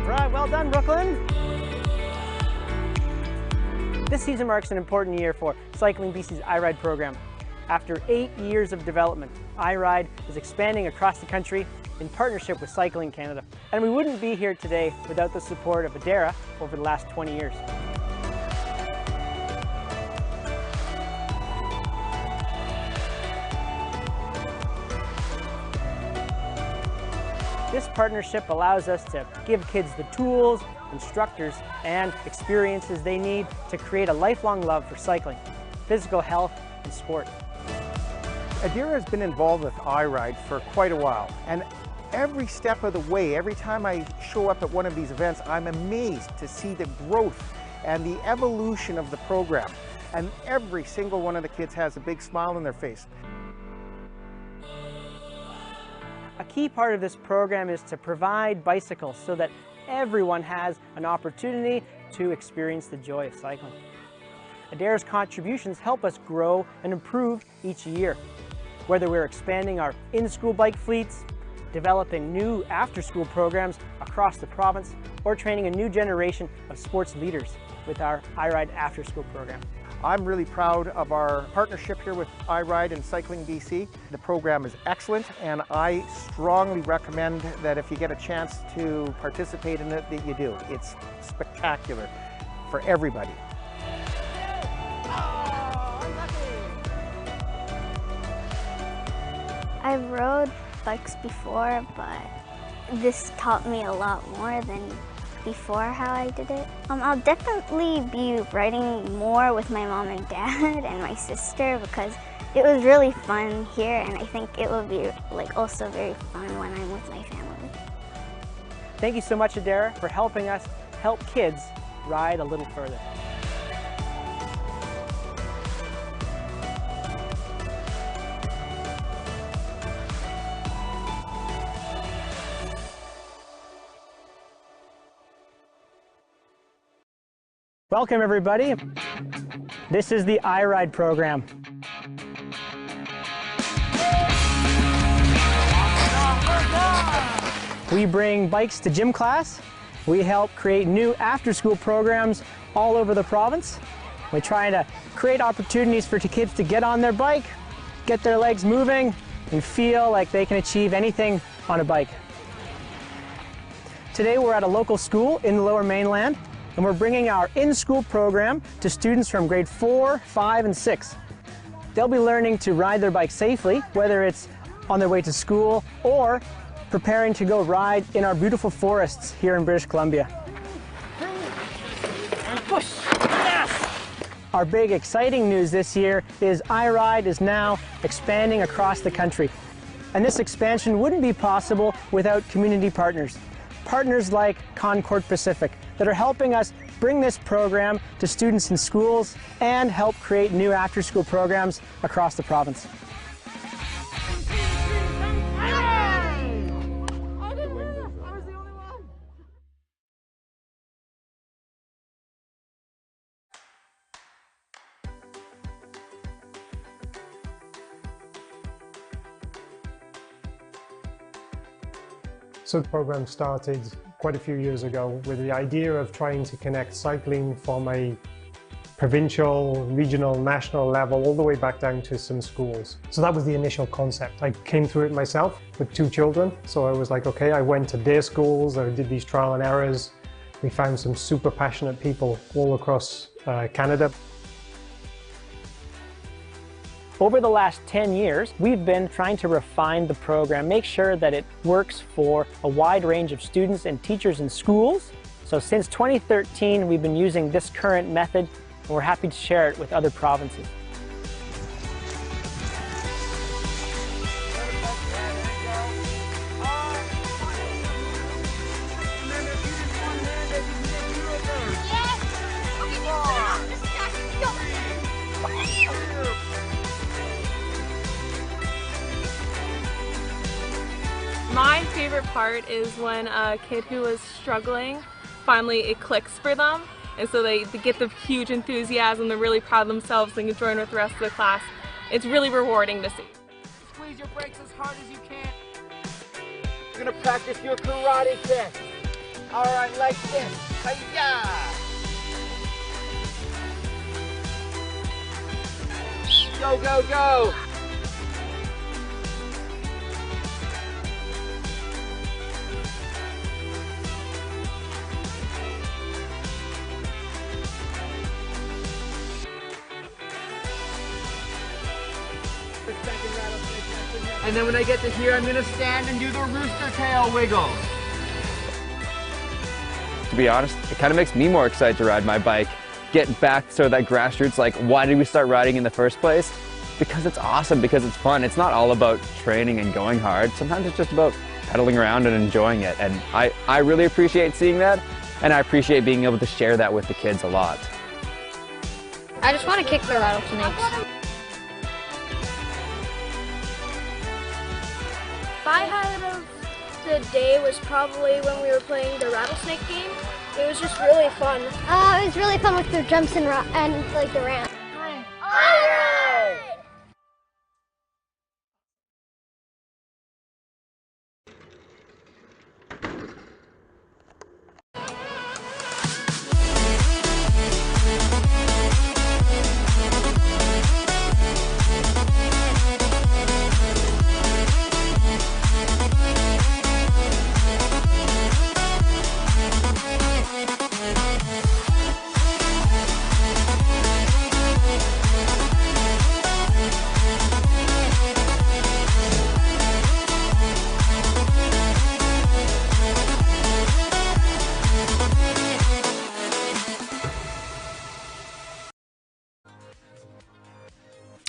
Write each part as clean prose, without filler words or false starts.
Right, well done, Brooklyn. This season marks an important year for Cycling BC's iRide program. After 8 years of development, iRide is expanding across the country in partnership with Cycling Canada. And we wouldn't be here today without the support of Adara over the last 20 years. This partnership allows us to give kids the tools, instructors, and experiences they need to create a lifelong love for cycling, physical health, and sport. Adara has been involved with iRide for quite a while, and every step of the way, every time I show up at one of these events, I'm amazed to see the growth and the evolution of the program. And every single one of the kids has a big smile on their face. A key part of this program is to provide bicycles so that everyone has an opportunity to experience the joy of cycling. Adara's contributions help us grow and improve each year. Whether we're expanding our in-school bike fleets, developing new after-school programs across the province, or training a new generation of sports leaders with our iRide after-school program. I'm really proud of our partnership here with iRide and Cycling BC. The program is excellent, and I strongly recommend that if you get a chance to participate in it, that you do. It's spectacular for everybody. I rode bikes before, but this taught me a lot more than before how I did it. I'll definitely be riding more with my mom and dad and my sister because it was really fun here, and I think it will be also very fun when I'm with my family. Thank you so much, Adara, for helping us help kids ride a little further. Welcome, everybody. This is the iRide program. We bring bikes to gym class. We help create new after-school programs all over the province. We try to create opportunities for kids to get on their bike, get their legs moving, and feel like they can achieve anything on a bike. Today we're at a local school in the Lower Mainland, and we're bringing our in-school program to students from grade 4, 5, and 6. They'll be learning to ride their bike safely, whether it's on their way to school or preparing to go ride in our beautiful forests here in British Columbia. Our big exciting news this year is iRide is now expanding across the country. And this expansion wouldn't be possible without community partners. Partners like Concord Pacific that are helping us bring this program to students in schools and help create new after-school programs across the province. So the program started quite a few years ago with the idea of trying to connect cycling from a provincial, regional, national level all the way back down to some schools. So that was the initial concept. I came through it myself with 2 children, so I was like, okay, I went to their schools, I did these trial and errors. We found some super passionate people all across Canada. Over the last 10 years, we've been trying to refine the program, make sure that it works for a wide range of students and teachers in schools, So since 2013, we've been using this current method, and we're happy to share it with other provinces. My favorite part is when a kid who was struggling, finally it clicks for them, and so they get the huge enthusiasm, they're really proud of themselves, and can join with the rest of the class. It's really rewarding to see. Squeeze your brakes as hard as you can. You're gonna practice your karate kick. All right, like this. Hi-ya! Go, go, go! And then when I get to here, I'm gonna stand and do the rooster tail wiggle. To be honest, it kind of makes me more excited to ride my bike. Get back to that grassroots, like why did we start riding in the first place? Because it's awesome, because it's fun. It's not all about training and going hard. Sometimes it's just about pedaling around and enjoying it. And I really appreciate seeing that, and I appreciate being able to share that with the kids a lot. I just want to kick the rattlesnakes. My highlight of the day was probably when we were playing the rattlesnake game. It was just really fun. It was really fun with the jumps and like the ramp.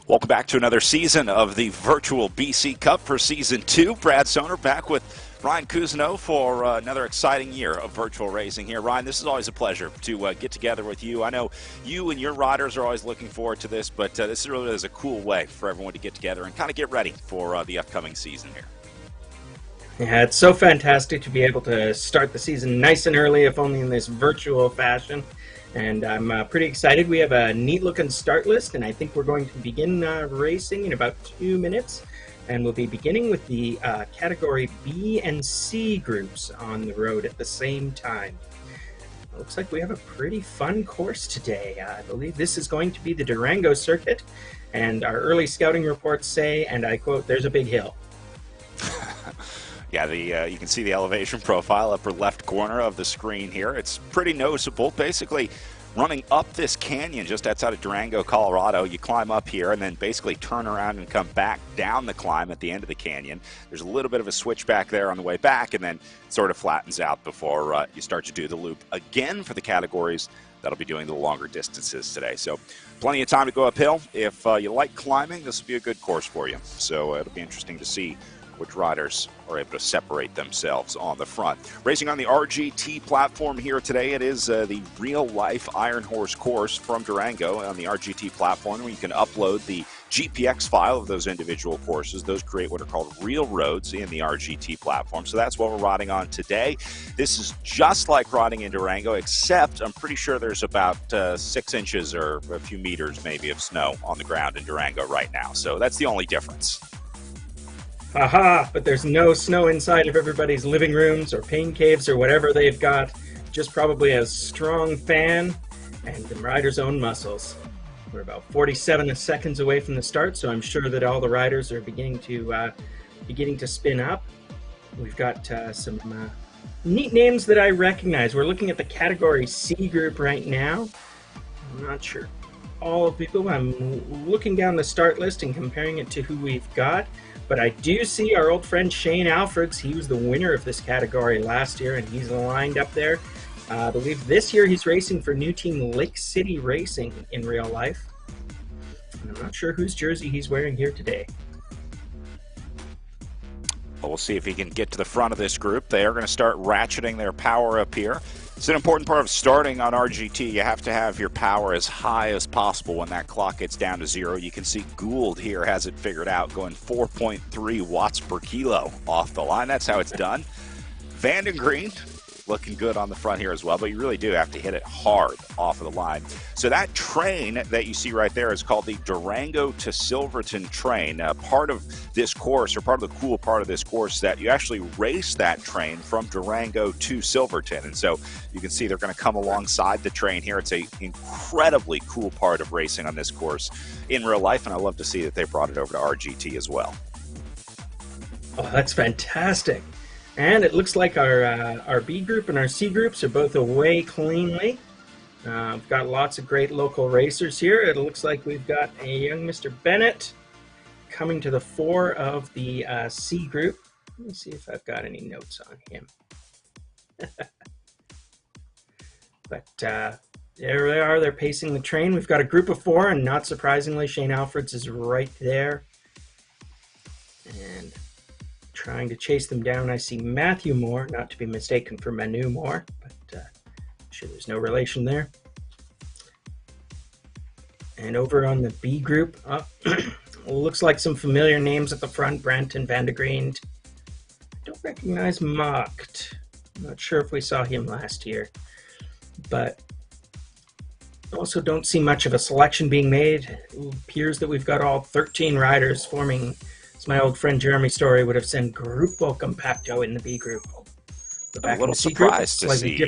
Welcome back to another season of the virtual BC Cup for Season 2. Brad Soner back with Ryan Cousineau for another exciting year of virtual racing here. Ryan, this is always a pleasure to get together with you. I know you and your riders are always looking forward to this, but this really is a cool way for everyone to get together and kind of get ready for the upcoming season here. Yeah, it's so fantastic to be able to start the season nice and early, if only in this virtual fashion. And I'm pretty excited. We have a neat-looking start list, and I think we're going to begin racing in about 2 minutes. And we'll be beginning with the category B and C groups on the road at the same time. It looks like we have a pretty fun course today. I believe this is going to be the Durango circuit, and our early scouting reports say, and I quote, "There's a big hill." Yeah, you can see the elevation profile, upper left corner of the screen here. It's pretty noticeable. Basically, running up this canyon just outside of Durango, Colorado, you climb up here and then basically turn around and come back down the climb at the end of the canyon. There's a little bit of a switchback there on the way back, and then it sort of flattens out before you start to do the loop again for the categories that'll be doing the longer distances today. So plenty of time to go uphill. If you like climbing, this will be a good course for you. So it'll be interesting to see which riders are able to separate themselves on the front. Racing on the RGT platform here today, it is the real-life Iron Horse course from Durango on the RGT platform, where you can upload the GPX file of those individual courses. Those create what are called real roads in the RGT platform. So that's what we're riding on today. This is just like riding in Durango, except I'm pretty sure there's about 6 inches or a few meters maybe of snow on the ground in Durango right now. So that's the only difference. Aha, but there's no snow inside of everybody's living rooms or pain caves or whatever they've got. Just probably a strong fan and the rider's own muscles. We're about 47 seconds away from the start, so I'm sure that all the riders are beginning to spin up. We've got some neat names that I recognize. We're looking at the category C group right now. I'm not sure all of people. I'm looking down the start list and comparing it to who we've got. But I do see our old friend Shane Alfreds. He was the winner of this category last year, and he's lined up there. I believe this year he's racing for new team Lake City Racing in real life. And I'm not sure whose jersey he's wearing here today. Well, we'll see if he can get to the front of this group. They are going to start ratcheting their power up here. It's an important part of starting on RGT. You have to have your power as high as possible when that clock gets down to 0. You can see Gould here has it figured out, going 4.3 watts per kilo off the line. That's how it's done. Vandengreen looking good on the front here as well, but you really do have to hit it hard off of the line. So that train that you see right there is called the Durango to Silverton train. Part of this course, or part of the cool part of this course, that you actually race that train from Durango to Silverton. And so you can see they're going to come alongside the train here. It's an incredibly cool part of racing on this course in real life, and I love to see that they brought it over to RGT as well. Oh, that's fantastic. And it looks like our B group and our C groups are both away cleanly. We've got lots of great local racers here. It looks like we've got a young Mr. Bennett coming to the fore of the C group. Let me see if I've got any notes on him. But there they are. They're pacing the train. We've got a group of 4, and not surprisingly, Shane Alfreds is right there. And trying to chase them down, I see Matthew Moore, not to be mistaken for Manu Moore, but I'm sure there's no relation there. And over on the B group, looks like some familiar names at the front. Brent and Vandegreen. Don't recognize Mocked. I'm not sure if we saw him last year, but also don't see much of a selection being made. It appears that we've got all 13 riders forming, as my old friend Jeremy Story would have said, Gruppo Compacto in the B group. I'm a little surprised to see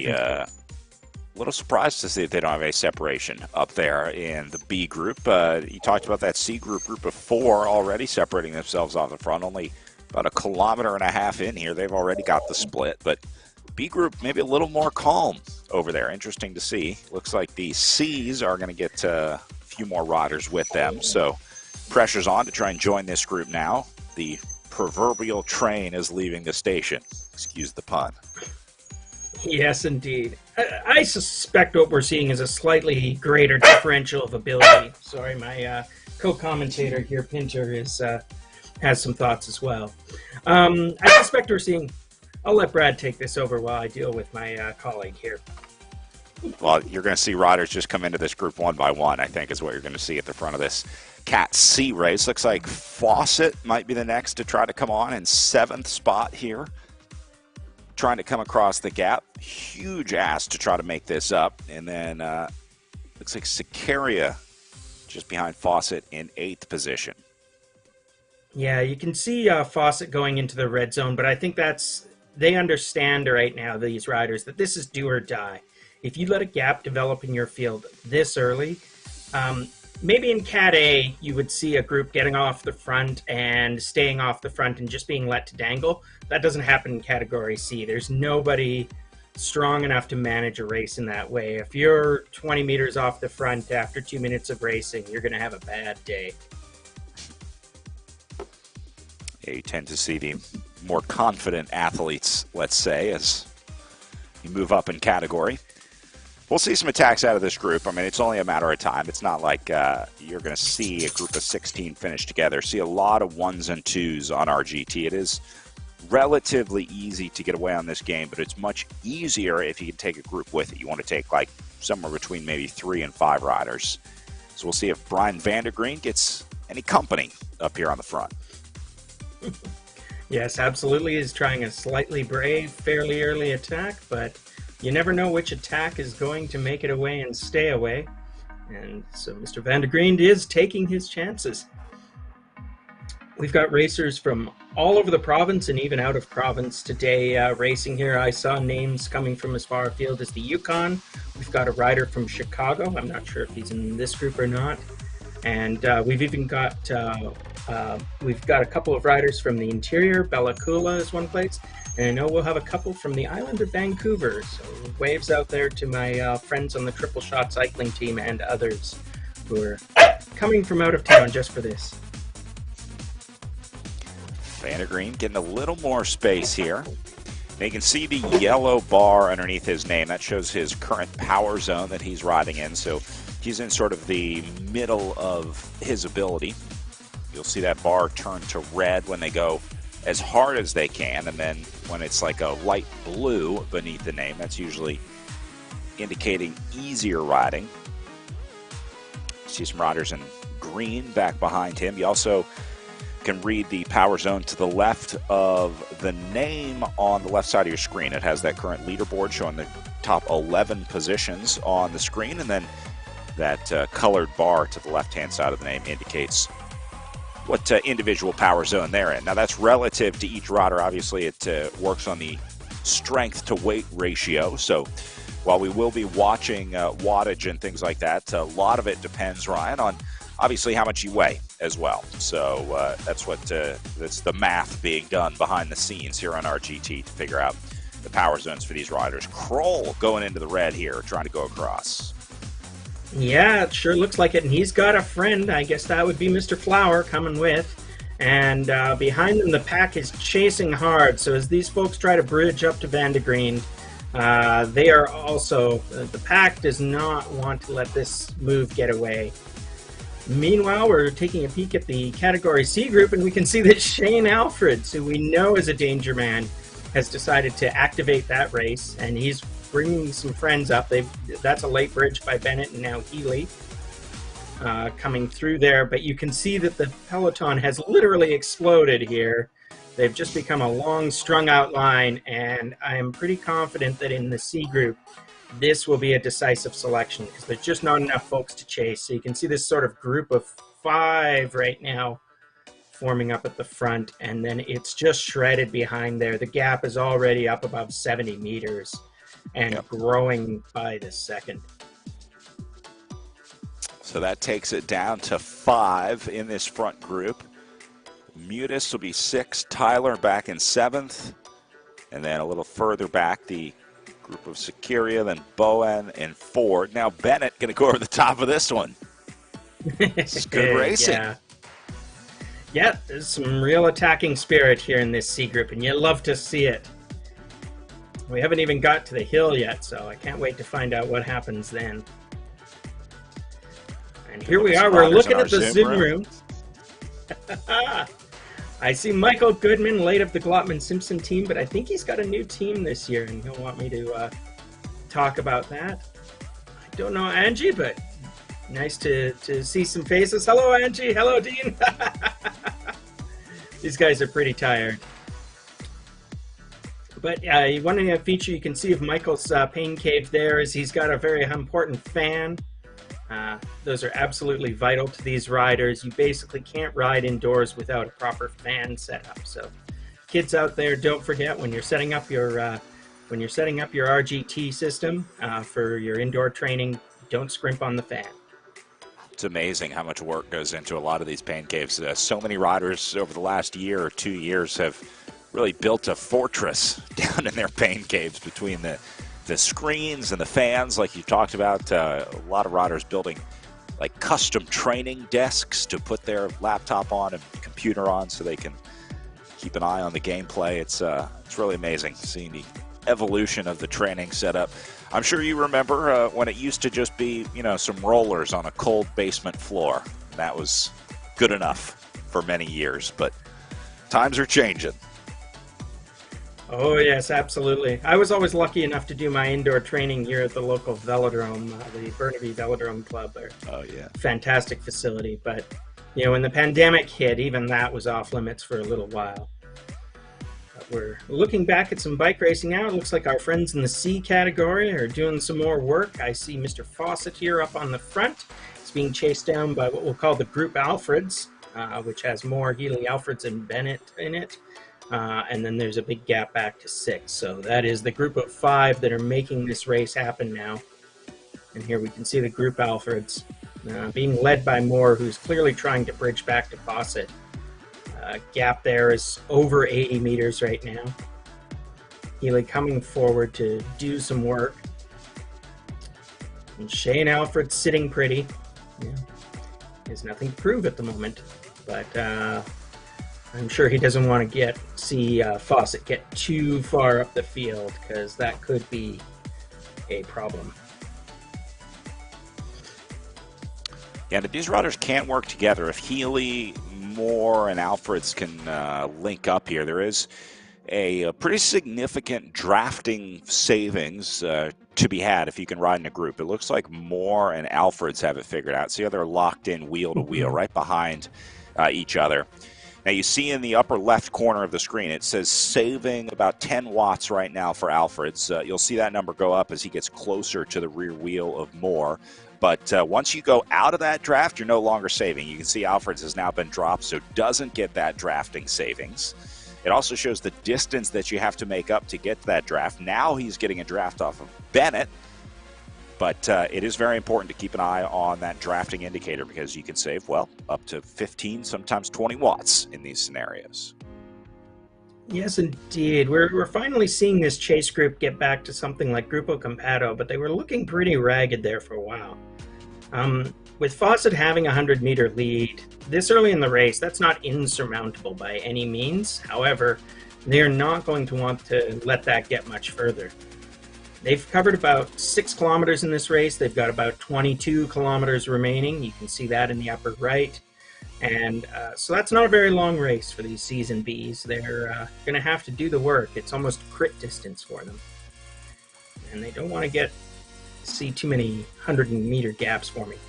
that they don't have a separation up there in the B group. You talked about that C group of 4 already separating themselves off the front. Only about 1.5 kilometers in here, they've already got the split. But B group maybe a little more calm over there. Interesting to see. Looks like the C's are going to get a few more riders with them. So pressure's on to try and join this group now. The proverbial train is leaving the station. Excuse the pun. Yes, indeed. I suspect what we're seeing is a slightly greater differential of ability. Sorry, my co-commentator here, Pinter, has some thoughts as well. I suspect we're seeing... I'll let Brad take this over while I deal with my colleague here. Well, you're going to see riders just come into this group one by one, I think, is what you're going to see at the front of this Cat C race. Looks like Fawcett might be the next to try to come on in 7th spot here. Trying to come across the gap. Huge ask to try to make this up. And then looks like Sicaria just behind Fawcett in 8th position. Yeah, you can see Fawcett going into the red zone, but I think they understand right now, these riders, that this is do or die. If you let a gap develop in your field this early, maybe in Cat A, you would see a group getting off the front and staying off the front and just being let to dangle. That doesn't happen in Category C. There's nobody strong enough to manage a race in that way. If you're 20 meters off the front after 2 minutes of racing, you're going to have a bad day. Yeah, you tend to see the more confident athletes, let's say, as you move up in category. We'll see some attacks out of this group. I mean, it's only a matter of time. It's not like you're going to see a group of 16 finish together. See a lot of 1s and 2s on RGT. It is relatively easy to get away on this game, but it's much easier if you can take a group with it. You want to take like somewhere between maybe 3 and 5 riders. So we'll see if Brian Vandergreen gets any company up here on the front. Yes, absolutely. He's trying a slightly brave, fairly early attack, but you never know which attack is going to make it away and stay away. And so Mr. Vandergreen is taking his chances. We've got racers from all over the province and even out of province today racing here. I saw names coming from as far afield as the Yukon. We've got a rider from Chicago. I'm not sure if he's in this group or not. And we've even got a couple of riders from the interior. Bella Coola is one place. And I know we'll have a couple from the island of Vancouver. So waves out there to my friends on the Triple Shot cycling team and others who are coming from out of town just for this. Vandergreen getting a little more space here. Now you can see the yellow bar underneath his name. That shows his current power zone that he's riding in. So he's in sort of the middle of his ability. You'll see that bar turn to red when they go as hard as they can, and then when it's like a light blue beneath the name, that's usually indicating easier riding. See some riders in green back behind him. You also can read the power zone to the left of the name on the left side of your screen. It has that current leaderboard showing the top 11 positions on the screen, and then that colored bar to the left-hand side of the name indicates what individual power zone they're in. Now that's relative to each rider. Obviously it works on the strength to weight ratio. So while we will be watching wattage and things like that, a lot of it depends, Ryan, on obviously how much you weigh as well. So that's the math being done behind the scenes here on RGT to figure out the power zones for these riders. Kroll going into the red here, trying to go across. Yeah, it sure looks like it, and he's got a friend. I guess that would be Mr. Flower coming with. And behind them, the pack is chasing hard. So as these folks try to bridge up to Van de Green, they are also, the pack does not want to let this move get away. Meanwhile, we're taking a peek at the Category C group, and we can see that Shane Alfreds, who we know is a danger man, has decided to activate that race, and he's bringing some friends up. That's a late bridge by Bennett and now Healy coming through there, but you can see that the peloton has literally exploded here. They've just become a long strung out line, and I am pretty confident that in the C group this will be a decisive selection because there's just not enough folks to chase. So you can see this sort of group of 5 right now forming up at the front, and then it's just shredded behind there. The gap is already up above 70 meters and growing by the second. So that takes it down to 5 in this front group. Mutis will be 6, Tyler back in 7th, and then a little further back the group of Securia, then Bowen and Ford. Now Bennett going to go over the top of this one. It's good racing. Yeah, there's some real attacking spirit here in this C group, and you love to see it. We haven't even got to the hill yet, so I can't wait to find out what happens then. And here we are, we're looking at the Zoom room. I see Michael Goodman, late of the Glotman Simpson team, but I think he's got a new team this year, and he'll want me to talk about that. I don't know Angie, but nice to see some faces. Hello, Angie. Hello, Dean. These guys are pretty tired. But one feature you can see of Michael's pain cave there is he's got a very important fan. Those are absolutely vital to these riders. You basically can't ride indoors without a proper fan setup. So kids out there, don't forget when you're setting up your RGT system for your indoor training, don't scrimp on the fan. It's amazing how much work goes into a lot of these pain caves. So many riders over the last year or 2 years have really built a fortress down in their pain caves between the screens and the fans, like you talked about. A lot of riders building like custom training desks to put their laptop on and computer on so they can keep an eye on the gameplay. It's really amazing seeing the evolution of the training setup. I'm sure you remember when it used to just be, some rollers on a cold basement floor. That was good enough for many years, but times are changing. Oh, yes, absolutely. I was always lucky enough to do my indoor training here at the local velodrome, the Burnaby Velodrome Club. Oh, yeah. Fantastic facility. But, when the pandemic hit, even that was off limits for a little while. But we're looking back at some bike racing now. It looks like our friends in the C category are doing some more work. I see Mr. Fawcett here up on the front. He's being chased down by what we'll call the Group Alfreds, which has more Healy, Alfreds, and Bennett in it. And then there's a big gap back to 6. So that is the group of 5 that are making this race happen now. And here we can see the Group Alfreds being led by Moore, who's clearly trying to bridge back to Fawcett. Gap there is over 80 meters right now. Healy coming forward to do some work. And Shane Alfred sitting pretty. There's nothing to prove at the moment. But I'm sure he doesn't want to see Fawcett get too far up the field, because that could be a problem. Yeah, these riders can't work together. If Healy, Moore, and Alfreds can link up here, there is a pretty significant drafting savings to be had if you can ride in a group. It looks like Moore and Alfreds have it figured out. See how they're locked in wheel to wheel, right behind each other. Now you see in the upper left corner of the screen, it says saving about 10 watts right now for Alfreds. You'll see that number go up as he gets closer to the rear wheel of Moore. But once you go out of that draft, you're no longer saving. You can see Alfreds has now been dropped, so doesn't get that drafting savings. It also shows the distance that you have to make up to get to that draft. Now he's getting a draft off of Bennett. But it is very important to keep an eye on that drafting indicator, because you can save, well, up to 15, sometimes 20 watts in these scenarios. Yes, indeed. We're finally seeing this chase group get back to something like Grupo Compado, but they were looking pretty ragged there for a while. With Fawcett having a 100-meter lead this early in the race, that's not insurmountable by any means. However, they're not going to want to let that get much further. They've covered about 6 kilometers in this race. They've got about 22 kilometers remaining. You can see that in the upper right. And so that's not a very long race for these seasoned Bs. They're going to have to do the work. It's almost crit distance for them. And they don't want to see too many 100-meter gaps forming.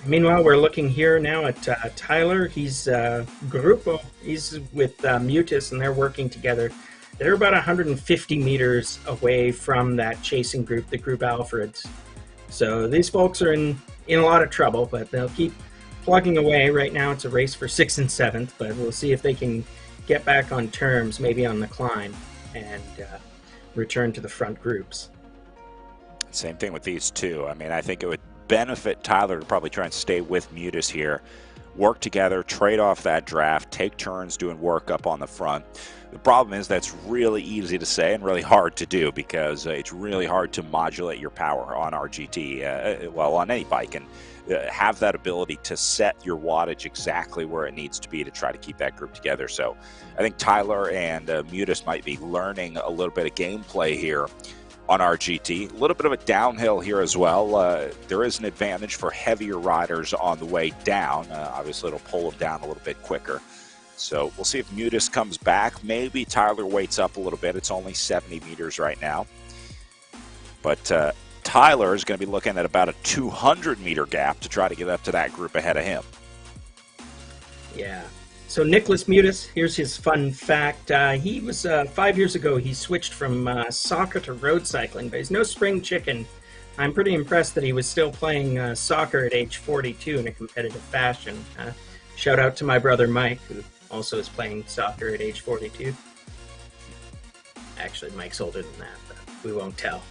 Meanwhile, we're looking here now at Tyler. He's Grupo. He's with Mutis, and they're working together. They're about 150 meters away from that chasing group, the group Alfreds. So these folks are in a lot of trouble, but they'll keep plugging away. Right now it's a race for 6th and 7th, but we'll see if they can get back on terms, maybe on the climb, and return to the front groups. Same thing with these two. I mean, I think it would benefit Tyler to probably try and stay with Mutis here, work together, trade off that draft, take turns doing work up on the front. The problem is that's really easy to say and really hard to do, because it's really hard to modulate your power on RGT, well, on any bike, and have that ability to set your wattage exactly where it needs to be to try to keep that group together. So I think Tyler and Mutis might be learning a little bit of gameplay here on RGT. A little bit of a downhill here as well. There is an advantage for heavier riders on the way down. Obviously, it'll pull them down a little bit quicker. So we'll see if Mutis comes back. Maybe Tyler waits up a little bit. It's only 70 meters right now. But Tyler is going to be looking at about a 200-meter gap to try to get up to that group ahead of him. Yeah. So Nicholas Mutis, here's his fun fact. He was 5 years ago, he switched from soccer to road cycling, but he's no spring chicken. I'm pretty impressed that he was still playing soccer at age 42 in a competitive fashion. Shout out to my brother Mike, who also is playing soccer at age 42. Actually, Mike's older than that, but we won't tell.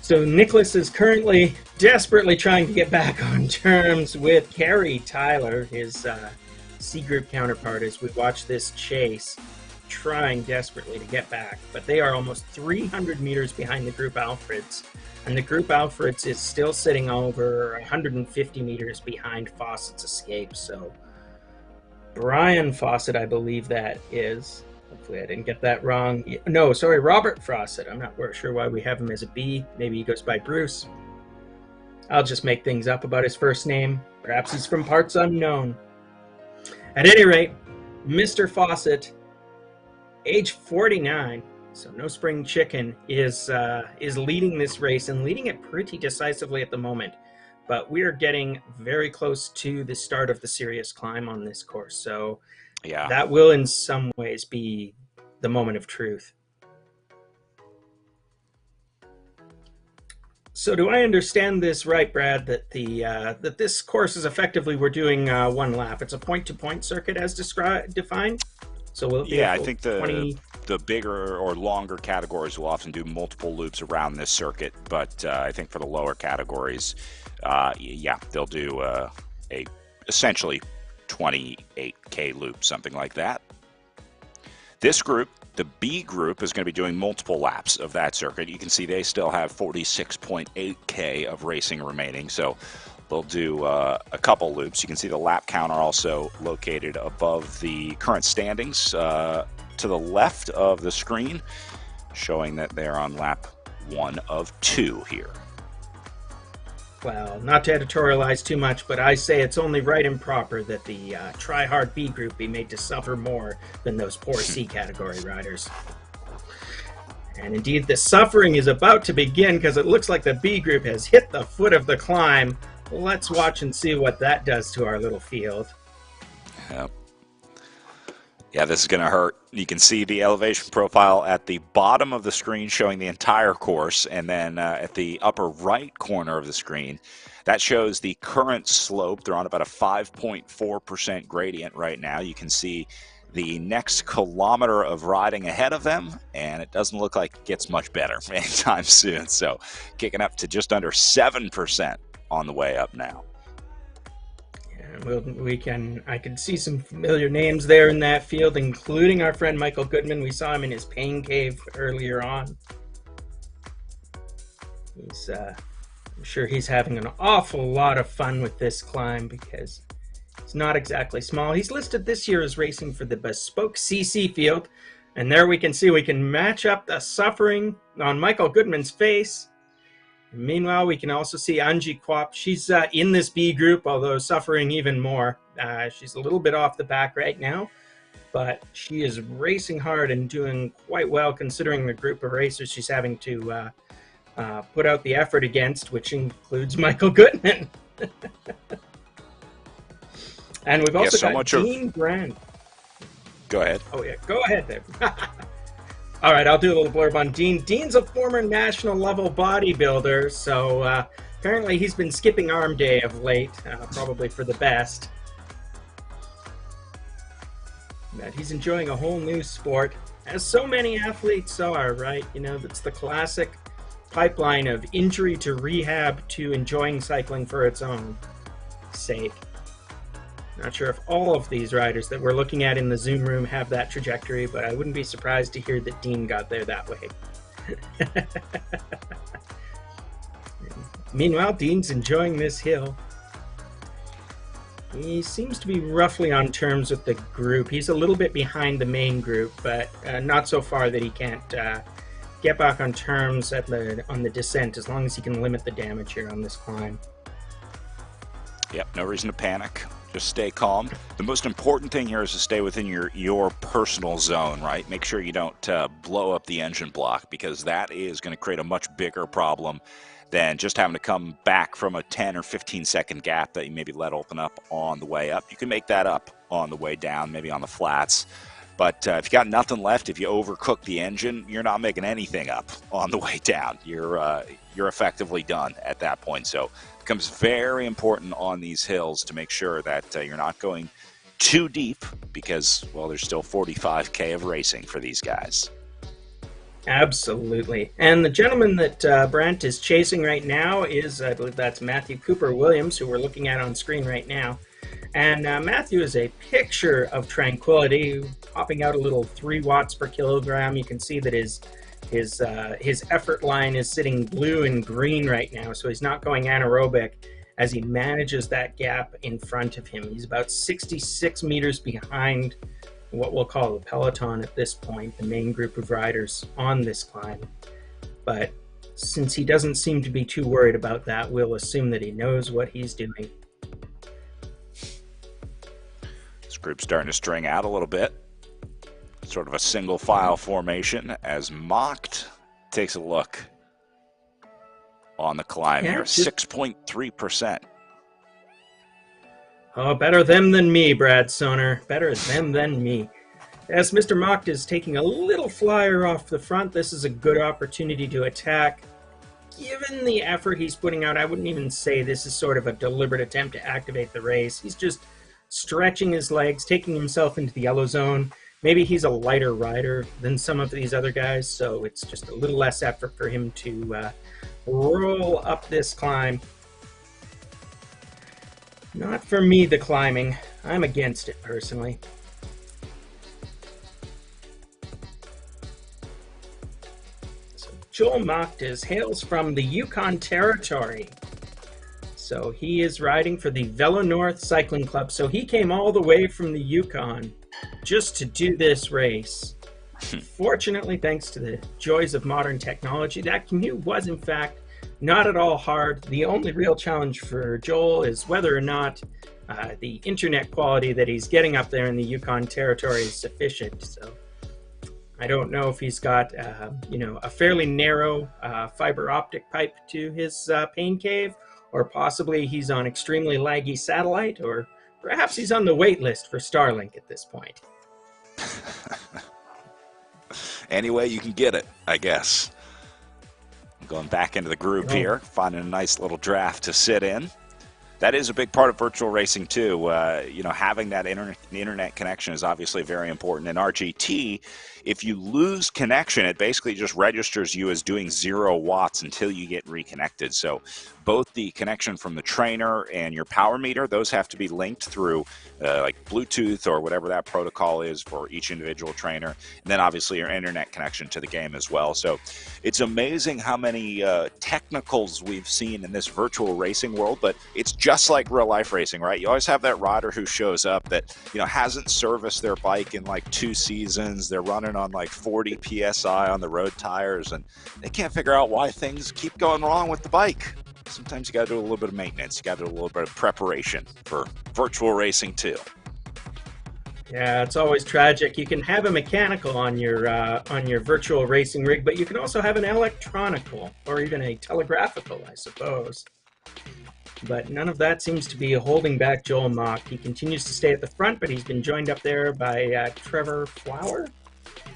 So Nicholas is currently desperately trying to get back on terms with Kerry Tyler, his C group counterpart, as we watch this chase, trying desperately to get back. But they are almost 300 meters behind the group Alfreds, and the group Alfreds is still sitting over 150 meters behind Fawcett's escape. So Brian Fawcett, I believe that is. Hopefully I didn't get that wrong. No, sorry, Robert Fawcett. I'm not sure why we have him as a B. Maybe he goes by Bruce. I'll just make things up about his first name. Perhaps he's from parts unknown. At any rate, Mr. Fawcett, age 49, so no spring chicken, is leading this race and leading it pretty decisively at the moment. But we are getting very close to the start of the serious climb on this course. So yeah, that will in some ways be the moment of truth. So do I understand this right, Brad, that that this course is effectively, we're doing one lap. It's a point-to-point circuit as defined? So will it be I think the bigger or longer categories will often do multiple loops around this circuit, but I think for the lower categories, yeah, they'll do a essentially 28K loop, something like that. This group, the B group, is going to be doing multiple laps of that circuit. You can see they still have 46.8K of racing remaining, so They'll do a couple loops. You can see the lap counter also located above the current standings to the left of the screen, showing that they're on lap 1 of 2 here. Well, not to editorialize too much, but I say it's only right and proper that the try-hard B group be made to suffer more than those poor C category riders. And indeed, the suffering is about to begin because it looks like the B group has hit the foot of the climb. Let's watch and see what that does to our little field. Yep. Yeah, this is going to hurt. You can see the elevation profile at the bottom of the screen showing the entire course, and then at the upper right corner of the screen, that shows the current slope. They're on about a 5.4% gradient right now. You can see the next kilometer of riding ahead of them, and it doesn't look like it gets much better anytime soon. So kicking up to just under 7% on the way up now. Well, I can see some familiar names there in that field, including our friend Michael Goodman. We saw him in his pain cave earlier on. I'm sure he's having an awful lot of fun with this climb because it's not exactly small. He's listed this year as racing for the Bespoke CC field, and there we can see we can match up the suffering on Michael Goodman's face. Meanwhile, we can also see Anji Kwap. She's in this B group, although suffering even more. She's a little bit off the back right now, but she is racing hard and doing quite well considering the group of racers she's having to put out the effort against, which includes Michael Goodman. And we've also got Dean Brand. Go ahead. Oh, yeah. Go ahead there. All right, I'll do a little blurb on Dean. Dean's a former national-level bodybuilder, so apparently he's been skipping arm day of late, probably for the best. But he's enjoying a whole new sport, as so many athletes are, right? You know, that's the classic pipeline of injury to rehab to enjoying cycling for its own sake. Not sure if all of these riders that we're looking at in the Zoom room have that trajectory, but I wouldn't be surprised to hear that Dean got there that way. Meanwhile, Dean's enjoying this hill. He seems to be roughly on terms with the group. He's a little bit behind the main group, but not so far that he can't get back on terms on the descent, as long as he can limit the damage here on this climb. Yep, no reason to panic. Just stay calm. The most important thing here is to stay within your personal zone, right? Make sure you don't blow up the engine block, because that is going to create a much bigger problem than just having to come back from a 10 or 15 second gap that you maybe let open up on the way up. You can make that up on the way down, maybe on the flats. But if you got nothing left, if you overcook the engine, you're not making anything up on the way down. You're effectively done at that point. So it becomes very important on these hills to make sure that you're not going too deep, because, well, there's still 45K of racing for these guys. Absolutely. And the gentleman that Brent is chasing right now is, I believe that's Matthew Cooper Williams, who we're looking at on screen right now. And Matthew is a picture of tranquility, popping out a little 3 watts per kilogram. You can see that his effort line is sitting blue and green right now, so he's not going anaerobic as he manages that gap in front of him. He's about 66 meters behind what we'll call the peloton at this point, the main group of riders on this climb. But since he doesn't seem to be too worried about that, we'll assume that he knows what he's doing. This group's starting to string out a little bit. Sort of a single file formation as Mocked takes a look on the climb here. 6.3%. Oh, better them than me, Brad Soner. Better them than me. As Mr. Mocked is taking a little flyer off the front, this is a good opportunity to attack. Given the effort he's putting out, I wouldn't even say this is sort of a deliberate attempt to activate the race. He's just stretching his legs, taking himself into the yellow zone. Maybe he's a lighter rider than some of these other guys, so it's just a little less effort for him to roll up this climb. Not for me, the climbing. I'm against it, personally. So Joel Mocked hails from the Yukon Territory. So he is riding for the Velo North Cycling Club. So he came all the way from the Yukon just to do this race. Fortunately, thanks to the joys of modern technology, that commute was in fact not at all hard. The only real challenge for Joel is whether or not the internet quality that he's getting up there in the Yukon territory is sufficient. So I don't know if he's got a fairly narrow fiber optic pipe to his pain cave, or possibly he's on extremely laggy satellite, or perhaps he's on the wait list for Starlink at this point. Any way you can get it, I guess. Going back into the group here, finding a nice little draft to sit in. That is a big part of virtual racing too. Having that internet connection is obviously very important. In RGT, if you lose connection, it basically just registers you as doing 0 watts until you get reconnected. So both the connection from the trainer and your power meter, those have to be linked through like Bluetooth or whatever that protocol is for each individual trainer. And then obviously your internet connection to the game as well. So it's amazing how many technicals we've seen in this virtual racing world, but it's just like real life racing, right? You always have that rider who shows up that, hasn't serviced their bike in like 2 seasons. They're running on like 40 PSI on the road tires, and they can't figure out why things keep going wrong with the bike. Sometimes you got to do a little bit of maintenance. You got to do a little bit of preparation for virtual racing too. Yeah, it's always tragic. You can have a mechanical on your virtual racing rig, but you can also have an electronical or even a telegraphical, I suppose. But none of that seems to be holding back Joel Mock. He continues to stay at the front, but he's been joined up there by Trevor Flower.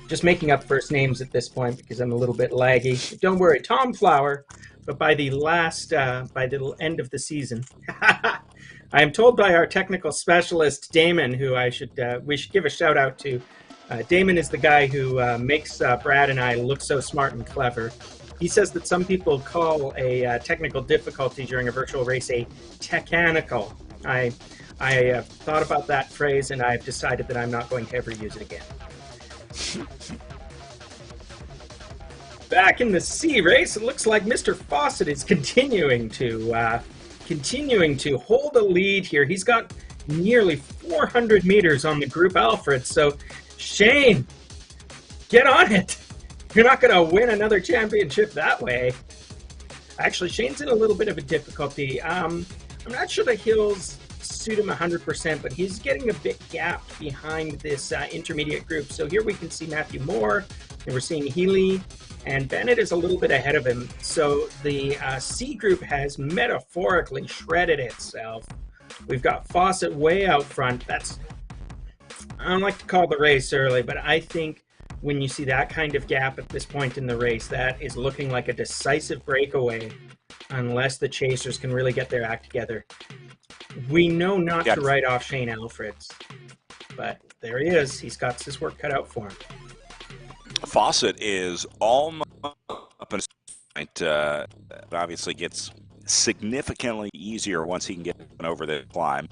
Just making up first names at this point because I'm a little bit laggy. Don't worry, Tom Flower. But by the end of the season, I am told by our technical specialist Damon, who we should give a shout out to. Damon is the guy who makes Brad and I look so smart and clever. He says that some people call a technical difficulty during a virtual race a techanical. I have thought about that phrase, and I've decided that I'm not going to ever use it again. Back in the C race, it looks like Mr. Fawcett is continuing to hold a lead here. He's got nearly 400 meters on the Group Alfred. So, Shane, get on it. You're not going to win another championship that way. Actually, Shane's in a little bit of a difficulty. I'm not sure the hills suit him 100%, but he's getting a bit gapped behind this intermediate group. So here we can see Matthew Moore, and we're seeing Healy, and Bennett is a little bit ahead of him. So the C group has metaphorically shredded itself. We've got Fawcett way out front. I don't like to call the race early, but I think when you see that kind of gap at this point in the race, that is looking like a decisive breakaway unless the chasers can really get their act together. We know not to write off Shane Alfreds, but there he is. He's got his work cut out for him. Fawcett is almost up in point. It obviously gets significantly easier once he can get over the climb.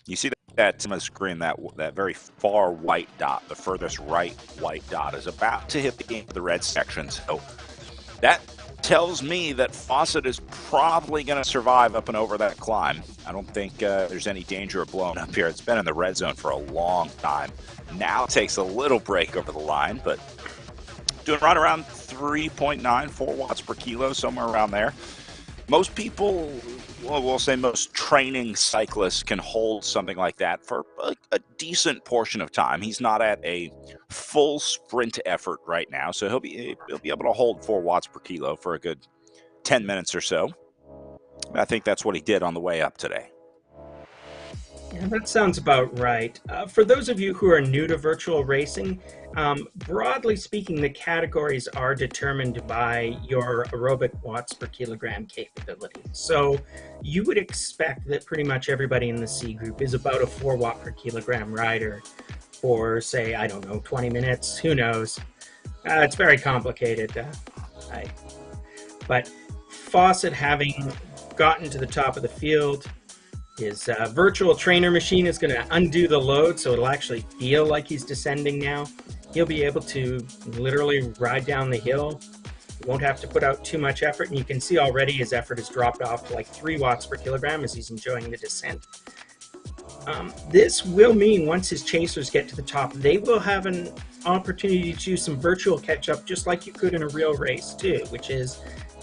You see that on the screen, that very far white dot, the furthest right white dot, is about to hit the red section. So that tells me that Fawcett is probably going to survive up and over that climb. I don't think there's any danger of blowing up here. It's been in the red zone for a long time. Now it takes a little break over the line, but doing right around 3.94 watts per kilo, somewhere around there. Most people, well, we'll say most training cyclists can hold something like that for a decent portion of time. He's not at a full sprint effort right now, so he'll be able to hold 4 watts per kilo for a good 10 minutes or so. I think that's what he did on the way up today. Yeah, that sounds about right. For those of you who are new to virtual racing, broadly speaking, the categories are determined by your aerobic watts per kilogram capability. So you would expect that pretty much everybody in the C group is about a 4 watt per kilogram rider for, say, I don't know, 20 minutes. Who knows? It's very complicated. But Fawcett, having gotten to the top of the field, his virtual trainer machine is going to undo the load, so it'll actually feel like he's descending now. He'll be able to literally ride down the hill Won't have to put out too much effort, and you can see already his effort has dropped off to like 3 watts per kilogram as he's enjoying the descent. This will mean once his chasers get to the top, they will have an opportunity to do some virtual catch-up just like you could in a real race too, which is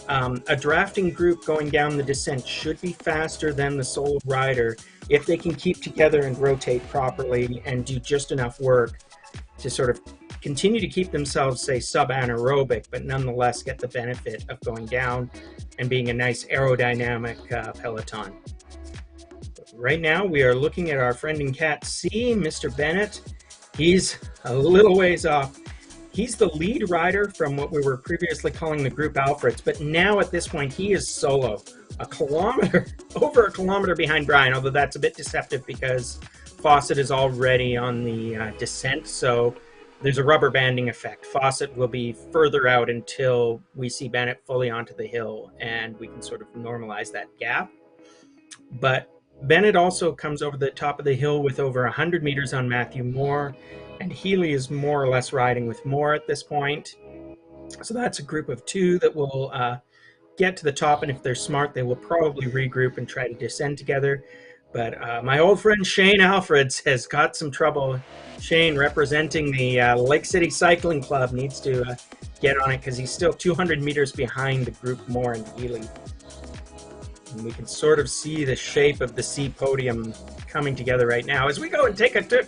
a drafting group going down the descent should be faster than the solo rider if they can keep together and rotate properly and do just enough work to sort of continue to keep themselves, say, sub-anaerobic, but nonetheless get the benefit of going down and being a nice aerodynamic peloton. Right now, we are looking at our friend in Cat C, Mr. Bennett. He's a little ways off. He's the lead rider from what we were previously calling the Group Alfreds, but now at this point, he is solo, over a kilometer behind Brian, although that's a bit deceptive because Fawcett is already on the descent, so there's a rubber banding effect. Fawcett will be further out until we see Bennett fully onto the hill, and we can sort of normalize that gap. But Bennett also comes over the top of the hill with over 100 meters on Matthew Moore, and Healy is more or less riding with Moore at this point. So that's a group of 2 that will get to the top, and if they're smart, they will probably regroup and try to descend together. But my old friend Shane Alfreds has got some trouble. Shane, representing the Lake City Cycling Club, needs to get on it because he's still 200 meters behind the group Moore and Healy. And we can sort of see the shape of the C podium coming together right now. As we go and take a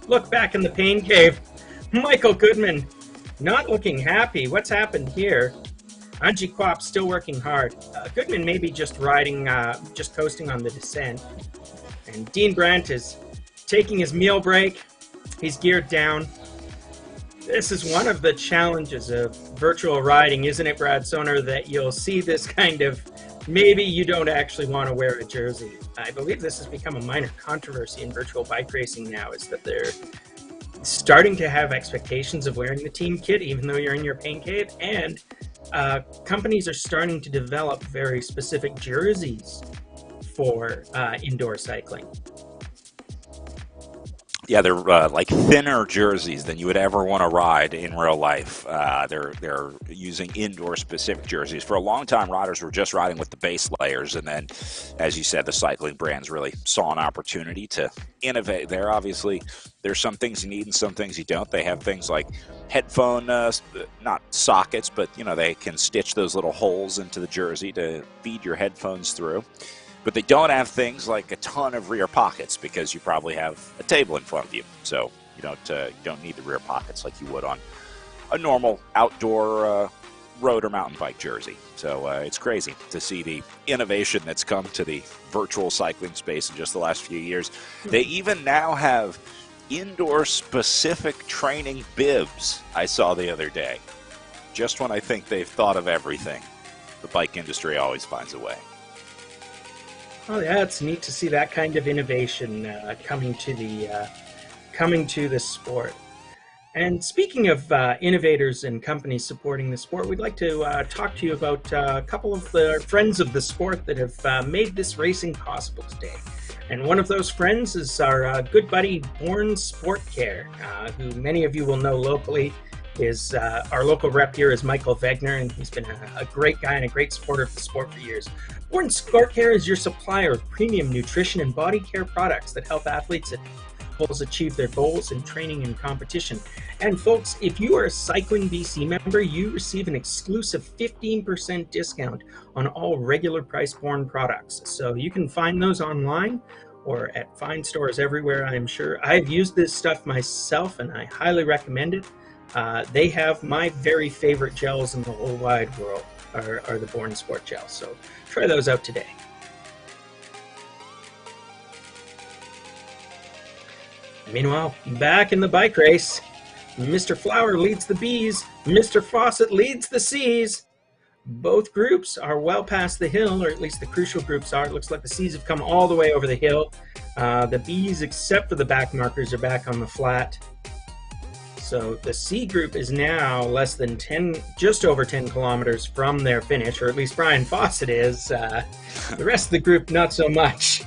look back in the pain cave, Michael Goodman not looking happy. What's happened here? Anji Kwap still working hard. Goodman may be just riding, just coasting on the descent. And Dean Brandt is taking his meal break. He's geared down. This is one of the challenges of virtual riding, isn't it, Brad Soner, that you'll see this kind of, maybe you don't actually want to wear a jersey. I believe this has become a minor controversy in virtual bike racing now, is that they're starting to have expectations of wearing the team kit, even though you're in your pain cave, and companies are starting to develop very specific jerseys for indoor cycling. Yeah, they're like thinner jerseys than you would ever want to ride in real life. They're using indoor-specific jerseys. For a long time, riders were just riding with the base layers, and then, as you said, the cycling brands really saw an opportunity to innovate there. Obviously, there's some things you need and some things you don't. They have things like headphone, not sockets, but they can stitch those little holes into the jersey to feed your headphones through. But they don't have things like a ton of rear pockets because you probably have a table in front of you. So you don't need the rear pockets like you would on a normal outdoor road or mountain bike jersey. So it's crazy to see the innovation that's come to the virtual cycling space in just the last few years. They even now have indoor-specific training bibs I saw the other day. Just when I think they've thought of everything, the bike industry always finds a way. Oh yeah, it's neat to see that kind of innovation coming to the sport. And speaking of innovators and companies supporting the sport, we'd like to talk to you about a couple of the friends of the sport that have made this racing possible today. And one of those friends is our good buddy Born Sport Care, who many of you will know locally. Is our local rep here is Michael Wegner, and he's been a great guy and a great supporter of the sport for years. Born Sport Care is your supplier of premium nutrition and body care products that help athletes achieve their goals in training and competition. And folks, if you are a Cycling BC member, you receive an exclusive 15% discount on all regular price Born products. So you can find those online or at fine stores everywhere, I'm sure. I've used this stuff myself and I highly recommend it. They have my very favorite gels in the whole wide world are the Born Sport gels. So try those out today. Meanwhile, back in the bike race, Mr. Flower leads the Bs, Mr. Fawcett leads the Cs. Both groups are well past the hill, or at least the crucial groups are. It looks like the Cs have come all the way over the hill. The Bs, except for the back markers, are back on the flat. So the C group is now less than just over 10 kilometers from their finish, or at least Brian Fawcett is. The rest of the group, not so much.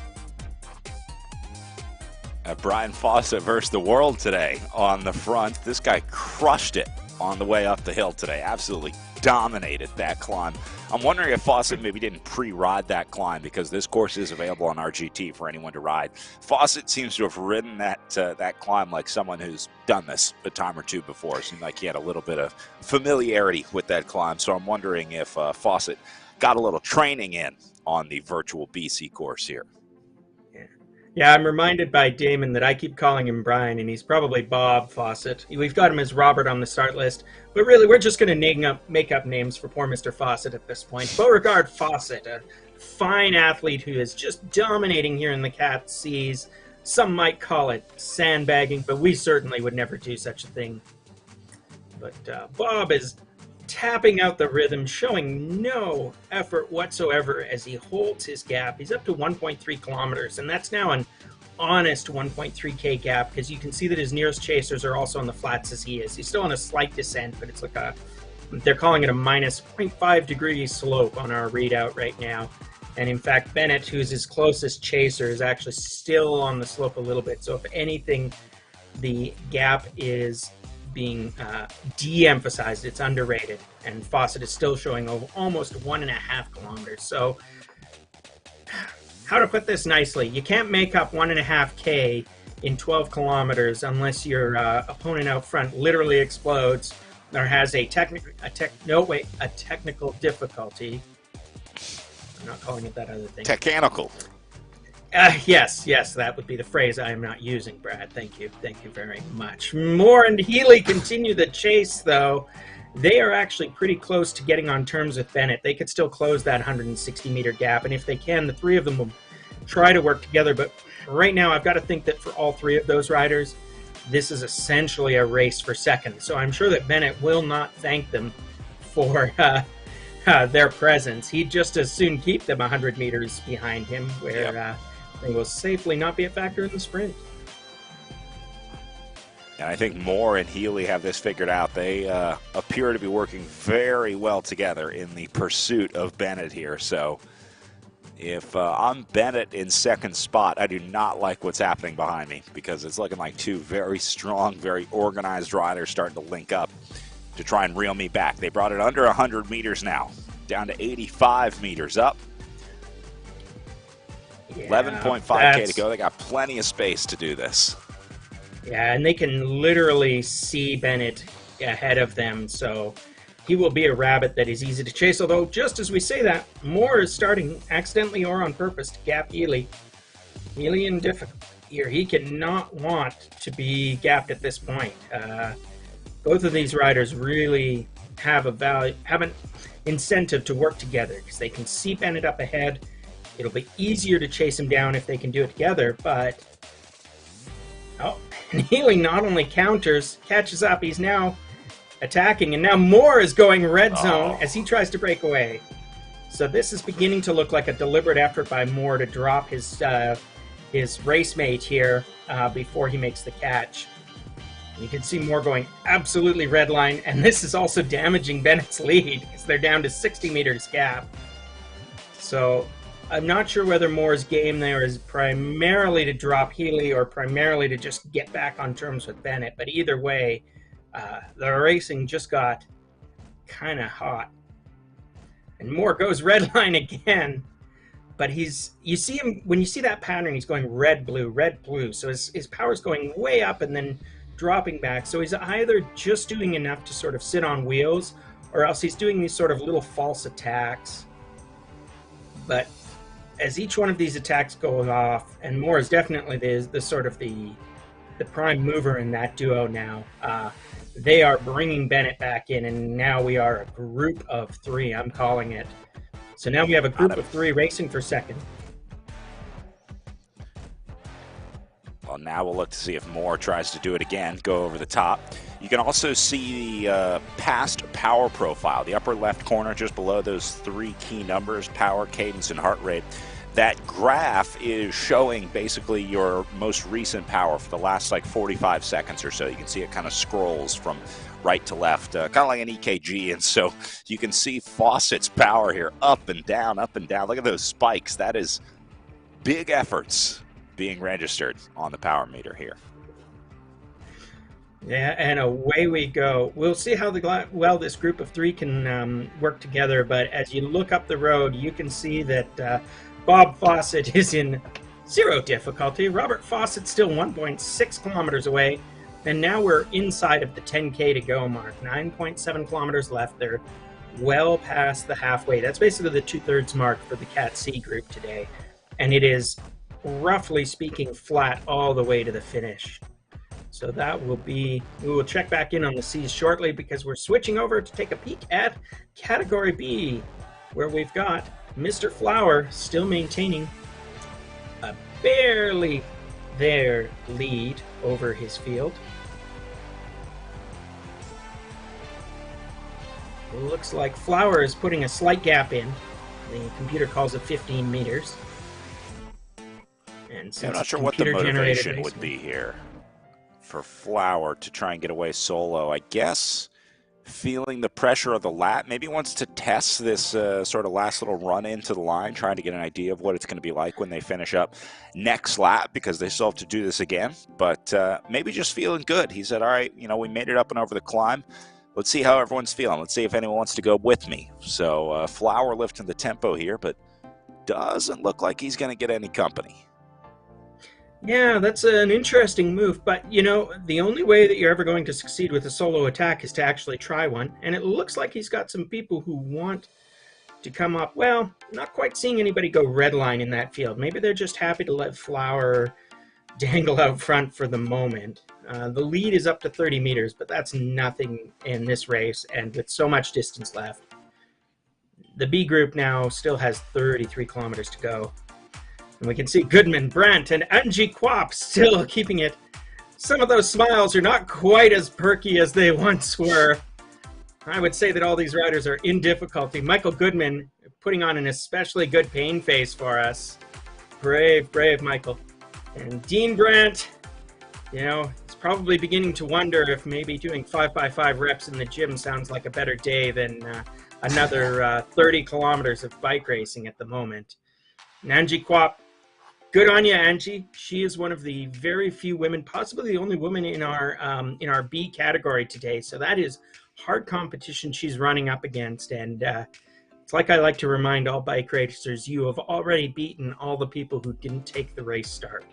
Brian Fawcett versus the world today on the front. This guy crushed it on the way up the hill today. Absolutely dominated that climb. I'm wondering if Fawcett maybe didn't pre-ride that climb, because this course is available on RGT for anyone to ride. Fawcett seems to have ridden that climb like someone who's done this a time or two before. It seemed like he had a little bit of familiarity with that climb, so I'm wondering if Fawcett got a little training in on the virtual BC course here. Yeah, I'm reminded by Damon that I keep calling him Brian, and he's probably Bob Fawcett. We've got him as Robert on the start list, but really we're just going to make up names for poor Mr. Fawcett at this point. Beauregard Fawcett, a fine athlete who is just dominating here in the Cat Seas. Some might call it sandbagging, but we certainly would never do such a thing. But Bob is tapping out the rhythm, showing no effort whatsoever as he holds his gap. He's up to 1.3 kilometers, and that's now an honest 1.3K gap, because you can see that his nearest chasers are also on the flats as he is. He's still on a slight descent, but it's like they're calling it a minus 0.5 degree slope on our readout right now. And in fact, Bennett, who's his closest chaser, is actually still on the slope a little bit. So if anything, the gap is being de-emphasized. It's underrated, and Fawcett is still showing over almost 1.5 kilometers. So how to put this nicely, you can't make up 1.5K in 12 kilometers unless your opponent out front literally explodes or has a technical difficulty. I'm not calling it that other thing. Technical. Yes, that would be the phrase I am not using, Brad. Thank you very much. Moore and Healy continue the chase, though. They are actually pretty close to getting on terms with Bennett. They could still close that 160-meter gap, and if they can, the three of them will try to work together. But right now, I've got to think that for all three of those riders, this is essentially a race for second. So I'm sure that Bennett will not thank them for their presence. He'd just as soon keep them 100 meters behind him, where they will safely not be a factor in the sprint. And I think Moore and Healy have this figured out. They appear to be working very well together in the pursuit of Bennett here. So if I'm Bennett in second spot, I do not like what's happening behind me, because it's looking like two very strong, very organized riders starting to link up to try and reel me back. They brought it under 100 meters now, down to 85 meters up. 11.5K to go. They got plenty of space to do this. Yeah, and they can literally see Bennett ahead of them, so he will be a rabbit that is easy to chase. Although, just as we say that, Moore is starting, accidentally or on purpose, to gap Healy. Healy in difficulty here. He cannot want to be gapped at this point. Both of these riders really have an incentive to work together, because they can see Bennett up ahead. It'll be easier to chase him down if they can do it together, but and Healy not only counters, catches up, he's now attacking, and now Moore is going red zone as he tries to break away. So this is beginning to look like a deliberate effort by Moore to drop his race mate here before he makes the catch. You can see Moore going absolutely red line, and this is also damaging Bennett's lead, because they're down to 60 meters gap. So I'm not sure whether Moore's game there is primarily to drop Healy or primarily to just get back on terms with Bennett. But either way, the racing just got kind of hot. And Moore goes red line again. But you see him, when you see that pattern, he's going red, blue, red, blue. So his power's going way up and then dropping back. So he's either just doing enough to sort of sit on wheels, or else he's doing these sort of little false attacks. But as each one of these attacks go off, and Moore is definitely the sort of the prime mover in that duo now, they are bringing Bennett back in, and now we are a group of three, I'm calling it. So now we have a group of three racing for second. Well, now we'll look to see if Moore tries to do it again, go over the top. You can also see the past power profile, the upper left corner just below those three key numbers, power, cadence, and heart rate. That graph is showing basically your most recent power for the last like 45 seconds or so. You can see it kind of scrolls from right to left, kind of like an EKG. And so you can see Fawcett's power here up and down, up and down. Look at those spikes. That is big efforts being registered on the power meter here. Yeah, and away we go. We'll see how well this group of three can work together, but as you look up the road, you can see that Bob Fawcett is in zero difficulty. Robert Fawcett's still 1.6 kilometers away, and now we're inside of the 10K to go mark. 9.7 kilometers left. They're well past the halfway. That's basically the 2/3 mark for the Cat C group today, and it is, roughly speaking, flat all the way to the finish. So that will be, we will check back in on the C's shortly because we're switching over to take a peek at Category B, where we've got Mr. Flower still maintaining a barely there lead over his field. Looks like Flower is putting a slight gap in. The computer calls it 15 meters. And I'm not sure what the motivation would be here for Flower to try and get away solo. I guess feeling the pressure of the lap, maybe wants to test this sort of last little run into the line, trying to get an idea of what it's going to be like when they finish up next lap, because they still have to do this again. But maybe just feeling good. He said, all right, you know, we made it up and over the climb. Let's see how everyone's feeling. Let's see if anyone wants to go with me. So Flower lifting the tempo here, but doesn't look like he's going to get any company. Yeah, that's an interesting move, but you know, the only way that you're ever going to succeed with a solo attack is to actually try one, and it looks like he's got some people who want to come up. Well, not quite seeing anybody go redline in that field. Maybe they're just happy to let Flower dangle out front for the moment. The lead is up to 30 meters, but that's nothing in this race, and with so much distance left. The B group now still has 33 kilometers to go. And we can see Goodman, Brandt, and Angie Kwap still keeping it. Some of those smiles are not quite as perky as they once were. I would say that all these riders are in difficulty. Michael Goodman putting on an especially good pain face for us. Brave, brave Michael. And Dean Brandt, you know, is probably beginning to wonder if maybe doing 5x5 reps in the gym sounds like a better day than another 30 kilometers of bike racing at the moment. And Angie Kwap, good on you, Angie. She is one of the very few women, possibly the only woman in our B category today. So that is hard competition she's running up against. And it's like I like to remind all bike racers, you have already beaten all the people who didn't take the race start.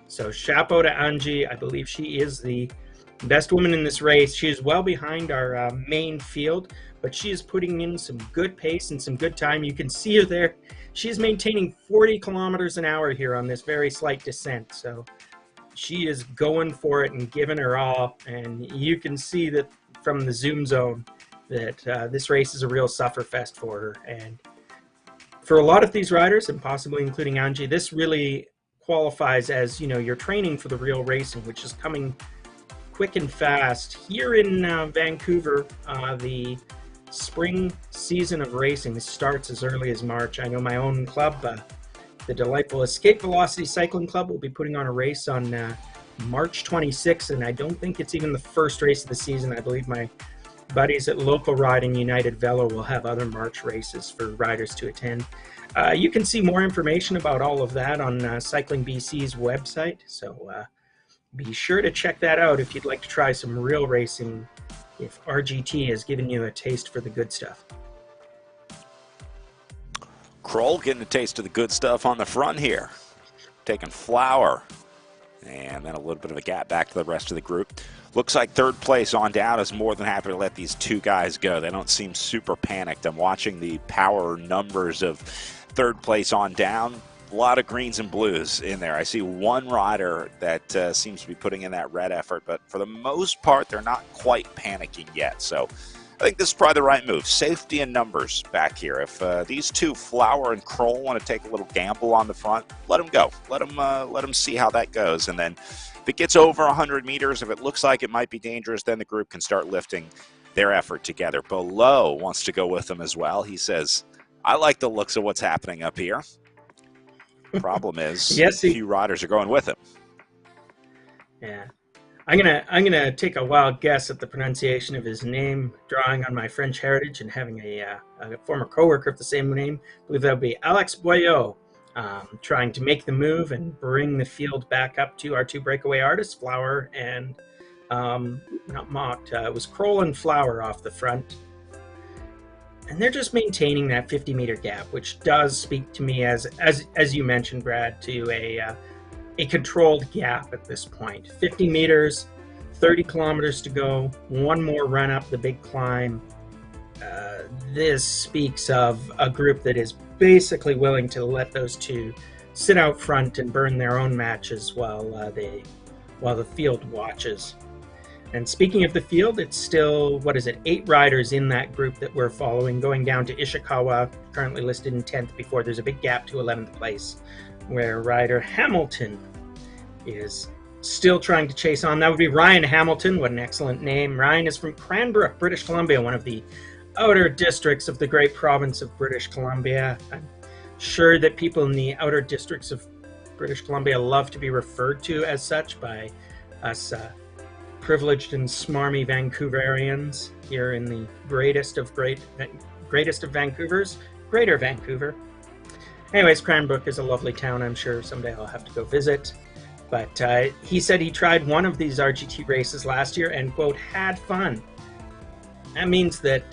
So chapeau to Angie. I believe she is the best woman in this race. She is well behind our main field, but she is putting in some good pace and some good time. You can see her there. She's maintaining 40 kilometers an hour here on this very slight descent. So she is going for it and giving her all. And you can see that from the zoom zone that this race is a real sufferfest for her. And for a lot of these riders, and possibly including Angie, this really qualifies as, you know, your training for the real racing, which is coming quick and fast. Here in Vancouver, the spring season of racing starts as early as March. I know my own club, the delightful Escape Velocity Cycling Club, will be putting on a race on March 26th, and I don't think it's even the first race of the season. I believe my buddies at Local Ride and United Velo will have other March races for riders to attend. You can see more information about all of that on Cycling BC's website, so be sure to check that out if you'd like to try some real racing, if RGT has given you a taste for the good stuff. Kroll getting a taste of the good stuff on the front here. Taking Flower. And then a little bit of a gap back to the rest of the group. Looks like third place on down is more than happy to let these two guys go. They don't seem super panicked. I'm watching the power numbers of third place on down. A lot of greens and blues in there. I see one rider that seems to be putting in that red effort, but for the most part, they're not quite panicking yet. So I think this is probably the right move. Safety and numbers back here. If these two, Flower and Kroll, want to take a little gamble on the front, let them go. Let them see how that goes. And then if it gets over 100 meters, if it looks like it might be dangerous, then the group can start lifting their effort together. Below wants to go with them as well. He says, I like the looks of what's happening up here. Problem is, yes, a few riders are going with him. Yeah. I'm gonna take a wild guess at the pronunciation of his name, drawing on my French heritage and having a former coworker of the same name. I believe that would be Alex Boyot, trying to make the move and bring the field back up to our two breakaway artists, Flower and not mocked, it was Kroll and Flower off the front. And they're just maintaining that 50-meter gap, which does speak to me as you mentioned, Brad, to a controlled gap at this point. 50 meters, 30 kilometers to go, one more run up the big climb. This speaks of a group that is basically willing to let those two sit out front and burn their own matches while the field watches. And speaking of the field, it's still, 8 riders in that group that we're following, going down to Ishikawa, currently listed in 10th before there's a big gap to 11th place, where rider Hamilton is still trying to chase on. That would be Ryan Hamilton. What an excellent name. Ryan is from Cranbrook, British Columbia, one of the outer districts of the great province of British Columbia. I'm sure that people in the outer districts of British Columbia love to be referred to as such by us privileged and smarmy Vancouverians here in the greatest of Vancouvers, Greater Vancouver. Anyways, Cranbrook is a lovely town. I'm sure someday I'll have to go visit. But he said he tried one of these RGT races last year and, quote, had fun. That means that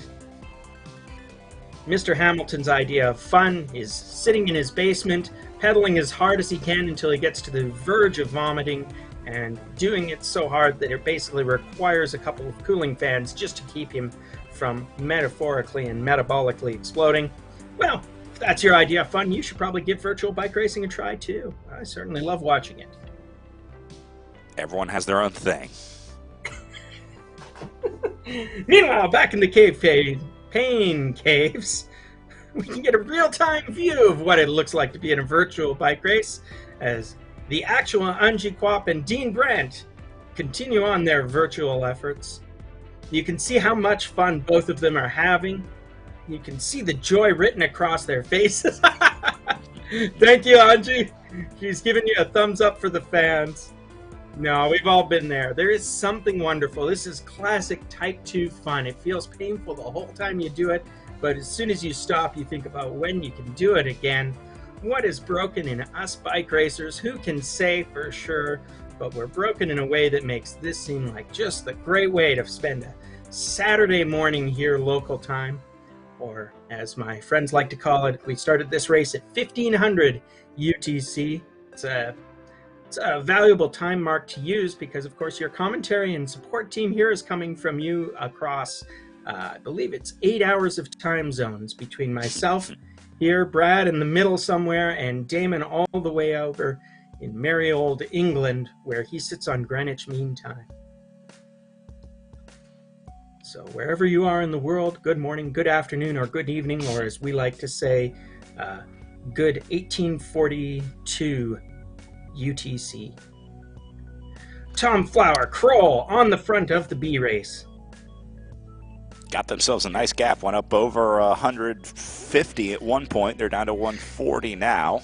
Mr. Hamilton's idea of fun is sitting in his basement, pedaling as hard as he can until he gets to the verge of vomiting, and doing it so hard that it basically requires a couple of cooling fans just to keep him from metaphorically and metabolically exploding. Well, if that's your idea of fun, you should probably give virtual bike racing a try too. I certainly love watching it. Everyone has their own thing. Meanwhile, back in the pain caves, we can get a real-time view of what it looks like to be in a virtual bike race as the actual Angie Kwap and Dean Brent continue on their virtual efforts. You can see how much fun both of them are having. You can see the joy written across their faces. Thank you, Angie. She's giving you a thumbs up for the fans. No, we've all been there. There is something wonderful. This is classic Type 2 fun. It feels painful the whole time you do it, but as soon as you stop, you think about when you can do it again. What is broken in us bike racers? Who can say for sure? But we're broken in a way that makes this seem like just the great way to spend a Saturday morning here local time. Or as my friends like to call it, we started this race at 1500 UTC. It's a valuable time mark to use because, of course, your commentary and support team here is coming from you across, I believe it's 8 hours of time zones between myself here, Brad in the middle somewhere, and Damon all the way over in merry old England, where he sits on Greenwich Mean Time. So wherever you are in the world, good morning, good afternoon, or good evening, or as we like to say, good 1842 UTC. Tom Flower, Kroll on the front of the B race. Got themselves a nice gap, went up over 150 at one point. They're down to 140 now.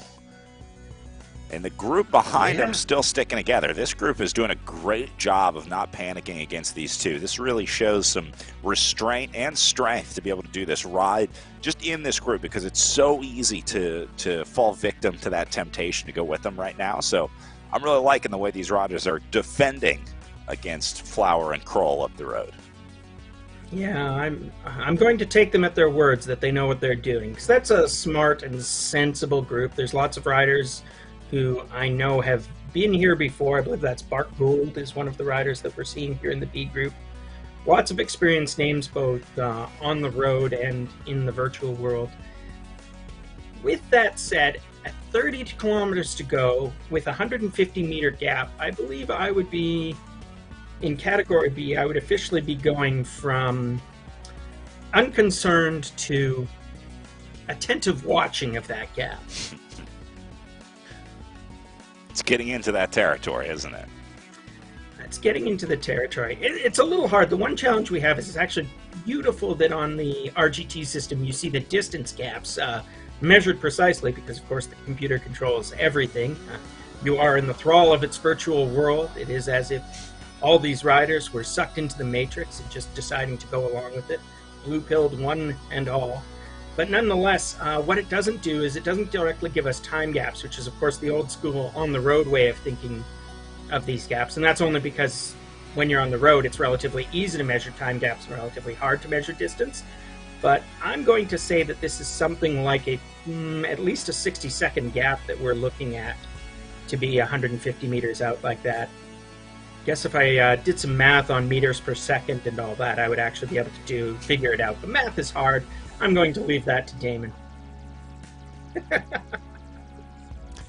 And the group behind them still sticking together. This group is doing a great job of not panicking against these two. This really shows some restraint and strength to be able to do this ride just in this group because it's so easy to fall victim to that temptation to go with them right now. So I'm really liking the way these riders are defending against Flower and Kroll up the road. Yeah, I'm going to take them at their words that they know what they're doing, because that's a smart and sensible group. There's lots of riders who I know have been here before. I believe that's Bart Gould is one of the riders that we're seeing here in the B group. Lots of experienced names both on the road and in the virtual world. With that said, at 30 kilometers to go with a 150-meter gap, I believe I would be in category B. I would officially be going from unconcerned to attentive watching of that gap. It's getting into that territory, isn't it? It's getting into the territory. It's a little hard. The one challenge we have is it's actually beautiful that on the RGT system you see the distance gaps measured precisely because, of course, the computer controls everything. You are in the thrall of its virtual world. It is as if all these riders were sucked into the matrix and just deciding to go along with it, blue-pilled one and all. But nonetheless, what it doesn't do is it doesn't directly give us time gaps, which is, of course, the old school on-the-road way of thinking of these gaps. And that's only because when you're on the road, it's relatively easy to measure time gaps and relatively hard to measure distance. But I'm going to say that this is something like at least a 60-second gap that we're looking at to be 150 meters out like that. Guess if I did some math on meters per second and all that, I would actually be able to figure it out. But math is hard. I'm going to leave that to Damon.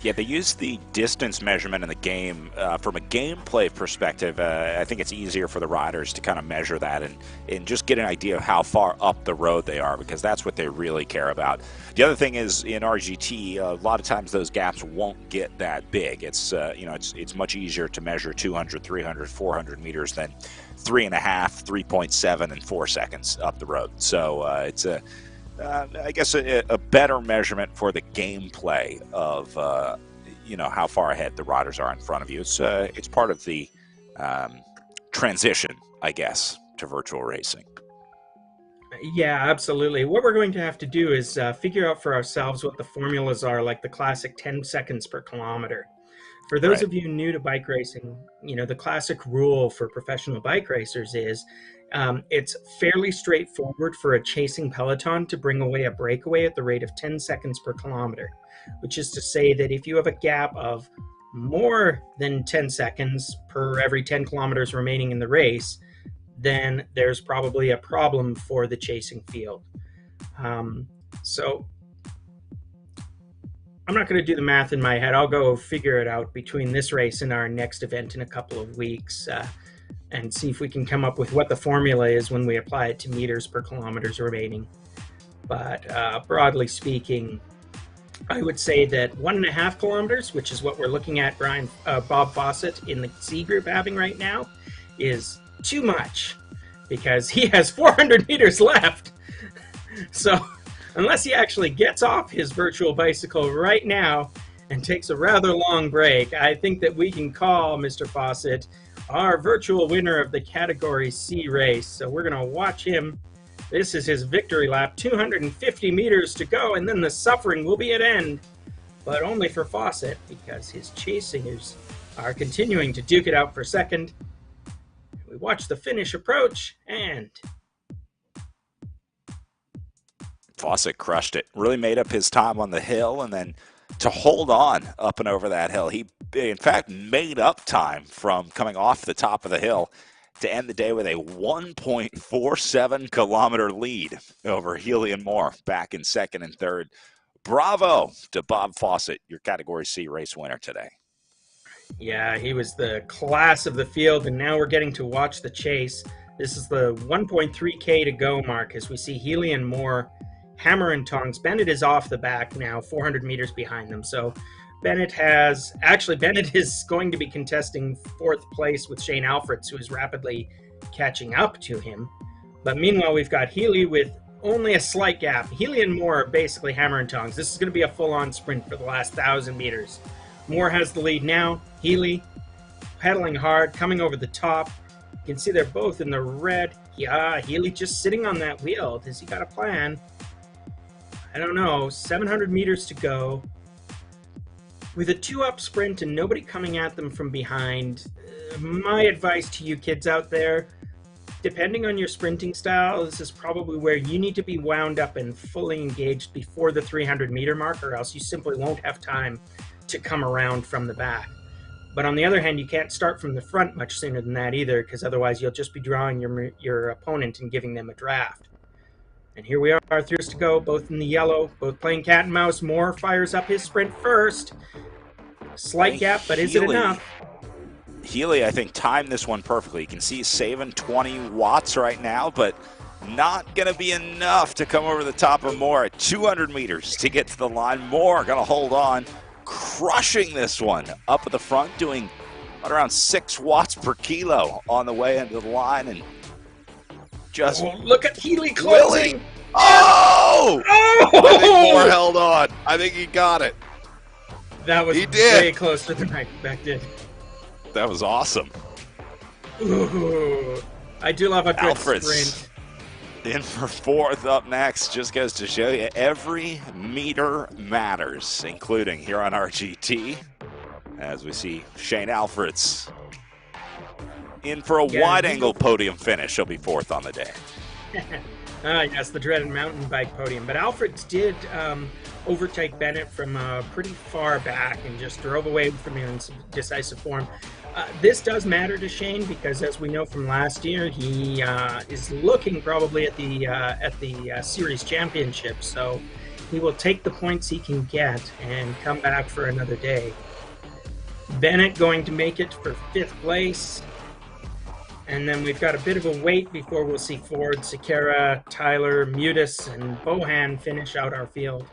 Yeah, they use the distance measurement in the game from a gameplay perspective. I think it's easier for the riders to kind of measure that and just get an idea of how far up the road they are, because that's what they really care about. The other thing is in RGT, a lot of times those gaps won't get that big. It's it's much easier to measure 200, 300, 400 meters than 3.5, 3.7, and 4 seconds up the road. So it's I guess a better measurement for the gameplay of how far ahead the riders are in front of you. It's part of the transition, I guess, to virtual racing. Yeah, absolutely. What we're going to have to do is figure out for ourselves what the formulas are, like the classic 10 seconds per kilometer. For those of you new to bike racing, the classic rule for professional bike racers is it's fairly straightforward for a chasing peloton to bring away a breakaway at the rate of 10 seconds per kilometer, which is to say that if you have a gap of more than 10 seconds per every 10 kilometers remaining in the race, then there's probably a problem for the chasing field. So I'm not going to do the math in my head. I'll go figure it out between this race and our next event in a couple of weeks and see if we can come up with what the formula is when we apply it to meters per kilometers remaining. But broadly speaking, I would say that 1.5 kilometers, which is what we're looking at Bob Fawcett in the C group having right now, is too much because he has 400 meters left. So unless he actually gets off his virtual bicycle right now and takes a rather long break, I think that we can call Mr. Fawcett our virtual winner of the Category C race. So we're going to watch him. This is his victory lap, 250 meters to go, and then the suffering will be at end. But only for Fawcett, because his chasers are continuing to duke it out for second. We watch the finish approach, and Fawcett crushed it. Really made up his time on the hill, and then to hold on up and over that hill. He, in fact, made up time from coming off the top of the hill to end the day with a 1.47 kilometer lead over Healy and Moore back in second and third. Bravo to Bob Fawcett, your Category C race winner today. Yeah, he was the class of the field, and now we're getting to watch the chase. This is the 1.3K to go mark as we see Healy and Moore hammer and tongs. Bennett is off the back now, 400 meters behind them. So Bennett is going to be contesting fourth place with Shane Alfreds, who is rapidly catching up to him. But meanwhile, we've got Healy with only a slight gap. Healy and Moore are basically hammer and tongs. This is going to be a full-on sprint for the last 1,000 meters. Moore has the lead now. Healy pedaling hard, coming over the top. You can see they're both in the red. Yeah, Healy just sitting on that wheel. Has he got a plan? I don't know. 700 meters to go. With a 2-up sprint and nobody coming at them from behind, my advice to you kids out there, depending on your sprinting style, this is probably where you need to be wound up and fully engaged before the 300-meter mark, or else you simply won't have time to come around from the back. But on the other hand, you can't start from the front much sooner than that either, because otherwise you'll just be drawing your opponent and giving them a draft. And here we are, 3 years to go, both in the yellow, both playing cat and mouse. Moore fires up his sprint first. Slight gap, but is it enough? Healy, I think, timed this one perfectly. You can see he's saving 20 watts right now, but not going to be enough to come over the top of Moore at 200 meters to get to the line. Moore going to hold on, crushing this one up at the front, doing around 6 watts per kilo on the way into the line, and just look at Healy closing. Oh! I think Moore held on. I think he got it. That was way closer than I expected. That was awesome. Ooh, I do love a good Alfred's sprint. In for fourth up next. Just goes to show you every meter matters, including here on RGT, as we see Shane Alfreds in for a Yeah, wide-angle podium finish. He'll be 4th on the day. Yes, the dreaded mountain bike podium. But Alfred did overtake Bennett from pretty far back and just drove away from him in some decisive form. This does matter to Shane because, as we know from last year, he is looking probably at the series championship. So he will take the points he can get and come back for another day. Bennett going to make it for 5th place. And then we've got a bit of a wait before we'll see Ford, Sekera, Tyler, Mutis, and Bohan finish out our field.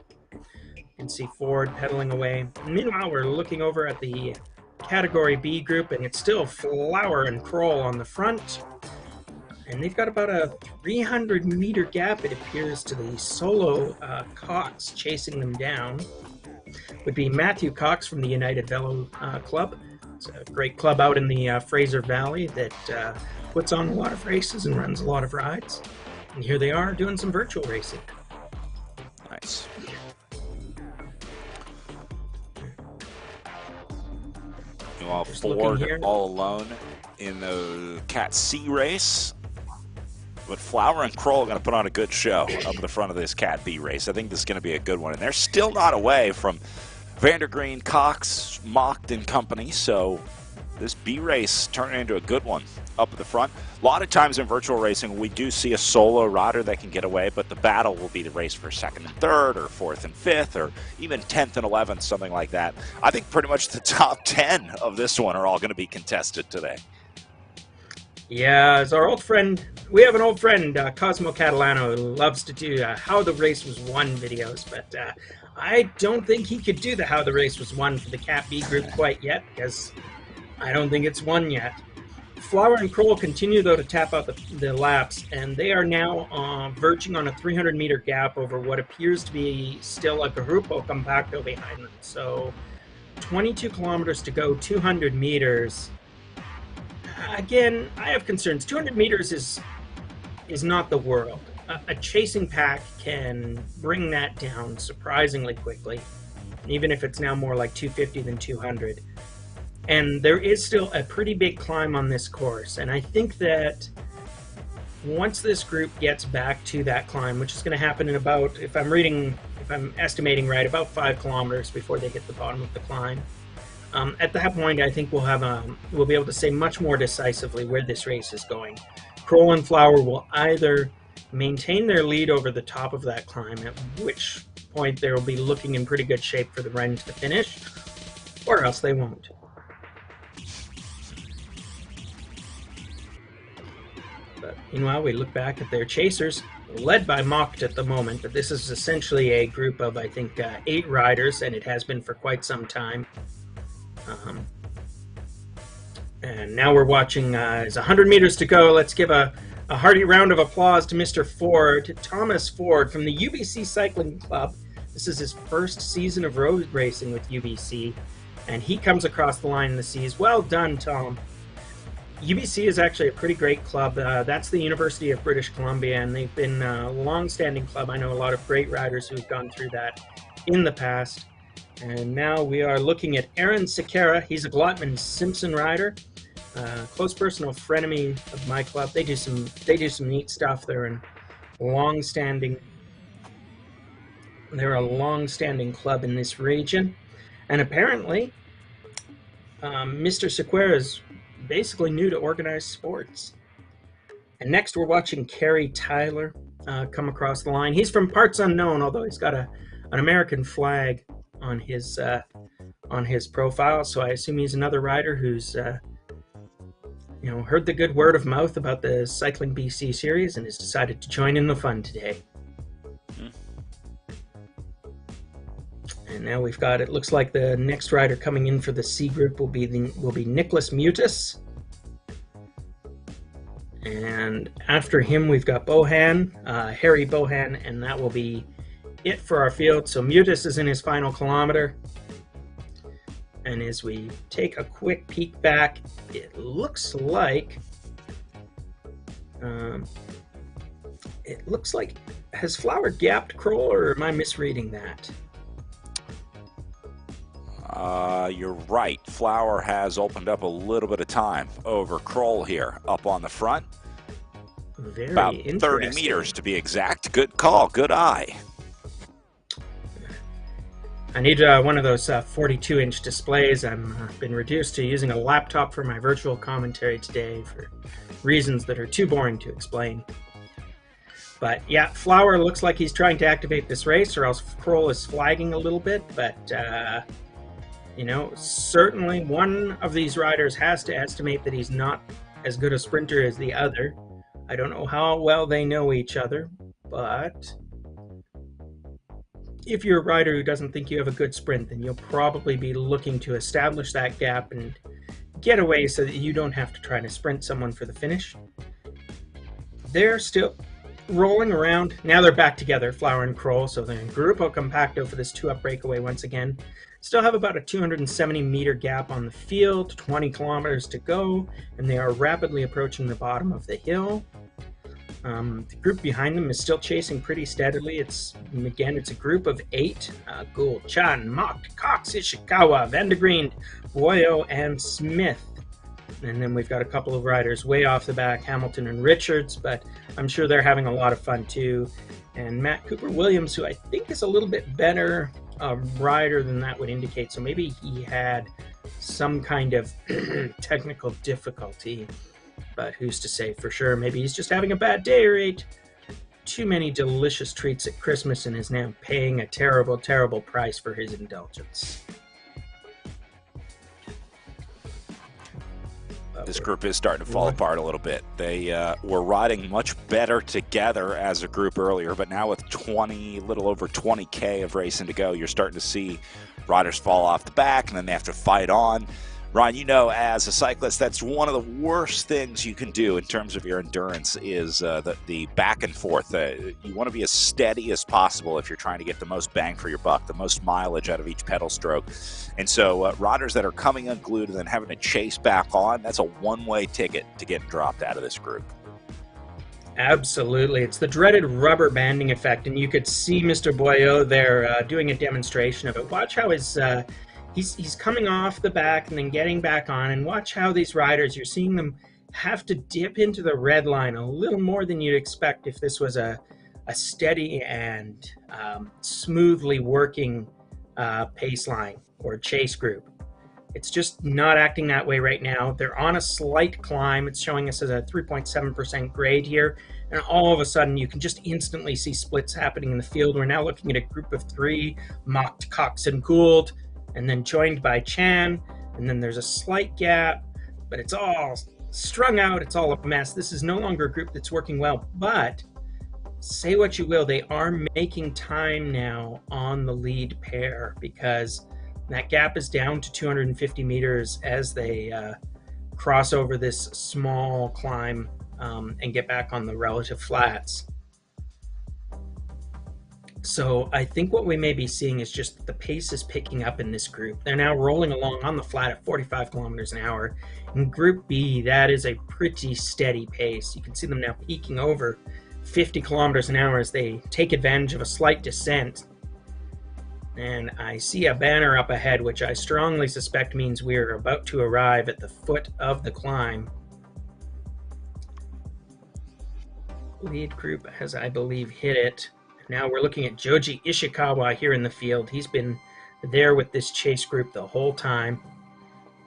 You can see Ford pedaling away. Meanwhile, we're looking over at the Category B group, and it's still Flower and Kroll on the front. And they've got about a 300-meter gap, it appears, to the solo Cox chasing them down. Would be Matthew Cox from the United Velo Club. It's a great club out in the Fraser Valley that puts on a lot of races and runs a lot of rides. And here they are doing some virtual racing. Nice. Meanwhile, Ford all alone in the Cat C race. But Flower and Kroll are going to put on a good show up in the front of this Cat B race. I think this is going to be a good one. And they're still not away from Vandergreen, Cox, Mocht, and company. So this B race turned into a good one up at the front. A lot of times in virtual racing, we do see a solo rider that can get away, but the battle will be the race for 2nd and 3rd, or 4th and 5th, or even 10th and 11th, something like that. I think pretty much the top 10 of this one are all going to be contested today. Yeah, as our old friend, we have an old friend, Cosmo Catalano, who loves to do how the race was won videos, but I don't think he could do the how the race was won for the Cat B group quite yet, because I don't think it's won yet. Flower and Kroll continue, though, to tap out the laps, and they are now verging on a 300-meter gap over what appears to be still a Grupo Compacto behind them. So 22 kilometers to go, 200 meters. Again, I have concerns. 200 meters is not the world. A chasing pack can bring that down surprisingly quickly, even if it's now more like 250 than 200. And there is still a pretty big climb on this course, and I think that once this group gets back to that climb, which is going to happen in about, if I'm estimating right, about 5 kilometers before they hit the bottom of the climb. At that point, I think we'll be able to say much more decisively where this race is going. Kroll and Flower will either maintain their lead over the top of that climb, at which point they will be looking in pretty good shape for the run to the finish, or else they won't. But meanwhile, we look back at their chasers, led by Mocht at the moment, but this is essentially a group of, I think, 8 riders, and it has been for quite some time. And now we're watching, there's 100 meters to go. Let's give a hearty round of applause to Mr. Ford, Thomas Ford from the UBC Cycling Club. This is his first season of road racing with UBC, and he comes across the line in the C's. Well done, Tom. UBC is actually a pretty great club. That's the University of British Columbia, and they've been a long-standing club. I know a lot of great riders who've gone through that in the past. And now we are looking at Aaron Sekera. He's a Glotman Simpson rider, close personal frenemy of my club. They do some neat stuff. They're a long-standing club in this region, and apparently, Mr. Sekera is basically new to organized sports. And next, we're watching Kerry Tyler come across the line. He's from parts unknown, although he's got an American flag on his profile, so I assume he's another rider who's heard the good word of mouth about the Cycling BC series and has decided to join in the fun today. And now we've got, it looks like the next rider coming in for the C group will be Nicholas Mutis, and after him we've got Bohan, Harry Bohan, and that will be it for our field. So Mutis is in his final kilometer, and as we take a quick peek back, it looks like has Flower gapped Kroll, or am I misreading that? You're right. Flower has opened up a little bit of time over Kroll here up on the front. Very About 30 interesting. meters to be exact. Good call. Good eye. I need one of those 42-inch displays. I've been reduced to using a laptop for my virtual commentary today for reasons that are too boring to explain. But yeah, Flower looks like he's trying to activate this race, or else Kroll is flagging a little bit. But, you know, certainly one of these riders has to estimate that he's not as good a sprinter as the other. I don't know how well they know each other, but if you're a rider who doesn't think you have a good sprint, then you'll probably be looking to establish that gap and get away so that you don't have to try to sprint someone for the finish. They're still rolling around. Now they're back together, Flower and Kroll, so they're in Gruppo Compacto for this 2-up breakaway once again. Still have about a 270-meter gap on the field, 20 kilometers to go, and they are rapidly approaching the bottom of the hill. The group behind them is still chasing pretty steadily. It's a group of 8. Gould, Chan, Mock, Cox, Ishikawa, Vandergreen, Boyo, and Smith. And then we've got a couple of riders way off the back, Hamilton and Richards, but I'm sure they're having a lot of fun too. And Matt Cooper-Williams, who I think is a little bit better rider than that would indicate. So maybe he had some kind of technical difficulty, but who's to say for sure? Maybe he's just having a bad day or ate too many delicious treats at Christmas and is now paying a terrible, terrible price for his indulgence. This group is starting to fall apart a little bit. They were riding much better together as a group earlier, but now with little over 20K of racing to go, you're starting to see riders fall off the back, and then they have to fight on. Ryan, you know, as a cyclist, that's one of the worst things you can do in terms of your endurance is the back and forth. You want to be as steady as possible if you're trying to get the most bang for your buck, the most mileage out of each pedal stroke. And so riders that are coming unglued and then having to chase back on, that's a one-way ticket to getting dropped out of this group. Absolutely. It's the dreaded rubber banding effect, and you could see Mr. Boyo there doing a demonstration of it. Watch how he's coming off the back and then getting back on, and watch how these riders, you're seeing them have to dip into the red line a little more than you'd expect if this was a steady and smoothly working pace line or chase group. It's just not acting that way right now. They're on a slight climb. It's showing us as a 3.7% grade here. And all of a sudden, you can just instantly see splits happening in the field. We're now looking at a group of 3, Mocked, Cox, and Gould, and then joined by Chan. And then there's a slight gap, but it's all strung out. It's all a mess. This is no longer a group that's working well. But say what you will, they are making time now on the lead pair because that gap is down to 250 meters as they cross over this small climb and get back on the relative flats. So I think what we may be seeing is just that the pace is picking up in this group. They're now rolling along on the flat at 45 kilometers an hour. In Group B, that is a pretty steady pace. You can see them now peaking over 50 kilometers an hour as they take advantage of a slight descent. And I see a banner up ahead, which I strongly suspect means we're about to arrive at the foot of the climb. Lead group has, I believe, hit it. Now we're looking at Joji Ishikawa here in the field. He's been there with this chase group the whole time.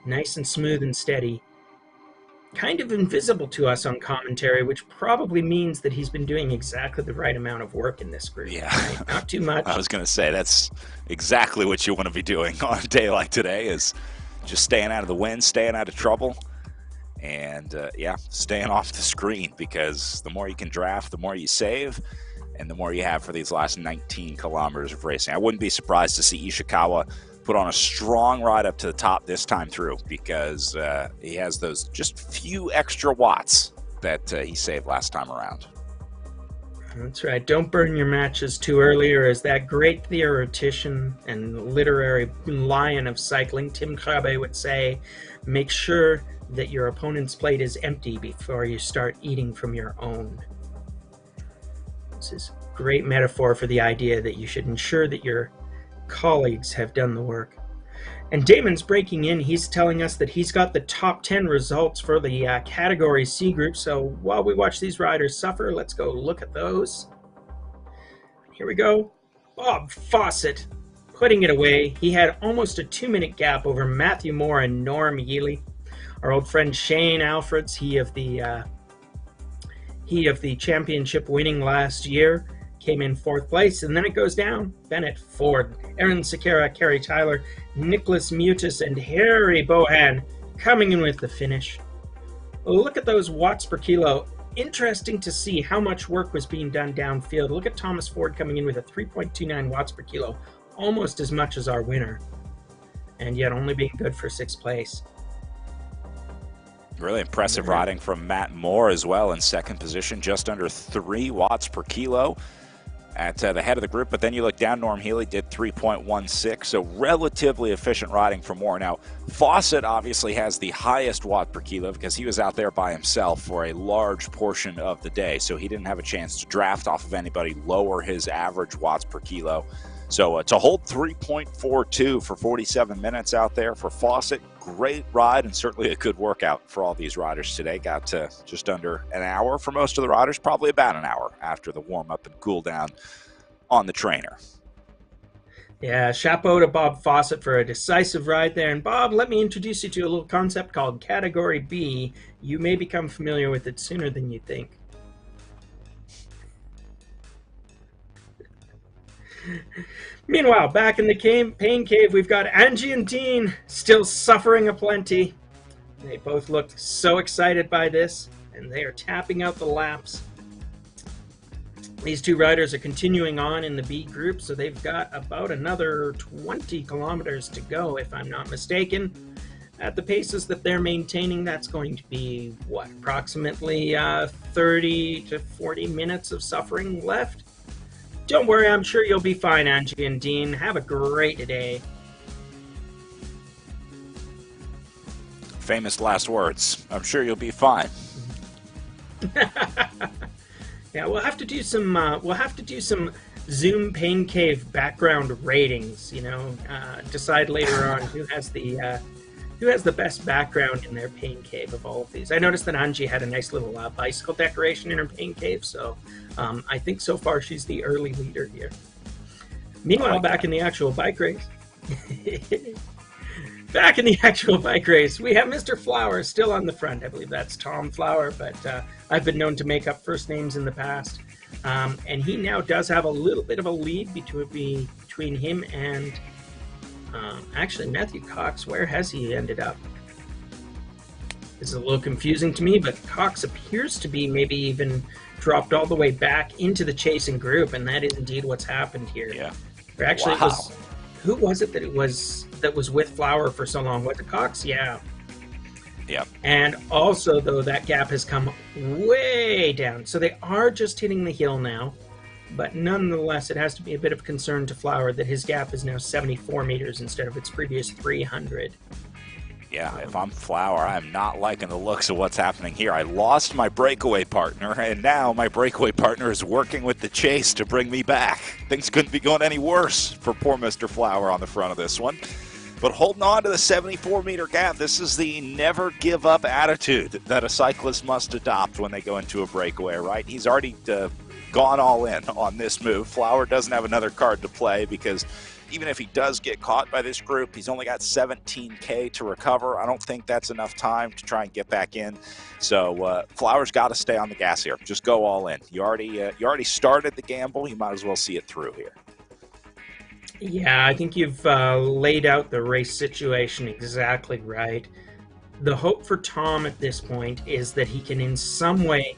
Nice and smooth and steady. Kind of invisible to us on commentary, which probably means that he's been doing exactly the right amount of work in this group. Yeah. Right? Not too much. I was going to say, that's exactly what you want to be doing on a day like today is just staying out of the wind, staying out of trouble, and, staying off the screen because the more you can draft, the more you save, and the more you have for these last 19 kilometers of racing. I wouldn't be surprised to see Ishikawa put on a strong ride up to the top this time through because he has those just few extra watts that he saved last time around. That's right. Don't burn your matches too early, or as that great theoretician and literary lion of cycling, Tim Krabbe, would say, make sure that your opponent's plate is empty before you start eating from your own. This is a great metaphor for the idea that you should ensure that your colleagues have done the work. And Damon's breaking in. He's telling us that he's got the top 10 results for the Category C group. So while we watch these riders suffer, let's go look at those. Here we go. Bob Fawcett putting it away. He had almost a 2-minute gap over Matthew Moore and Norm Healy. Our old friend Shane Alfreds, he of the championship winning last year, came in 4th place, and then it goes down. Bennett Ford, Aaron Sequeira, Kerry Tyler, Nicholas Mutis, and Harry Bohan coming in with the finish. Look at those watts per kilo. Interesting to see how much work was being done downfield. Look at Thomas Ford coming in with a 3.29 watts per kilo, almost as much as our winner, and yet only being good for 6th place. Really impressive riding from Matt Moore as well in 2nd position, just under 3 watts per kilo at the head of the group. But then you look down, Norm Healy did 3.16, so relatively efficient riding from Moore. Now, Fawcett obviously has the highest watt per kilo because he was out there by himself for a large portion of the day, so he didn't have a chance to draft off of anybody, lower his average watts per kilo. So to hold 3.42 for 47 minutes out there for Fawcett, great ride and certainly a good workout for all these riders today. Got to just under an hour for most of the riders, probably about an hour after the warm-up and cool-down on the trainer. Yeah, chapeau to Bob Fawcett for a decisive ride there. And Bob, let me introduce you to a little concept called Category B. You may become familiar with it sooner than you think. Meanwhile, back in the pain cave, we've got Angie and Dean still suffering aplenty. They both looked so excited by this, and they are tapping out the laps. These two riders are continuing on in the B group, so they've got about another 20 kilometers to go, if I'm not mistaken. At the paces that they're maintaining, that's going to be, what, approximately 30 to 40 minutes of suffering left? Don't worry, I'm sure you'll be fine, Angie and Dean. Have a great day. Famous last words. I'm sure you'll be fine. Yeah, we'll have to do some Zoom Pain Cave background ratings. You know, decide later on who has the best background in their pain cave of all of these. I noticed that Angie had a nice little bicycle decoration in her pain cave, so I think so far she's the early leader here. Meanwhile, back in the actual bike race, we have Mr. Flower still on the front. I believe that's Tom Flower, but I've been known to make up first names in the past. And he now does have a little bit of a lead between him and actually Matthew Cox. Where has he ended up? This is a little confusing to me, but Cox appears to be maybe even dropped all the way back into the chasing group, and that is indeed what's happened here. Yeah. Or actually, wow. Who was it that was with Flower for so long? Was it Cox? Yeah. Yeah. And also, though, that gap has come way down. So they are just hitting the hill now. But nonetheless, it has to be a bit of concern to Flower that his gap is now 74 meters instead of its previous 300. Yeah, if I'm Flower, I'm not liking the looks of what's happening here. I lost my breakaway partner, and now my breakaway partner is working with the chase to bring me back. Things couldn't be going any worse for poor Mr. Flower on the front of this one. But holding on to the 74-meter gap, this is the never-give-up attitude that a cyclist must adopt when they go into a breakaway, right? He's already gone all in on this move. Flower doesn't have another card to play because even if he does get caught by this group, he's only got 17K to recover. I don't think that's enough time to try and get back in. So Flower's got to stay on the gas here. Just go all in. You already started the gamble. You might as well see it through here. Yeah, I think you've laid out the race situation exactly right. The hope for Tom at this point is that he can in some way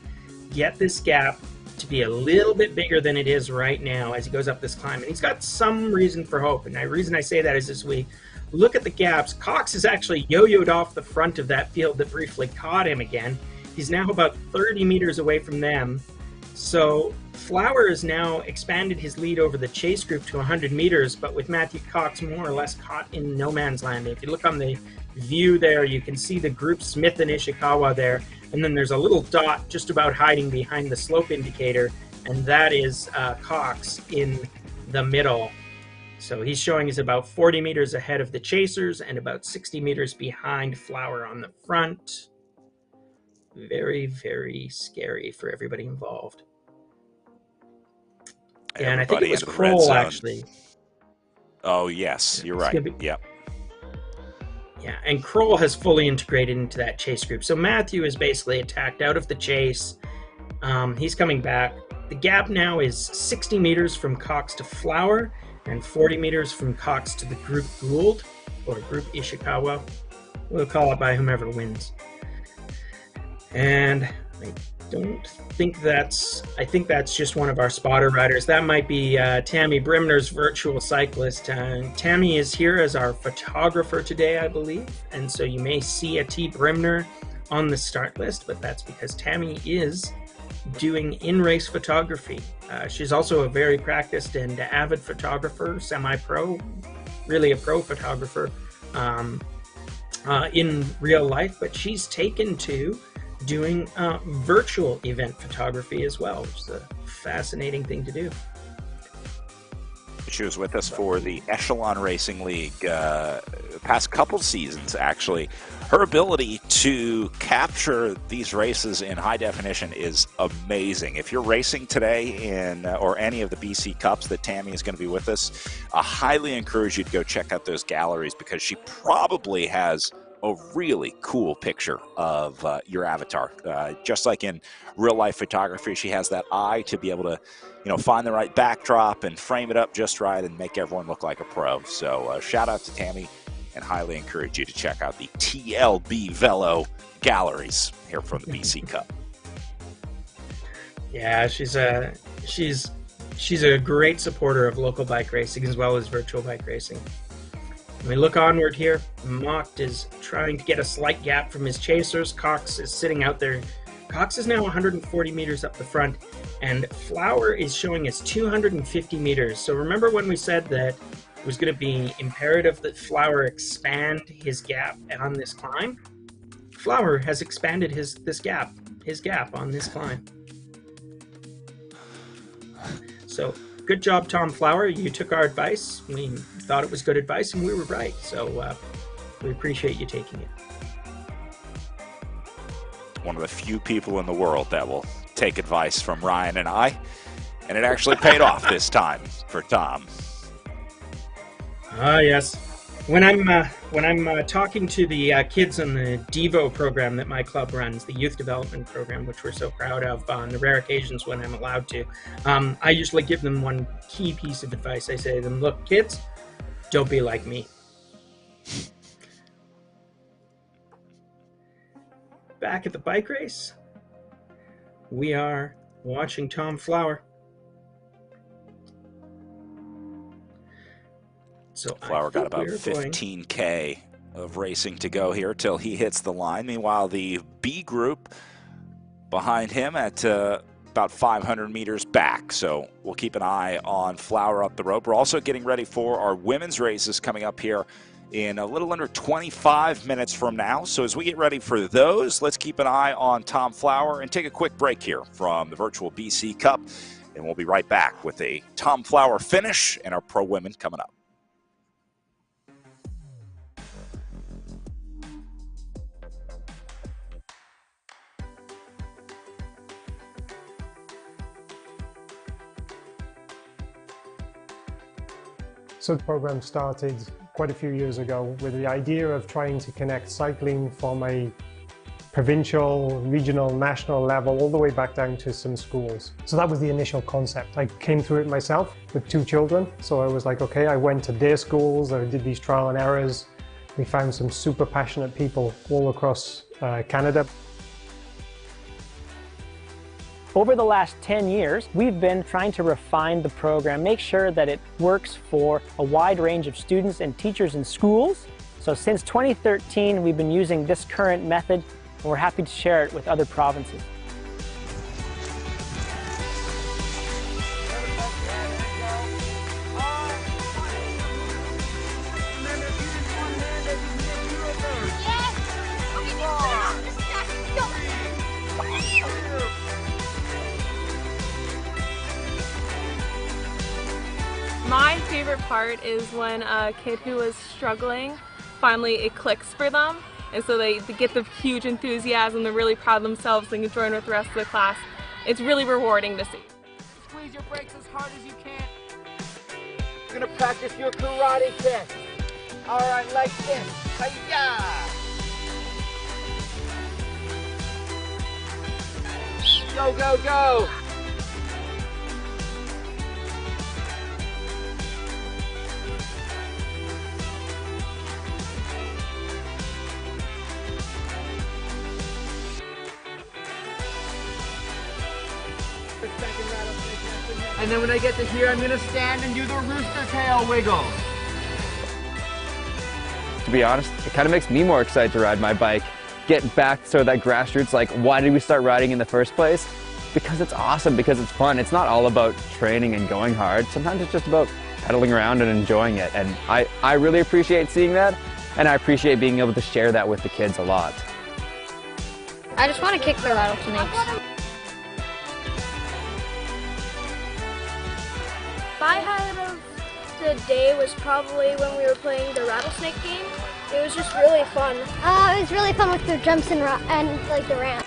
get this gap to be a little bit bigger than it is right now as he goes up this climb. And he's got some reason for hope. And the reason I say that is this week, look at the gaps. Cox has actually yo-yoed off the front of that field that briefly caught him again. He's now about 30 meters away from them. So Flower has now expanded his lead over the chase group to 100 meters, but with Matthew Cox more or less caught in no man's land. If you look on the view there, you can see the group Smith and Ishikawa there, and then there's a little dot just about hiding behind the slope indicator, and that is Cox in the middle. So he's showing us about 40 meters ahead of the chasers and about 60 meters behind Flower on the front. Very, very scary for everybody involved. Yeah, and I think it was Kroll, actually. Oh, yes, you're right. Yep. Yeah, and Kroll has fully integrated into that chase group. So Matthew is basically attacked out of the chase. He's coming back. The gap now is 60 meters from Cox to Flower and 40 meters from Cox to the group Gould, or group Ishikawa. We'll call it by whomever wins. And I don't think that's, I think that's just one of our spotter riders. That might be Tammy Brimner's virtual cyclist. Tammy is here as our photographer today, I believe. And so you may see a T. Brimner on the start list, but that's because Tammy is doing in-race photography. She's also a very practiced and avid photographer, semi-pro, really a pro photographer in real life, but she's taken to doing virtual event photography as well, which is a fascinating thing to do. She was with us for the Echelon Racing League past couple seasons, actually. Her ability to capture these races in high definition is amazing. If you're racing today in or any of the BC Cups that Tammy is going to be with us, I highly encourage you to go check out those galleries, because she probably has a really cool picture of your avatar. Just like in real life photography, she has that eye to be able to, you know, find the right backdrop and frame it up just right and make everyone look like a pro. So shout out to Tammy, and highly encourage you to check out the TLB Velo galleries here from the BC Cup. Yeah, she's a great supporter of local bike racing as well as virtual bike racing. When we look onward here, Mocht is trying to get a slight gap from his chasers. Cox is sitting out there. Cox is now 140 meters up the front, and Flower is showing us 250 meters. So remember when we said that it was going to be imperative that Flower expand his gap on this climb? Flower has expanded his gap on this climb. So good job, Tom Flower. You took our advice. We thought it was good advice, and we were right. So we appreciate you taking it. One of the few people in the world that will take advice from Ryan and I, and it actually paid off this time for Tom. Yes. When I'm talking to the kids on the Devo program that my club runs, the youth development program, which we're so proud of on the rare occasions when I'm allowed to, I usually give them one key piece of advice. I say to them, look, kids, don't be like me. Back at the bike race, we are watching Tom Flower. So Flower got about 15K of racing to go here till he hits the line. Meanwhile, the B group behind him at about 500 meters back. So we'll keep an eye on Flower up the rope. We're also getting ready for our women's races coming up here in a little under 25 minutes from now. So as we get ready for those, let's keep an eye on Tom Flower and take a quick break here from the virtual BC Cup. And we'll be right back with a Tom Flower finish and our pro women coming up. So the program started quite a few years ago with the idea of trying to connect cycling from a provincial, regional, national level all the way back down to some schools. So that was the initial concept. I came through it myself with 2 children. So I was like, okay, I went to their schools, I did these trial and errors. We found some super passionate people all across Canada. Over the last 10 years, we've been trying to refine the program, make sure that it works for a wide range of students and teachers in schools. So since 2013, we've been using this current method, and we're happy to share it with other provinces. My favorite favorite part is when a kid who was struggling, finally it clicks for them, and so they get the huge enthusiasm, they're really proud of themselves, they can join with the rest of the class. It's really rewarding to see. Squeeze your brakes as hard as you can. You're gonna practice your karate kick. All right, like this. Hi-ya! Go, go, go! And then when I get to here, I'm gonna stand and do the rooster tail wiggle. To be honest, it kind of makes me more excited to ride my bike. Get back to that grassroots, like why did we start riding in the first place? Because it's awesome, because it's fun. It's not all about training and going hard. Sometimes it's just about pedaling around and enjoying it. And I really appreciate seeing that, and I appreciate being able to share that with the kids a lot. I just want to kick the rattlesnakes. My highlight of the day was probably when we were playing the rattlesnake game. It was just really fun. It was really fun with the jumps and like the ramp.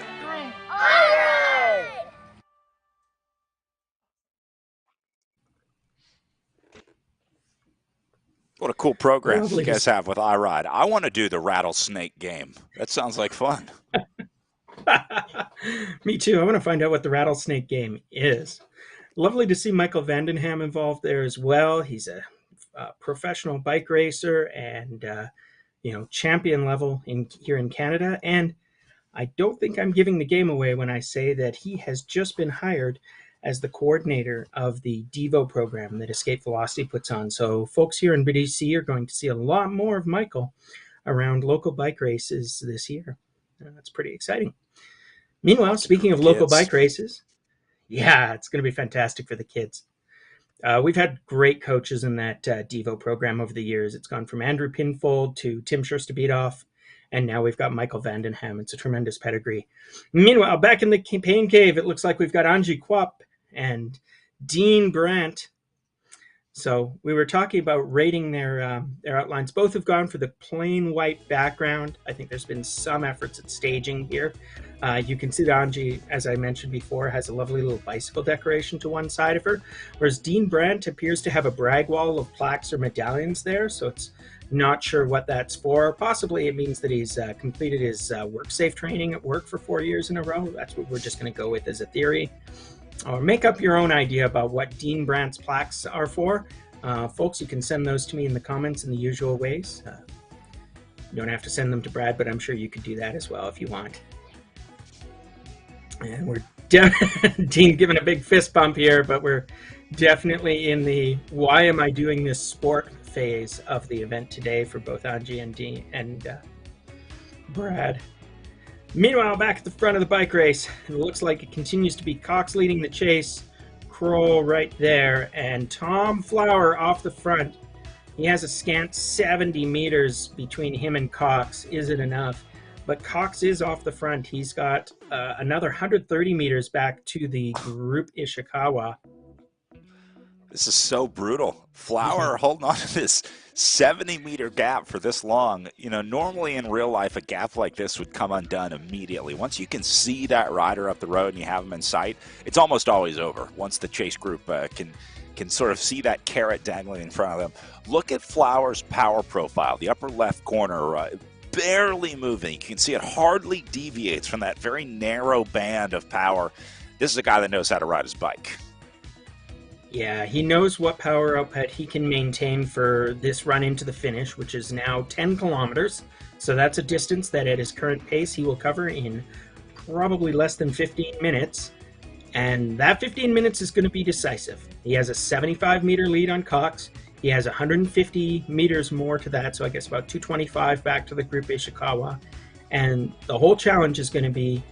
What a cool program you guys have with iRide. I want to do the rattlesnake game. That sounds like fun. Me too. I want to find out what the rattlesnake game is. Lovely to see Michael Vandenham involved there as well. He's a professional bike racer and champion level here in Canada. And I don't think I'm giving the game away when I say that he has just been hired as the coordinator of the Devo program that Escape Velocity puts on. So folks here in BC are going to see a lot more of Michael around local bike races this year. That's pretty exciting. Meanwhile, speaking of local bike races, yeah, it's going to be fantastic for the kids. We've had great coaches in that Devo program over the years. It's gone from Andrew Pinfold to Tim Scherstebedoff, and now we've got Michael Vandenham. It's a tremendous pedigree. Meanwhile, back in the Pain Cave, it looks like we've got Angie Kwap and Dean Brandt. So we were talking about rating their outlines. Both have gone for the plain white background. I think there's been some efforts at staging here. You can see that Angie, as I mentioned before, has a lovely little bicycle decoration to one side of her, whereas Dean Brandt appears to have a brag wall of plaques or medallions there, so it's not sure what that's for. Possibly it means that he's completed his work-safe training at work for 4 years in a row. That's what we're just going to go with as a theory. Or make up your own idea about what Dean Brandt's plaques are for. Folks, you can send those to me in the comments in the usual ways. You don't have to send them to Brad, but I'm sure you could do that as well if you want. And we're Dean giving a big fist bump here, but we're definitely in the why am I doing this sport phase of the event today for both Angie and Dean and Brad. Meanwhile, back at the front of the bike race, it looks like it continues to be Cox leading the chase, Kroll right there, and Tom Flower off the front. He has a scant 70 meters between him and Cox. Is it enough? But Cox is off the front. He's got another 130 meters back to the group Ishikawa. This is so brutal. Flower holding on to this 70-meter gap for this long. You know, normally in real life, a gap like this would come undone immediately. Once you can see that rider up the road and you have them in sight, it's almost always over. Once the chase group can sort of see that carrot dangling in front of them. Look at Flower's power profile, the upper left corner, barely moving. You can see it hardly deviates from that very narrow band of power. This is a guy that knows how to ride his bike. Yeah, he knows what power output he can maintain for this run into the finish, which is now 10 kilometers. So that's a distance that at his current pace he will cover in probably less than 15 minutes. And that 15 minutes is going to be decisive. He has a 75-meter lead on Cox. He has 150 meters more to that, so I guess about 225 back to the group Ishikawa. And the whole challenge is going to be,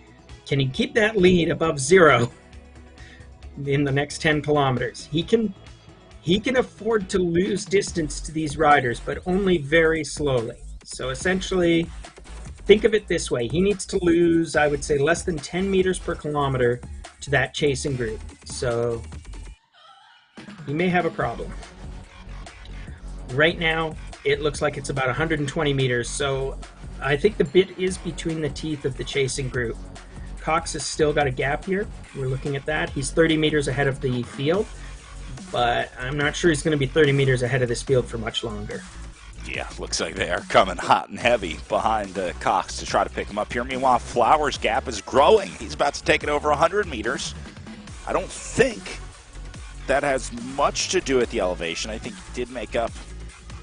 can he keep that lead above zero in the next 10 kilometers? He can afford to lose distance to these riders, but only very slowly. So essentially, think of it this way. He needs to lose, I would say, less than 10 meters per kilometer to that chasing group. So he may have a problem. Right now, it looks like it's about 120 meters, so I think the bit is between the teeth of the chasing group. Cox has still got a gap here. We're looking at that. He's 30 meters ahead of the field, but I'm not sure he's going to be 30 meters ahead of this field for much longer. Yeah, looks like they are coming hot and heavy behind Cox to try to pick him up here. Meanwhile, Flowers' gap is growing. He's about to take it over 100 meters. I don't think that has much to do with the elevation. I think he did make up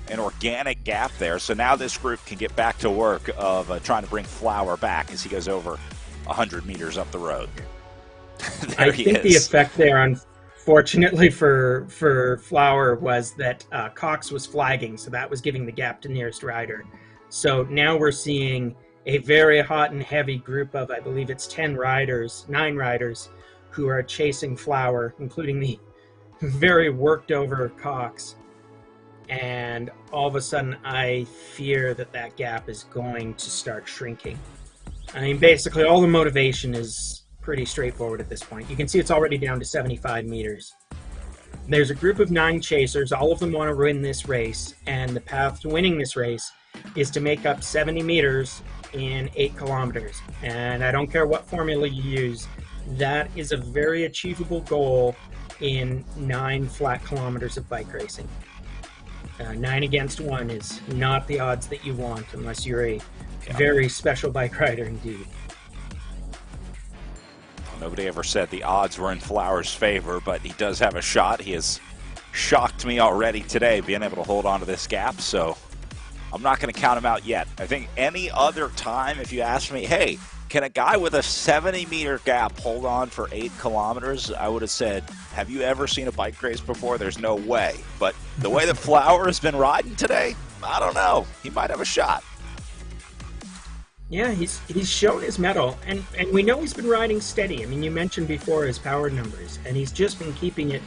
an organic gap there. So now this group can get back to work of trying to bring Flower back as he goes over 100 meters up the road. I think the effect there, unfortunately for Flower, was that Cox was flagging, so that was giving the gap to nearest rider. So now we're seeing a very hot and heavy group of, I believe it's 9 riders, who are chasing Flower, including the very worked over Cox. And all of a sudden, I fear that that gap is going to start shrinking. I mean, basically, all the motivation is pretty straightforward at this point. You can see it's already down to 75 meters. There's a group of 9 chasers. All of them want to win this race, and the path to winning this race is to make up 70 meters in 8 kilometers. And I don't care what formula you use, that is a very achievable goal in 9 flat kilometers of bike racing. 9 against 1 is not the odds that you want unless you're a very special bike rider indeed. Nobody ever said the odds were in Flowers' favor, but he does have a shot. He has shocked me already today being able to hold on to this gap, so I'm not going to count him out yet. I think any other time, if you ask me, hey, can a guy with a 70-meter gap hold on for 8 kilometers? I would have said, have you ever seen a bike race before? There's no way. But the way that Flower has been riding today, I don't know. He might have a shot. Yeah, he's shown his mettle, and we know he's been riding steady. I mean, you mentioned before his power numbers, and he's just been keeping it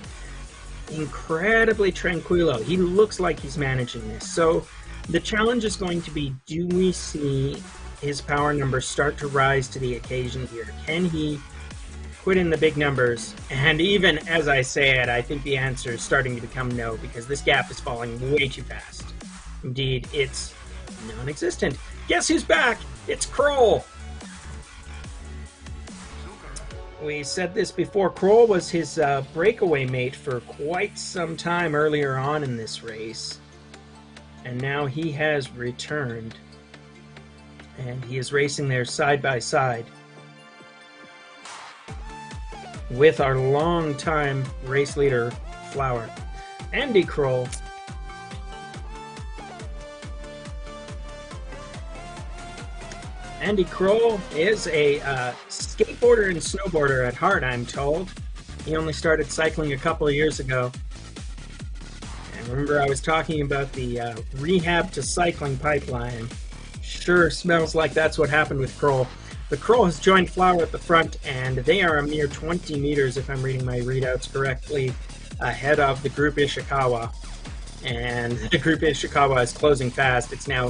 incredibly tranquilo. He looks like he's managing this. So the challenge is going to be, do we see his power numbers start to rise to the occasion here? Can he put in the big numbers? And even as I say it, I think the answer is starting to become no, because this gap is falling way too fast. Indeed, it's non-existent. Guess who's back? It's Kroll. We said this before. Kroll was his breakaway mate for quite some time earlier on in this race. And now he has returned. And he is racing there side by side with our longtime race leader, Flower. Andy Kroll. Andy Kroll is a skateboarder and snowboarder at heart, I'm told. He only started cycling a couple of years ago. And remember, I was talking about the rehab to cycling pipeline. Sure smells like that's what happened with Kroll. The Kroll has joined Flower at the front, and they are a mere 20 meters, if I'm reading my readouts correctly, ahead of the Group Ishikawa. And the Group Ishikawa is closing fast. It's now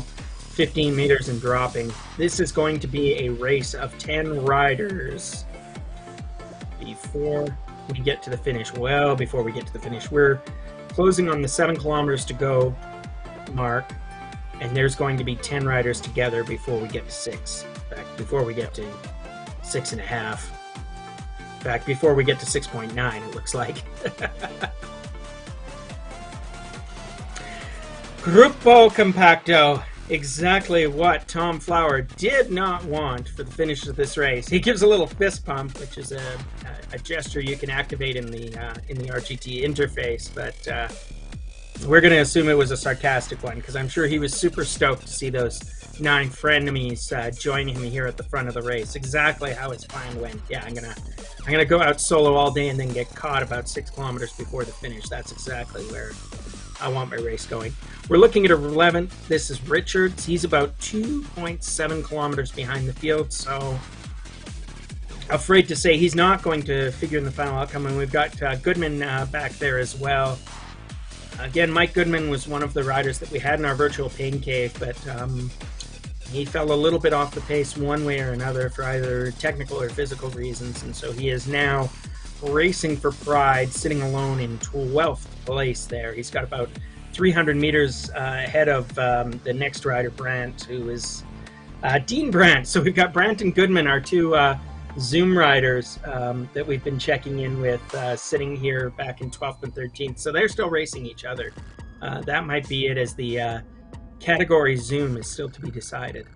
15 meters and dropping. This is going to be a race of 10 riders before we get to the finish. Well, before we get to the finish, we're closing on the 7 kilometers to go mark, and there's going to be 10 riders together before we get to 6. In fact, before we get to 6.5. In fact, before we get to 6.9, it looks like. Gruppo Compacto. Exactly what Tom Flower did not want for the finish of this race. He gives a little fist pump, which is a gesture you can activate in the RGT interface, but we're going to assume it was a sarcastic one, because I'm sure he was super stoked to see those 9 frenemies joining him here at the front of the race. Exactly how his plan went. Yeah, I'm gonna go out solo all day and then get caught about 6 kilometers before the finish. That's exactly where I want my race going. We're looking at 11th. This is Richards. He's about 2.7 kilometers behind the field, so afraid to say he's not going to figure in the final outcome. And we've got Goodman back there as well. Again, Mike Goodman was one of the riders that we had in our virtual pain cave, but he fell a little bit off the pace one way or another for either technical or physical reasons, and so he is now racing for pride, sitting alone in 12th place there. He's got about 300 meters ahead of the next rider, Brandt, who is Dean Brandt. So we've got Brandt and Goodman, our two Zoom riders that we've been checking in with, sitting here back in 12th and 13th. So they're still racing each other. That might be it, as the category Zoom is still to be decided.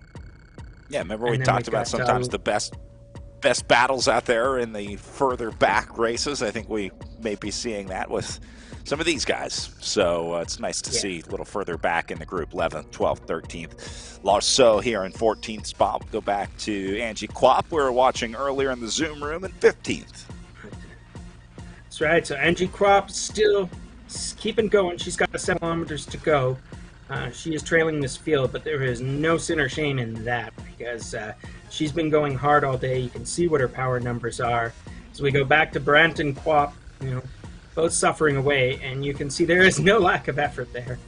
Yeah, remember we talked about sometimes the best battles out there in the further back races. I think we may be seeing that with some of these guys. So it's nice to see a little further back in the group, 11th, 12th, 13th. Larceau here in 14th spot. We'll go back to Angie Kwap, we were watching earlier in the Zoom room, in 15th. That's right. So Angie Kwap still keeping going. She's got 7 kilometers to go. She is trailing this field, but there is no sin or shame in that, because she's been going hard all day. You can see what her power numbers are. So we go back to Brandt and Kwap, both suffering away, and you can see there is no lack of effort there.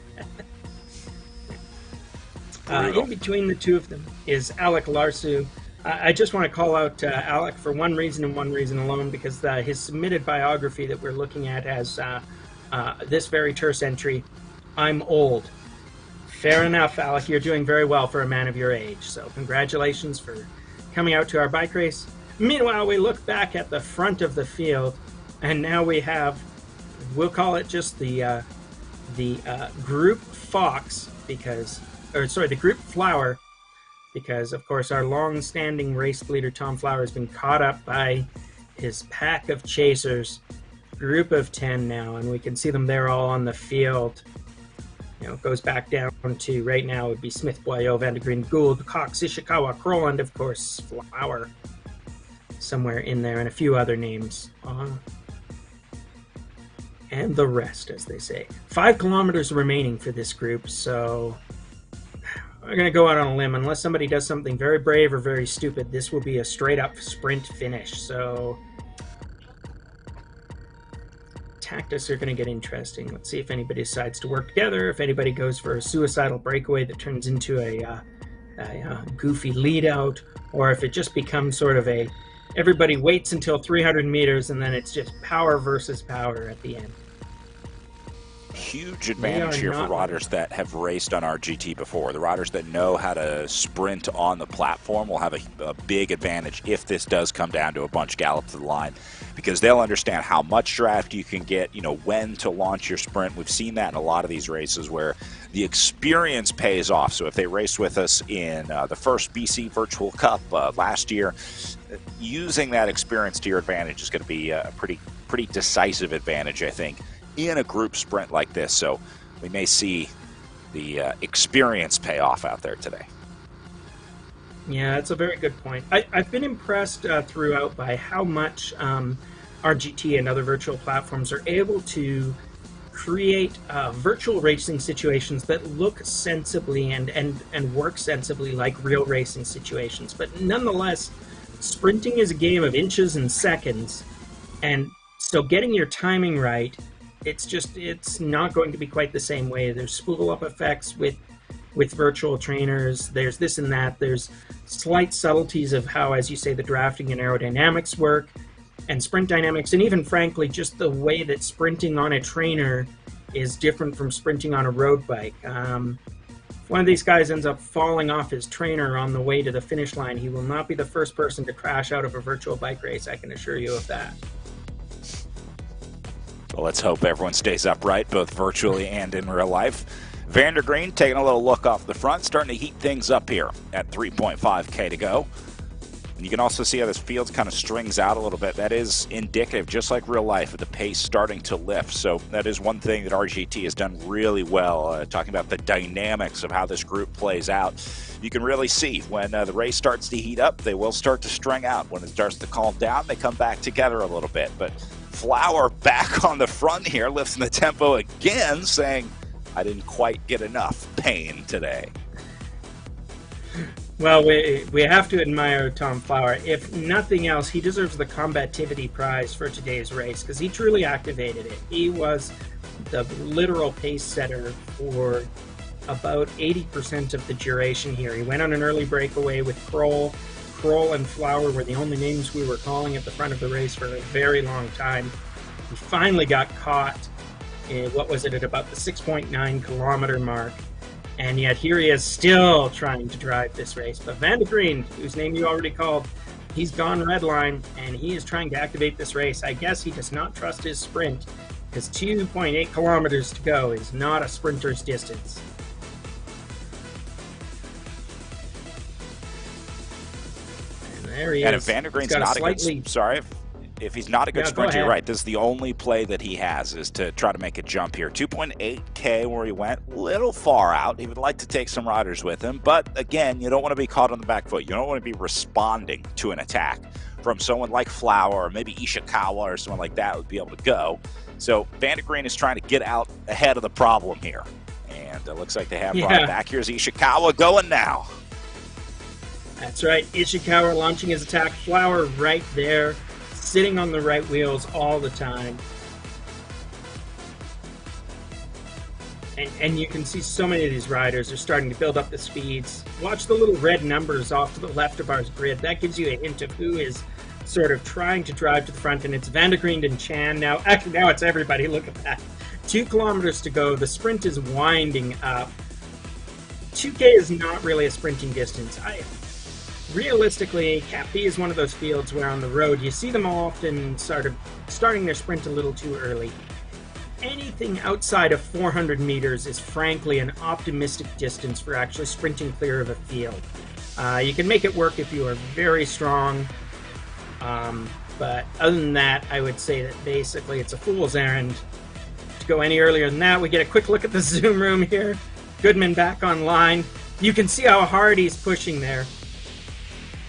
In between the two of them is Alec Larceau. I just want to call out Alec for one reason and one reason alone, because his submitted biography that we're looking at has this very terse entry: "I'm old." Fair enough, Alec. You're doing very well for a man of your age. So congratulations for coming out to our bike race. Meanwhile, we look back at the front of the field, and now we have, we'll call it just the Group Fox, the Group Flower, because of course our long-standing race leader Tom Flower has been caught up by his pack of chasers. Group of 10 now, and we can see them there all on the field. It goes back down to, right now, it would be Smith, Boyo, Vandegreen, Gould, Cox, Ishikawa, Kroll, and of course Flower somewhere in there, and a few other names. And the rest, as they say. 5 kilometers remaining for this group, so we're going to go out on a limb. Unless somebody does something very brave or very stupid, this will be a straight-up sprint finish. So tactics are going to get interesting. Let's see if anybody decides to work together, if anybody goes for a suicidal breakaway that turns into a goofy lead out, or if it just becomes sort of everybody waits until 300 meters and then it's just power versus power at the end. Huge advantage here for riders that have raced on RGT before. The riders that know how to sprint on the platform will have a big advantage if this does come down to a bunch gallop to the line, because they'll understand how much draft you can get, when to launch your sprint. We've seen that in a lot of these races where the experience pays off. So if they raced with us in the first BC Virtual Cup last year, using that experience to your advantage is going to be a pretty decisive advantage, I think, in a group sprint like this. So we may see the experience pay off out there today. Yeah, that's a very good point. I've been impressed throughout by how much RGT and other virtual platforms are able to create virtual racing situations that look sensibly and work sensibly like real racing situations. But nonetheless, sprinting is a game of inches and seconds, and so getting your timing right, it's not going to be quite the same way. There's spool up effects with virtual trainers. There's this and that. There's slight subtleties of how, as you say, the drafting and aerodynamics work, and sprint dynamics, and even frankly just the way that sprinting on a trainer is different from sprinting on a road bike. If one of these guys ends up falling off his trainer on the way to the finish line, he will not be the first person to crash out of a virtual bike race, I can assure you of that. Well, let's hope everyone stays upright, both virtually and in real life. Vandegreen taking a little look off the front, starting to heat things up here at 3.5K to go. And you can also see how this field kind of strings out a little bit. That is indicative, just like real life, of the pace starting to lift. So that is one thing that RGT has done really well, talking about the dynamics of how this group plays out. You can really see when the race starts to heat up, they will start to string out. When it starts to calm down, they come back together a little bit. But Flower back on the front here, lifting the tempo again, saying, I didn't quite get enough pain today. Well, we have to admire Tom Flower. If nothing else, he deserves the combativity prize for today's race, because he truly activated it. He was the literal pace setter for about 80% of the duration here. He went on an early breakaway with Kroll. Kroll and Flower were the only names we were calling at the front of the race for a very long time. He finally got caught what was it, at about the 6.9 kilometer mark. And yet here he is still trying to drive this race. But Van de Green, whose name you already called, he's gone red line, and he is trying to activate this race. I guess he does not trust his sprint, because 2.8 kilometers to go is not a sprinter's distance. And there he is. And if Van de Green's not a good, sorry, if he's not a good sprinter, you're right. This is the only play that he has, is to try to make a jump here. 2.8K where he went, little far out. He would like to take some riders with him, but again, you don't want to be caught on the back foot. You don't want to be responding to an attack from someone like Flower or maybe Ishikawa or someone like that would be able to go. So Van de Green is trying to get out ahead of the problem here. And it looks like they have brought back. Here's Ishikawa going now. That's right. Ishikawa launching his attack. Flower right there, sitting on the right wheels all the time. And you can see so many of these riders are starting to build up the speeds. Watch the little red numbers off to the left of our grid. That gives you a hint of who is sort of trying to drive to the front, and it's Van de Green and Chan now. Actually, now it's everybody. Look at that. 2 kilometers to go. The sprint is winding up. 2K is not really a sprinting distance. Realistically, Cat B is one of those fields where on the road you see them often starting their sprint a little too early. Anything outside of 400 meters is frankly an optimistic distance for actually sprinting clear of a field. You can make it work if you are very strong, but other than that, I would say that basically it's a fool's errand to go any earlier than that. We get a quick look at the Zoom room here. Goodman back online. You can see how hard he's pushing there.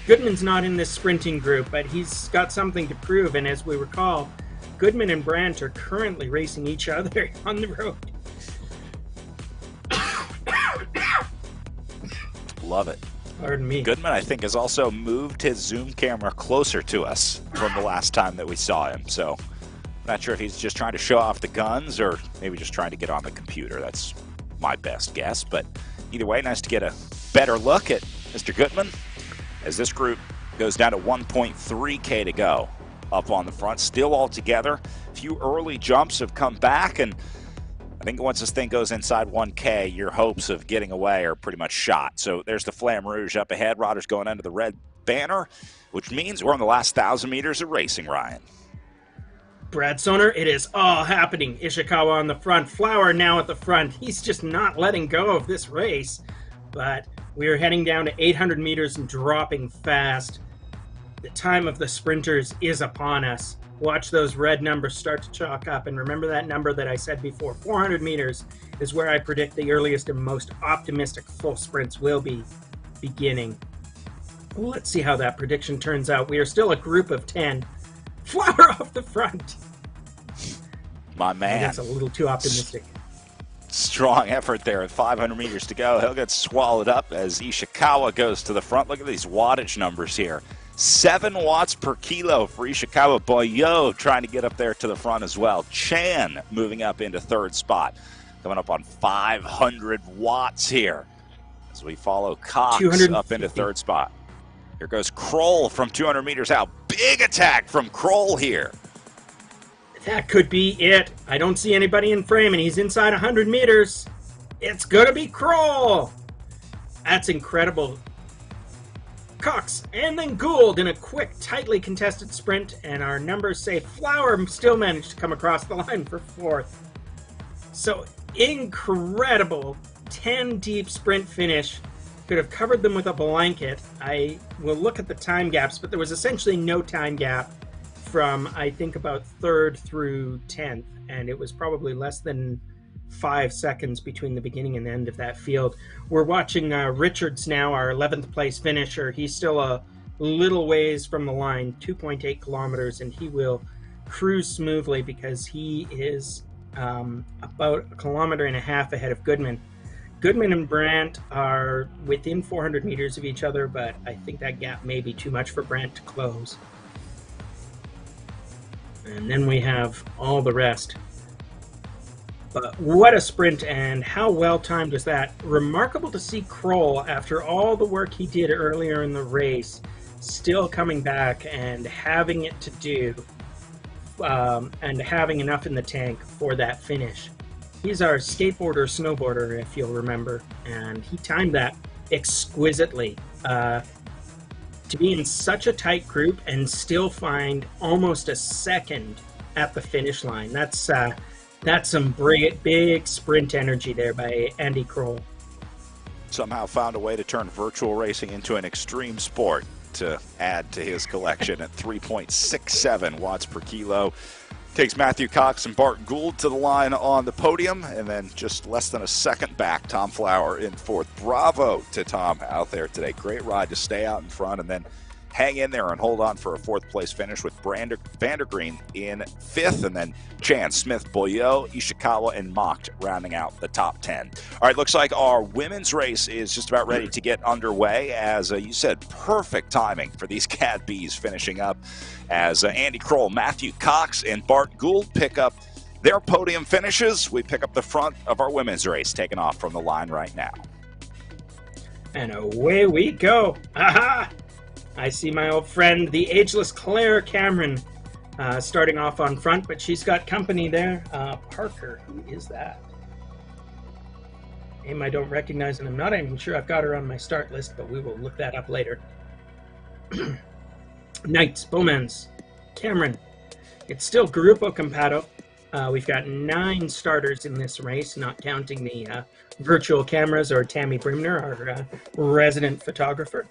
Goodman's not in this sprinting group, but he's got something to prove, and as we recall, Goodman and Brandt are currently racing each other on the road. Love it. Pardon me. Goodman, I think, has also moved his Zoom camera closer to us from the last time that we saw him, so I'm not sure if he's just trying to show off the guns or maybe just trying to get on the computer. That's my best guess, but either way, nice to get a better look at Mr. Goodman as this group goes down to 1.3K to go up on the front. Still all together. A few early jumps have come back, and I think once this thing goes inside 1K, your hopes of getting away are pretty much shot. So there's the Flamme Rouge up ahead. Riders going under the red banner, which means we're on the last 1,000 meters of racing, Ryan. Brad Soner, it is all happening. Ishikawa on the front, Flower now at the front. He's just not letting go of this race, but we are heading down to 800 meters and dropping fast. The time of the sprinters is upon us. Watch those red numbers start to chalk up, and remember that number that I said before. 400 meters is where I predict the earliest and most optimistic full sprints will be beginning. Let's see how that prediction turns out. We are still a group of 10. Flower off the front. My man. That's a little too optimistic. Strong effort there at 500 meters to go. He'll get swallowed up as Ishikawa goes to the front. Look at these wattage numbers here. 7 watts per kilo for Ishikawa. Boyo trying to get up there to the front as well. Chan moving up into 3rd spot. Coming up on 500 watts here as we follow Cox up into 3rd spot. Here goes Kroll from 200 meters out. Big attack from Kroll here. That could be it. I don't see anybody in frame, and he's inside 100 meters. It's going to be Kroll. That's incredible. Cox and then Gould in a quick, tightly contested sprint, and our numbers say Flower still managed to come across the line for 4th. So incredible 10 deep sprint finish. Could have covered them with a blanket. I will look at the time gaps, but there was essentially no time gap from, I think, about 3rd through 10th, and it was probably less than 5 seconds between the beginning and the end of that field. We're watching Richards now, our 11th place finisher. He's still a little ways from the line, 2.8 kilometers, and he will cruise smoothly because he is about 1.5 kilometers ahead of Goodman. Goodman and Brandt are within 400 meters of each other, but I think that gap may be too much for Brandt to close. And then we have all the rest. But what a sprint, and how well timed was that. Remarkable to see Kroll, after all the work he did earlier in the race, still coming back and having it to do. and having enough in the tank for that finish. He's our skateboarder, snowboarder, if you'll remember, and he timed that exquisitely. To be in such a tight group and still find almost a second at the finish line, that's some big sprint energy there by Andy Kroll. Somehow found a way to turn virtual racing into an extreme sport to add to his collection at 3.67 watts per kilo. Takes Matthew Cox and Bart Gould to the line on the podium, and then just less than a second back, Tom Flower in fourth. Bravo to Tom out there today. Great ride to stay out in front and then hang in there and hold on for a fourth place finish with Vandergreen in fifth, and then Chan, Smith, Boyo, Ishikawa, and Mocked rounding out the top 10. All right, looks like our women's race is just about ready to get underway. As you said, perfect timing for these Cat Bees finishing up as Andy Kroll, Matthew Cox, and Bart Gould pick up their podium finishes. We pick up the front of our women's race, taking off from the line right now. And away we go. Aha! I see my old friend, the ageless Claire Cameron, starting off on front, but she's got company there. Parker, who is that? Name I don't recognize, and I'm not even sure I've got her on my start list, but we will look that up later. Knights, Bowmans, Cameron. It's still Gruppo Compato. We've got 9 starters in this race, not counting the virtual cameras or Tammy Brimner, our resident photographer.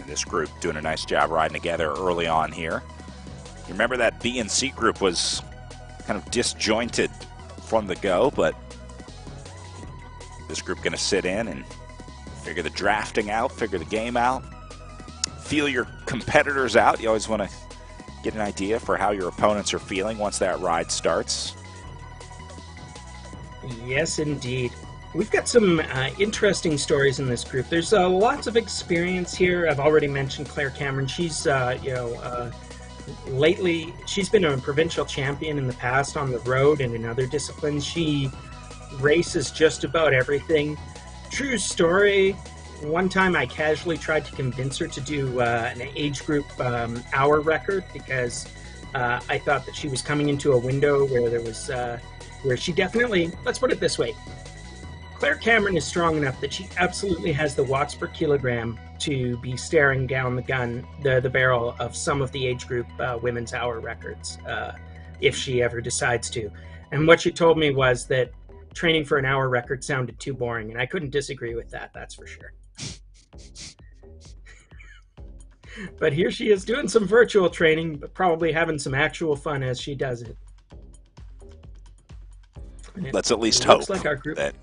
This group doing a nice job riding together early on here. You remember that B and C group was kind of disjointed from the go, but this group going to sit in and figure the drafting out, figure the game out, feel your competitors out. You always want to get an idea for how your opponents are feeling once that ride starts. Yes, indeed. We've got some interesting stories in this group. There's lots of experience here. I've already mentioned Claire Cameron. She's, lately, she's been a provincial champion in the past on the road and in other disciplines. She races just about everything. True story. One time I casually tried to convince her to do an age group hour record because I thought that she was coming into a window where there was, where she definitely, let's put it this way, Claire Cameron is strong enough that she absolutely has the watts per kilogram to be staring down the barrel of some of the age group women's hour records, if she ever decides to. And what she told me was that training for an hour record sounded too boring, and I couldn't disagree with that, that's for sure. But here she is doing some virtual training, but probably having some actual fun as she does it. Let's at least hope like our group, that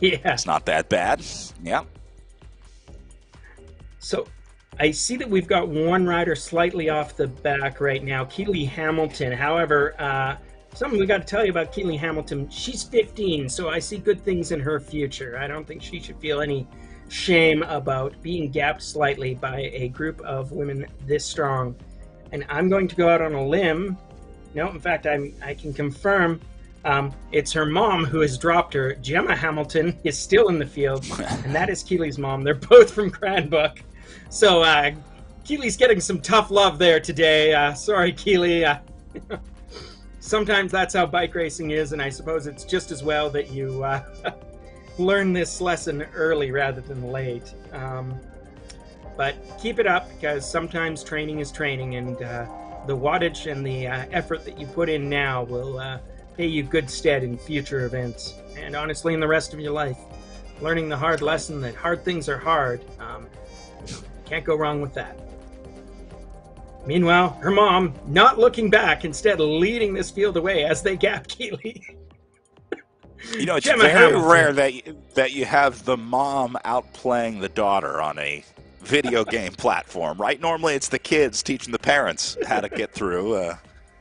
yeah, it's not that bad. Yeah. So I see that we've got one rider slightly off the back right now, Keely Hamilton. However, something we got to tell you about Keely Hamilton. She's 15, so I see good things in her future. I don't think she should feel any shame about being gapped slightly by a group of women this strong. And I'm going to go out on a limb. No, in fact, I can confirm it's her mom who has dropped her. Gemma Hamilton is still in the field, and that is Keely's mom. They're both from Cranbrook. So Keely's getting some tough love there today. Sorry, Keely. Sometimes that's how bike racing is, and I suppose it's just as well that you learn this lesson early rather than late. But keep it up, because sometimes training is training, and the wattage and the effort that you put in now will pay you good stead in future events, and honestly in the rest of your life. Learning the hard lesson that hard things are hard. Can't go wrong with that. Meanwhile, her mom, not looking back, instead leading this field away as they gap Keely. You know, it's Gemma very Hamilton. rare that you have the mom outplaying the daughter on a video game platform, right? Normally it's the kids teaching the parents how to get through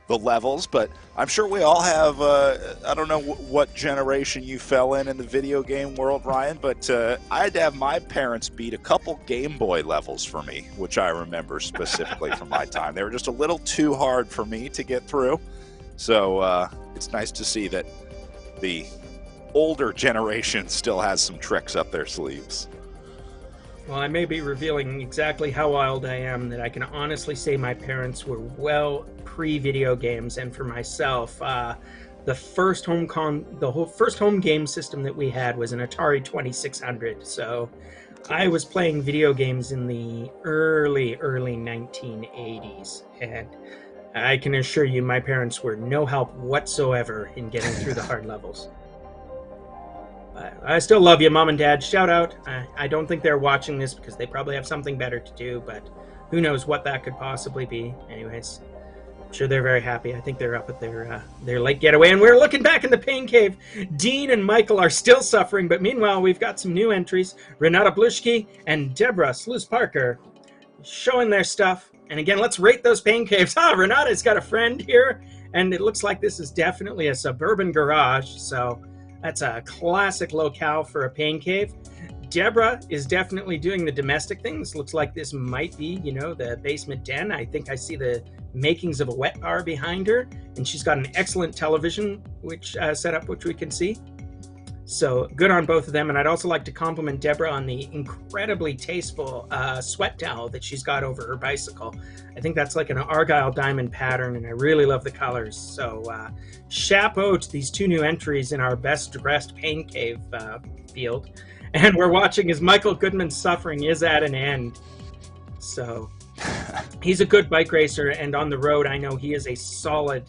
the levels, but I'm sure we all have, I don't know what generation you fell in the video game world, Ryan, but I had to have my parents beat a couple Game Boy levels for me, which I remember specifically from my time. They were just a little too hard for me to get through, so it's nice to see that the older generation still has some tricks up their sleeves. Well, I may be revealing exactly how old I am, that I can honestly say my parents were well pre-video games, and for myself, the first home game system that we had was an Atari 2600. So I was playing video games in the early 1980s, and I can assure you my parents were no help whatsoever in getting through the hard levels. I still love you, Mom and Dad. Shout out. I don't think they're watching this because they probably have something better to do, but who knows what that could possibly be. Anyways, I'm sure they're very happy. I think they're up at their late getaway, and we're looking back in the pain cave. Dean and Michael are still suffering, but meanwhile, we've got some new entries. Renata Blushki and Deborah Sluice-Parker showing their stuff. And again, let's rate those pain caves. Renata's got a friend here, and it looks like this is definitely a suburban garage, so that's a classic locale for a pain cave. Deborah is definitely doing the domestic things. Looks like this might be, the basement den. I think I see the makings of a wet bar behind her, and she's got an excellent television setup, which we can see. So good on both of them. And I'd also like to compliment Deborah on the incredibly tasteful sweat towel that she's got over her bicycle. I think that's like an Argyle diamond pattern, and I really love the colors. So chapeau to these two new entries in our best dressed pain cave field. And we're watching as Michael Goodman's suffering is at an end. So he's a good bike racer, and on the road I know he is a solid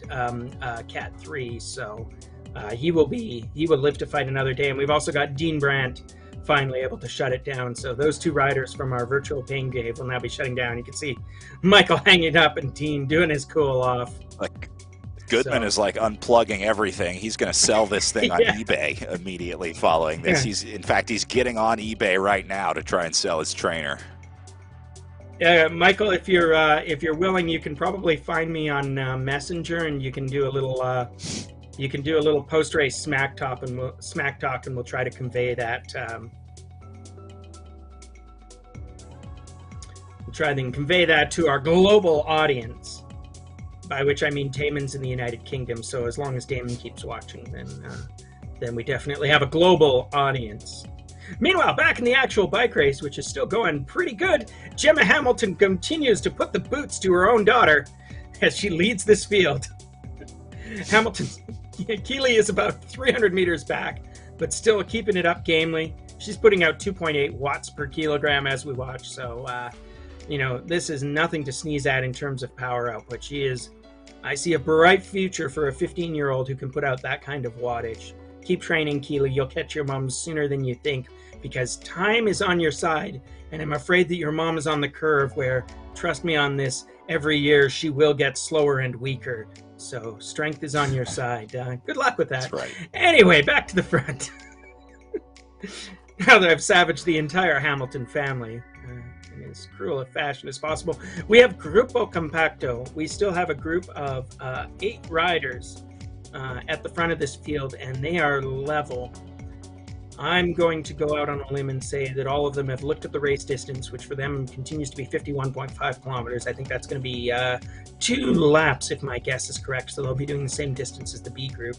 Cat 3. So he will live to fight another day. And we've also got Dean Brandt finally able to shut it down. So those two riders from our virtual pain cave will now be shutting down. You can see Michael hanging up and Dean doing his cool off. Like Goodman is like unplugging everything. He's going to sell this thing on eBay immediately following this. Yeah. He's getting on eBay right now to try and sell his trainer. Michael, if you're willing, you can probably find me on Messenger, and you can do a little post-race smack talk, and we'll try to convey that. We'll try to convey that to our global audience, by which I mean Damon's in the United Kingdom. So as long as Damon keeps watching, then we definitely have a global audience. Meanwhile, back in the actual bike race, which is still going pretty good, Gemma Hamilton continues to put the boots to her own daughter as she leads this field. Hamilton. Keeley is about 300 meters back, but still keeping it up gamely. She's putting out 2.8 watts per kilogram as we watch. So, this is nothing to sneeze at in terms of power output. I see a bright future for a 15-year-old who can put out that kind of wattage. Keep training, Keeley. You'll catch your mom sooner than you think, because time is on your side. And I'm afraid that your mom is on the curve where, trust me on this, every year she will get slower and weaker. So strength is on your side. Good luck with that. That's right. Anyway, back to the front. Now that I've savaged the entire Hamilton family in as cruel a fashion as possible, we have Gruppo Compacto. We still have a group of 8 riders at the front of this field, and they are level. I'm going to go out on a limb and say that all of them have looked at the race distance, which for them continues to be 51.5 kilometers. I think that's going to be 2 laps, if my guess is correct. So they'll be doing the same distance as the B group.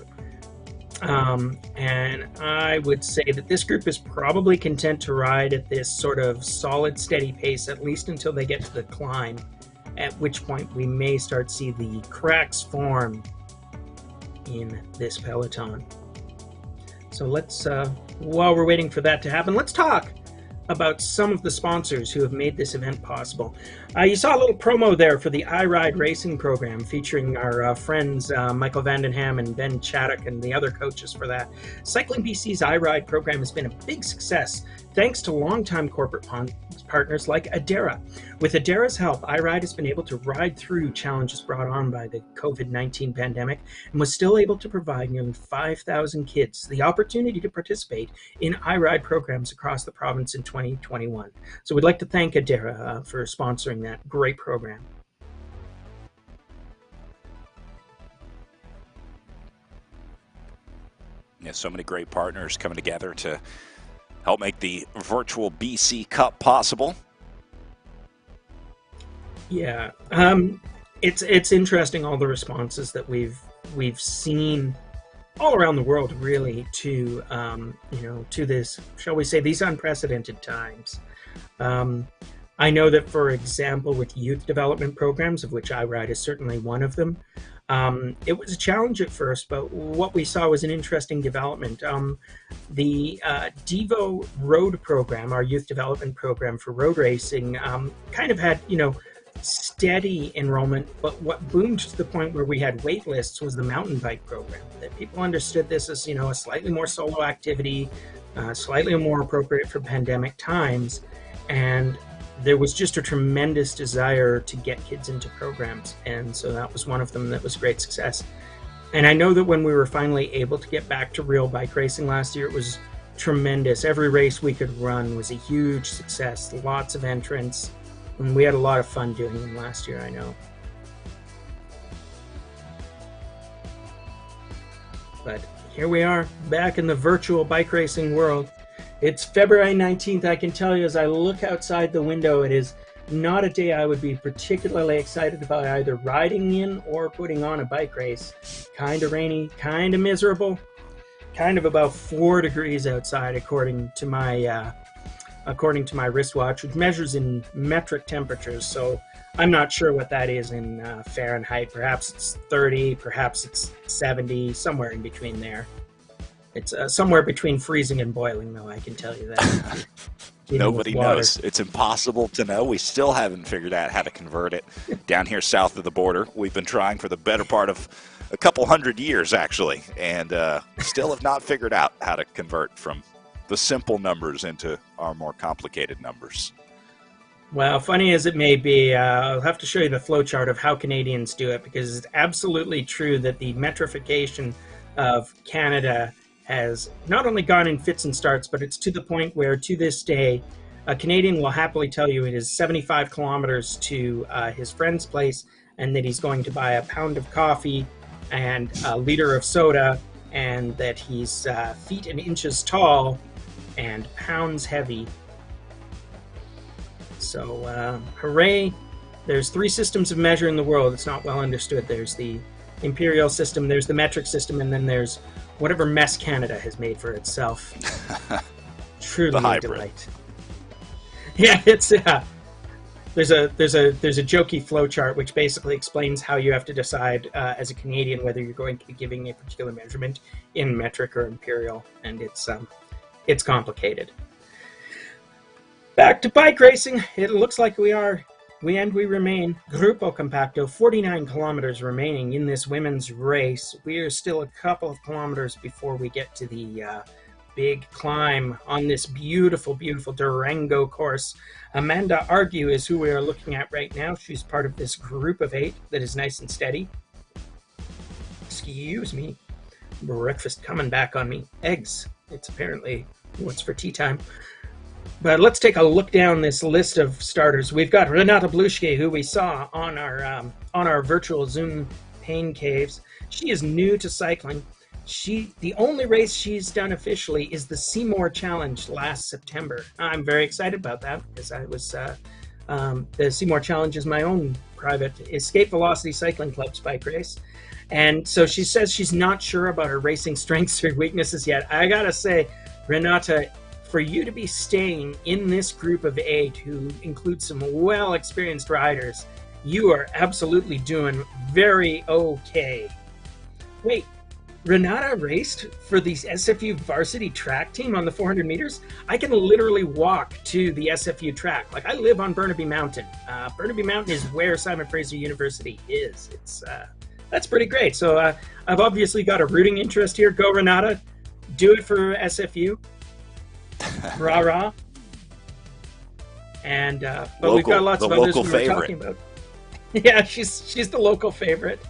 And I would say that this group is probably content to ride at this sort of solid, steady pace, at least until they get to the climb, at which point we may start to see the cracks form in this peloton. So let's, while we're waiting for that to happen, let's talk about some of the sponsors who have made this event possible. You saw a little promo there for the iRide Racing program featuring our friends Michael Vandenham and Ben Chaddock and the other coaches for that. Cycling BC's iRide program has been a big success thanks to longtime corporate partners like Adara. With Adara's help, iRide has been able to ride through challenges brought on by the COVID-19 pandemic and was still able to provide nearly 5,000 kids the opportunity to participate in iRide programs across the province in 2021. So we'd like to thank Adara for sponsoring that great program. Yeah, so many great partners coming together to help make the virtual BC Cup possible. Yeah, it's interesting, all the responses that we've seen all around the world, really, to to this, shall we say, these unprecedented times. I know that, for example, with youth development programs, of which iRide is certainly one of them, it was a challenge at first, but what we saw was an interesting development. The Devo Road program, our youth development program for road racing, kind of had, steady enrollment, but what boomed to the point where we had wait lists was the mountain bike program. That people understood this as, a slightly more solo activity, slightly more appropriate for pandemic times, and there was just a tremendous desire to get kids into programs, and so that was one of them that was a great success. And I know that when we were finally able to get back to real bike racing last year, it was tremendous. Every race we could run was a huge success, lots of entrants, and we had a lot of fun doing them last year, I know. But here we are, back in the virtual bike racing world. It's February 19th, I can tell you, as I look outside the window, it is not a day I would be particularly excited about either riding in or putting on a bike race. Kind of rainy, kind of miserable, kind of about 4 degrees outside according to my wristwatch, which measures in metric temperatures, so I'm not sure what that is in Fahrenheit. Perhaps it's 30, perhaps it's 70, somewhere in between there. It's somewhere between freezing and boiling, though, I can tell you that. Nobody knows. It's impossible to know. We still haven't figured out how to convert it. Down here south of the border, we've been trying for the better part of a couple hundred years, actually, and still have not figured out how to convert from the simple numbers into our more complicated numbers. Well, funny as it may be, I'll have to show you the flowchart of how Canadians do it, because it's absolutely true that the metrification of Canada has not only gone in fits and starts, but it's to the point where, to this day, a Canadian will happily tell you it is 75 kilometers to his friend's place, and that he's going to buy a pound of coffee and a liter of soda, and that he's feet and inches tall and pounds heavy. So, hooray! There's 3 systems of measure in the world. It's not well understood. There's the imperial system, there's the metric system, and then there's whatever mess Canada has made for itself. Truly a delight. Yeah, it's there's a jokey flowchart which basically explains how you have to decide as a Canadian whether you're going to be giving a particular measurement in metric or imperial, and it's complicated. Back to bike racing. It looks like we remain Grupo Compacto, 49 kilometers remaining in this women's race. We are still a couple of kilometers before we get to the big climb on this beautiful, beautiful Durango course. Amanda Argue is who we are looking at right now. She's part of this group of 8 that is nice and steady. Excuse me. Breakfast coming back on me. Eggs. It's apparently what's for tea time. But let's take a look down this list of starters. We've got Renata Bluschke, who we saw on our virtual Zoom pain caves. She is new to cycling. The only race she's done officially is the Seymour Challenge last September. I'm very excited about that, because I was the Seymour Challenge is my own private Escape Velocity Cycling Club's bike race. And so she says she's not sure about her racing strengths or weaknesses yet. I gotta say, Renata, for you to be staying in this group of 8, who includes some well-experienced riders, you are absolutely doing very okay. Wait, Renata raced for the SFU varsity track team on the 400 meters? I can literally walk to the SFU track. Like, I live on Burnaby Mountain. Burnaby Mountain is where Simon Fraser University is. That's pretty great. So I've obviously got a rooting interest here. Go Renata. Do it for SFU. Rah rah. And but we've got lots of others we were talking about. Yeah, she's the local favorite.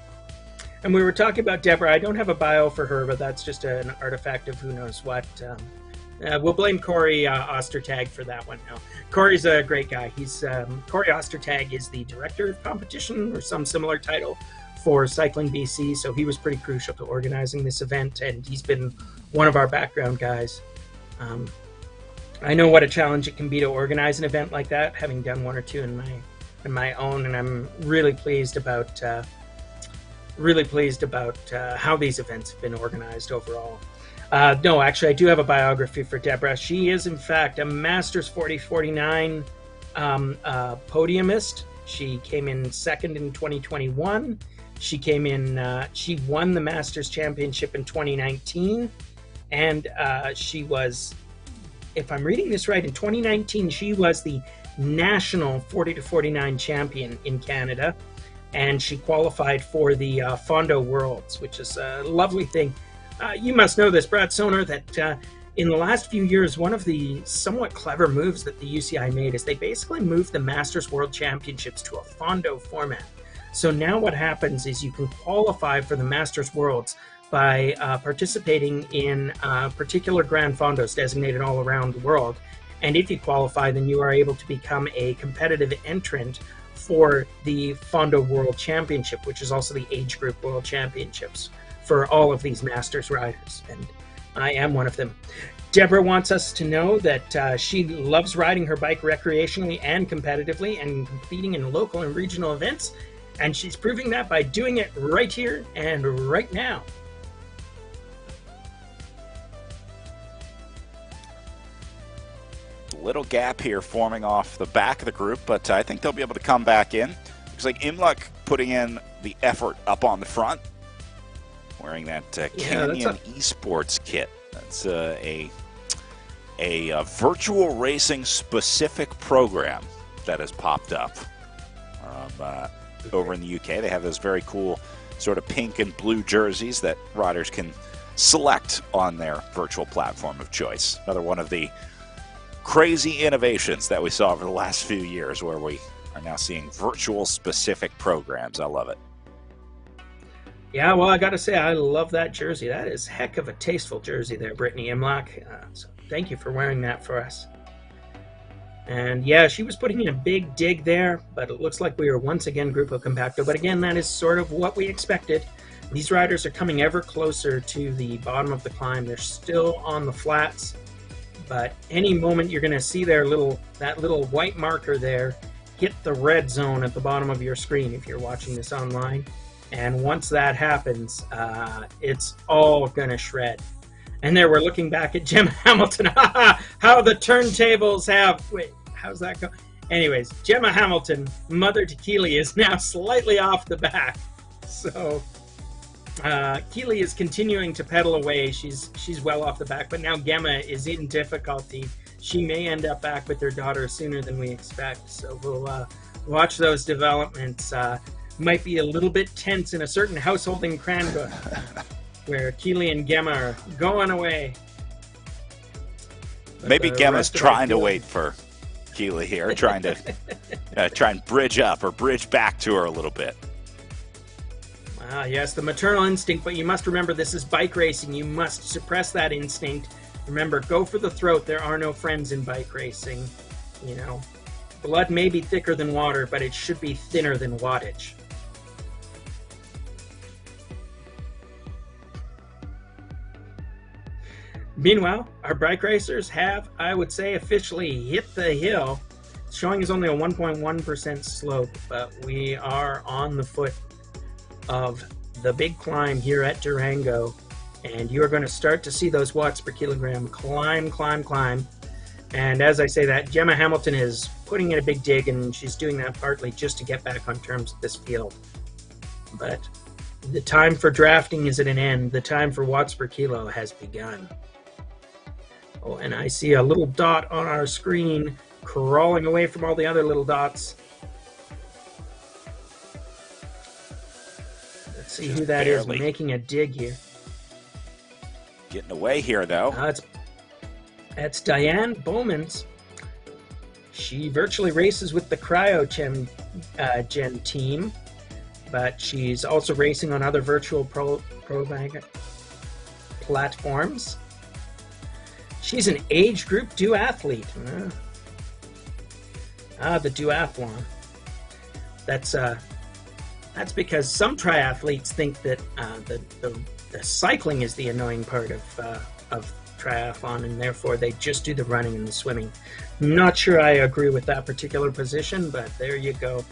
And we were talking about Deborah. I don't have a bio for her, but that's just an artifact of who knows what. We'll blame Corey Ostertag for that one now. Corey's a great guy. Corey Ostertag is the director of competition or some similar title for Cycling BC, so he was pretty crucial to organizing this event, and he's been one of our background guys. I know what a challenge it can be to organize an event like that, having done 1 or 2 in my own, and I'm really pleased about really pleased about how these events have been organized overall. No, actually, I do have a biography for Deborah. She is, in fact, a Masters 40-49 podiumist. She came in second in 2021. She came in, she won the Masters Championship in 2019. And she was, if I'm reading this right, in 2019, she was the national 40-49 champion in Canada. And she qualified for the Fondo Worlds, which is a lovely thing. You must know this, Brad Soner, that in the last few years, one of the somewhat clever moves that the UCI made is they basically moved the Masters World Championships to a Fondo format. So now what happens is you can qualify for the Masters Worlds by participating in particular Grand Fondos designated all around the world. And if you qualify, then you are able to become a competitive entrant for the Fondo World Championship, which is also the age group World Championships for all of these Masters riders. And I am one of them. Deborah wants us to know that she loves riding her bike recreationally and competitively and competing in local and regional events. And she's proving that by doing it right here and right now. Little gap here forming off the back of the group, but I think they'll be able to come back in. Looks like Imluk putting in the effort up on the front, wearing that Canyon Esports kit. That's a virtual racing specific program that has popped up over in the UK. They have those very cool sort of pink and blue jerseys that riders can select on their virtual platform of choice. Another one of the crazy innovations that we saw over the last few years, where we are now seeing virtual specific programs. I love it. Yeah, well, I got to say, I love that jersey. That is heck of a tasteful jersey there, Brittany Imlach. So thank you for wearing that for us. And yeah, she was putting in a big dig there, but it looks like we are once again Grupo Compacto. But again, that is sort of what we expected. These riders are coming ever closer to the bottom of the climb. They're still on the flats, but any moment you're going to see that little white marker there hit the red zone at the bottom of your screen if you're watching this online. And once that happens, it's all going to shred. And there we're looking back at Gemma Hamilton. How the turntables have... Wait, how's that go? Anyways, Gemma Hamilton, mother to Keely, is now slightly off the back. So Keely is continuing to pedal away. She's well off the back, but now Gemma is in difficulty. She may end up back with her daughter sooner than we expect. So we'll watch those developments. Might be a little bit tense in a certain household in Cranbrook, where Keely and Gemma are going away. But maybe Gemma's trying to wait for Keely here, trying to try and bridge up or bridge back to her a little bit. Ah, yes, the maternal instinct, but you must remember this is bike racing. You must suppress that instinct. Remember, go for the throat. There are no friends in bike racing. You know, blood may be thicker than water, but it should be thinner than wattage. Meanwhile, our bike racers have, I would say, officially hit the hill. Showing is only a 1.1% slope, but we are on the foot of the big climb here at Durango, and you are going to start to see those watts per kilogram climb. And as I say that, Gemma Hamilton is putting in a big dig, and she's doing that partly just to get back on terms with this field. But the time for drafting is at an end. The time for watts per kilo has begun. Oh, and I see a little dot on our screen crawling away from all the other little dots. Let's see who that is making a dig here. Getting away here, though. That's Diane Bowmans. She virtually races with the Cryogen Gen team, but she's also racing on other virtual pro platforms. She's an age group duathlete. The duathlon. That's because some triathletes think that the cycling is the annoying part of triathlon, and therefore they just do the running and the swimming. Not sure I agree with that particular position, but there you go.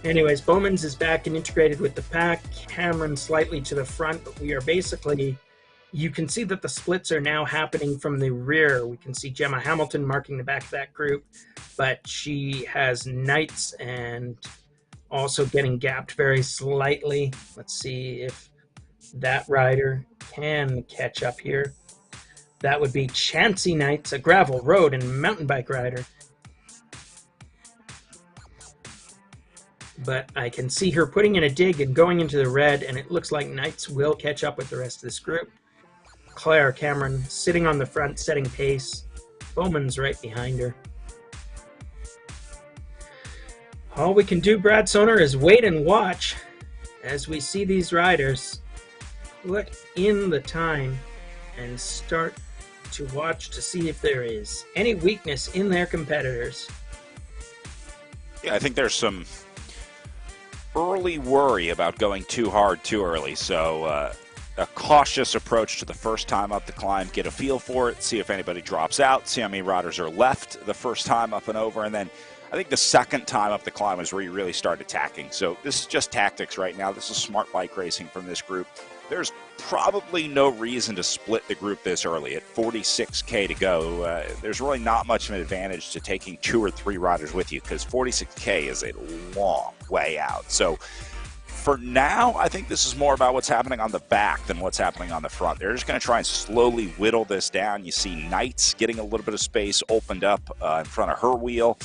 Anyways, Bowman's is back and integrated with the pack. Cameron slightly to the front, but we are basically... You can see that the splits are now happening from the rear. We can see Gemma Hamilton marking the back of that group, but she has Knights and also getting gapped very slightly. Let's see if that rider can catch up here. That would be Chancy Knights, a gravel road and mountain bike rider. But I can see her putting in a dig and going into the red, and it looks like Knights will catch up with the rest of this group. Claire Cameron sitting on the front, setting pace. Bowman's right behind her. All we can do, Brad Soner, is wait and watch as we see these riders put in the time and start to watch to see if there is any weakness in their competitors. Yeah, I think there's some early worry about going too hard too early, so a cautious approach to the first time up the climb, get a feel for it, see if anybody drops out, see how many riders are left the first time up and over, and then I think the second time up the climb is where you really start attacking. So this is just tactics right now. This is smart bike racing from this group. There's probably no reason to split the group this early. At 46K to go, there's really not much of an advantage to taking 2 or 3 riders with you because 46K is a long way out. So for now, I think this is more about what's happening on the back than what's happening on the front. They're just going to try and slowly whittle this down. You see Knights getting a little bit of space opened up in front of her wheel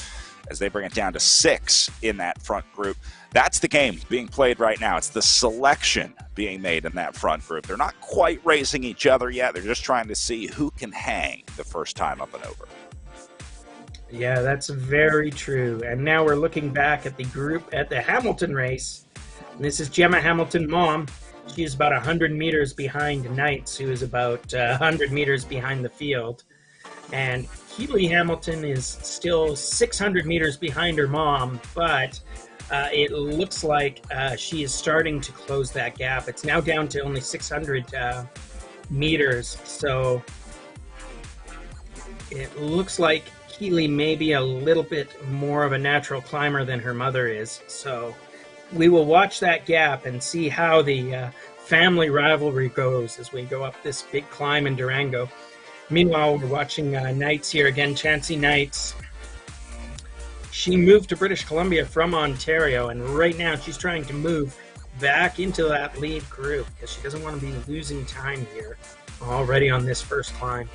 as they bring it down to 6 in that front group. That's the game being played right now. It's the selection being made in that front group. They're not quite racing each other yet. They're just trying to see who can hang the first time up and over. Yeah, that's very true. And now we're looking back at the group at the Hamilton race. And this is Gemma Hamilton, mom. She is about 100 meters behind Knights, who is about 100 meters behind the field. And Keely Hamilton is still 600 meters behind her mom, but it looks like she is starting to close that gap. It's now down to only 600 meters, so it looks like Keely may be a little bit more of a natural climber than her mother is. So we will watch that gap and see how the family rivalry goes as we go up this big climb in Durango. Meanwhile, we're watching Knights here again, Chancy Knights. She moved to British Columbia from Ontario, and right now she's trying to move back into that lead group because she doesn't want to be losing time here already on this first climb.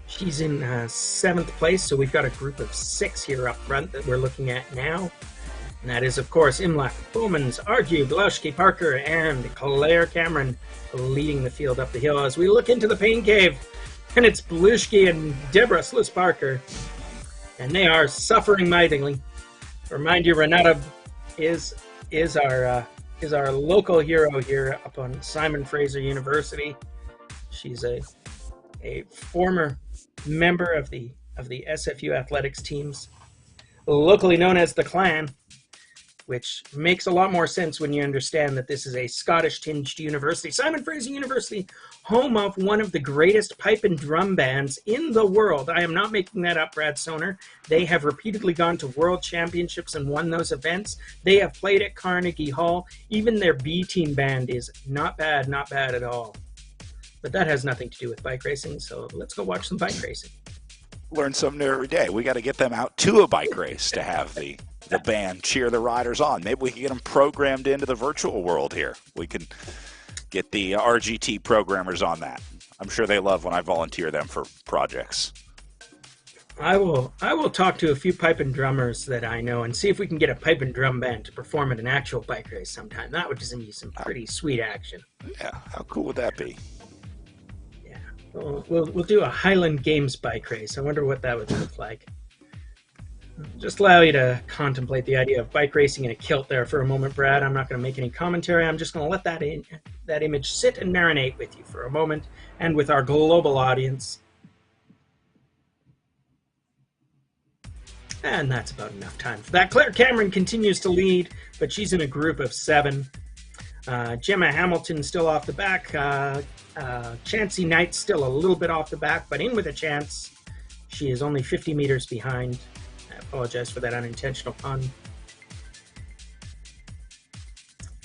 She's in 7th place, so we've got a group of 6 here up front that we're looking at now. And that is, of course, Imlach, Bowmans, Argue, Blauschke, Parker, and Claire Cameron leading the field up the hill as we look into the pain cave. And it's Blushki and Deborah Sluice Parker. And they are suffering mightily. Remind you, Renata is our local hero here up on Simon Fraser University. She's a former member of the SFU athletics teams, locally known as the Clan, which makes a lot more sense when you understand that this is a Scottish-tinged university. Simon Fraser University, home of one of the greatest pipe and drum bands in the world. I am not making that up, Brad Soner. They have repeatedly gone to world championships and won those events. They have played at Carnegie Hall. Even their B-team band is not bad at all. But that has nothing to do with bike racing, so let's go watch some bike racing. Learn something new every day. We got to get them out to a bike race to have the band cheer the riders on. Maybe we can get them programmed into the virtual world here. We can get the RGT programmers on that. I'm sure they love when I volunteer them for projects. I will talk to a few pipe and drummers that I know and see if we can get a pipe and drum band to perform at an actual bike race sometime. That would just be some pretty sweet action. Yeah, how cool would that be? Yeah, we'll do a Highland Games bike race. I wonder what that would look like. Just allow you to contemplate the idea of bike racing in a kilt there for a moment, Brad. I'm not going to make any commentary. I'm just going to let that image sit and marinate with you for a moment and with our global audience. And that's about enough time for that. Claire Cameron continues to lead, but she's in a group of 7. Gemma Hamilton still off the back. Chancy Knight still a little bit off the back, but in with a chance. She is only 50 meters behind. I apologize for that unintentional pun.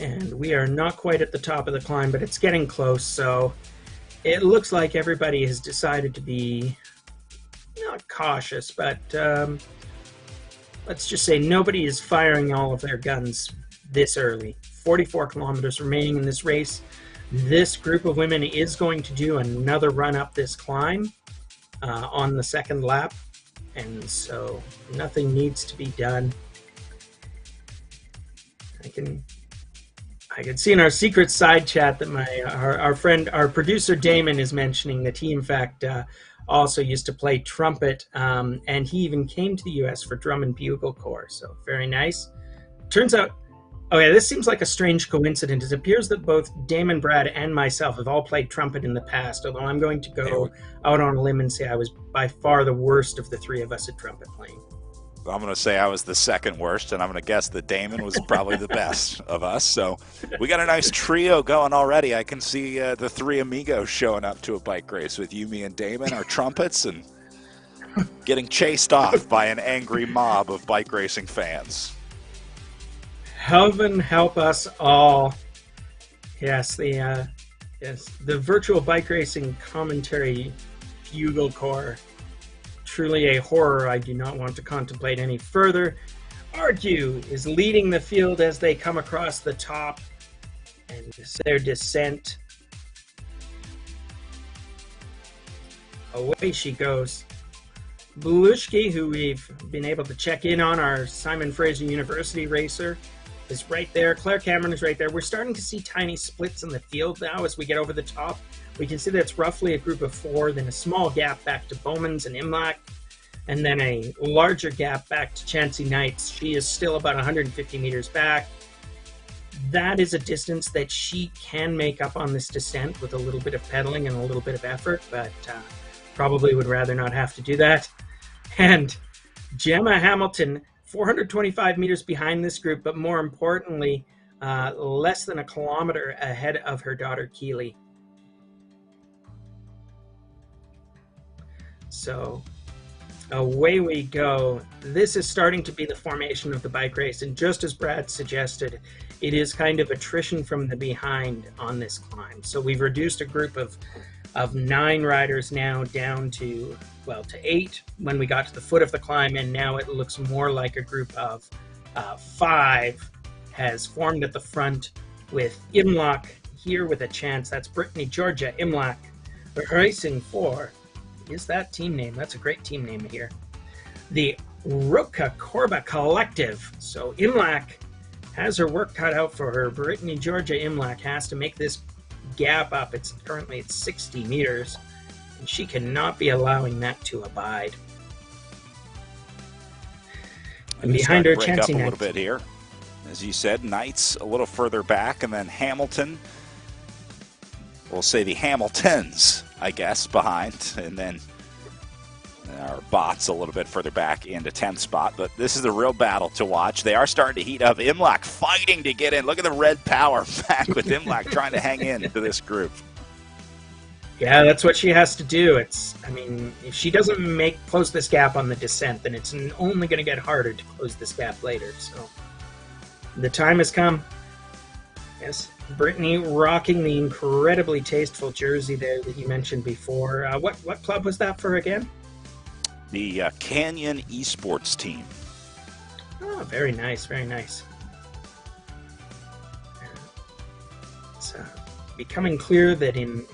And we are not quite at the top of the climb, but it's getting close, so it looks like everybody has decided to be not cautious, but let's just say nobody is firing all of their guns this early. 44 kilometers remaining in this race. This group of women is going to do another run up this climb on the second lap, and so nothing needs to be done. I can see in our secret side chat that our friend, our producer Damon, is mentioning that he in fact also used to play trumpet, and he even came to the US for drum and bugle corps, so very nice. Turns out, oh yeah, this seems like a strange coincidence. It appears that both Damon, Brad, and myself have all played trumpet in the past, although I'm going to go out on a limb and say I was by far the worst of the three of us at trumpet playing. I'm going to say I was the second worst, and I'm going to guess that Damon was probably the best of us. So we got a nice trio going already. I can see the three amigos showing up to a bike race with you, me, and Damon, our trumpets, and getting chased off by an angry mob of bike racing fans. Heaven help us all. Yes, the virtual bike racing commentary bugle corps. Truly a horror I do not want to contemplate any further. Argue is leading the field as they come across the top, and their descent. Away she goes. Belushki, who we've been able to check in on, our Simon Fraser University racer, is right there. Claire Cameron is right there. We're starting to see tiny splits in the field now as we get over the top. We can see that it's roughly a group of four, then a small gap back to Bowman's and Imlach, and then a larger gap back to Chansey Knights. She is still about 150 meters back. That is a distance that she can make up on this descent with a little bit of pedaling and a little bit of effort, but probably would rather not have to do that. And Gemma Hamilton, 425 meters behind this group, but more importantly, less than a kilometer ahead of her daughter Keely. So away we go. This is starting to be the formation of the bike race, and just as Brad suggested, it is kind of attrition from the behind on this climb. So we've reduced a group of 9 riders now down to, well, to 8 when we got to the foot of the climb, and now it looks more like a group of 5 has formed at the front, with Imlach here with a chance. That's Brittany, Georgia, Imlach racing for, is that team name? That's a great team name here. The Roka Korba Collective. So Imlach has her work cut out for her. Brittany, Georgia, Imlach has to make this gap up. It's currently at 60 meters, and she cannot be allowing that to abide. And behind her, break Chansey up a Knights. little bit here, as you said. Knights a little further back, and then Hamilton. We'll say the Hamiltons, I guess, behind, and then our bots a little bit further back into 10th spot. But this is the real battle to watch. They are starting to heat up. Imlach fighting to get in. Look at the red power back with Imlach trying to hang in to this group. Yeah, that's what she has to do. I mean, if she doesn't close this gap on the descent, then it's only going to get harder to close this gap later. So the time has come. Yes, Brittany rocking the incredibly tasteful jersey there that you mentioned before. What club was that for again? The Canyon Esports team. Oh, very nice, very nice. It's becoming clear that in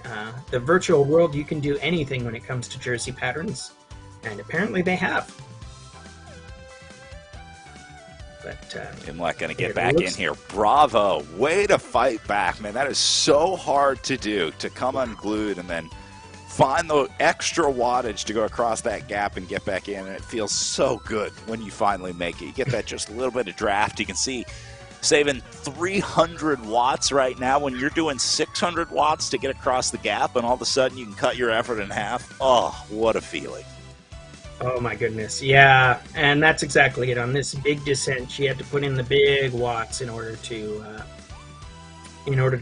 the virtual world you can do anything when it comes to jersey patterns, and apparently they have. But Imlach going to get back in here. Bravo. Way to fight back, man. That is so hard to do, to come unglued and then find the extra wattage to go across that gap and get back in. And it feels so good when you finally make it. You get that just a little bit of draft. You can see saving 300 watts right now when you're doing 600 watts to get across the gap, and all of a sudden you can cut your effort in half. Oh, what a feeling. Oh my goodness, yeah, and that's exactly it. On this big descent, she had to put in the big watts in order to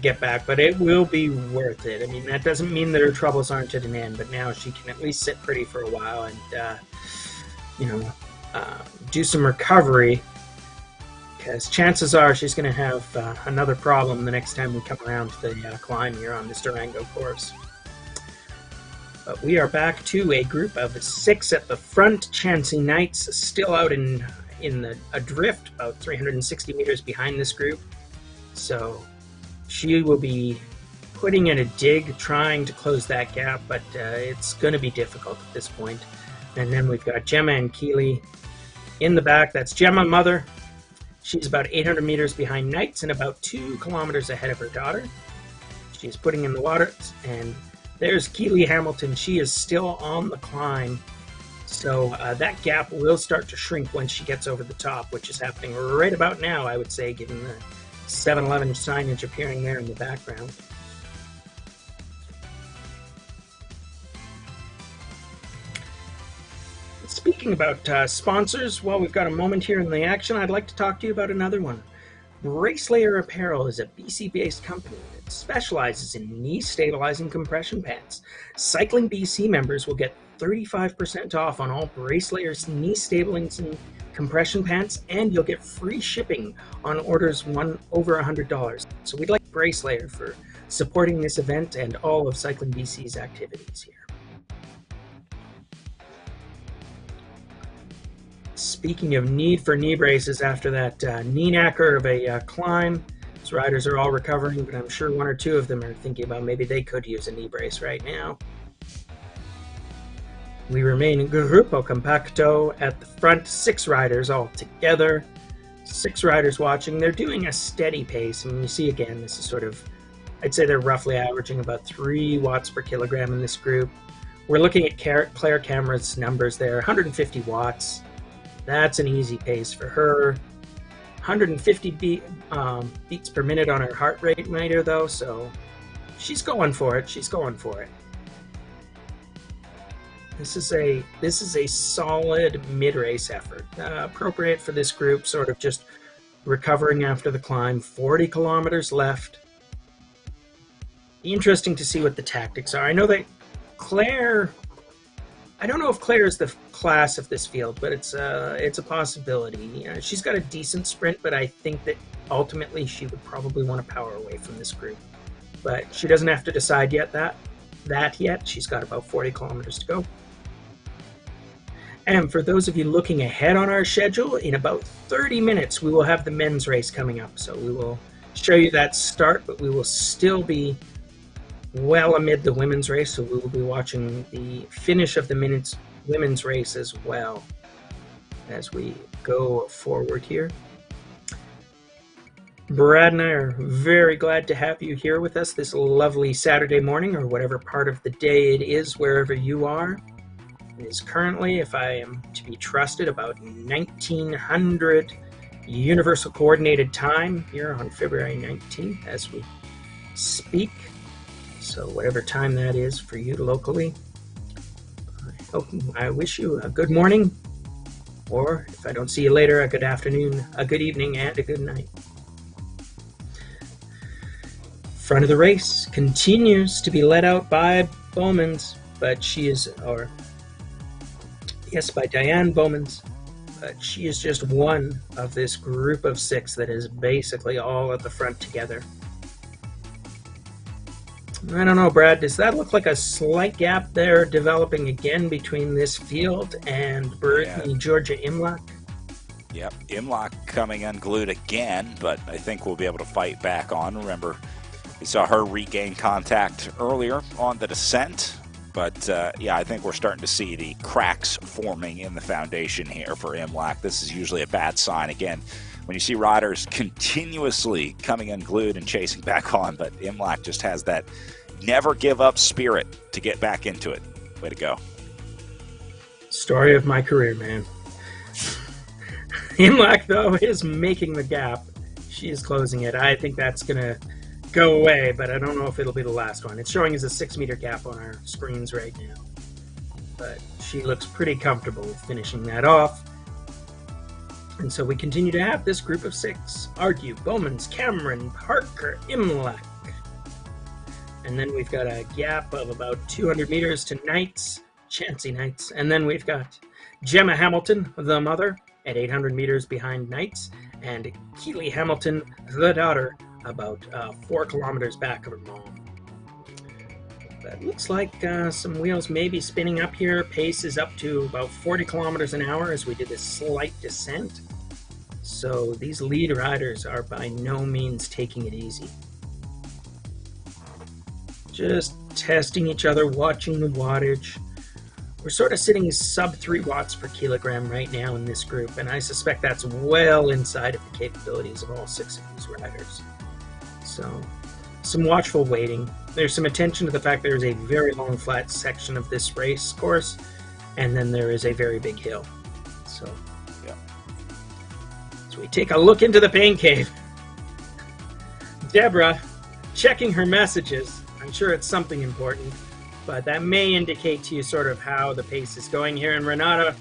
get back, but it will be worth it. I mean, that doesn't mean that her troubles aren't at an end, but now she can at least sit pretty for a while and do some recovery, because chances are she's going to have another problem the next time we come around to the climb here on this Durango course. But we are back to a group of 6 at the front. Chansey Knights still out in a drift about 360 meters behind this group. So she will be putting in a dig, trying to close that gap, but it's going to be difficult at this point. And then we've got Gemma and Keely in the back. That's Gemma, mother. She's about 800 meters behind Knights and about 2 kilometers ahead of her daughter. She's putting in the water, and there's Keely Hamilton. She is still on the climb. So that gap will start to shrink once she gets over the top, which is happening right about now, I would say, given the 7-Eleven signage appearing there in the background. Speaking about sponsors, while we've got a moment here in the action, I'd like to talk to you about another one. Bracelayer Apparel is a BC-based company that specializes in knee-stabilizing compression pants. Cycling BC members will get 35% off on all Bracelayer's knee-stabilizing compression pants, and you'll get free shipping on orders over $100. So we'd like Bracelayer for supporting this event and all of Cycling BC's activities here. Speaking of need for knee braces after that knee knacker of a climb, these riders are all recovering, but I'm sure 1 or 2 of them are thinking about maybe they could use a knee brace right now. We remain in Grupo Compacto at the front, 6 riders all together, 6 riders watching. They're doing a steady pace. I mean, you see again, this is sort of, I'd say they're roughly averaging about 3 watts per kilogram in this group. We're looking at Claire Cameron's numbers there, 150 watts. That's an easy pace for her. 150 beats per minute on her heart rate meter, though, so she's going for it. She's going for it. This is a solid mid-race effort, appropriate for this group, sort of just recovering after the climb. 40 kilometers left. Be interesting to see what the tactics are. I know that Claire. I don't know if Claire is the class of this field, but it's a possibility. She's got a decent sprint, but I think that ultimately she would probably want to power away from this group. But she doesn't have to decide that yet. She's got about 40 kilometers to go. And for those of you looking ahead on our schedule, in about 30 minutes we will have the men's race coming up. So we will show you that start, but we will still be well amid the women's race, so we will be watching the finish of the women's race as well as we go forward here. Brad and I are very glad to have you here with us this lovely Saturday morning, or whatever part of the day it is, wherever you are. It is currently, if I am to be trusted, about 1900 Universal Coordinated Time here on February 19th as we speak. So whatever time that is for you locally, I wish you a good morning, or if I don't see you later, a good afternoon, a good evening, and a good night. Front of the race continues to be led out by Bowmans, but by Diane Bowmans, but she is just one of this group of 6 that is basically all at the front together. I don't know, Brad, does that look like a slight gap there developing again between this field and Brittany Georgia Imlach? Yep, Imlach coming unglued again, but I think we'll be able to fight back on. Remember, we saw her regain contact earlier on the descent, but I think we're starting to see the cracks forming in the foundation here for Imlach. This is usually a bad sign. Again, when you see riders continuously coming unglued and chasing back on, but Imlach just has that never give up spirit to get back into it. Way to go. Story of my career, man. Imlach, though, is making the gap. She is closing it. I think that's going to go away, but I don't know if it'll be the last one. It's showing as a 6-meter gap on our screens right now. But she looks pretty comfortable with finishing that off. And so we continue to have this group of 6. Argue, Bowmans, Cameron, Parker, Imlach. And then we've got a gap of about 200 meters to Knights, Chansey Knights. And then we've got Gemma Hamilton, the mother, at 800 meters behind Knights. and Keely Hamilton, the daughter, about 4 kilometers back of her mom. But looks like some wheels may be spinning up here. Pace is up to about 40 kilometers an hour as we did a slight descent. So these lead riders are by no means taking it easy. Just testing each other, watching the wattage. We're sort of sitting sub 3 watts per kilogram right now in this group, and I suspect that's well inside of the capabilities of all 6 of these riders. So, some watchful waiting. There's some attention to the fact there's a very long flat section of this race course, and then there is a very big hill. So, yeah. So we take a look into the pain cave. Deborah, checking her messages. I'm sure it's something important, but that may indicate to you sort of how the pace is going here. And Renata,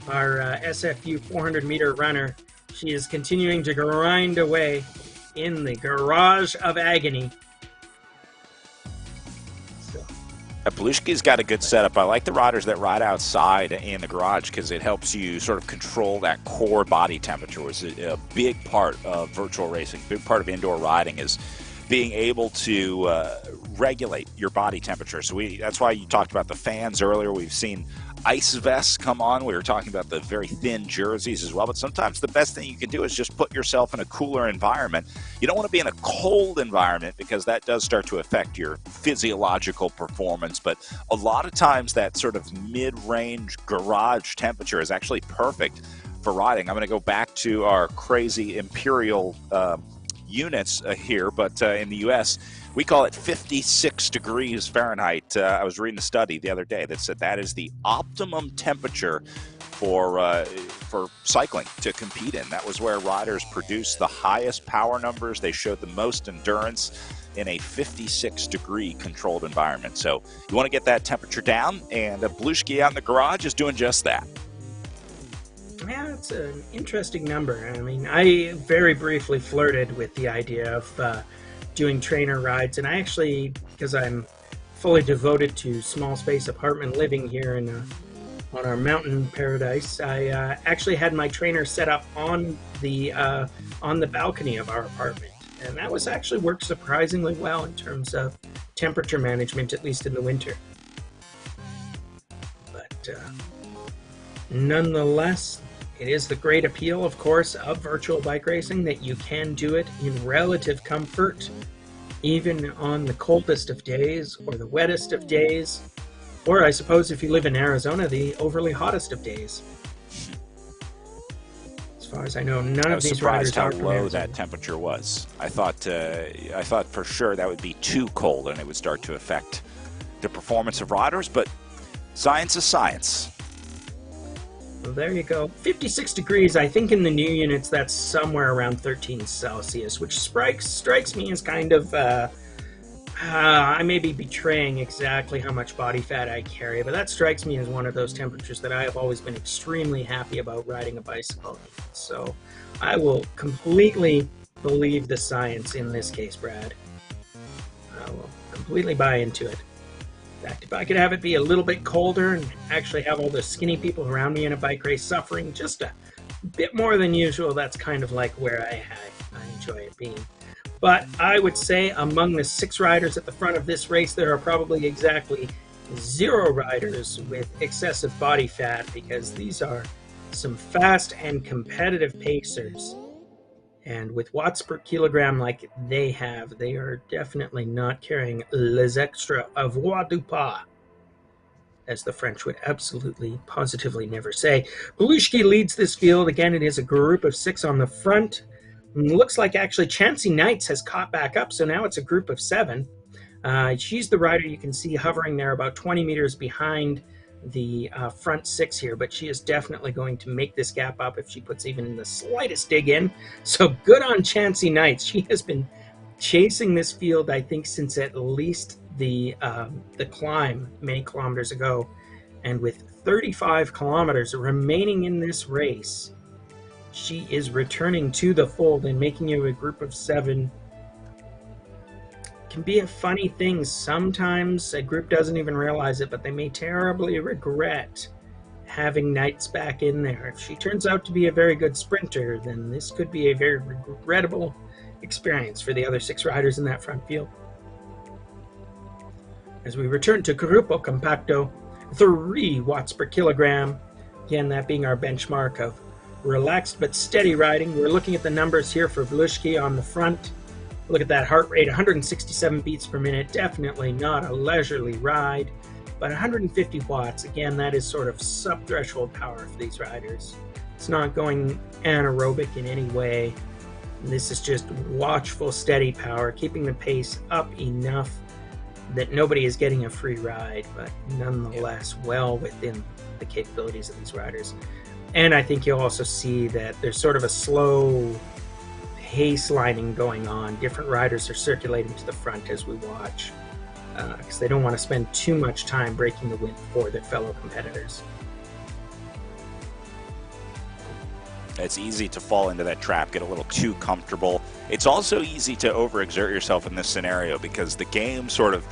our SFU 400-meter runner, she is continuing to grind away in the garage of agony. Belushki's got a good setup. I like the riders that ride outside in the garage because it helps you sort of control that core body temperature, which is a big part of virtual racing. A big part of indoor riding is being able to regulate your body temperature. So that's why you talked about the fans earlier. We've seen ice vests come on. We were talking about the very thin jerseys as well. But sometimes the best thing you can do is just put yourself in a cooler environment. You don't want to be in a cold environment because that does start to affect your physiological performance. But a lot of times that sort of mid-range garage temperature is actually perfect for riding. I'm going to go back to our crazy imperial units here, but in the U.S., we call it 56 degrees Fahrenheit. I was reading a study the other day that said that is the optimum temperature for cycling to compete in. That was where riders produced the highest power numbers. They showed the most endurance in a 56-degree controlled environment. So you want to get that temperature down, and Belushki out in the garage is doing just that. Yeah, it's an interesting number. I mean, I very briefly flirted with the idea of doing trainer rides, and I actually, because I'm fully devoted to small space apartment living here on our mountain paradise, I actually had my trainer set up on the balcony of our apartment, and that was actually worked surprisingly well in terms of temperature management, at least in the winter. But nonetheless, it is the great appeal, of course, of virtual bike racing that you can do it in relative comfort, even on the coldest of days or the wettest of days, or I suppose if you live in Arizona, the overly hottest of days. As far as I know, none of these riders are I was surprised how low that temperature was. I thought for sure that would be too cold and it would start to affect the performance of riders, but science is science. Well, there you go. 56 degrees, I think in the new units that's somewhere around 13 Celsius, which strikes me as kind of, I may be betraying exactly how much body fat I carry, but that strikes me as one of those temperatures that I have always been extremely happy about riding a bicycle. So I will completely believe the science in this case, Brad. I will completely buy into it. In fact, if I could have it be a little bit colder and actually have all the skinny people around me in a bike race suffering just a bit more than usual, that's kind of like where I enjoy it being. But I would say among the 6 riders at the front of this race, there are probably exactly 0 riders with excessive body fat, because these are some fast and competitive pacers. And with watts per kilogram like they have, they are definitely not carrying les extra avoir du pas, as the French would absolutely, positively never say. Belushki leads this field. Again, it is a group of 6 on the front. And it looks like actually Chansey Knights has caught back up, so now it's a group of 7. She's the rider you can see hovering there about 20 meters behind the front 6 here, but she is definitely going to make this gap up if she puts even the slightest dig in. So good on Chansey Knights. She has been chasing this field, I think, since at least the climb many kilometers ago, and with 35 kilometers remaining in this race, she is returning to the fold, and making you a group of 7 can be a funny thing. Sometimes a group doesn't even realize it, but they may terribly regret having Knights back in there. If she turns out to be a very good sprinter, then this could be a very regrettable experience for the other 6 riders in that front field. As we return to Grupo Compacto, 3 watts per kilogram, again that being our benchmark of relaxed but steady riding. We're looking at the numbers here for Vlushki on the front. Look at that heart rate, 167 beats per minute, definitely not a leisurely ride, but 150 watts, again, that is sort of sub-threshold power for these riders. It's not going anaerobic in any way. This is just watchful, steady power, keeping the pace up enough that nobody is getting a free ride, but nonetheless well within the capabilities of these riders. And I think you'll also see that there's sort of a slow pace lining going on. Different riders are circulating to the front as we watch, because they don't want to spend too much time breaking the wind for their fellow competitors. It's easy to fall into that trap, get a little too comfortable. It's also easy to overexert yourself in this scenario because the game sort of,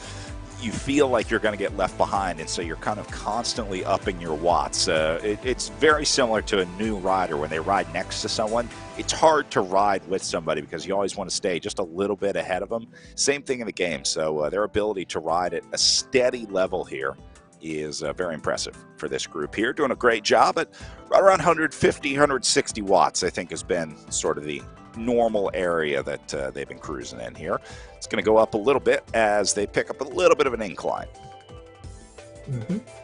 you feel like you're going to get left behind, and so you're kind of constantly upping your watts. It's very similar to a new rider when they ride next to someone. It's hard to ride with somebody because you always want to stay just a little bit ahead of them. Same thing in the game, so their ability to ride at a steady level here is very impressive for this group here. Doing a great job at right around 150, 160 watts, I think has been sort of the normal area that they've been cruising in here. It's going to go up a little bit as they pick up a little bit of an incline.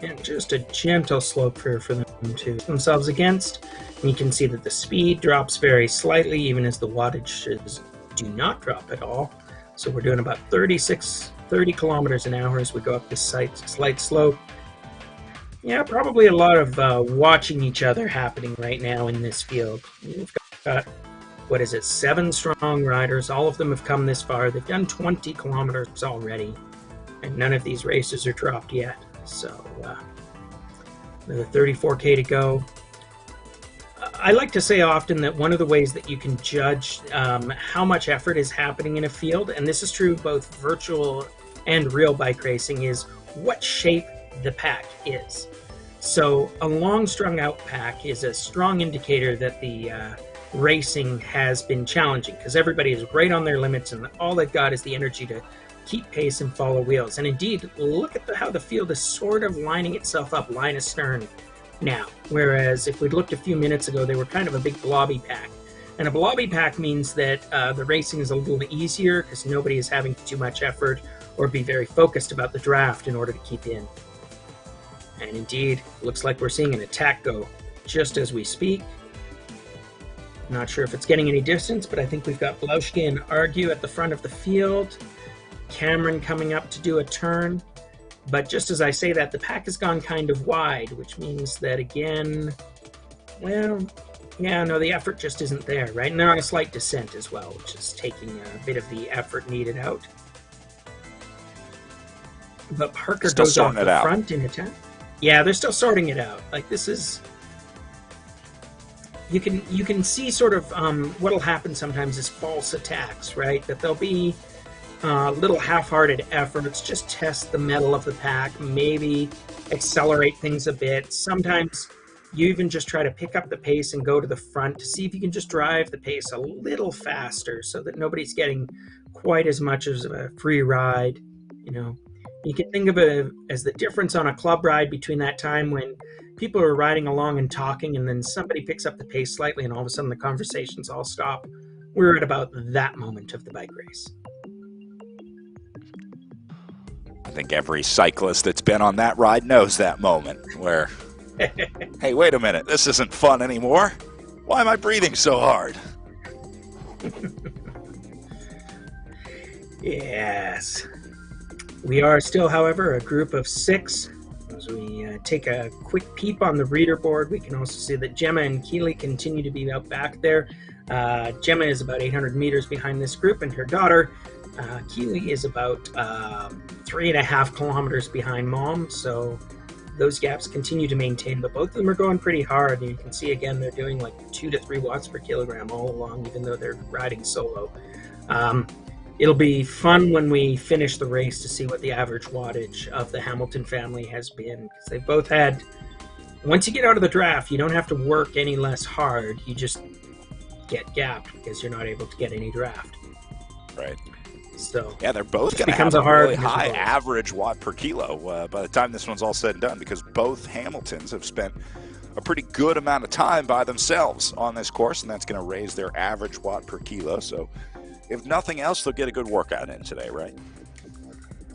And just a gentle slope here for them to themselves against. And you can see that the speed drops very slightly, even as the wattages do not drop at all. So we're doing about 30 kilometers an hour as we go up this slight slope. Yeah, probably a lot of watching each other happening right now in this field. We've got, what is it, 7 strong riders. All of them have come this far. They've done 20 kilometers already, and none of these races are dropped yet. So another 34K to go. I like to say often that one of the ways that you can judge how much effort is happening in a field, and this is true both virtual and real bike racing, is what shape the pack is. So a long strung out pack is a strong indicator that the racing has been challenging, because everybody is right on their limits and all they've got is the energy to keep pace and follow wheels. And indeed, look at how the field is sort of lining itself up line astern now, whereas if we'd looked a few minutes ago, they were kind of a big blobby pack. And a blobby pack means that the racing is a little easier because nobody is having too much effort or be very focused about the draft in order to keep in. And indeed, looks like we're seeing an attack go just as we speak. Not sure if it's getting any distance, but I think we've got Blauschke and Argue at the front of the field. Cameron coming up to do a turn. But just as I say that, the pack has gone kind of wide, which means that again, well, yeah, no, the effort just isn't there, right? And they're on a slight descent as well, which is taking a bit of the effort needed out. But Parker Still goes off sorting the it out. front in attack. Yeah, they're still sorting it out. Like, this is... You can see sort of what'll happen sometimes is false attacks, right? That there'll be little half-hearted efforts, just test the mettle of the pack, maybe accelerate things a bit. Sometimes you even just try to pick up the pace and go to the front to see if you can just drive the pace a little faster so that nobody's getting quite as much as a free ride. You know, you can think of it as the difference on a club ride between that time when people are riding along and talking and then somebody picks up the pace slightly and all of a sudden the conversations all stop. We're at about that moment of the bike race. I think every cyclist that's been on that ride knows that moment where, hey, wait a minute, this isn't fun anymore. Why am I breathing so hard? Yes. We are still, however, a group of 6. As we take a quick peep on the reader board, we can also see that Gemma and Keely continue to be out back there. Gemma is about 800 meters behind this group, and her daughter, Keely, is about 3.5 kilometers behind Mom. So those gaps continue to maintain, but both of them are going pretty hard. And you can see, again, they're doing like 2 to 3 watts per kilogram all along, even though they're riding solo. It'll be fun when we finish the race to see what the average wattage of the Hamilton family has been, because they both had Once you get out of the draft, you don't have to work any less hard. You just get gapped because you're not able to get any draft. Right. So yeah, they're both going to have a really high average watt per kilo by the time this one's all said and done, because both Hamiltons have spent a pretty good amount of time by themselves on this course, and that's going to raise their average watt per kilo. So if nothing else, they'll get a good workout in today, right?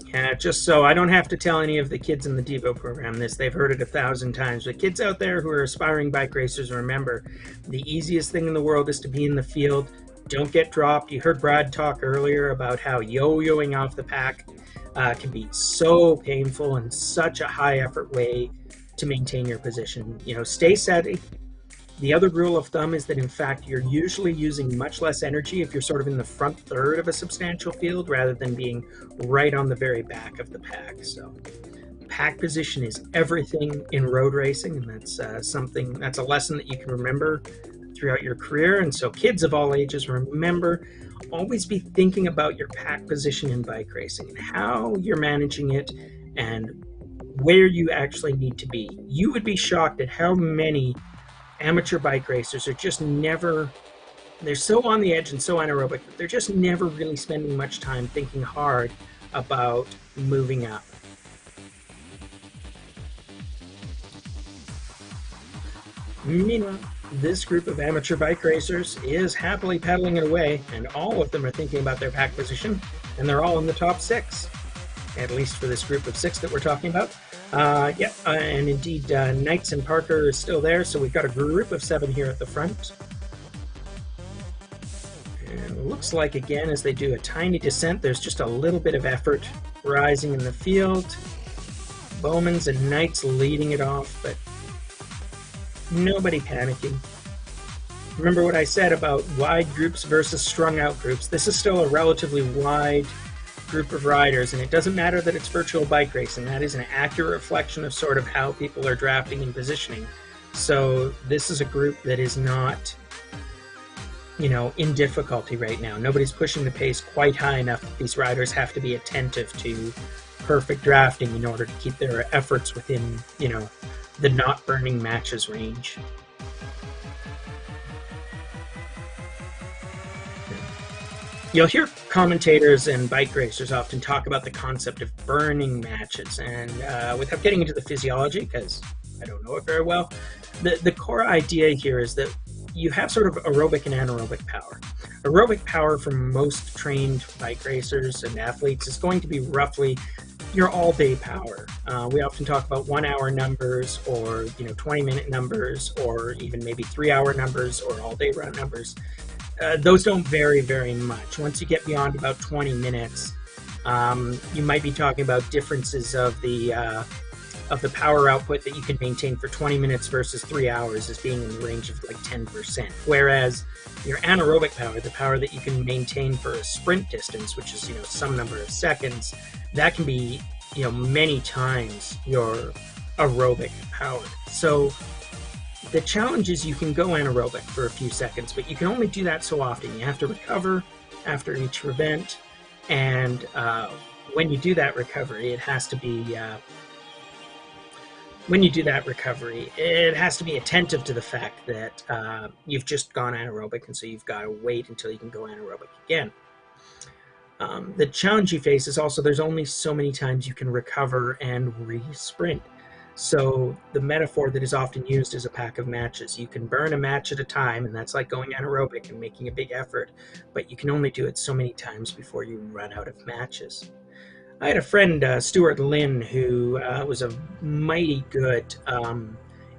Yeah, just so I don't have to tell any of the kids in the Devo program this. They've heard it 1,000 times. But kids out there who are aspiring bike racers, remember, the easiest thing in the world is to be in the field. Don't get dropped. You heard Brad talk earlier about how yo-yoing off the pack can be so painful and such a high effort way to maintain your position. You know, stay steady. The other rule of thumb is that, in fact, you're usually using much less energy if you're sort of in the front third of a substantial field rather than being right on the very back of the pack. So pack position is everything in road racing, and that's that's a lesson that you can remember throughout your career. And so kids of all ages, remember, always be thinking about your pack position in bike racing and how you're managing it and where you actually need to be. You would be shocked at how many amateur bike racers are just never, they're so on the edge and so anaerobic, but they're just never really spending much time thinking hard about moving up. Meanwhile, this group of amateur bike racers is happily pedaling it away, and all of them are thinking about their pack position, and they're all in the top 6, at least for this group of 6 that we're talking about. And indeed, Knights and Parker is still there, so we've got a group of 7 here at the front. And it looks like, again, as they do a tiny descent, there's just a little bit of effort rising in the field. Bowmans and Knights leading it off, but nobody panicking. Remember what I said about wide groups versus strung out groups. This is still a relatively wide group of riders, and it doesn't matter that it's virtual bike racing. That is an accurate reflection of sort of how people are drafting and positioning. So this is a group that is not, you know, in difficulty right now. Nobody's pushing the pace quite high enough. These riders have to be attentive to perfect drafting in order to keep their efforts within, you know, the not burning matches range. You'll hear commentators and bike racers often talk about the concept of burning matches, and without getting into the physiology, because I don't know it very well, the core idea here is that you have sort of aerobic and anaerobic power. Aerobic power for most trained bike racers and athletes is going to be roughly your all-day power. We often talk about 1-hour numbers, or 20-minute numbers, or even maybe 3-hour numbers, or all-day run numbers. Those don't vary very much. Once you get beyond about 20 minutes, you might be talking about differences of the power output that you can maintain for 20 minutes versus 3 hours as being in the range of like 10%. Whereas your anaerobic power, the power that you can maintain for a sprint distance, which is some number of seconds, that can be many times your aerobic power. So the challenge is you can go anaerobic for a few seconds, but you can only do that so often. You have to recover after each event, and when you do that recovery, it has to be attentive to the fact that you've just gone anaerobic, and so you've got to wait until you can go anaerobic again. The challenge you face is also there's only so many times you can recover and re-sprint. So the metaphor that is often used is a pack of matches. You can burn a match at a time, and that's like going anaerobic and making a big effort, but you can only do it so many times before you run out of matches. I had a friend, Stuart Lynn, who was a mighty good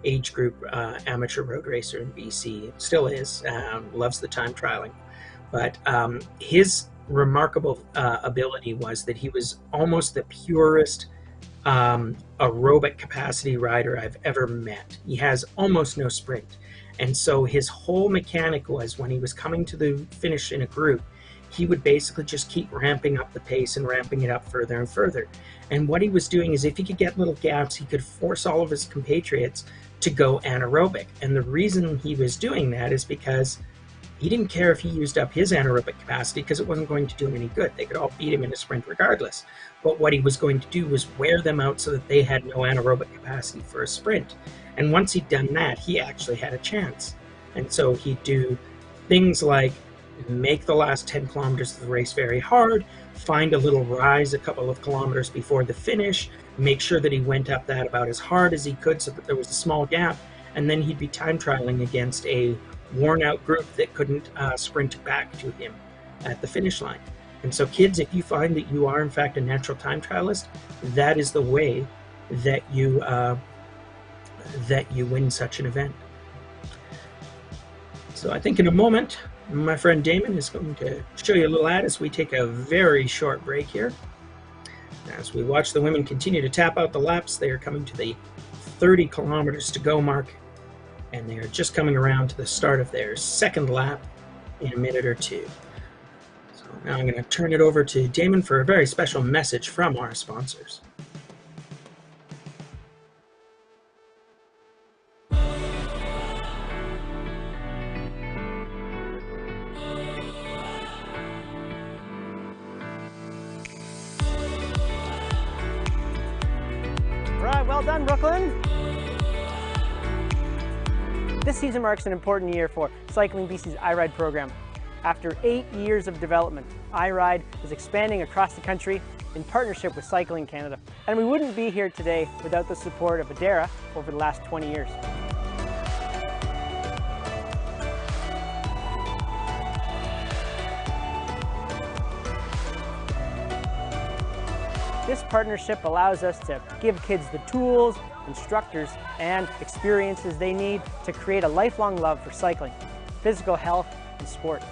age group amateur road racer in BC, still is, loves the time trialing. But his remarkable ability was that he was almost the purest aerobic capacity rider I've ever met. He has almost no sprint. And so his whole mechanic was, when he was coming to the finish in a group, he would basically just keep ramping up the pace and ramping it up further and further. And what he was doing is, if he could get little gaps, he could force all of his compatriots to go anaerobic. And the reason he was doing that is because he didn't care if he used up his anaerobic capacity, because it wasn't going to do him any good. They could all beat him in a sprint regardless. But what he was going to do was wear them out so that they had no anaerobic capacity for a sprint. And once he'd done that, he actually had a chance. And so he'd do things like make the last 10 kilometers of the race very hard, find a little rise a couple of kilometers before the finish, make sure that he went up that about as hard as he could so that there was a small gap, and then he'd be time trialing against a worn out group that couldn't sprint back to him at the finish line. And so kids, if you find that you are in fact a natural time trialist, that is the way that you win such an event. So I think in a moment, my friend Damon is going to show you a little ad as we take a very short break here. As we watch the women continue to tap out the laps, they are coming to the 30 kilometers to go mark, and they are just coming around to the start of their second lap in a minute or two. So now I'm going to turn it over to Damon for a very special message from our sponsors. Well done, Brooklyn! This season marks an important year for Cycling BC's iRide program. After 8 years of development, iRide is expanding across the country in partnership with Cycling Canada. And we wouldn't be here today without the support of Adara over the last 20 years. This partnership allows us to give kids the tools, instructors, and experiences they need to create a lifelong love for cycling, physical health, and sport.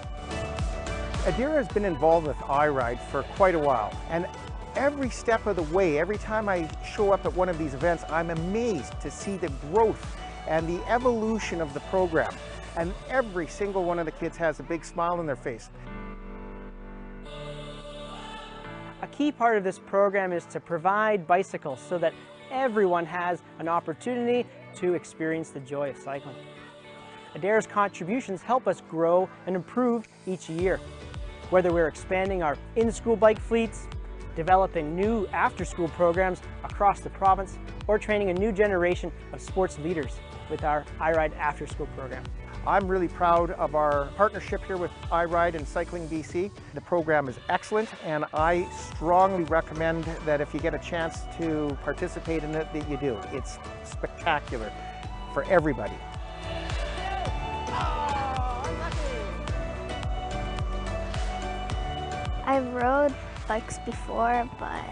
Adara has been involved with iRide for quite a while, and every step of the way, every time I show up at one of these events, I'm amazed to see the growth and the evolution of the program. And every single one of the kids has a big smile on their face. A key part of this program is to provide bicycles so that everyone has an opportunity to experience the joy of cycling. Adara's contributions help us grow and improve each year. Whether we're expanding our in-school bike fleets, developing new after-school programs across the province, or training a new generation of sports leaders with our iRide after-school program. I'm really proud of our partnership here with iRide and Cycling BC. The program is excellent, and I strongly recommend that if you get a chance to participate in it, that you do. It's spectacular for everybody. I rode bikes before, but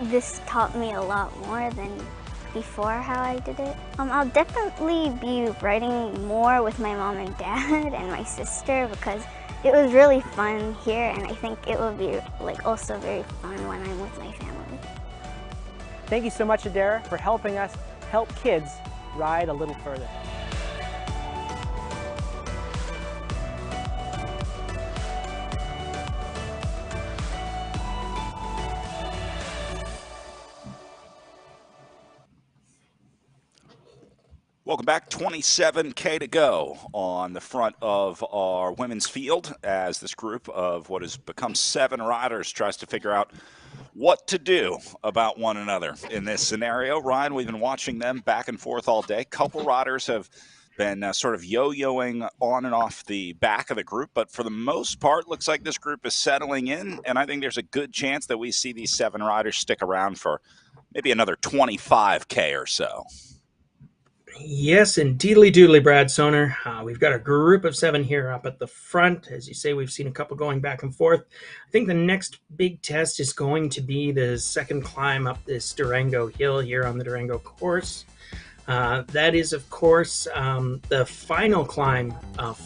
this taught me a lot more than before how I did it. I'll definitely be riding more with my mom and dad and my sister because it was really fun here, and I think it will be also very fun when I'm with my family. Thank you so much, Adara, for helping us help kids ride a little further. Welcome back. 27K to go on the front of our women's field as this group of what has become 7 riders tries to figure out what to do about one another in this scenario. Ryan, we've been watching them back and forth all day. Couple riders have been sort of yo-yoing on and off the back of the group, but for the most part, looks like this group is settling in, and I think there's a good chance that we see these 7 riders stick around for maybe another 25K or so. Yes, indeedly doodly, Brad Soner. We've got a group of 7 here up at the front. As you say, we've seen a couple going back and forth. I think the next big test is going to be the second climb up this Durango hill here on the Durango course. That is, of course, the final climb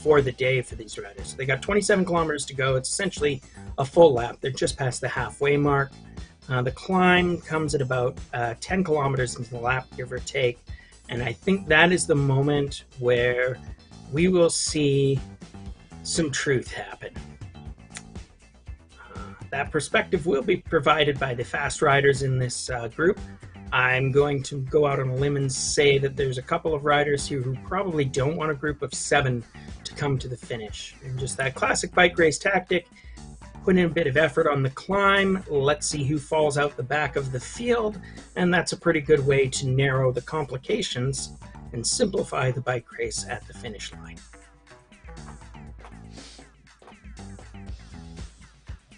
for the day for these riders. So they got 27 kilometers to go. It's essentially a full lap. They're just past the halfway mark. The climb comes at about 10 kilometers into the lap, give or take. And I think that is the moment where we will see some truth happen. That perspective will be provided by the fast riders in this group. I'm going to go out on a limb and say that there's a couple of riders here who probably don't want a group of 7 to come to the finish. And just that classic bike race tactic, put in a bit of effort on the climb, let's see who falls out the back of the field, and that's a pretty good way to narrow the complications and simplify the bike race at the finish line.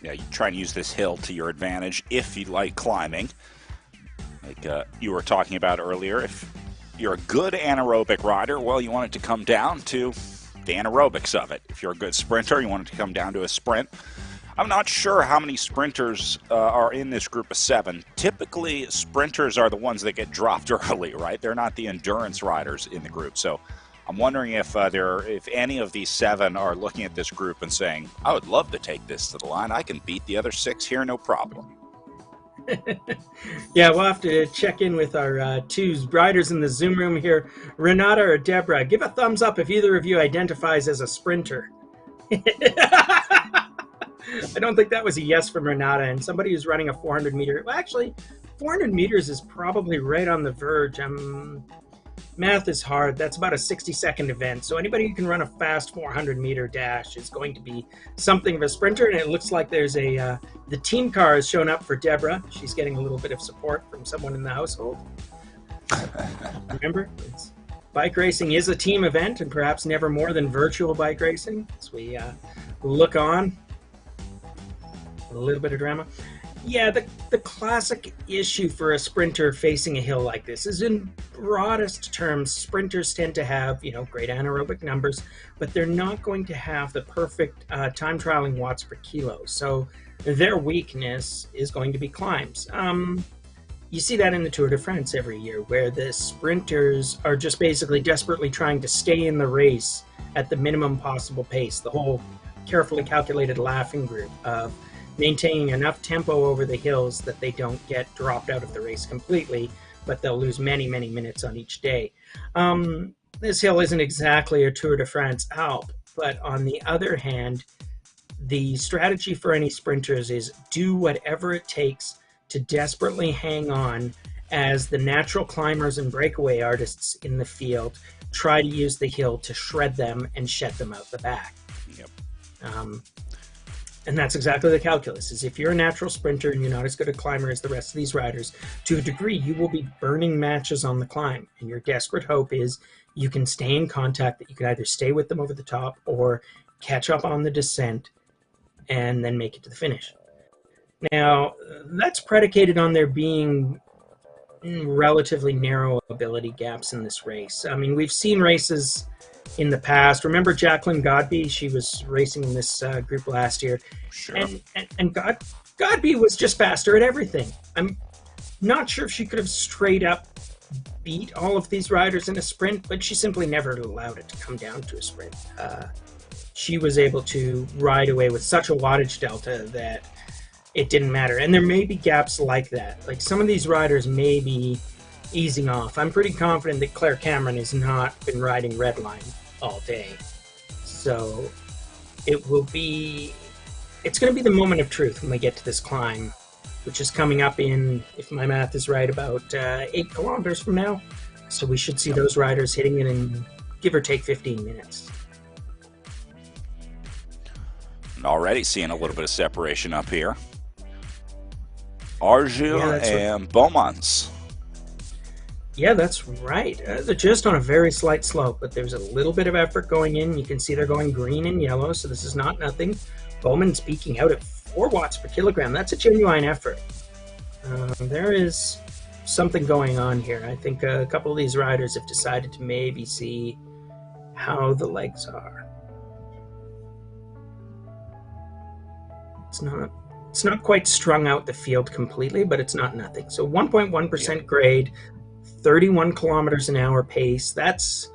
Yeah, you try and use this hill to your advantage if you like climbing. Like you were talking about earlier, if you're a good anaerobic rider, well, you want it to come down to the anaerobics of it. If you're a good sprinter, you want it to come down to a sprint. I'm not sure how many sprinters are in this group of 7. Typically, sprinters are the ones that get dropped early, right? They're not the endurance riders in the group. So I'm wondering if any of these 7 are looking at this group and saying, I would love to take this to the line. I can beat the other 6 here, no problem. Yeah, we'll have to check in with our 2 riders in the Zoom room here. Renata or Deborah, give a thumbs up if either of you identifies as a sprinter. I don't think that was a yes from Renata. And somebody who's running a 400 meter, well, actually, 400 meters is probably right on the verge. Math is hard. That's about a 60-second event. So anybody who can run a fast 400-meter dash is going to be something of a sprinter. And it looks like there's the team car has shown up for Deborah. She's getting a little bit of support from someone in the household. Remember, bike racing is a team event, and perhaps never more than virtual bike racing. As we look on, a little bit of drama. Yeah, the classic issue for a sprinter facing a hill like this is, in broadest terms, sprinters tend to have, great anaerobic numbers, but they're not going to have the perfect time trialing watts per kilo. So their weakness is going to be climbs. You see that in the Tour de France every year, where the sprinters are just basically desperately trying to stay in the race at the minimum possible pace. The whole carefully calculated laughing group of maintaining enough tempo over the hills that they don't get dropped out of the race completely, but they'll lose many, many minutes on each day. This hill isn't exactly a Tour de France Alp, but on the other hand, the strategy for any sprinters is do whatever it takes to desperately hang on as the natural climbers and breakaway artists in the field try to use the hill to shred them and shed them out the back. Yep. And that's exactly the calculus, is if you're a natural sprinter and you're not as good a climber as the rest of these riders, to a degree, you will be burning matches on the climb. And your desperate hope is you can stay in contact, that you can either stay with them over the top or catch up on the descent and then make it to the finish. Now, that's predicated on there being relatively narrow ability gaps in this race. I mean, we've seen races in the past. Remember Jacqueline Godby? She was racing in this group last year. Sure. And Godby was just faster at everything. I'm not sure if she could have straight up beat all of these riders in a sprint, but she simply never allowed it to come down to a sprint. She was able to ride away with such a wattage delta that it didn't matter. And there may be gaps like that. Like some of these riders may be easing off. I'm pretty confident that Claire Cameron has not been riding Redline all day. So it's going to be the moment of truth when we get to this climb, which is coming up in, if my math is right, about 8 kilometers from now. So we should see those riders hitting it in give or take 15 minutes. And already seeing a little bit of separation up here. Argyle and Beaumont's. Yeah, that's right. They're just on a very slight slope, but there's a little bit of effort going in. You can see they're going green and yellow, so this is not nothing. Bowman's peaking out at 4 watts per kilogram. That's a genuine effort. There is something going on here. I think a couple of these riders have decided to maybe see how the legs are. It's not quite strung out the field completely, but it's not nothing. So 1.1% grade, 31 kilometers an hour pace. That's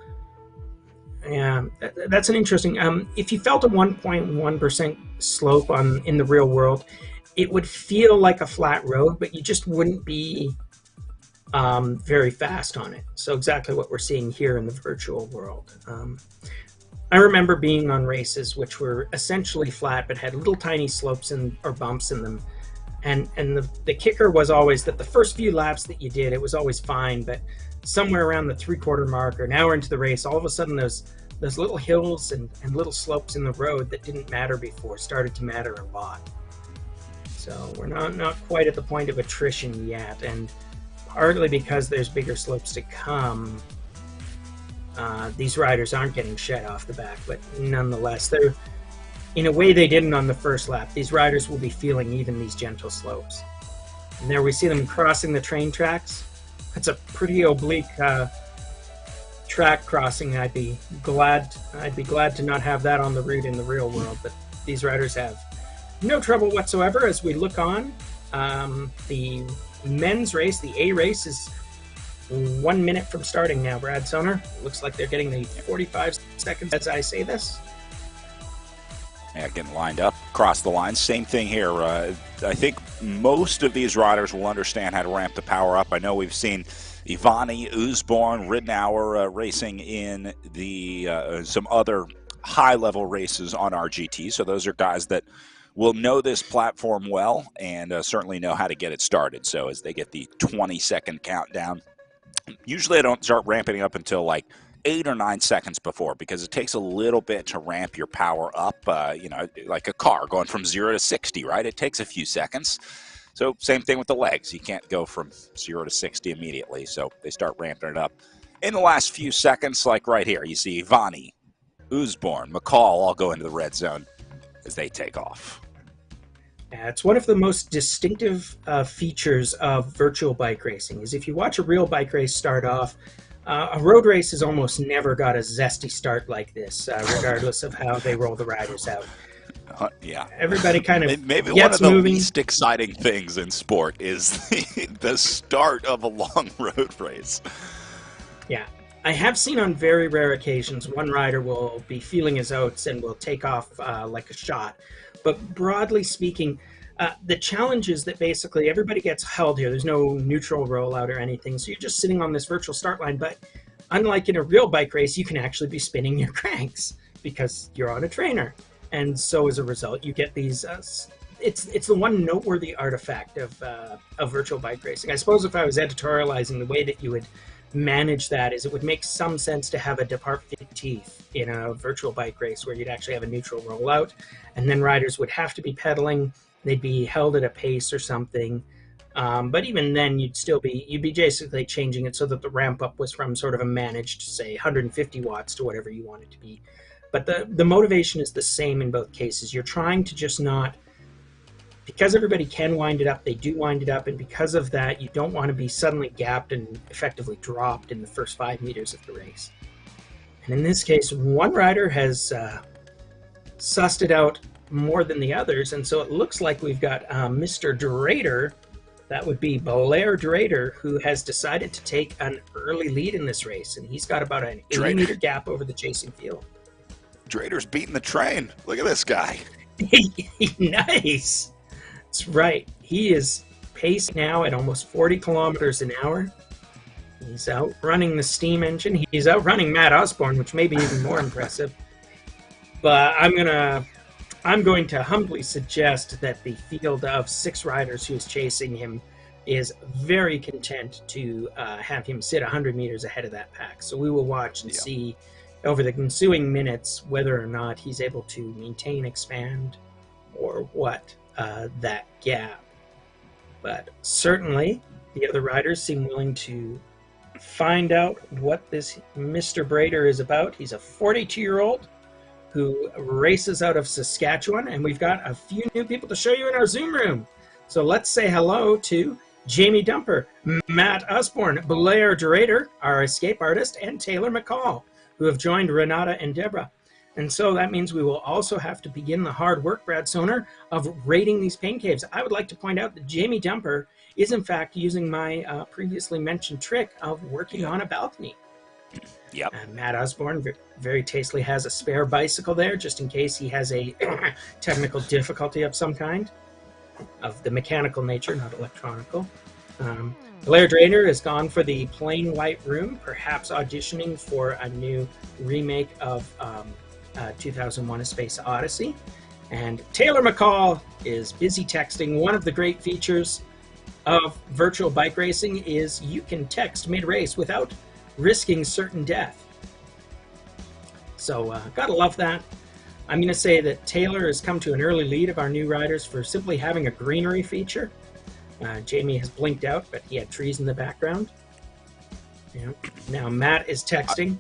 an interesting. If you felt a 1.1% slope in the real world, it would feel like a flat road, but you just wouldn't be very fast on it. So exactly what we're seeing here in the virtual world. I remember being on races which were essentially flat but had little tiny slopes or bumps in them. And the kicker was always that the first few laps that you did, it was always fine, but somewhere around the 3/4 mark or an hour into the race, all of a sudden those little hills and little slopes in the road that didn't matter before started to matter a lot. So we're not quite at the point of attrition yet, and partly because there's bigger slopes to come, These riders aren't getting shed off the back, but nonetheless, they're, in a way they didn't on the first lap. These riders will be feeling even these gentle slopes. And there we see them crossing the train tracks. It's a pretty oblique track crossing. I'd be glad to not have that on the route in the real world, but these riders have no trouble whatsoever. As we look on, the men's race, the A race, is 1 minute from starting now, Brad Soner. Looks like they're getting the 45 seconds as I say this. Yeah, getting lined up, across the line. Same thing here. I think most of these riders will understand how to ramp the power up. I know we've seen Ivani, Usborn, Ridnour racing in the some other high-level races on RGT. So those are guys that will know this platform well and certainly know how to get it started. So as they get the 20-second countdown, usually I don't start ramping up until like 8 or 9 seconds before, because it takes a little bit to ramp your power up, you know, like a car going from 0 to 60, right? It takes a few seconds. So same thing with the legs. You can't go from 0 to 60 immediately, so they start ramping it up in the last few seconds. Like right here, you see Ivani, Usborn, McCall all go into the red zone as they take off. Yeah, it's one of the most distinctive features of virtual bike racing, is if you watch a real bike race start off, a road race has almost never got a zesty start like this, regardless of how they roll the riders out. Yeah, everybody kind of maybe gets one of the moving. least exciting things in sport is the start of a long road race. Yeah, I have seen on very rare occasions one rider will be feeling his oats and will take off like a shot. But broadly speaking, the challenge is that basically everybody gets held here. There's no neutral rollout or anything. So you're just sitting on this virtual start line. But unlike in a real bike race, you can actually be spinning your cranks because you're on a trainer. And so as a result, you get these, it's the one noteworthy artifact of virtual bike racing. I suppose if I was editorializing, the way that you would manage that is it would make some sense to have a departive in a virtual bike race where you'd actually have a neutral rollout, and then riders would have to be pedaling. They'd be held at a pace or something. But even then, you'd be basically changing it so that the ramp up was from sort of a managed, say, 150 watts to whatever you want it to be. But the motivation is the same in both cases. You're trying to just not, because everybody can wind it up, they do wind it up, and because of that, you don't want to be suddenly gapped and effectively dropped in the first 5 meters of the race. And in this case, one rider has sussed it out more than the others, and so it looks like we've got Mr. Drader, that would be Blair Drader, who has decided to take an early lead in this race, and he's got about an 80-meter gap over the chasing field. Drader's beating the train. Look at this guy. Nice. That's right. He is paced now at almost 40 kilometers an hour. He's outrunning the steam engine. He's outrunning Matt Osborne, which may be even more impressive. But I'm going to humbly suggest that the field of 6 riders who's chasing him is very content to have him sit 100 meters ahead of that pack. So we will watch and see over the ensuing minutes whether or not he's able to maintain, expand, or what that gap. But certainly the other riders seem willing to find out what this Mr. Brader is about. He's a 42-year-old who races out of Saskatchewan, and we've got a few new people to show you in our Zoom room. So let's say hello to Jamie Dumper, Matt Usborne, Blair Durader, our escape artist, and Taylor McCall, who have joined Renata and Deborah. And so that means we will also have to begin the hard work, Brad Soner, of raiding these pain caves. I would like to point out that Jamie Dumper is in fact using my previously mentioned trick of working on a balcony. Yep. Matt Osborne very tastefully has a spare bicycle there, just in case he has a technical difficulty of some kind, of the mechanical nature, not electronical. Blair Drader has gone for the plain white room, perhaps auditioning for a new remake of 2001: A Space Odyssey. And Taylor McCall is busy texting. One of the great features of virtual bike racing is you can text mid-race without risking certain death. So gotta love that. I'm going to say that Taylor has come to an early lead of our new riders for simply having a greenery feature. Jamie has blinked out, but he had trees in the background. Yeah. Now Matt is texting.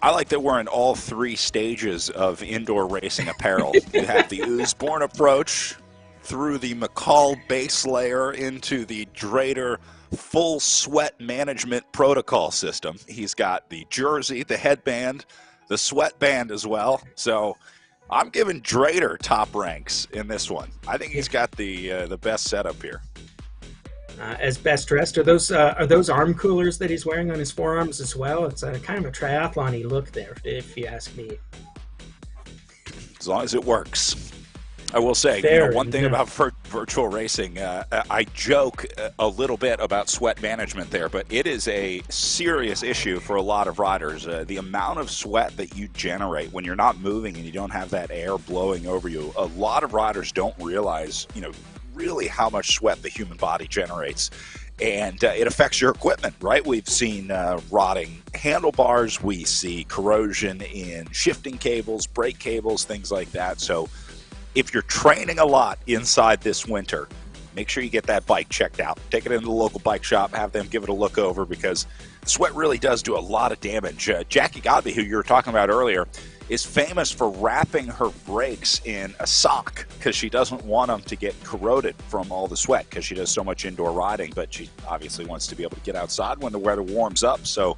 I like that we're in all 3 stages of indoor racing apparel. You have the Usborne approach through the McCall base layer into the Drader full sweat management protocol system. He's got the jersey, the headband, the sweatband as well. So I'm giving Drader top ranks in this one. I think he's got the best setup here. As best dressed, are those arm coolers that he's wearing on his forearms as well? It's a kind of a triathlon-y look there, if you ask me. As long as it works. I will say, one thing about virtual racing, I joke a little bit about sweat management there, but it is a serious issue for a lot of riders. The amount of sweat that you generate when you're not moving and you don't have that air blowing over you, a lot of riders don't realize, really how much sweat the human body generates. And it affects your equipment, right? We've seen rotting handlebars. We see corrosion in shifting cables, brake cables, things like that. So if you're training a lot inside this winter, make sure you get that bike checked out. Take it into the local bike shop, have them give it a look over, because the sweat really does do a lot of damage. Jackie Godby, who you were talking about earlier, is famous for wrapping her brakes in a sock because she doesn't want them to get corroded from all the sweat because she does so much indoor riding, but she obviously wants to be able to get outside when the weather warms up. So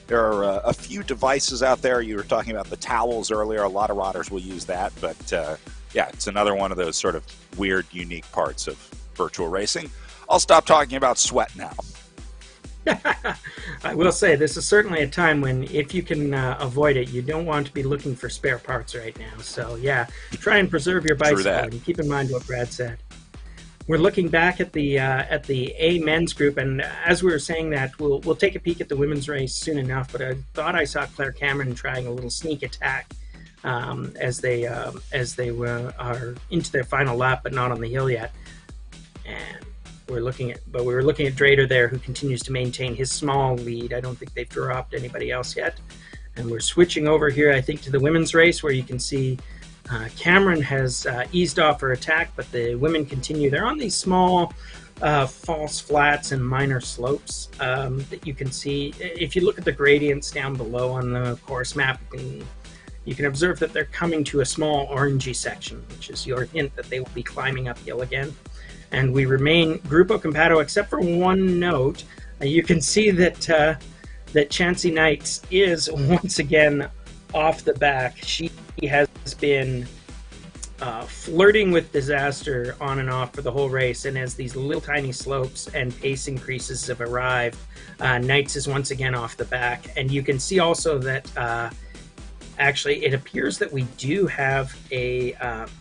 there are a few devices out there. You were talking about the towels earlier. A lot of riders will use that, but yeah, it's another one of those sort of weird, unique parts of virtual racing. I'll stop talking about sweat now. I will say this is certainly a time when, if you can avoid it, you don't want to be looking for spare parts right now. So yeah, try and preserve your bicycle and keep in mind what Brad said. We're looking back at the A men's group, and as we were saying that, we'll take a peek at the women's race soon enough. But I thought I saw Claire Cameron trying a little sneak attack as they are into their final lap, but not on the hill yet. And we were looking at Drader there, who continues to maintain his small lead. I don't think they've dropped anybody else yet. And we're switching over here, I think, to the women's race, where you can see Cameron has eased off her attack, but the women continue. They're on these small false flats and minor slopes that you can see. If you look at the gradients down below on the course map, you can observe that they're coming to a small orangey section, which is your hint that they will be climbing uphill again. And we remain Grupo Compatto, except for one note. You can see that that Chancey Knights is once again off the back. She has been flirting with disaster on and off for the whole race, and as these little tiny slopes and pace increases have arrived, Knights is once again off the back. And you can see also that actually, it appears that we do have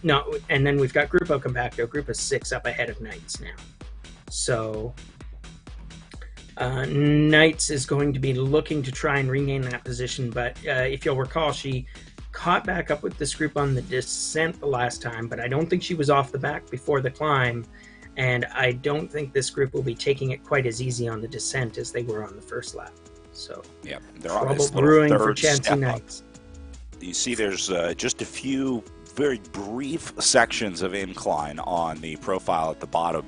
no, and then we've got Grupo Compacto, Group of 6 up ahead of Knights now. So Knights is going to be looking to try and regain that position, but if you'll recall, she caught back up with this group on the descent the last time, but I don't think she was off the back before the climb, and I don't think this group will be taking it quite as easy on the descent as they were on the first lap. So yeah, trouble brewing for Chancey Knights. You see there's just a few very brief sections of incline on the profile at the bottom.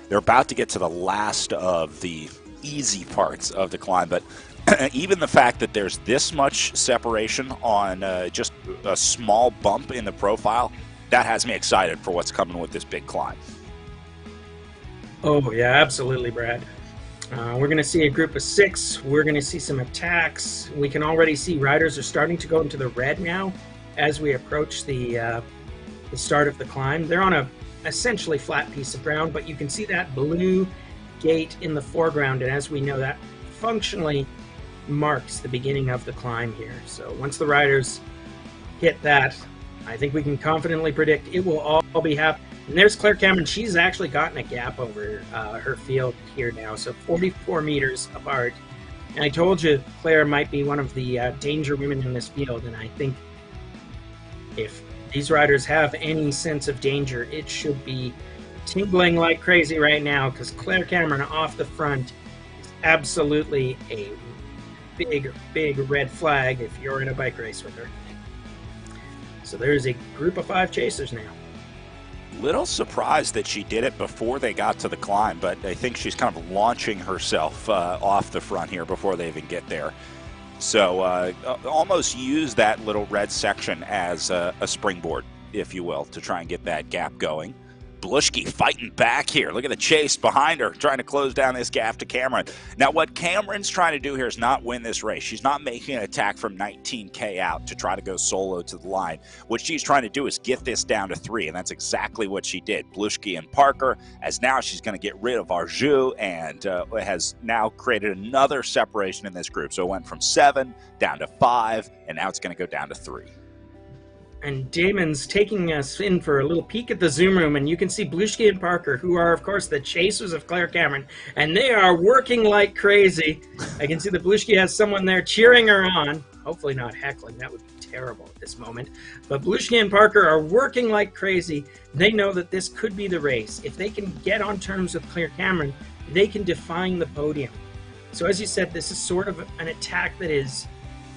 They're about to get to the last of the easy parts of the climb, but even the fact that there's this much separation on just a small bump in the profile, that has me excited for what's coming with this big climb. Oh yeah, absolutely, Brad. We're going to see a group of 6. We're going to see some attacks. We can already see riders are starting to go into the red now as we approach the start of the climb. They're on a essentially flat piece of ground, but you can see that blue gate in the foreground, and as we know, that functionally marks the beginning of the climb here. So once the riders hit that, I think we can confidently predict it will all be happening. And there's Claire Cameron. She's actually gotten a gap over her field here now, so 44 meters apart. And I told you Claire might be one of the danger women in this field, and I think if these riders have any sense of danger, it should be tingling like crazy right now, because Claire Cameron off the front is absolutely a big, big red flag if you're in a bike race with her. So there's a group of 5 chasers now. Little surprised that she did it before they got to the climb, but I think she's kind of launching herself off the front here before they even get there. So almost use that little red section as a springboard, if you will, to try and get that gap going. Blushki fighting back here. Look at the chase behind her, trying to close down this gap to Cameron. Now, what Cameron's trying to do here is not win this race. She's not making an attack from 19K out to try to go solo to the line. What she's trying to do is get this down to 3, and that's exactly what she did. Blushki and Parker, as now she's going to get rid of Arju, and has now created another separation in this group. So it went from 7 down to 5, and now it's going to go down to 3. And Damon's taking us in for a little peek at the Zoom room, and you can see Blushki and Parker, who are, of course, the chasers of Claire Cameron, and they are working like crazy. I can see that Blushki has someone there cheering her on. Hopefully not heckling. That would be terrible at this moment. But Blushki and Parker are working like crazy. They know that this could be the race. If they can get on terms with Claire Cameron, they can define the podium. So as you said, this is sort of an attack that is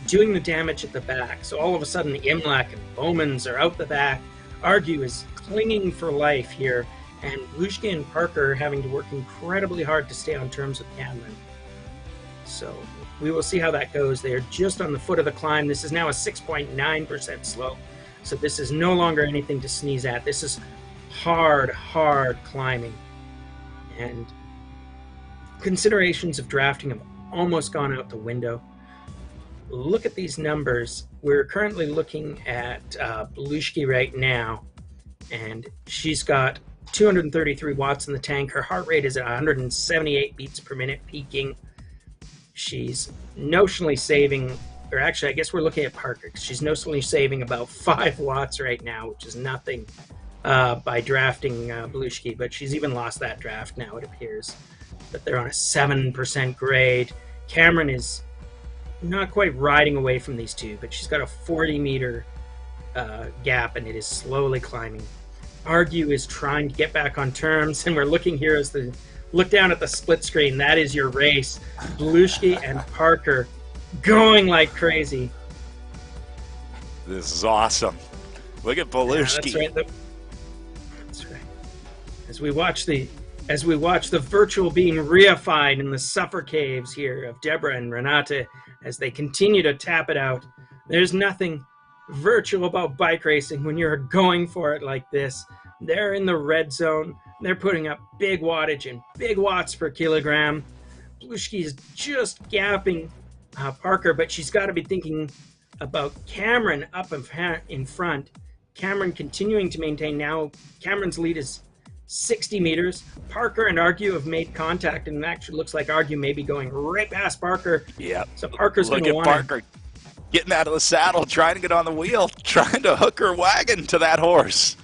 doing the damage at the back. So all of a sudden, Imlach and Bowmans are out the back. Argue is clinging for life here, and Blushki and Parker are having to work incredibly hard to stay on terms with Cameron. So we will see how that goes. They are just on the foot of the climb. This is now a 6.9% slope. So this is no longer anything to sneeze at. This is hard climbing. And considerations of drafting have almost gone out the window. Look at these numbers. We're currently looking at Blushki right now, and she's got 233 watts in the tank. Her heart rate is at 178 beats per minute, peaking. She's notionally saving, or actually, I guess we're looking at Parker, because she's notionally saving about 5 watts right now, which is nothing by drafting Blushki, but she's even lost that draft now, it appears. But they're on a 7% grade. Cameron is not quite riding away from these two, but she's got a 40-meter gap, and it is slowly climbing. Argue is trying to get back on terms, and we're looking here as the look down at the split screen. That is your race. Blushki and Parker going like crazy. This is awesome. Look at Blushki. Yeah, that's right. As we watch the virtual being reified in the suffer caves here of Deborah and Renate as they continue to tap it out. There's nothing virtual about bike racing when you're going for it like this. They're in the red zone. They're putting up big wattage and big watts per kilogram. Blushki is just gapping Parker, but she's got to be thinking about Cameron up in front. Cameron continuing to maintain now. Cameron's lead is 60 meters. Parker and Argue have made contact, and it actually looks like Argue may be going right past Parker. Yep. So Parker's going to want Parker getting out of the saddle, trying to get on the wheel, trying to hook her wagon to that horse.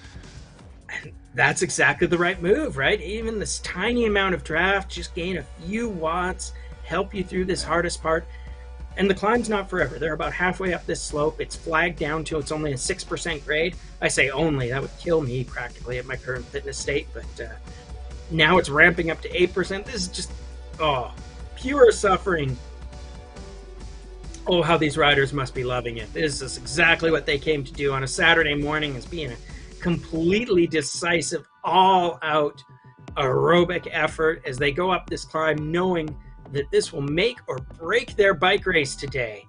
That's exactly the right move, right? Even this tiny amount of draft, just gain a few watts, help you through this hardest part. And the climb's not forever. They're about halfway up this slope. It's flagged down to it's only a 6% grade. I say only. That would kill me practically at my current fitness state. But now it's ramping up to 8%. This is just, pure suffering. Oh, how these riders must be loving it. This is exactly what they came to do on a Saturday morning, is being a completely decisive, all-out aerobic effort as they go up this climb, knowing that this will make or break their bike race today.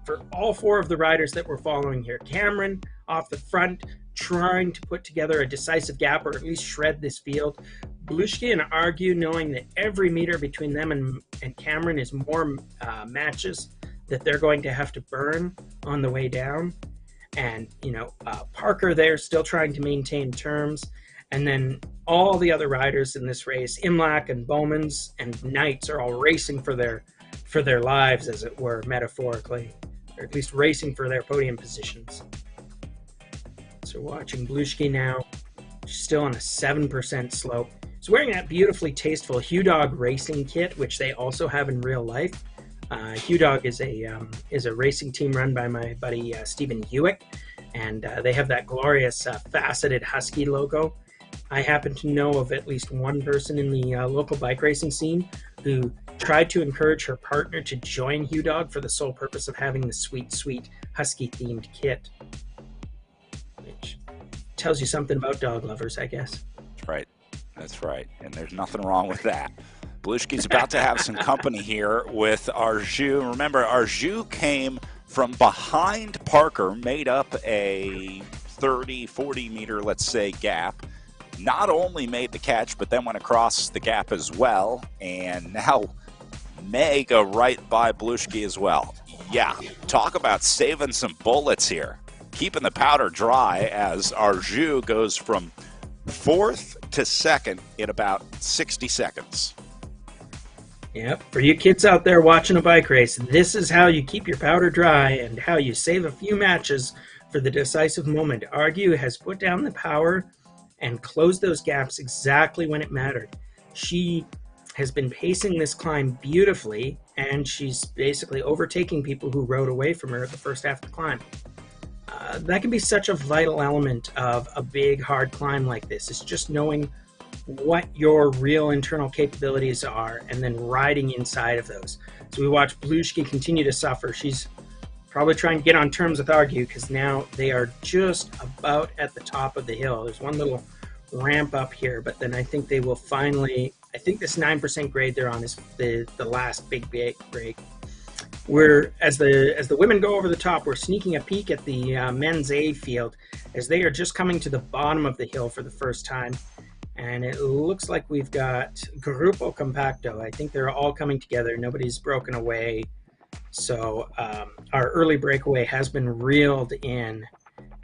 For all 4 of the riders that we're following here, Cameron off the front, trying to put together a decisive gap or at least shred this field. Blushki and Argue knowing that every meter between them and Cameron is more matches that they're going to have to burn on the way down. And, Parker there still trying to maintain terms. And then all the other riders in this race, Imlach and Bowmans and Knights, are all racing for their lives, as it were, metaphorically, or at least racing for their podium positions. So watching Blushki now, she's still on a 7% slope. She's wearing that beautifully tasteful Hugh Dog racing kit, which they also have in real life. Hugh Dog is a racing team run by my buddy Stephen Hewick, and they have that glorious faceted Husky logo. I happen to know of at least one person in the local bike racing scene who tried to encourage her partner to join Hugh Dog for the sole purpose of having the sweet Husky-themed kit. Which tells you something about dog lovers, I guess. That's right. And there's nothing wrong with that. Blushki's about to have some company here with Arju. Remember, Arju came from behind Parker, made up a 30, 40 meter, let's say, gap. Not only made the catch, but then went across the gap as well. And now may go right by Blushki as well. Yeah, talk about saving some bullets here. Keeping the powder dry as Arju goes from 4th to 2nd in about 60 seconds. Yep, for you kids out there watching a bike race, this is how you keep your powder dry and how you save a few matches for the decisive moment. Arju has put down the power and closed those gaps exactly when it mattered. She has been pacing this climb beautifully, and she's basically overtaking people who rode away from her at the first half of the climb. That can be such a vital element of a big, hard climb like this. It's just knowing what your real internal capabilities are and then riding inside of those. So we watch Blushki continue to suffer. She's probably trying to get on terms with Arju because now they are just about at the top of the hill. There's one little ramp up here, but then I think they will finally, I think this 9% grade they're on is the last big break. As the women go over the top, we're sneaking a peek at the men's A field as they are just coming to the bottom of the hill for the first time. And it looks like we've got Grupo Compacto. I think they're all coming together. Nobody's broken away. So our early breakaway has been reeled in,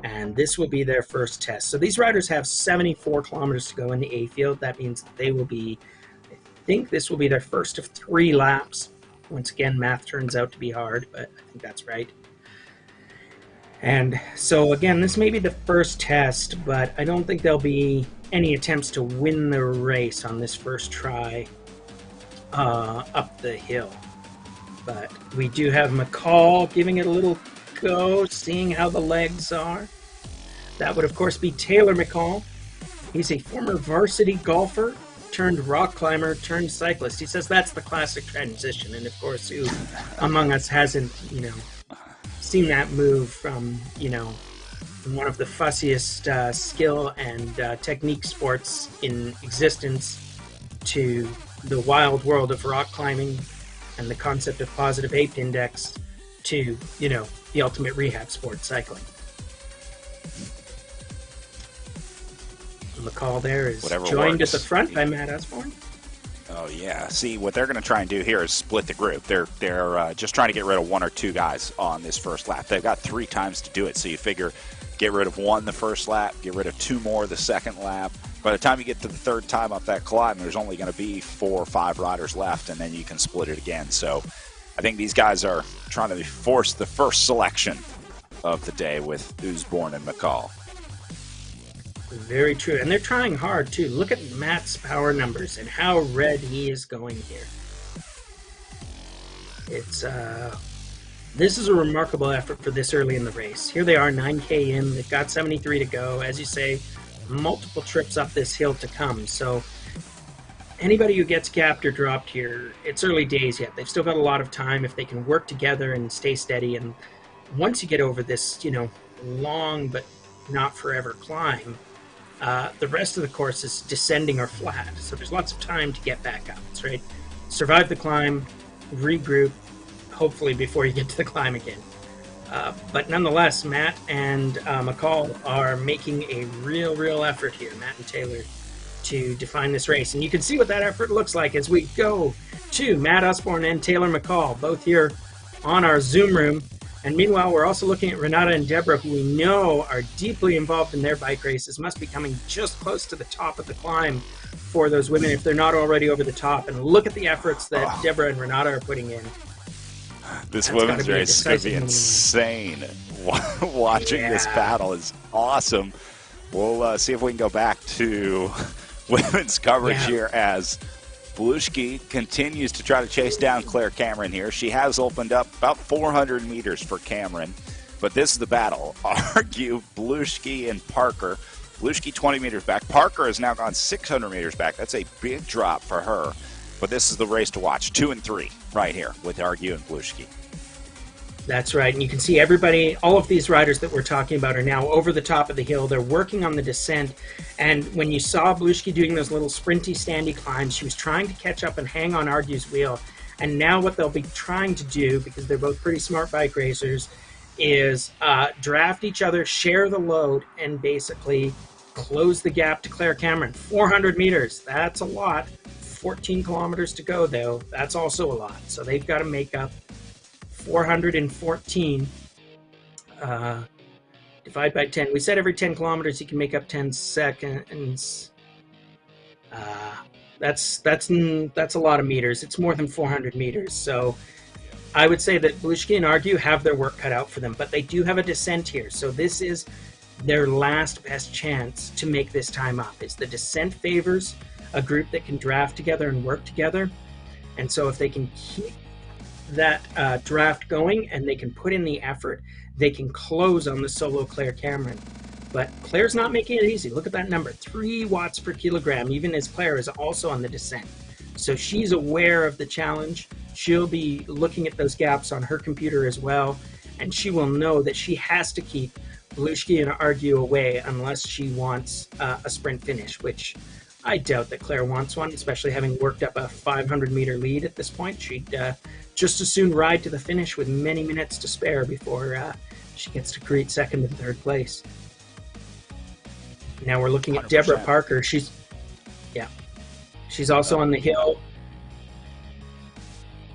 and this will be their first test. So these riders have 74 kilometers to go in the A field. That means they will be, I think this will be their first of 3 laps. Once again, math turns out to be hard, but I think that's right. And so again, this may be the first test, but I don't think there'll be any attempts to win the race on this first try up the hill. But we do have McCall giving it a little go, seeing how the legs are. That would, of course, be Taylor McCall. He's a former varsity golfer turned rock climber turned cyclist. He says that's the classic transition. And, of course, who among us hasn't, seen that move from, one of the fussiest skill and technique sports in existence to the wild world of rock climbing and the concept of positive ape index to, the ultimate rehab sport, cycling. McCall there is joined at the front by Matt Osborne. Oh, yeah. See, what they're going to try and do here is split the group. They're just trying to get rid of 1 or 2 guys on this first lap. They've got 3 times to do it, so you figure get rid of 1 the first lap, get rid of 2 more the second lap. By the time you get to the 3rd time up that climb, there's only going to be 4 or 5 riders left, and then you can split it again. So I think these guys are trying to force the first selection of the day with Osborne and McCall. Very true, and they're trying hard too. Look at Matt's power numbers and how red he is going here. It's this is a remarkable effort for this early in the race. Here they are, 9K in. They've got 73 to go. As you say, multiple trips up this hill to come. So anybody who gets capped or dropped here, it's early days yet. They've still got a lot of time if they can work together and stay steady. And once you get over this, long but not forever climb, the rest of the course is descending or flat, so there's lots of time to get back up. That's right. Survive the climb, regroup, hopefully before you get to the climb again. But nonetheless, Matt and McCall are making a real effort here, Matt and Taylor, to define this race. And you can see what that effort looks like as we go to Matt Osborne and Taylor McCall, both here on our Zoom room. And meanwhile, we're also looking at Renata and Deborah, who we know are deeply involved in their bike races, must be coming just close to the top of the climb for those women if they're not already over the top. And look at the efforts that Deborah and Renata are putting in. This women's race is going to be insane. Watching this battle is awesome. We'll see if we can go back to women's coverage here as Blushki continues to try to chase down Claire Cameron here. She has opened up about 400 meters for Cameron, but this is the battle. Arju, Blushki, and Parker. Blushki 20 meters back. Parker has now gone 600 meters back. That's a big drop for her, but this is the race to watch. 2 and 3 right here with Arju and Blushki. That's right. And you can see everybody, all of these riders that we're talking about are now over the top of the hill. They're working on the descent. And when you saw Blushki doing those little sprinty, standy climbs, she was trying to catch up and hang on Argu's wheel. And now what they'll be trying to do, because they're both pretty smart bike racers, is draft each other, share the load, and basically close the gap to Claire Cameron. 400 meters, that's a lot. 14 kilometers to go, though. That's also a lot. So they've got to make up 414 divide by 10. We said every 10 kilometers you can make up 10 seconds. That's a lot of meters. It's more than 400 meters. So I would say that Blushki and Argue have their work cut out for them, but they do have a descent here. So this is their last best chance to make this time up. Is the descent favors a group that can draft together and work together. And so if they can keep that draft going and they can put in the effort, they can close on the solo Claire Cameron. But Claire's not making it easy. Look at that number, 3 watts per kilogram, even as Claire is also on the descent. So she's aware of the challenge. She'll be looking at those gaps on her computer as well, and she will know that she has to keep Blushki and Argue away unless she wants a sprint finish, which I doubt that Claire wants one, especially having worked up a 500-meter lead at this point. She'd just as soon ride to the finish with many minutes to spare before she gets to create second and third place. Now we're looking at 100%. Deborah Parker. She's also on the hill.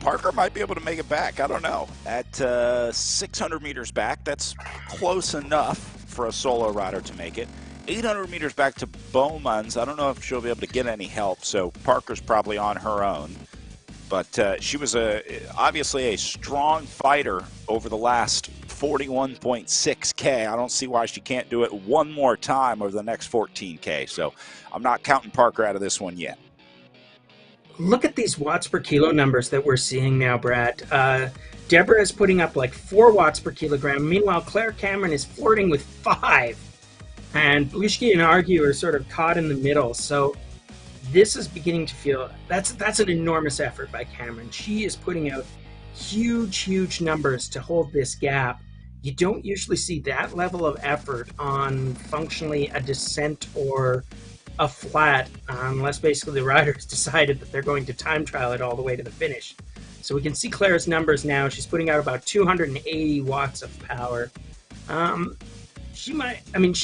Parker might be able to make it back. I don't know. At 600 meters back, that's close enough for a solo rider to make it. 800 meters back to Bowman's. I don't know if she'll be able to get any help, so Parker's probably on her own. But she was obviously a strong fighter over the last 41.6K. I don't see why she can't do it one more time over the next 14K. So I'm not counting Parker out of this one yet. Look at these watts per kilo numbers that we're seeing now, Brad. Deborah is putting up like 4 watts per kilogram. Meanwhile, Claire Cameron is flirting with 5. And Blushki and Argue are sort of caught in the middle. So this is beginning to feel, that's an enormous effort by Cameron. She is putting out huge numbers to hold this gap. You don't usually see that level of effort on functionally a descent or a flat, unless basically the riders decided that they're going to time trial it all the way to the finish. So we can see Claire's numbers now. She's putting out about 280 watts of power. She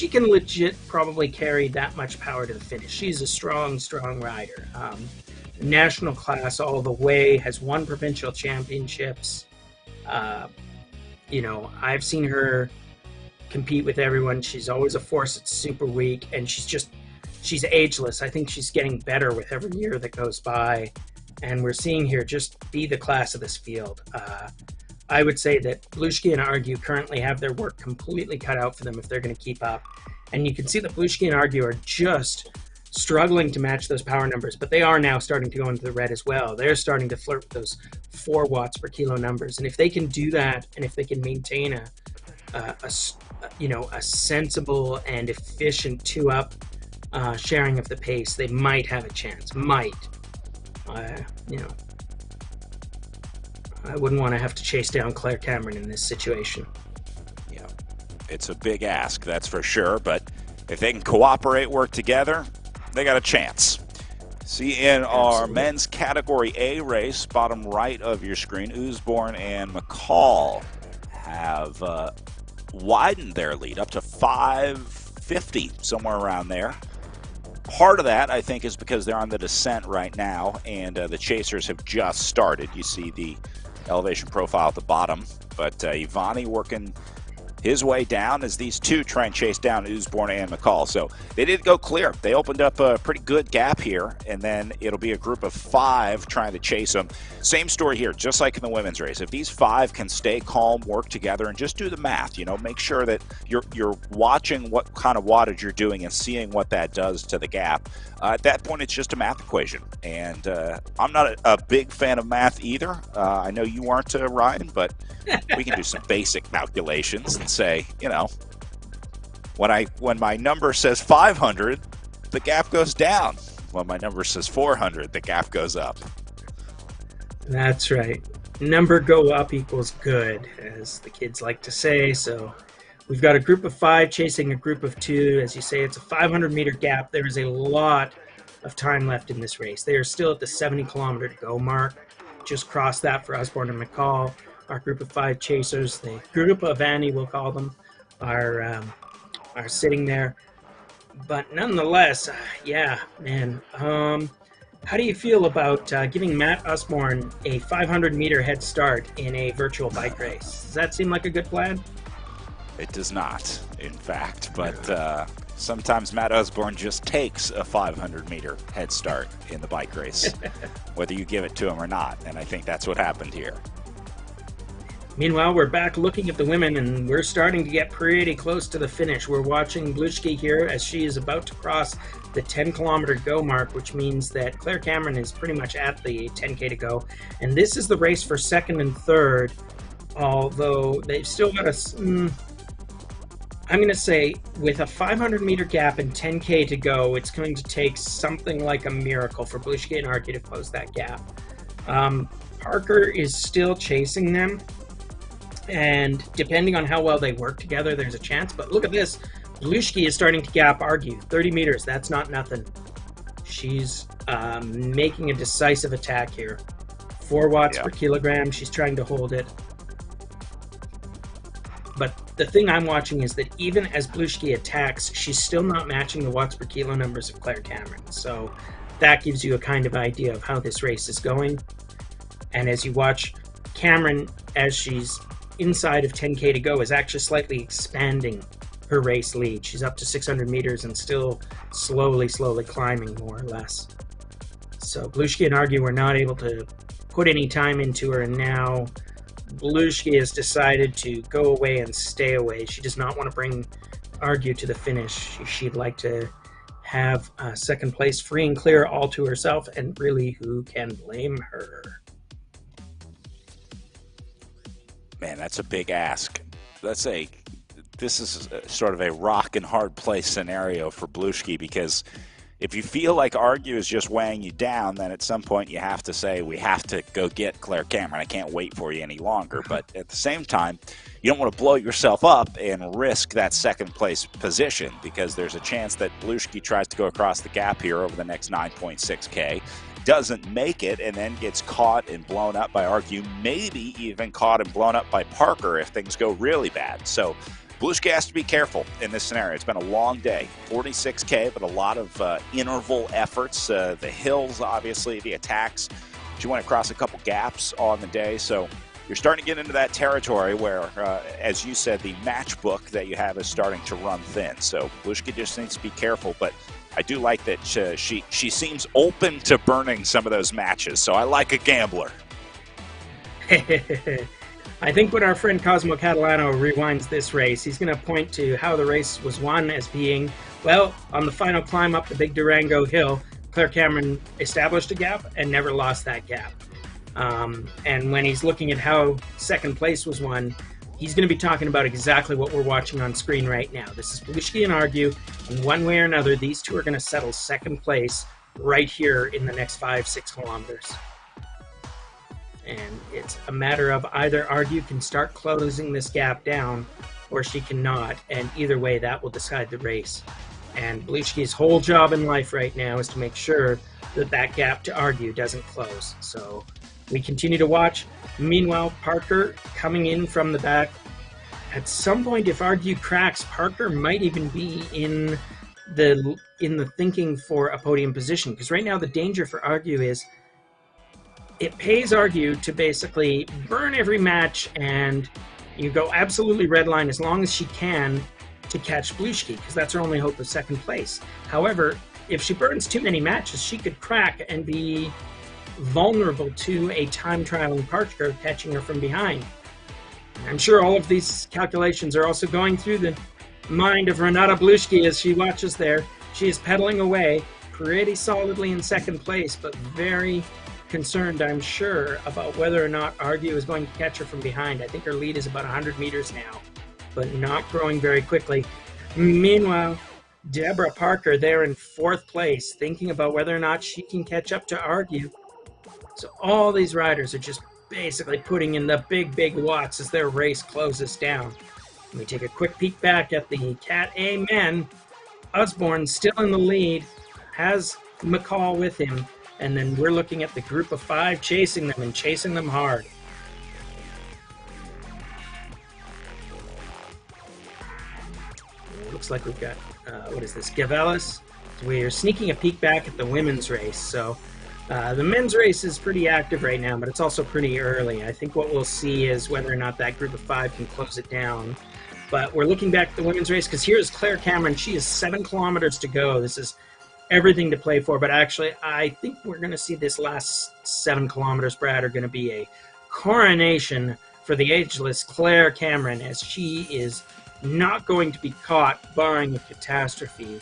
can legit probably carry that much power to the finish. She's a strong rider. National class all the way, has won provincial championships. I've seen her compete with everyone. She's always a force that's super weak, and she's ageless. I think she's getting better with every year that goes by, and we're seeing her just be the class of this field. I would say that Blushki and Argue currently have their work completely cut out for them if they're going to keep up. And you can see that Blushki and Argue are just struggling to match those power numbers, but they are now starting to go into the red as well. They're starting to flirt with those 4 watts per kilo numbers. And if they can do that, and if they can maintain a sensible and efficient 2-up sharing of the pace, they might have a chance. I wouldn't want to have to chase down Claire Cameron in this situation. Yeah, it's a big ask, that's for sure, but if they can cooperate, work together, they got a chance. See, in our men's Category A race, bottom right of your screen, Usborne and McCall have widened their lead up to 550, somewhere around there. Part of that, I think, is because they're on the descent right now, and the chasers have just started. You see the elevation profile at the bottom, but Ivani working his way down as these two try and chase down Usborne and McCall. So they did go clear. They opened up a pretty good gap here, and then it'll be a group of 5 trying to chase them. Same story here, just like in the women's race. If these 5 can stay calm, work together, and just do the math, make sure that you're watching what kind of wattage you're doing and seeing what that does to the gap. At that point, it's just a math equation. And I'm not a big fan of math either. I know you aren't, Ryan, but we can do some basic calculations and say, when my number says 500, the gap goes down. When my number says 400, the gap goes up. That's right. number go up equals good, as the kids like to say. So we've got a group of 5 chasing a group of 2. As you say, it's a 500-meter gap. There is a lot of time left in this race. They are still at the 70-kilometer to go mark. Just crossed that for Osborne and McCall. Our group of 5 chasers, the group of Annie, we'll call them, are sitting there. But nonetheless, yeah, man. How do you feel about giving Matt Usborne a 500-meter head start in a virtual bike race? Does that seem like a good plan? It does not, in fact, but sometimes Matt Usborne just takes a 500-meter head start in the bike race, whether you give it to him or not, and I think that's what happened here. Meanwhile, we're back looking at the women, and we're starting to get pretty close to the finish. We're watching Blushki here as she is about to cross the 10-kilometer go mark, which means that Claire Cameron is pretty much at the 10K to go. And this is the race for second and third, although they've still got a... I'm going to say, with a 500-meter gap and 10K to go, it's going to take something like a miracle for Blushki and Arky to close that gap. Parker is still chasing them, and depending on how well they work together, there's a chance. But look at this. Blushki is starting to gap Argy. 30 meters, that's not nothing. She's making a decisive attack here. 4 watts per kilogram. She's trying to hold it. But the thing I'm watching is that even as Blushki attacks, she's still not matching the watts per kilo numbers of Claire Cameron. So that gives you a kind of idea of how this race is going. And as you watch, Cameron, as she's inside of 10K to go, is actually slightly expanding her race lead. She's up to 600 meters and still slowly climbing, more or less. So Blushki and Argy were not able to put any time into her, and now Blushki has decided to go away and stay away. She does not want to bring Argy to the finish. She'd like to have second place free and clear all to herself, and really, who can blame her? Man, that's a big ask. This is sort of a rock and hard place scenario for Blushki, because if you feel like Argy is just weighing you down, then at some point you have to say, we have to go get Claire Cameron. I can't wait for you any longer. But at the same time, you don't want to blow yourself up and risk that second place position, because there's a chance that Blushki tries to go across the gap here over the next 9.6K, doesn't make it, and then gets caught and blown up by Argy, maybe even caught and blown up by Parker if things go really bad. So Blushki has to be careful in this scenario. It's been a long day, 46K, but a lot of interval efforts. The hills, obviously, the attacks. She went across a couple gaps on the day, so you're starting to get into that territory where, as you said, the matchbook that you have is starting to run thin. So Blushki just needs to be careful, but I do like that she seems open to burning some of those matches, so I like a gambler. I think when our friend Cosmo Catalano rewinds this race, he's going to point to how the race was won as being, well, on the final climb up the big Durango hill, Claire Cameron established a gap and never lost that gap. And when he's looking at how second place was won, he's going to be talking about exactly what we're watching on screen right now. This is Blushki and Argy, and one way or another, these two are going to settle second place right here in the next 5-6 kilometers. And it's a matter of either Argy can start closing this gap down, or she cannot, and either way, that will decide the race. And Blushki's whole job in life right now is to make sure that that gap to Argy doesn't close. So we continue to watch. Meanwhile, Parker coming in from the back. At some point, if Argy cracks, Parker might even be in the thinking for a podium position. Because right now, the danger for Argy is it pays Argy to basically burn every match, and you go absolutely redline as long as she can to catch Blushki, because that's her only hope of second place. However, if she burns too many matches, she could crack and be vulnerable to a time-trialing Parker catching her from behind. I'm sure all of these calculations are also going through the mind of Renata Blushki as she watches there. She is pedaling away pretty solidly in second place, but very concerned, I'm sure, about whether or not Argy is going to catch her from behind. I think her lead is about 100 meters now, but not growing very quickly. Meanwhile, Deborah Parker there in fourth place, thinking about whether or not she can catch up to Argy. So all these riders are just basically putting in the big watts as their race closes down. And we take a quick peek back at the Cat A men. Osborne still in the lead, has McCall with him, and then we're looking at the group of 5 chasing them and chasing them hard. It looks like we've got, what is this, Gavelis? So we're sneaking a peek back at the women's race. So the men's race is pretty active right now, but it's also pretty early. I think what we'll see is whether or not that group of 5 can close it down. But we're looking back at the women's race because here's Claire Cameron. She has 7 kilometers to go. This is everything to play for. But actually, I think we're going to see this last 7 kilometers, Brad, are going to be a coronation for the ageless Claire Cameron, as she is not going to be caught barring a catastrophe,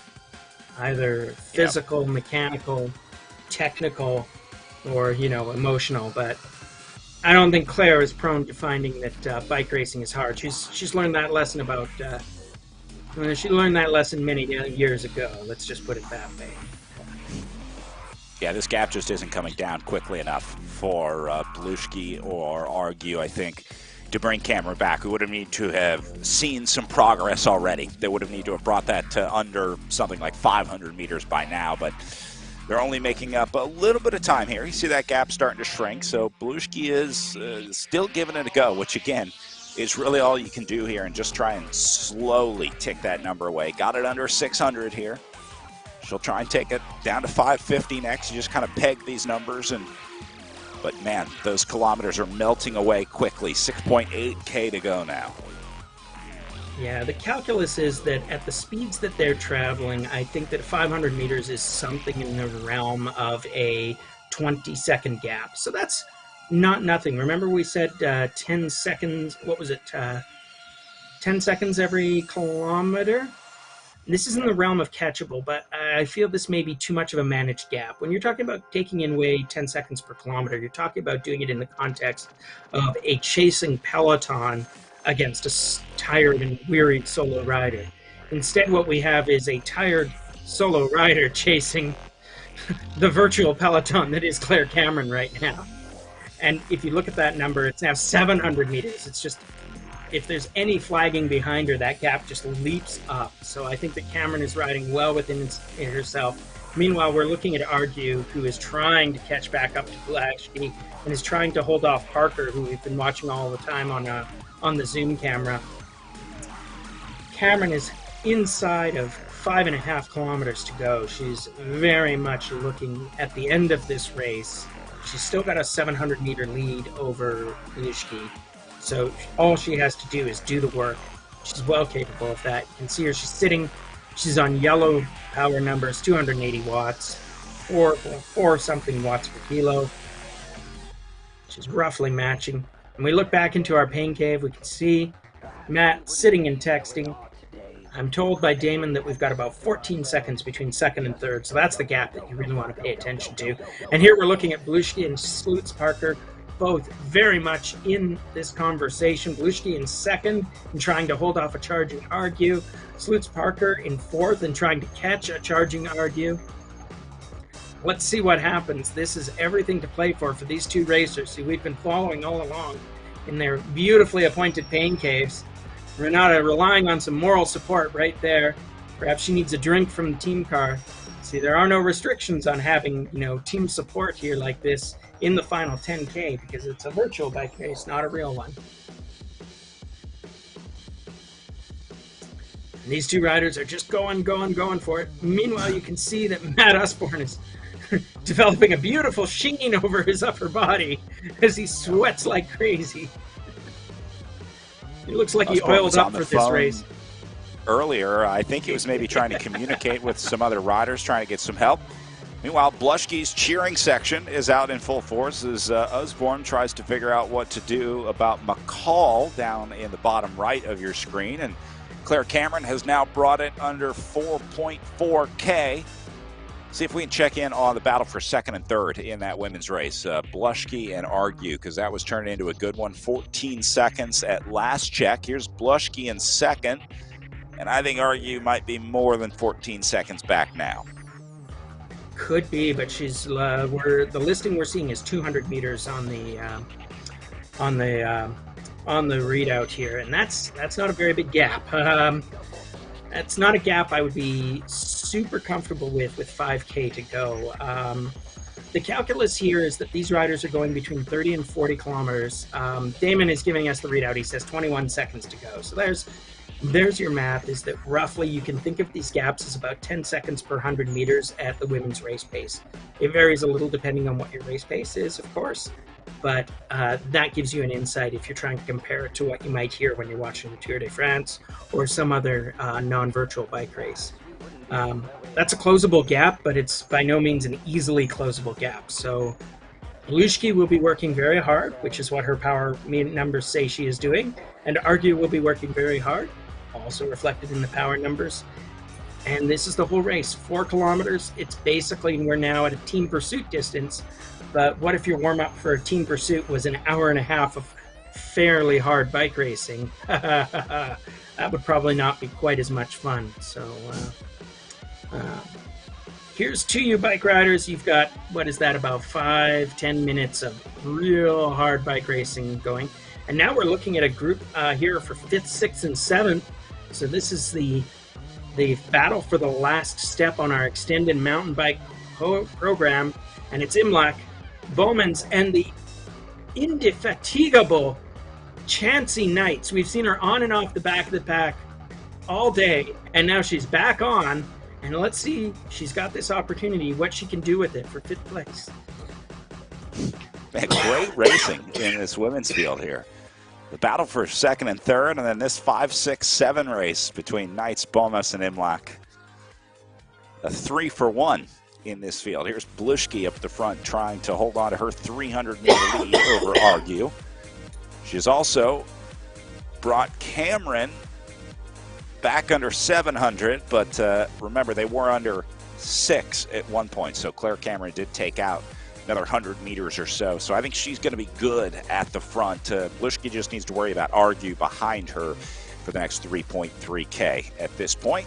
either physical, mechanical, technical, or, you know, emotional. But I don't think Claire is prone to finding that bike racing is hard. She's learned that lesson about she learned that lesson many years ago. Let's just put it that way. Yeah, this gap just isn't coming down quickly enough for Belushki or Argue, I think, to bring Cameron back. We would have needed to have seen some progress already. They would have needed to have brought that to under something like 500 meters by now, but they're only making up a little bit of time here. You see that gap starting to shrink, so Belushki is still giving it a go, which again is really all you can do here, and just try and slowly tick that number away. Got it under 600 here. She'll try and take it down to 550 next. You just kind of peg these numbers, but man, those kilometers are melting away quickly. 6.8K to go now. Yeah, the calculus is that at the speeds that they're traveling, I think that 500 meters is something in the realm of a 20-second gap. So that's not nothing. Remember we said 10 seconds, what was it, 10 seconds every kilometer? This is in the realm of catchable, but I feel this may be too much of a managed gap. When you're talking about taking in way 10 seconds per kilometer, you're talking about doing it in the context of a chasing peloton against a tired and wearied solo rider. Instead, what we have is a tired solo rider chasing the virtual peloton that is Claire Cameron right now. And if you look at that number, it's now 700 meters. It's just, if there's any flagging behind her, that gap just leaps up. So I think that Cameron is riding well within herself. Meanwhile, we're looking at Argue, who is trying to catch back up to Belushki and is trying to hold off Parker, who we've been watching all the time on the Zoom camera. Cameron is inside of 5.5 kilometers to go. She's very much looking at the end of this race. She's still got a 700-meter lead over Belushki. So all she has to do is do the work. She's well capable of that. You can see her, she's sitting, she's on yellow power numbers, 280 watts, 4 something watts per kilo. She's roughly matching. When we look back into our pain cave, we can see Matt sitting and texting. I'm told by Damon that we've got about 14 seconds between second and third, so that's the gap that you really want to pay attention to. And here we're looking at Belushki and Slutz Parker, both very much in this conversation. Belushki in second and trying to hold off a charging Argue. Slutz Parker in fourth and trying to catch a charging Argue. Let's see what happens. This is everything to play for these two racers who we've been following all along in their beautifully appointed pain caves. Renata relying on some moral support right there. Perhaps she needs a drink from the team car. See, there are no restrictions on having, team support here like this in the final 10K because it's a virtual bike race, not a real one. And these two riders are just going for it. Meanwhile, you can see that Matt Usborne is developing a beautiful sheen over his upper body as he sweats like crazy. It looks like he oiled up for this race. Earlier, I think he was maybe trying to communicate with some other riders, trying to get some help. Meanwhile, Belushki's cheering section is out in full force as Usborne tries to figure out what to do about McCall down in the bottom right of your screen. And Claire Cameron has now brought it under 4.4K. See if we can check in on the battle for second and third in that women's race. Belushki and Argue, because that was turned into a good one. 14 seconds at last check. Here's Belushki in second. And I think Argue might be more than 14 seconds back now. Could be, but she's the listing we're seeing is 200 meters on the on the readout here, and that's not a very big gap. That's not a gap I would be super comfortable with 5K to go. The calculus here is that these riders are going between 30 and 40 kilometers. Damon is giving us the readout. He says 21 seconds to go. So there's your math, is that roughly you can think of these gaps as about 10 seconds per 100 meters at the women's race pace. It varies a little depending on what your race pace is, of course, but that gives you an insight if you're trying to compare it to what you might hear when you're watching the Tour de France or some other non-virtual bike race. That's a closable gap, but it's by no means an easily closable gap. So Belushki will be working very hard, which is what her power numbers say she is doing, and Argue will be working very hard, also reflected in the power numbers. And this is the whole race, 4 kilometers. It's basically, we're now at a team pursuit distance, but what if your warm-up for a team pursuit was an hour and a half of fairly hard bike racing? That would probably not be quite as much fun. So here's to you, bike riders. You've got, what is that, about 5-10 minutes of real hard bike racing going. And now we're looking at a group here for 5th, 6th, and 7th. So this is the battle for the last step on our extended mountain bike program. And it's Imlach, Bowmans, and the indefatigable Chansey Knights. We've seen her on and off the back of the pack all day, and now she's back on. And let's see, she's got this opportunity, what she can do with it for 5th place. Man, great racing in this women's field here. The battle for 2nd and 3rd, and then this 5, 6, 7 race between Knights, Bomas, and Imlach. A 3-for-1 in this field. Here's Belushki up the front trying to hold on to her 300-meter lead over Argue. She's also brought Cameron back under 700, but remember, they were under 6 at one point, so Claire Cameron did take out another 100 meters or so. So I think she's going to be good at the front. Belushki just needs to worry about Argue behind her for the next 3.3K at this point.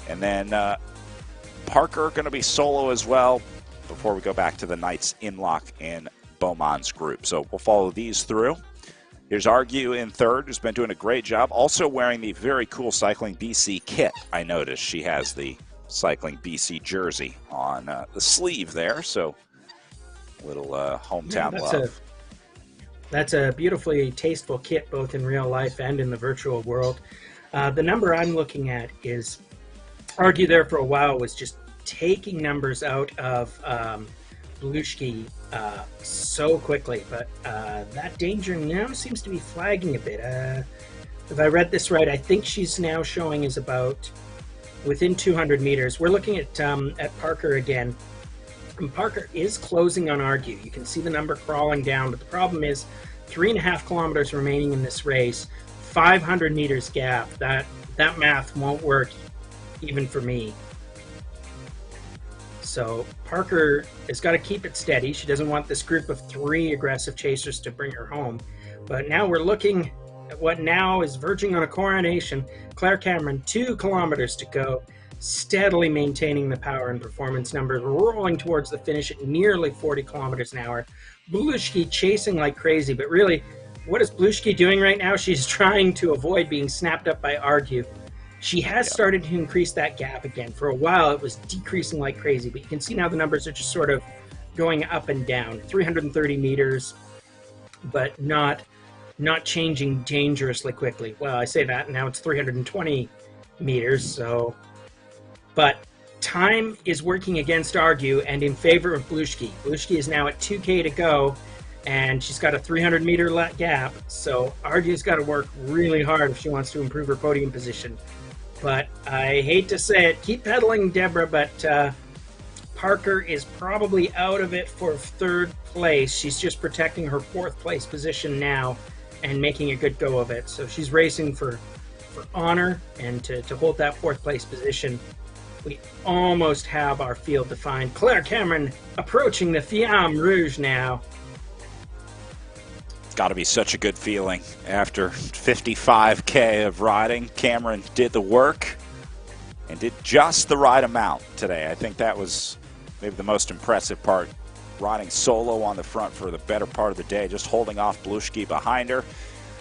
And then Parker going to be solo as well before we go back to the Knights, Imlach, and Beaumont's group. So we'll follow these through. Here's Argue in 3rd, who's been doing a great job. Also wearing the very cool Cycling BC kit. I noticed she has the Cycling BC jersey on the sleeve there. So little hometown love. That's a beautifully tasteful kit, both in real life and in the virtual world. The number I'm looking at is, Argue there for a while was just taking numbers out of Belushki so quickly, but that danger now seems to be flagging a bit. If I read this right, I think she's now showing is about within 200 meters. We're looking at Parker again. And Parker is closing on Argue. You can see the number crawling down, but the problem is 3.5 kilometers remaining in this race, 500 meters gap. That math won't work even for me. So Parker has got to keep it steady. She doesn't want this group of 3 aggressive chasers to bring her home. But now we're looking at what now is verging on a coronation. Claire Cameron, 2 kilometers to go, steadily maintaining the power and performance numbers, rolling towards the finish at nearly 40 kilometers an hour. Belushki chasing like crazy, but really, what is Belushki doing right now? She's trying to avoid being snapped up by Argue. She has started to increase that gap again. For a while, it was decreasing like crazy, but you can see now the numbers are just sort of going up and down. 330 meters, but not changing dangerously quickly. Well, I say that, now it's 320 meters, so... But time is working against Argue and in favor of Belushki. Belushki is now at 2K to go, and she's got a 300-meter gap, so Argue's got to work really hard if she wants to improve her podium position. But I hate to say it, keep pedaling, Deborah, but Parker is probably out of it for 3rd place. She's just protecting her 4th place position now and making a good go of it. So she's racing for honor and to hold that 4th place position. We almost have our field defined. Claire Cameron approaching the Fiamme Rouge now. It's got to be such a good feeling after 55K of riding. Cameron did the work and did just the right amount today. I think that was maybe the most impressive part riding solo on the front for the better part of the day, just holding off Blushki behind her.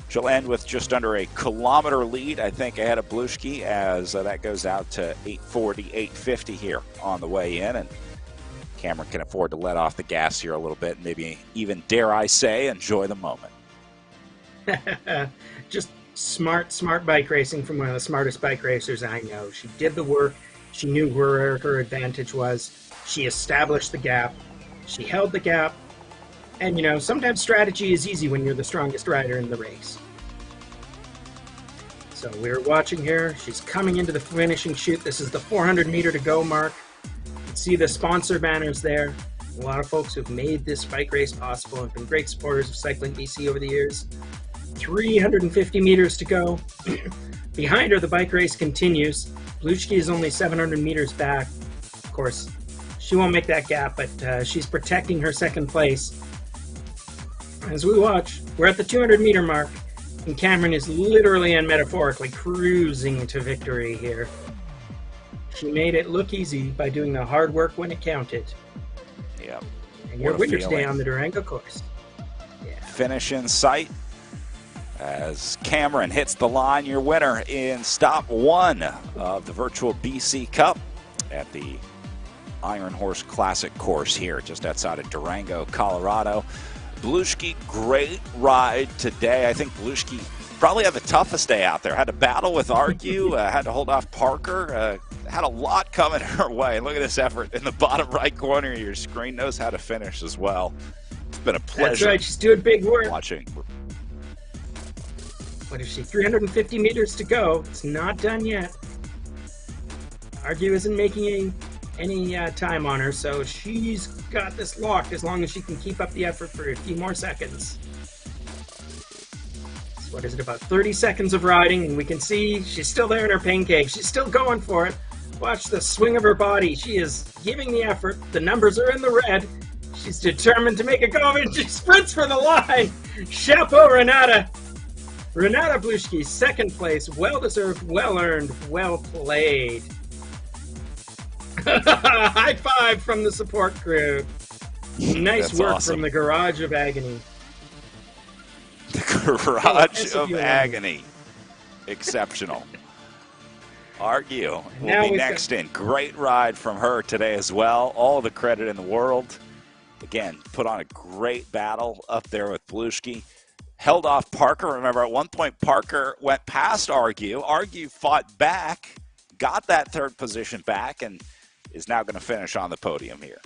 She'll end with just under a kilometer lead, I think, ahead of Blushki, as that goes out to 8:40, 8:50 here on the way in. And Cameron can afford to let off the gas here a little bit, and maybe even, dare I say, enjoy the moment. Just smart bike racing from one of the smartest bike racers I know. She did the work. She knew where her advantage was. She established the gap. She held the gap. And, you know, sometimes strategy is easy when you're the strongest rider in the race. So we're watching her. She's coming into the finishing chute. This is the 400 meter to go mark. You can see the sponsor banners there. A lot of folks who've made this bike race possible and been great supporters of Cycling BC over the years. 350 meters to go. Behind her, the bike race continues. Blushki is only 700 meters back. Of course, she won't make that gap, but she's protecting her second place. As we watch, we're at the 200 meter mark, and Cameron is literally and metaphorically cruising to victory here. She made it look easy by doing the hard work when it counted. Yep. And your winner today on the Durango course. Yeah. Finish in sight as Cameron hits the line. Your winner in stop 1 of the virtual BC Cup at the Iron Horse Classic course here just outside of Durango, Colorado. Blushki, great ride today. I think Blushki probably had the toughest day out there. Had to battle with Argue, had to hold off Parker, had a lot coming her way. Look at this effort in the bottom right corner of your screen. Knows how to finish as well. It's been a pleasure. That's right, she's doing big work. Watching. What is she? 350 meters to go. It's not done yet. Argue isn't making any time on her, so she's got this locked as long as she can keep up the effort for a few more seconds. So what is it, about 30 seconds of riding, and we can see she's still there in her pain cave. She's still going for it. Watch the swing of her body. She is giving the effort. The numbers are in the red. She's determined to make a go of it. She sprints for the line. Chapeau, Renata. Renata Blushki, second place. Well-deserved, well-earned, well played. High five from the support crew. Nice That's work awesome. from the Garage of Agony. The Garage of Agony. Exceptional. Argue will be next in. Great ride from her today as well. All the credit in the world. Again, put on a great battle up there with Blushki. Held off Parker. Remember, at one point, Parker went past Argue. Argue fought back, got that third position back, and is now going to finish on the podium here.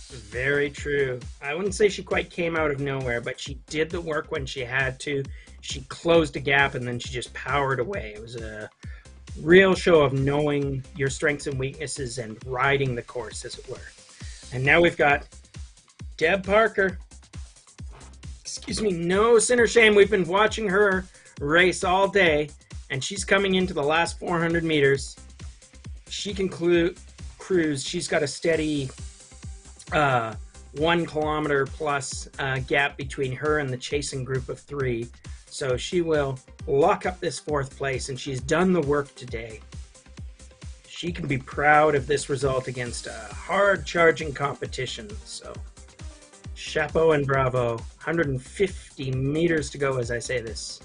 Very true. I wouldn't say she quite came out of nowhere, but she did the work when she had to. She closed a gap, and then she just powered away. It was a real show of knowing your strengths and weaknesses and riding the course, as it were. And now we've got Deb Parker. Excuse me, no sin or shame. We've been watching her race all day, and she's coming into the last 400 meters. She can cruise. She's got a steady 1 kilometer plus gap between her and the chasing group of 3. So she will lock up this 4th place, and she's done the work today. She can be proud of this result against a hard-charging competition. So chapeau and bravo. 150 meters to go as I say this.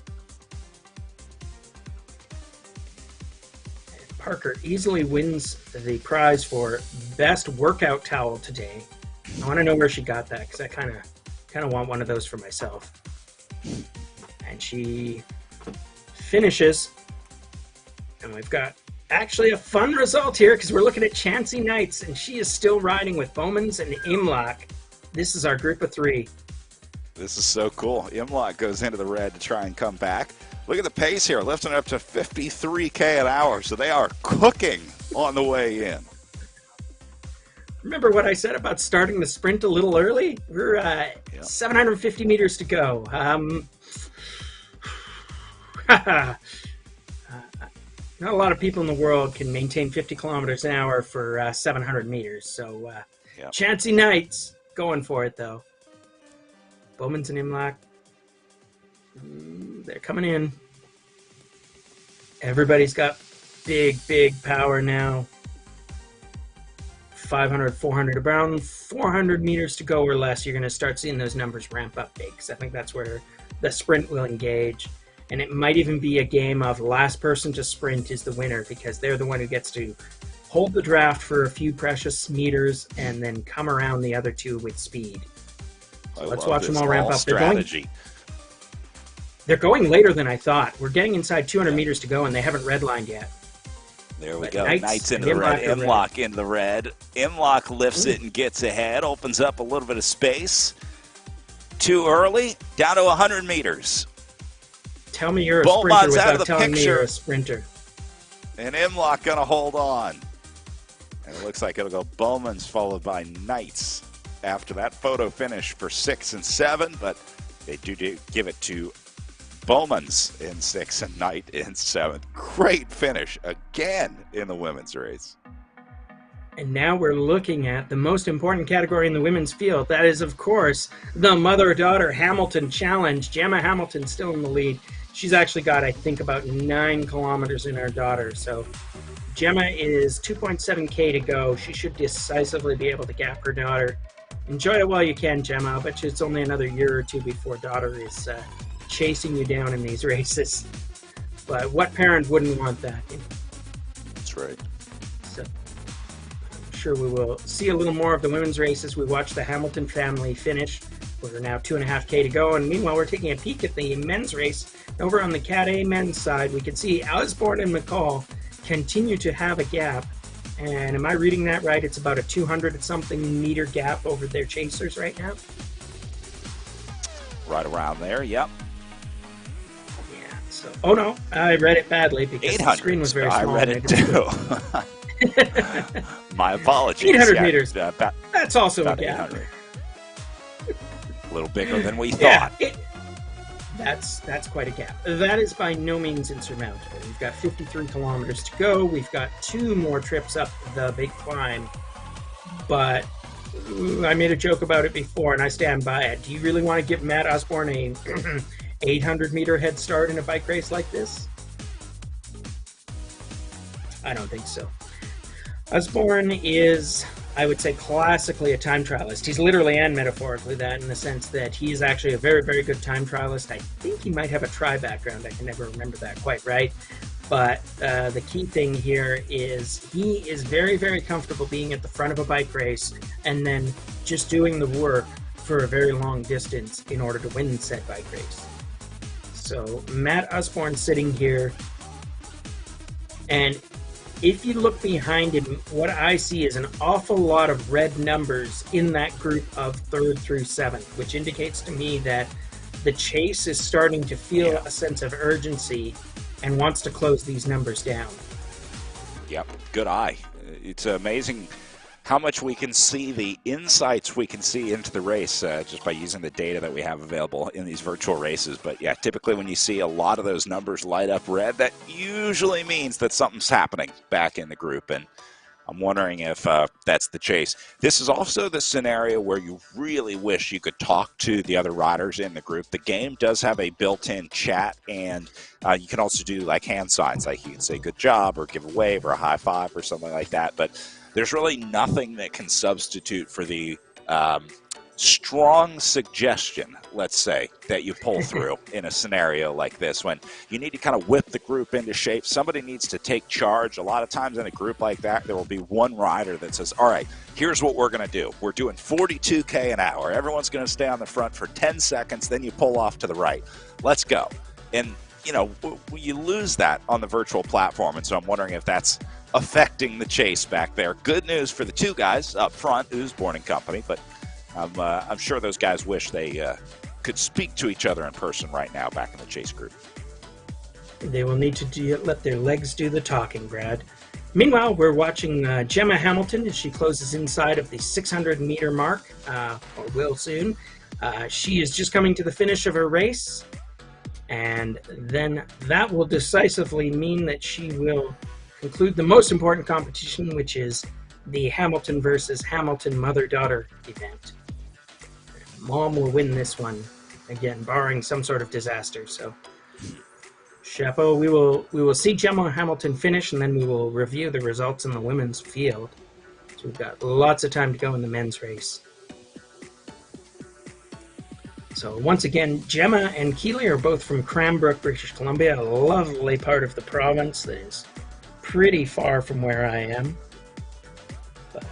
And Parker easily wins the prize for best workout towel today. I want to know where she got that, because I kind of want one of those for myself. And she finishes, and we've got actually a fun result here, because we're looking at Chancey Knights, and she is still riding with Bowmans and Imlach. This is our group of 3. This is so cool. Imlach goes into the red to try and come back. Look at the pace here, lifting up to 53K an hour, so they are cooking on the way in. Remember what I said about starting the sprint a little early? We're 750 meters to go. Not a lot of people in the world can maintain 50 kilometers an hour for 700 meters. So Chancey Knights going for it, though. Bowmans and Imlach, they're coming in. Everybody's got big, big power now. 500, 400, around 400 meters to go or less, you're going to start seeing those numbers ramp up big, because I think that's where the sprint will engage. And it might even be a game of last person to sprint is the winner, because they're the one who gets to hold the draft for a few precious meters and then come around the other two with speed. So let's watch them all ramp up. Strategy. They're going later than I thought. We're getting inside 200 meters to go, and they haven't redlined yet. There we go. Knights into the red. Imlock into the red. Imlock lifts it and gets ahead. Opens up a little bit of space. Too early. Down to 100 meters. Tell me you're a sprinter without telling me you're a sprinter. And Imlock going to hold on. And it looks like it'll go Bowman's followed by Knights after that photo finish for 6 and 7. But they do give it to Bowman's in 6 and Knight in 7. Great finish again in the women's race. And now we're looking at the most important category in the women's field. That is, of course, the mother-daughter Hamilton Challenge. Gemma Hamilton still in the lead. She's actually got, I think, about 9 kilometers in her daughter. So Gemma is 2.7K to go. She should decisively be able to gap her daughter. Enjoy it while you can, Gemma. I'll bet you it's only another year or two before daughter is chasing you down in these races. But what parent wouldn't want that? That's right. So I'm sure we will see a little more of the women's races. We watched the Hamilton family finish. We're now 2.5K to go, and meanwhile we're taking a peek at the men's race. Over on the Cat A men's side, we can see Osborne and McCall continue to have a gap. And am I reading that right? It's about a 200-something meter gap over their chasers right now? Right around there, yep. Yeah, so, oh no, I read it badly because the screen was very small. I read it too. My apologies. 800 meters. That's also a gap. A little bigger than we thought. That's quite a gap. That is by no means insurmountable. We've got 53 kilometers to go. We've got 2 more trips up the big climb. But I made a joke about it before, and I stand by it. Do you really want to give Matt Osborne a 800-meter head start in a bike race like this? I don't think so. Osborne is, I would say, classically a time trialist. He's literally and metaphorically that, in the sense that he is actually a very, very good time trialist. I think he might have a tri background. I can never remember that quite right. But the key thing here is he is very, very comfortable being at the front of a bike race and then just doing the work for a very long distance in order to win said bike race. So Matt Osborne sitting here, and if you look behind him, what I see is an awful lot of red numbers in that group of 3rd through 7th, which indicates to me that the chase is starting to feel a sense of urgency and wants to close these numbers down. Yep, good eye. It's amazing how much we can see, the insights we can see into the race just by using the data that we have available in these virtual races. But yeah, typically when you see a lot of those numbers light up red, that usually means that something's happening back in the group. And I'm wondering if that's the chase. This is also the scenario where you really wish you could talk to the other riders in the group. The game does have a built-in chat, and you can also do like hand signs, like you can say good job or give a wave or a high five or something like that. But there's really nothing that can substitute for the strong suggestion, let's say, that you pull through in a scenario like this, when you need to kind of whip the group into shape. Somebody needs to take charge. A lot of times in a group like that, there will be one rider that says, all right, here's what we're going to do. We're doing 42K an hour. Everyone's going to stay on the front for 10 seconds, then you pull off to the right. Let's go. And, you know, you lose that on the virtual platform, and so I'm wondering if that's affecting the chase back there. Good news for the 2 guys up front, Osborne and company, but I'm sure those guys wish they could speak to each other in person right now back in the chase group. They will need to let their legs do the talking, Brad. Meanwhile, we're watching Gemma Hamilton as she closes inside of the 600-meter mark, or will soon. She is just coming to the finish of her race, and then that will decisively mean that she will conclude the most important competition, which is the Hamilton versus Hamilton mother-daughter event. Mom will win this one, again, barring some sort of disaster. So, chapeau. We will see Gemma Hamilton finish, and then we will review the results in the women's field. So we've got lots of time to go in the men's race. So once again, Gemma and Keely are both from Cranbrook, British Columbia, a lovely part of the province that is pretty far from where I am. But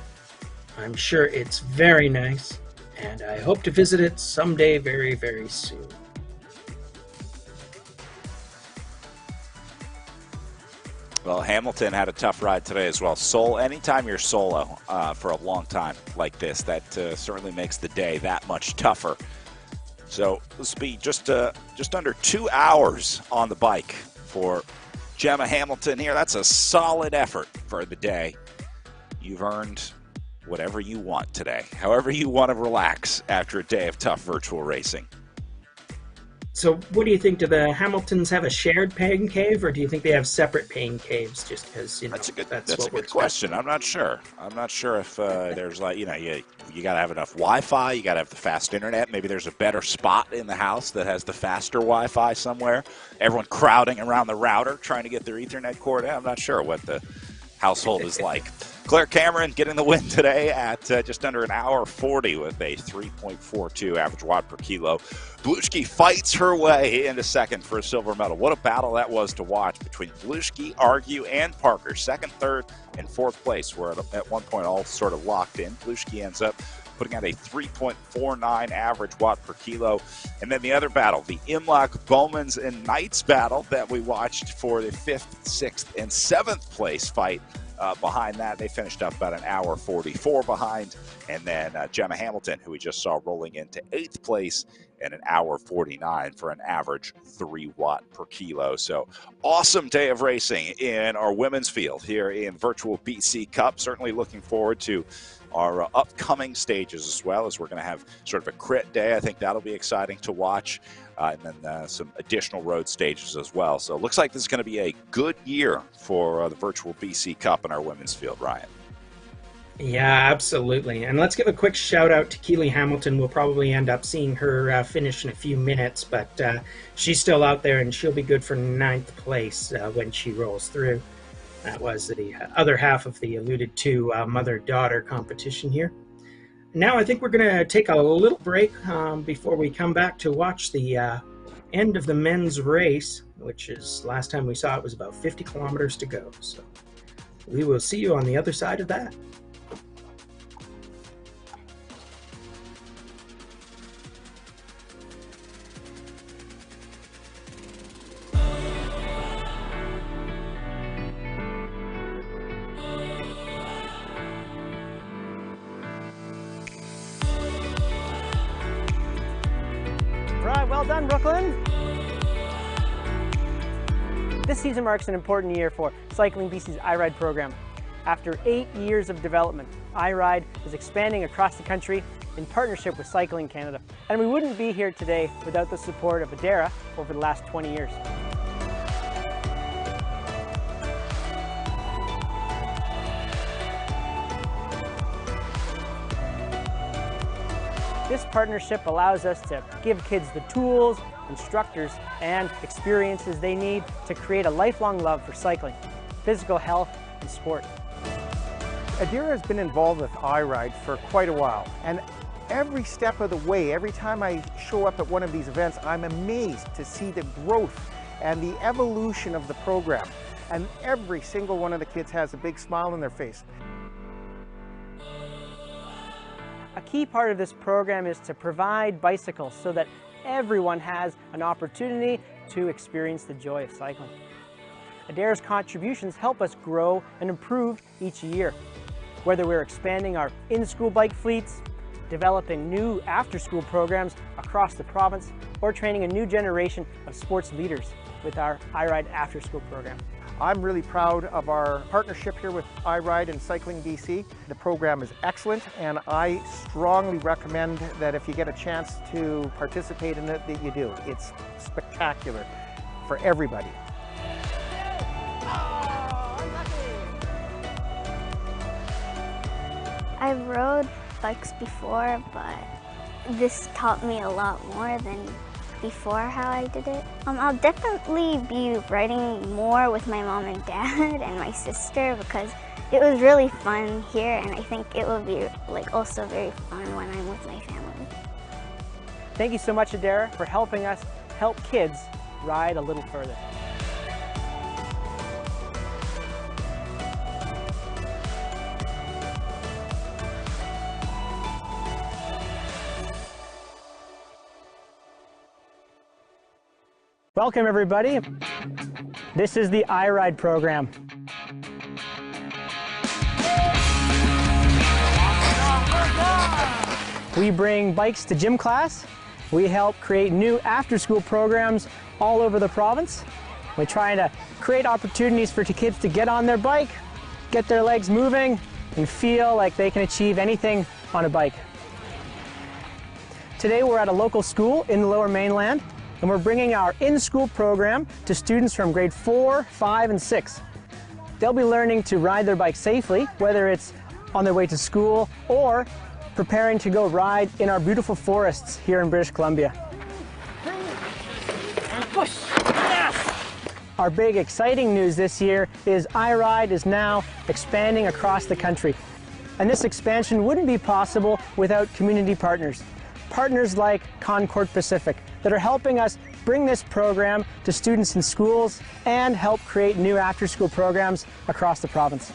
I'm sure it's very nice, and I hope to visit it someday very, very soon. Well, Hamilton had a tough ride today as well. Anytime you're solo for a long time like this, that certainly makes the day that much tougher. So this will be just under 2 hours on the bike for Gemma Hamilton here. That's a solid effort for the day. You've earned whatever you want today, however you want to relax after a day of tough virtual racing. So what do you think? Do the Hamiltons have a shared pain cave, or do you think they have separate pain caves just because, That's a good question. I'm not sure. I'm not sure if there's you got to have enough Wi-Fi. You got to have the fast internet. Maybe there's a better spot in the house that has the faster Wi-Fi somewhere. Everyone crowding around the router trying to get their Ethernet cord in. I'm not sure what the household is like. Claire Cameron getting the win today at just under an hour 40 with a 3.42 average watt per kilo. Blushki fights her way into second for a silver medal. What a battle that was to watch between Blushki, Argue, and Parker. Second, third, and fourth place were at one point all sort of locked in. Blushki ends up putting out a 3.49 average watt per kilo. And then the other battle, the Imlach, Bowmans, and Knights battle that we watched for the 5th, 6th, and 7th place fight. Behind that, they finished up about an hour 44 behind. And then Gemma Hamilton, who we just saw rolling into 8th place, and an hour 49 for an average 3 watt per kilo. So awesome day of racing in our women's field here in Virtual BC Cup. Certainly looking forward to our upcoming stages as well, as we're going to have sort of a crit day. I think that'll be exciting to watch. And then some additional road stages as well. So it looks like this is going to be a good year for the Virtual BC Cup in our women's field, Ryan. Yeah, absolutely. And let's give a quick shout out to Keely Hamilton. We'll probably end up seeing her finish in a few minutes, but she's still out there and she'll be good for 9th place when she rolls through. That was the other half of the alluded to mother-daughter competition here. Now I think we're going to take a little break before we come back to watch the end of the men's race, which is, last time we saw it was about 50 kilometers to go. So we will see you on the other side of that. Well done, Brooklyn. This season marks an important year for Cycling BC's iRide program. After 8 years of development, iRide is expanding across the country in partnership with Cycling Canada. And we wouldn't be here today without the support of Adara over the last 20 years. This partnership allows us to give kids the tools, instructors, and experiences they need to create a lifelong love for cycling, physical health, and sport. Adara has been involved with iRide for quite a while, and every step of the way, every time I show up at one of these events, I'm amazed to see the growth and the evolution of the program. And every single one of the kids has a big smile on their face. A key part of this program is to provide bicycles so that everyone has an opportunity to experience the joy of cycling. Adara's contributions help us grow and improve each year. Whether we're expanding our in-school bike fleets, developing new after-school programs across the province, or training a new generation of sports leaders with our iRide after-school program. I'm really proud of our partnership here with iRide and Cycling BC. The program is excellent, and I strongly recommend that if you get a chance to participate in it, that you do. It's spectacular for everybody. I rode bikes before, but this taught me a lot more than before how I did it. I'll definitely be riding more with my mom and dad and my sister because it was really fun here, and I think it will be also very fun when I'm with my family. Thank you so much, Adara, for helping us help kids ride a little further. Welcome, everybody. This is the iRide program. We bring bikes to gym class. We help create new after-school programs all over the province. We're trying to create opportunities for kids to get on their bike, get their legs moving, and feel like they can achieve anything on a bike. Today we're at a local school in the Lower Mainland, and we're bringing our in-school program to students from grade 4, 5, and 6. They'll be learning to ride their bike safely, whether it's on their way to school or preparing to go ride in our beautiful forests here in British Columbia. Our big exciting news this year is iRide is now expanding across the country. And this expansion wouldn't be possible without community partners. Partners like Concord Pacific that are helping us bring this program to students in schools and help create new after-school programs across the province.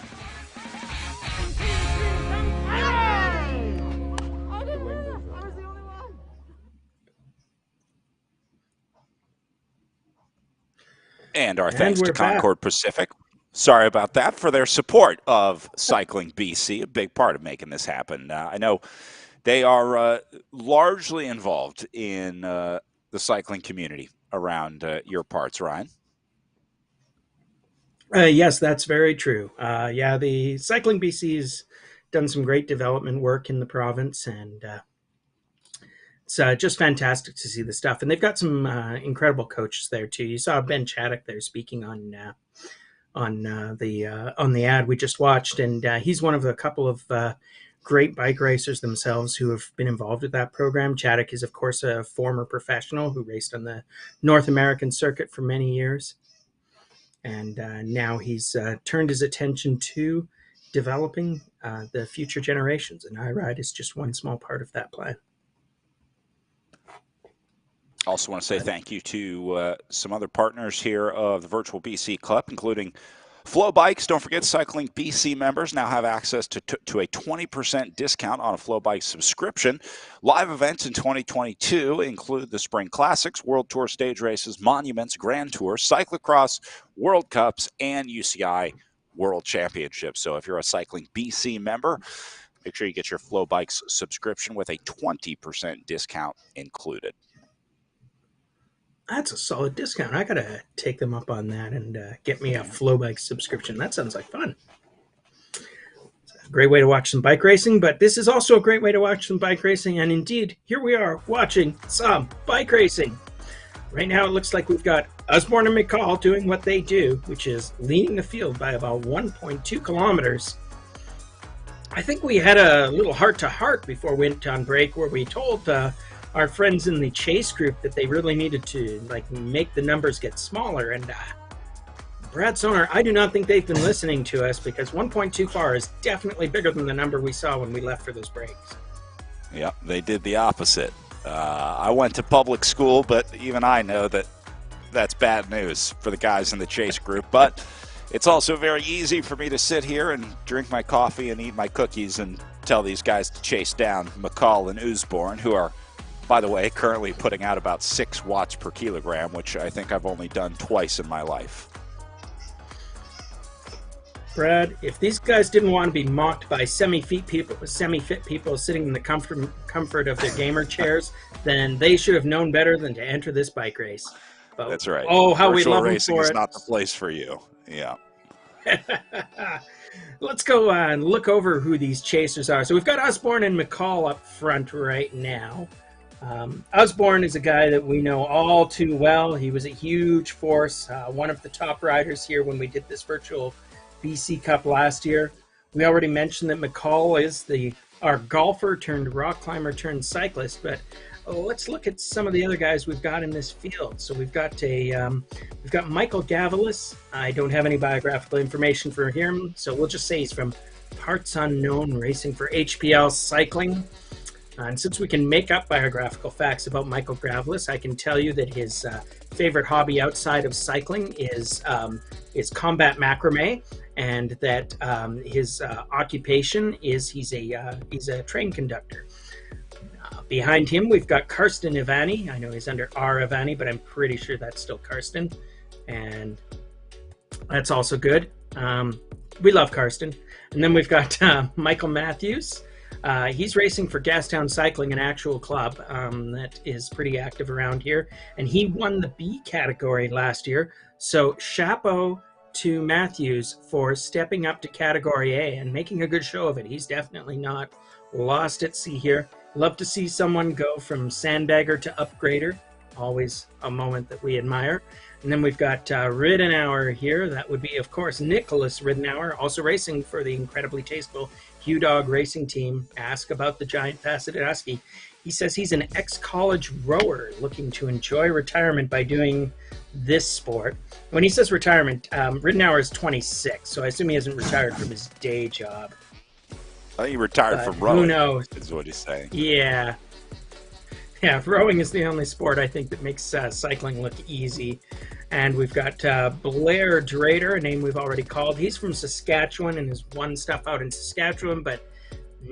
And our thanks to Concord Pacific. Sorry about that, for their support of Cycling BC, a big part of making this happen. I know they are largely involved in the cycling community around your parts, Ryan. Yes, that's very true. Yeah, the Cycling BC has done some great development work in the province, and it's just fantastic to see the stuff. And they've got some incredible coaches there too. You saw Ben Chaddock there speaking on the ad we just watched, and he's one of a couple of great bike racers themselves who have been involved with that program. Chaddock is, of course, a former professional who raced on the North American circuit for many years. And now he's turned his attention to developing the future generations. And iRide is just one small part of that plan. Also want to say thank you to some other partners here of the Virtual BC Club, including Flow Bikes. Don't forget, Cycling BC members now have access to a 20% discount on a Flow Bike subscription. Live events in 2022 include the Spring Classics, World Tour stage races, Monuments, Grand Tours, Cyclocross, World Cups, and UCI World Championships. So if you're a Cycling BC member, make sure you get your Flow Bikes subscription with a 20% discount included. That's a solid discount. I got to take them up on that and get me a Flow Bike subscription. That sounds like fun. It's a great way to watch some bike racing, but this is also a great way to watch some bike racing. And indeed, here we are watching some bike racing. Right now, it looks like we've got Osborne and McCall doing what they do, which is leading the field by about 1.2 kilometers. I think we had a little heart-to-heart before we went on break where we told our friends in the chase group that they really needed to make the numbers get smaller, and Brad Sonar, I do not think they've been listening to us, because 1.2 far is definitely bigger than the number we saw when we left for those breaks. Yep, they did the opposite. I went to public school, but even I know that that's bad news for the guys in the chase group. But it's also very easy for me to sit here and drink my coffee and eat my cookies and tell these guys to chase down McCall and Osborne, who are, by the way, currently putting out about 6 watts per kilogram, which I think I've only done twice in my life. Brad, if these guys didn't want to be mocked by semi-fit people sitting in the comfort of their gamer chairs, then they should have known better than to enter this bike race. But, that's right. Oh, how Virtual we love racing them for is it. not the place for you. Yeah. Let's go and look over who these chasers are. So we've got Osborne and McCall up front right now. Osborne is a guy that we know all too well. He was a huge force, one of the top riders here when we did this virtual BC Cup last year. We already mentioned that McCall is our golfer turned rock climber turned cyclist, but let's look at some of the other guys we've got in this field. So we've got Michael Gavalis. I don't have any biographical information for him, so we'll just say he's from Parts Unknown, racing for HPL Cycling. And since we can make up biographical facts about Michael Gavalis, I can tell you that his favorite hobby outside of cycling is combat macrame, and that his occupation is he's a train conductor. Behind him, we've got Karsten Ivani. I know he's under R. Ivani, but I'm pretty sure that's still Karsten. And that's also good. We love Karsten. And then we've got Michael Matthews. He's racing for Gastown Cycling, an actual club that is pretty active around here. And he won the B category last year. So chapeau to Matthews for stepping up to Category A and making a good show of it. He's definitely not lost at sea here. Love to see someone go from sandbagger to upgrader. Always a moment that we admire. And then we've got Riddenauer here. That would be, of course, Nicholas Riddenauer, also racing for the incredibly tasteful Hugh Dog Racing Team. Ask about the giant Pasadena. He says he's an ex-college rower looking to enjoy retirement by doing this sport. When he says retirement, Riddenauer is 26, so I assume he hasn't retired from his day job. I think he retired from rowing. Who knows? Is what he's saying. Yeah. Yeah, rowing is the only sport I think that makes cycling look easy. And we've got Blair Drader, a name we've already called. He's from Saskatchewan and has won stuff out in Saskatchewan, but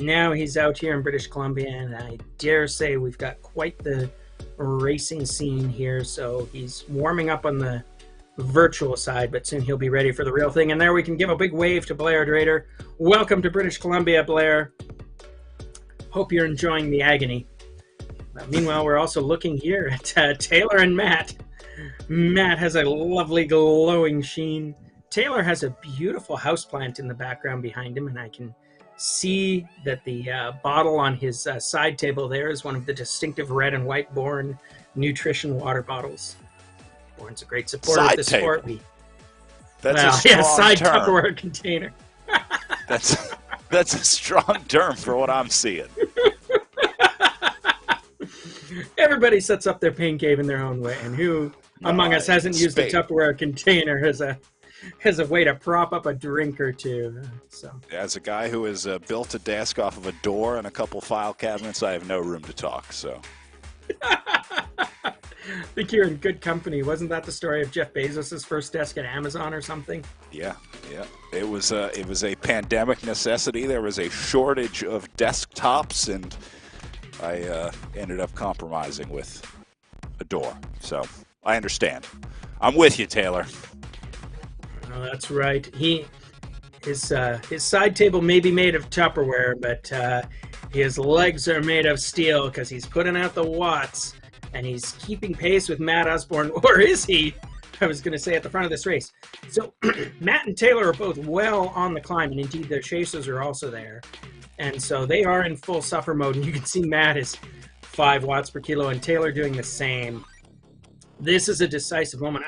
now he's out here in British Columbia, and I dare say we've got quite the racing scene here. So he's warming up on the virtual side, but soon he'll be ready for the real thing. And there we can give a big wave to Blair Drader. Welcome to British Columbia, Blair. Hope you're enjoying the agony. Meanwhile, we're also looking here at Taylor and Matt. Matt has a lovely glowing sheen. Taylor has a beautiful houseplant in the background behind him, and I can see that the bottle on his side table there is one of the distinctive red and white Born nutrition water bottles. Born's a great supporter of the sport. That's a strong side term. Tupperware container. That's a strong term for what I'm seeing. Everybody sets up their pain cave in their own way, and who among us hasn't used a Tupperware container as a way to prop up a drink or two? So, as a guy who has built a desk off of a door and a couple file cabinets, I have no room to talk. So, I think you're in good company. Wasn't that the story of Jeff Bezos' first desk at Amazon or something? Yeah. It was a pandemic necessity. There was a shortage of desktops, and I ended up compromising with a door. So I understand. I'm with you, Taylor. Oh, that's right. His side table may be made of Tupperware, but his legs are made of steel because he's putting out the watts, and he's keeping pace with Matt Osborne. Or is he? I was going to say at the front of this race. So Matt and Taylor are both well on the climb, and indeed their chasers are also there. And so they are in full suffer mode, and you can see Matt is 5 watts per kilo and Taylor doing the same. This is a decisive moment.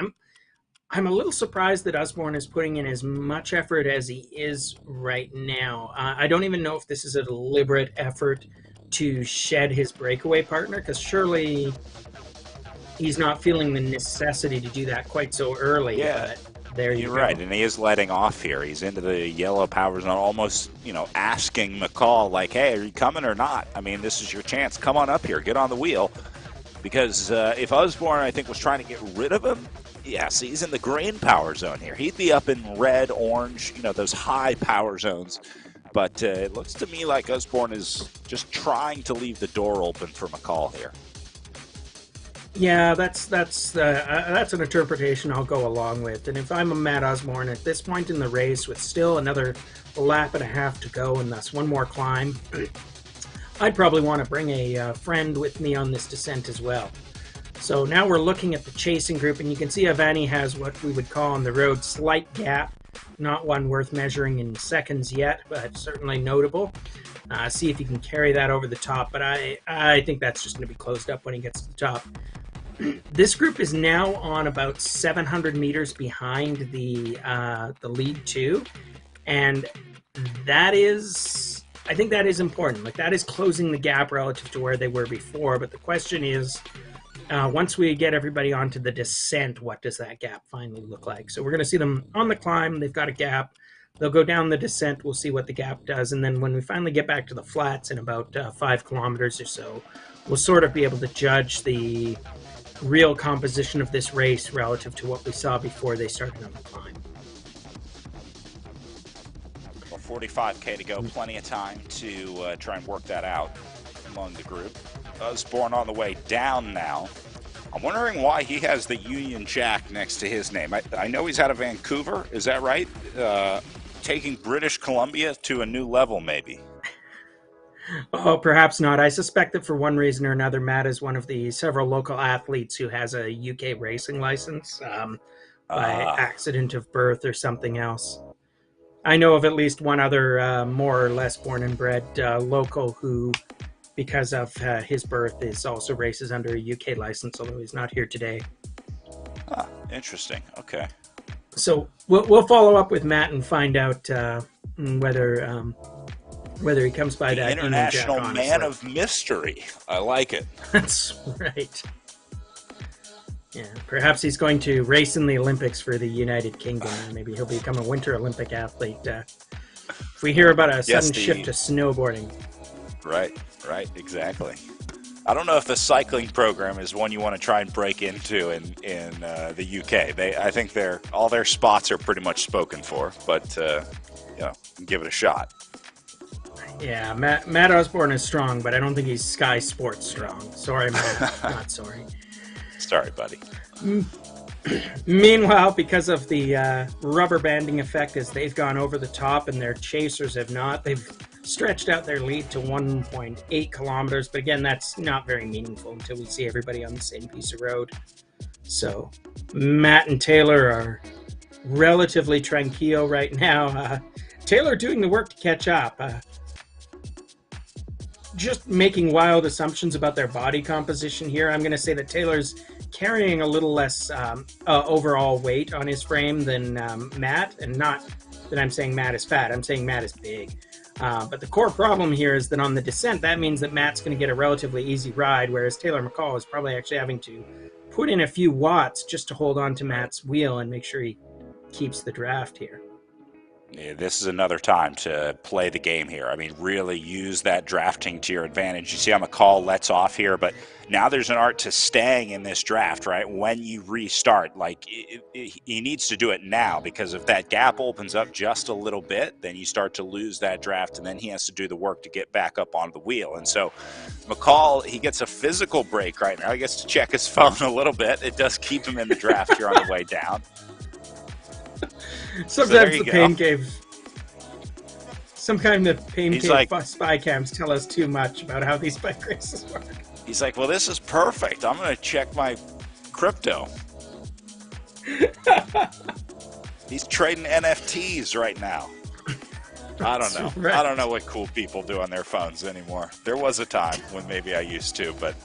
I'm a little surprised that Osborne is putting in as much effort as he is right now. I don't even know if this is a deliberate effort to shed his breakaway partner, because surely he's not feeling the necessity to do that quite so early. Yeah. But there you go. You're right, and he is letting off here. He's into the yellow power zone, almost, asking McCall, like, hey, are you coming or not? I mean, this is your chance. Come on up here. Get on the wheel. Because if Osborne, I think, was trying to get rid of him, yes, he's in the green power zone here. He'd be up in red, orange, those high power zones. But it looks to me like Osborne is just trying to leave the door open for McCall here. Yeah, that's an interpretation I'll go along with. And if I'm a Matt Osborne at this point in the race, with still another lap and a half to go, and thus one more climb, I'd probably want to bring a friend with me on this descent as well. So now we're looking at the chasing group, and you can see Ivani has what we would call on the road slight gap. Not one worth measuring in seconds yet, but certainly notable. See if he can carry that over the top, but I think that's just going to be closed up when he gets to the top. This group is now on about 700 meters behind the lead 2, and that is I think that is important. Like, that is closing the gap relative to where they were before. But the question is, once we get everybody onto the descent, what does that gap finally look like? So we're going to see them on the climb. They've got a gap. They'll go down the descent. We'll see what the gap does. And then when we finally get back to the flats in about 5 kilometers or so, we'll sort of be able to judge the real composition of this race relative to what we saw before they started on the climb. Well, 45K to go, plenty of time to try and work that out among the group. Osborne on the way down now. I'm wondering why he has the Union Jack next to his name. I know he's out of Vancouver, is that right? Taking British Columbia to a new level, maybe. Oh, perhaps not. I suspect that for one reason or another, Matt is one of the several local athletes who has a UK racing license by accident of birth or something else. I know of at least one other more or less born and bred local who, because of his birth, is also races under a UK license, although he's not here today. Interesting. Okay. So we'll follow up with Matt and find out whether he comes by that international Union Jack, man of mystery. I like it. That's right. Yeah, perhaps he's going to race in the Olympics for the United Kingdom. Maybe he'll become a Winter Olympic athlete. If we hear about a sudden shift to snowboarding. Right, exactly. I don't know if the cycling program is one you want to try and break into in the UK. I think all their spots are pretty much spoken for, but give it a shot. Yeah, Matt Osborne is strong, but I don't think he's Sky Sports strong. Sorry, Matt. Not sorry. Sorry, buddy. Meanwhile, because of the rubber banding effect, as they've gone over the top and their chasers have not, they've stretched out their lead to 1.8 kilometers. But again, that's not very meaningful until we see everybody on the same piece of road. So Matt and Taylor are relatively tranquil right now. Taylor doing the work to catch up. Just making wild assumptions about their body composition here. I'm going to say that Taylor's carrying a little less overall weight on his frame than Matt, and not that I'm saying Matt is fat. I'm saying Matt is big. But the core problem here is that on the descent, that means that Matt's going to get a relatively easy ride, whereas Taylor McCall is probably actually having to put in a few watts just to hold on to Matt's wheel and make sure he keeps the draft here. Yeah, this is another time to play the game here. I mean, really use that drafting to your advantage. You see how McCall lets off here, but now there's an art to staying in this draft, right? When you restart, like he needs to do it now, because if that gap opens up just a little bit, then you start to lose that draft, and then he has to do the work to get back up on the wheel. And so McCall, he gets a physical break right now. He gets to check his phone a little bit. It does keep him in the draft here on the way down. Sometimes the pain caves, some kind of pain cave spy cams tell us too much about how these bike races work. He's like, well, this is perfect. I'm going to check my crypto. He's trading NFTs right now. I don't know. Right. I don't know what cool people do on their phones anymore. There was a time when maybe I used to, but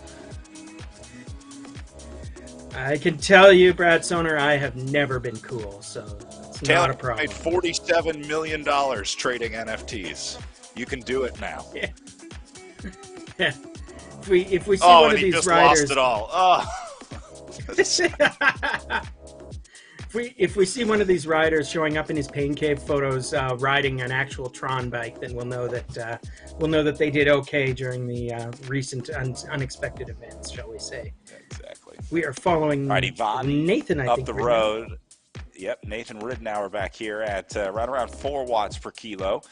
I can tell you, Brad Soner, I have never been cool, so it's not a problem. Made $47 million trading NFTs. You can do it now. Yeah. Yeah. If we see one of these just riders, lost it all. Oh. If we see one of these riders showing up in his pain cave photos riding an actual Tron bike, then we'll know that they did okay during the recent unexpected events, shall we say? Yeah, exactly. We are following Nathan, I think, up the road. Yep, Nathan Ridenour back here at right around 4 watts per kilo.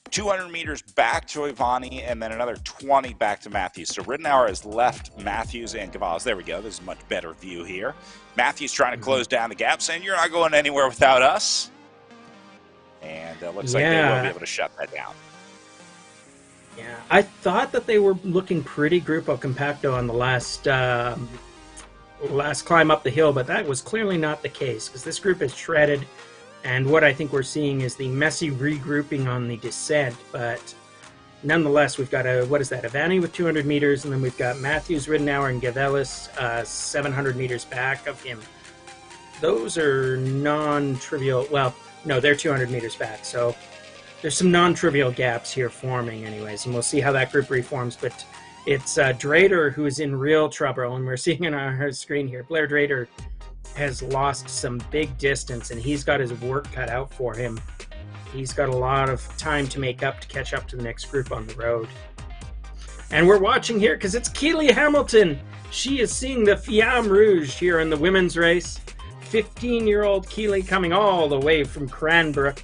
200 meters back to Ivani, and then another 20 back to Matthews. So Ridenour has left Matthews and Gavalas. There we go. This is a much better view here. Matthews trying to close down the gap, saying, you're not going anywhere without us. And looks like they will be able to shut that down. Yeah, I thought that they were looking pretty Grupo Compacto on the last climb up the hill, but that was clearly not the case, because this group is shredded. And what I think we're seeing is the messy regrouping on the descent. But nonetheless, we've got Ivani with 200 meters, and then we've got Matthews, Ridenour, and Gavalas 700 meters back of him. Those are non-trivial. Well, no, they're 200 meters back. So there's some non-trivial gaps here forming anyways, and we'll see how that group reforms. But it's Drader who is in real trouble, and we're seeing it on our screen here. Blair Drader has lost some big distance, and he's got his work cut out for him. He's got a lot of time to make up to catch up to the next group on the road. And we're watching here because it's Keely Hamilton. She is seeing the Fiamme Rouge here in the women's race. 15-year-old Keely coming all the way from Cranbrook.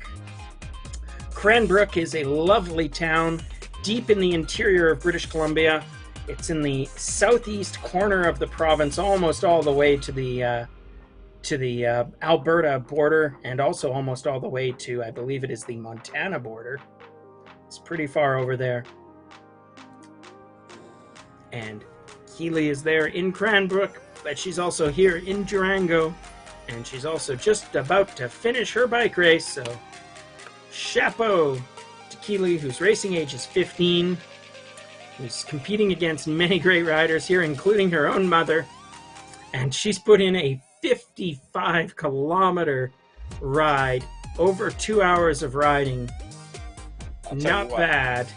Cranbrook is a lovely town deep in the interior of British Columbia. It's in the southeast corner of the province, almost all the way to the Alberta border, and also almost all the way to, I believe it is the Montana border. It's pretty far over there. And Keely is there in Cranbrook, but she's also here in Durango, and she's also just about to finish her bike race, so chapeau to Keely, whose racing age is 15, who's competing against many great riders here, including her own mother, and she's put in a 55-kilometer ride, over 2 hours of riding. Not bad.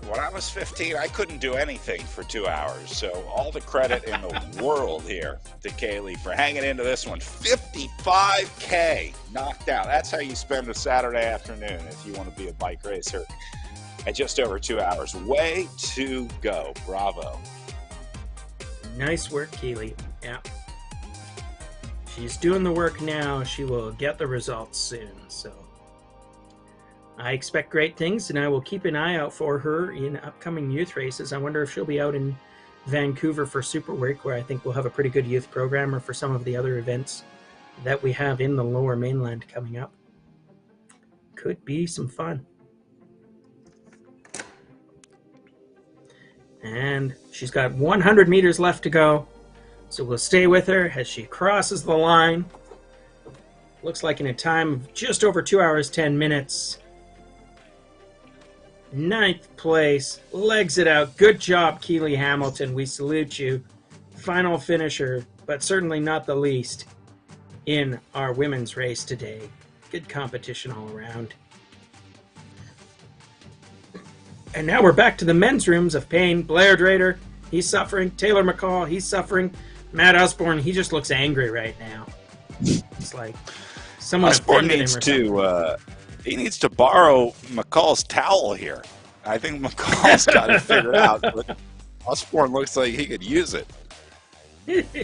When I was 15, I couldn't do anything for 2 hours. So all the credit in the world here to Kaylee for hanging into this one. 55K knocked out. That's how you spend a Saturday afternoon if you want to be a bike racer at just over 2 hours. Way to go. Bravo. Nice work, Keely. Yeah. She's doing the work now. She will get the results soon. So I expect great things, and I will keep an eye out for her in upcoming youth races. I wonder if she'll be out in Vancouver for Super Week, where I think we'll have a pretty good youth program, or for some of the other events that we have in the Lower Mainland coming up. Could be some fun. And she's got 100 meters left to go, so we'll stay with her as she crosses the line. Looks like in a time of just over 2 hours, 10 minutes. 9th place, legs it out. Good job, Keely Hamilton. We salute you. Final finisher, but certainly not the least, in our women's race today. Good competition all around. And now we're back to the men's rooms of pain. Blair Drader, he's suffering. Taylor McCall, he's suffering. Matt Usborne, he just looks angry right now. It's like someone Usborne offended him needs or something. to he needs to borrow McCall's towel here. I think McCall's got it figured out, but Usborne looks like he could use it.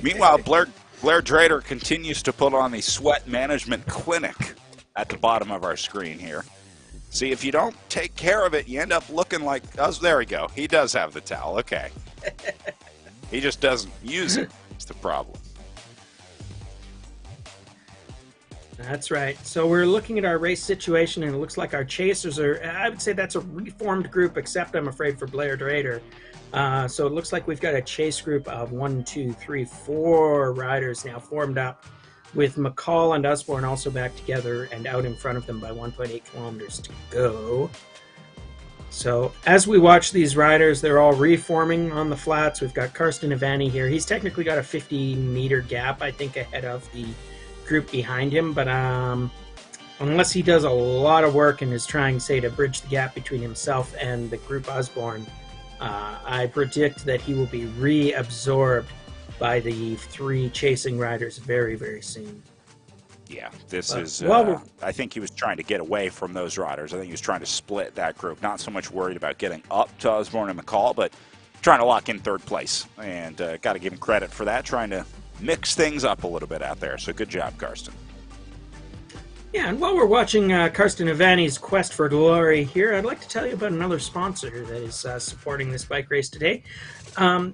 Meanwhile, Blair Drader continues to put on the sweat management clinic at the bottom of our screen here. See, if you don't take care of it, you end up looking like us. There we go. He does have the towel. Okay. He just doesn't use it. It's the problem. That's right. So we're looking at our race situation, and it looks like our chasers are, I would say that's a reformed group, except I'm afraid for Blair Drader. So it looks like we've got a chase group of 4 riders now formed up, with McCall and Usborne also back together and out in front of them by 1.8 kilometers to go. So as we watch these riders, they're all reforming on the flats. We've got Karsten Ivani here. He's technically got a 50-meter gap, I think, ahead of the group behind him, but unless he does a lot of work and is trying, say, to bridge the gap between himself and the group Usborne, I predict that he will be reabsorbed by the 3 chasing riders very, very soon. Yeah, this is, well, I think he was trying to get away from those riders. I think he was trying to split that group. Not so much worried about getting up to Usborne and McCall, but trying to lock in 3rd place. And got to give him credit for that, trying to mix things up a little bit out there. So good job, Karsten. Yeah, and while we're watching Karsten Ivani's quest for glory here, I'd like to tell you about another sponsor that is supporting this bike race today.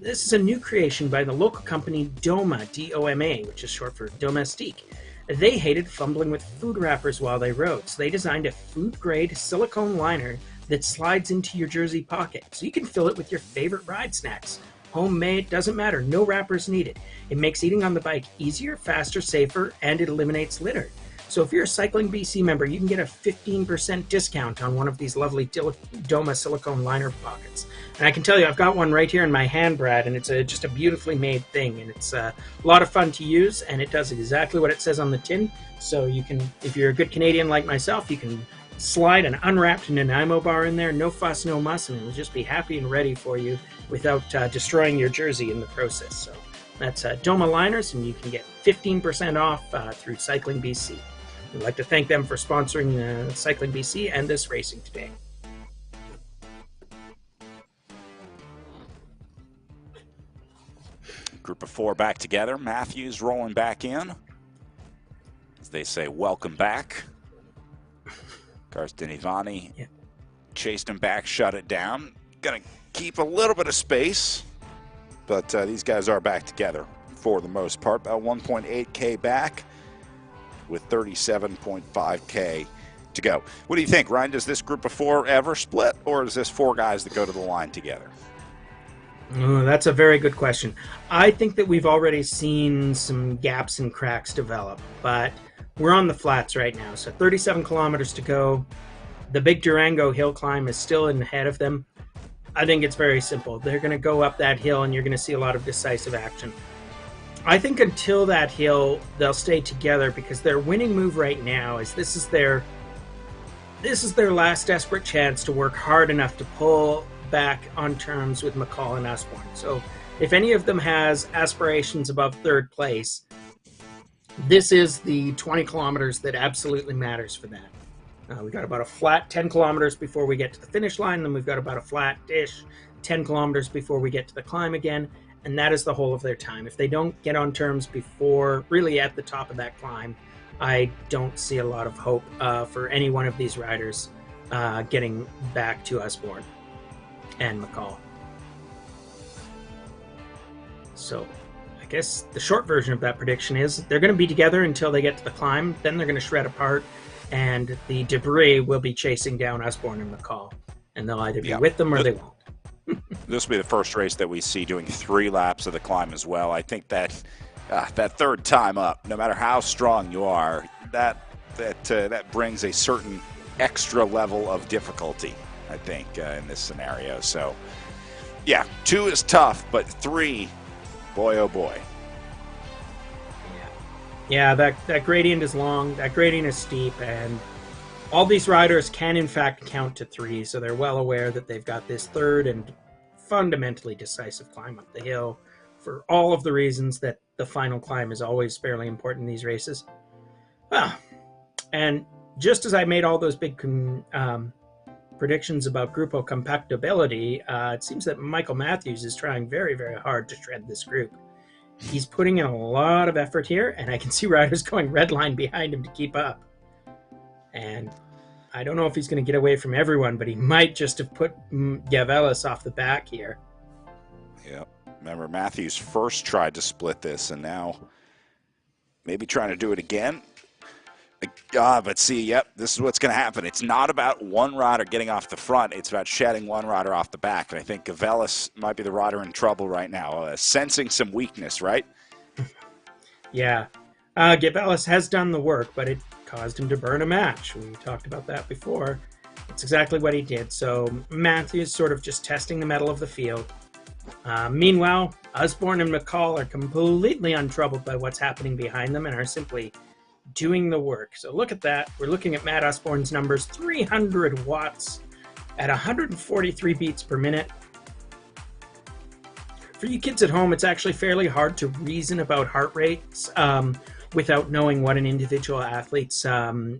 This is a new creation by the local company Doma, D-O-M-A, which is short for Domestique. They hated fumbling with food wrappers while they rode, so they designed a food-grade silicone liner that slides into your jersey pocket, so you can fill it with your favorite ride snacks. Homemade, doesn't matter, no wrappers needed. It makes eating on the bike easier, faster, safer, and it eliminates litter. So if you're a Cycling BC member, you can get a 15% discount on one of these lovely Doma silicone liner pockets. And I can tell you, I've got one right here in my hand, Brad, and it's just a beautifully made thing. And it's a lot of fun to use, and it does exactly what it says on the tin. So you can, if you're a good Canadian like myself, you can slide an unwrapped Nanaimo bar in there, no fuss, no muss, and it'll just be happy and ready for you without destroying your jersey in the process. So that's Doma Liners, and you can get 15% off through Cycling BC. We'd like to thank them for sponsoring Cycling BC and this racing today. Group of 4 back together. Matthews rolling back in. As they say, welcome back. Karsten Ivani chased him back, shut it down. Gonna keep a little bit of space, but these guys are back together for the most part. About 1.8K back with 37.5K to go. What do you think, Ryan? Does this group of 4 ever split, or is this 4 guys that go to the line together? Oh, that's a very good question. I think that we've already seen some gaps and cracks develop, but we're on the flats right now. So 37 kilometers to go. The big Durango hill climb is still ahead of them. I think it's very simple. They're going to go up that hill, and you're going to see a lot of decisive action. I think until that hill, they'll stay together, because their winning move right now is this is their last desperate chance to work hard enough to pull back on terms with McCall and Usborne. So if any of them has aspirations above 3rd place, this is the 20 kilometers that absolutely matters for that. We've got about a flat 10 kilometers before we get to the finish line, then we've got about a flat-ish 10 kilometers before we get to the climb again, and that is the whole of their time. If they don't get on terms before, really at the top of that climb, I don't see a lot of hope for any one of these riders getting back to Usborne and McCall. So I guess the short version of that prediction is they're going to be together until they get to the climb, then they're going to shred apart, and the debris will be chasing down Usborne and McCall, and they'll either be with them or they won't. This will be the first race that we see doing 3 laps of the climb as well. I think that that 3rd time up, no matter how strong you are, that brings a certain extra level of difficulty, I think, in this scenario. So, yeah, 2 is tough, but 3, boy, oh boy. Yeah, that gradient is long, that gradient is steep, and all these riders can, in fact, count to 3, so they're well aware that they've got this 3rd and fundamentally decisive climb up the hill for all of the reasons that the final climb is always fairly important in these races. Well, and just as I made all those big predictions about Grupo compactability, it seems that Michael Matthews is trying very, very hard to shred this group. He's putting in a lot of effort here, and I can see riders going red line behind him to keep up. And I don't know if he's going to get away from everyone, but he might just have put Gavelis off the back here. Yeah. Remember, Matthews first tried to split this, and now maybe trying to do it again. But see, yep, this is what's going to happen. It's not about one rider getting off the front. It's about shedding one rider off the back. And I think Gavelis might be the rider in trouble right now, sensing some weakness, right? Yeah. Gavelis has done the work, but it caused him to burn a match. We talked about that before. It's exactly what he did. So Matthews sort of just testing the mettle of the field. Meanwhile, Usborne and McCall are completely untroubled by what's happening behind them and are simply doing the work. So look at that. We're looking at Matt Usborne's numbers, 300 watts at 143 beats per minute. For you kids at home, it's actually fairly hard to reason about heart rates without knowing what an individual athlete's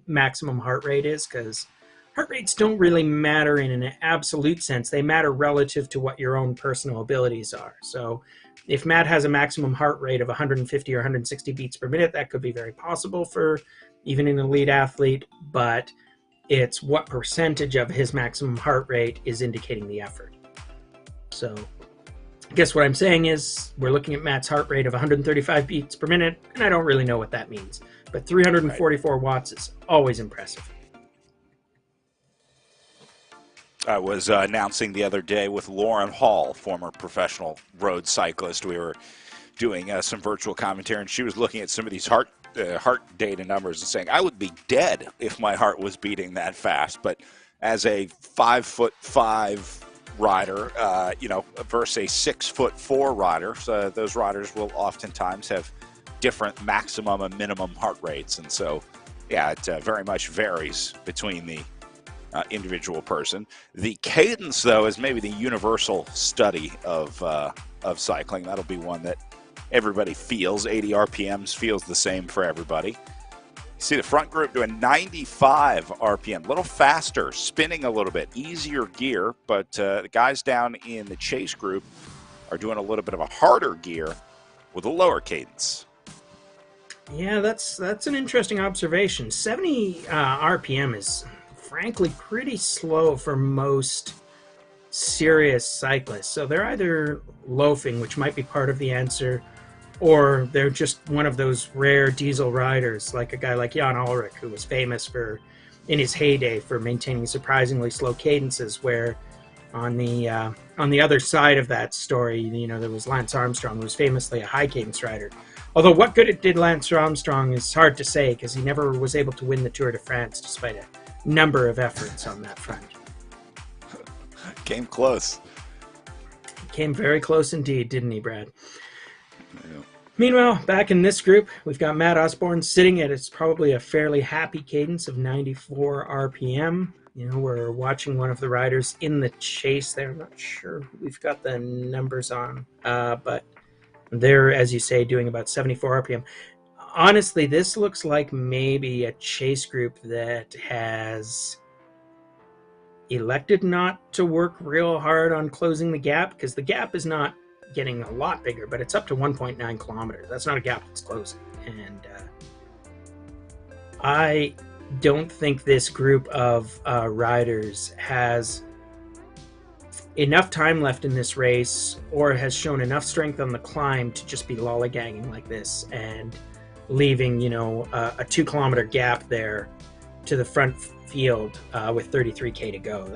maximum heart rate is, because heart rates don't really matter in an absolute sense. They matter relative to what your own personal abilities are. So if Matt has a maximum heart rate of 150 or 160 beats per minute, that could be very possible for even an elite athlete, but it's what percentage of his maximum heart rate is indicating the effort. So I guess what I'm saying is we're looking at Matt's heart rate of 135 beats per minute, and I don't really know what that means, but 344 watts is always impressive. I was announcing the other day with Lauren Hall, former professional road cyclist. We were doing some virtual commentary, and she was looking at some of these heart data numbers and saying, I would be dead if my heart was beating that fast. But as a 5'5" rider, versus a 6'4" rider, so those riders will oftentimes have different maximum and minimum heart rates. And so, yeah, it very much varies between the individual person. The cadence, though, is maybe the universal study of cycling. That'll be one that everybody feels. 80 RPMs feels the same for everybody. See the front group doing 95 RPM, a little faster, spinning a little bit, easier gear, but the guys down in the chase group are doing a little bit of a harder gear with a lower cadence. Yeah, that's an interesting observation. 70 RPM is frankly pretty slow for most serious cyclists. So they're either loafing, which might be part of the answer, or they're just one of those rare diesel riders, like a guy like Jan Ullrich, who was famous for, in his heyday, for maintaining surprisingly slow cadences, where on the other side of that story, you know, there was Lance Armstrong, who was famously a high cadence rider. Although what good it did Lance Armstrong is hard to say, because he never was able to win the Tour de France, despite a number of efforts on that front. Came close. Came very close indeed, didn't he, Brad? Yeah. Meanwhile, back in this group, we've got Matt Osborne sitting at it's probably a fairly happy cadence of 94 RPM. You know, we're watching one of the riders in the chase there. I'm not sure we've got the numbers on, but they're, as you say, doing about 74 RPM. Honestly, this looks like maybe a chase group that has elected not to work real hard on closing the gap, because the gap is not getting a lot bigger, but it's up to 1.9 kilometers. That's not a gap that's closing. And I don't think this group of riders has enough time left in this race, or has shown enough strength on the climb to just be lollygagging like this and leaving, you know, a 2 kilometer gap there to the front field with 33K to go.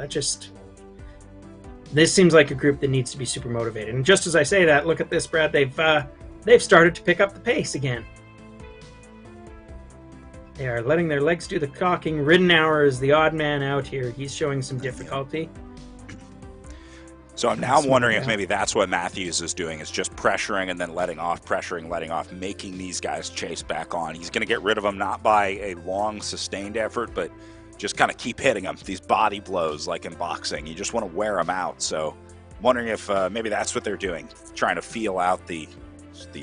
This seems like a group that needs to be super motivated. And just as I say that, look at this, Brad. They've started to pick up the pace again. They are letting their legs do the caulking. Ridenour is the odd man out here. He's showing some difficulty. So I'm now wondering if maybe that's what Matthews is doing, is just pressuring and then letting off, pressuring, letting off, making these guys chase back on. He's going to get rid of them, not by a long, sustained effort, but just kind of keep hitting them. These body blows, like in boxing, you just want to wear them out. So I'm wondering if maybe that's what they're doing, trying to feel out the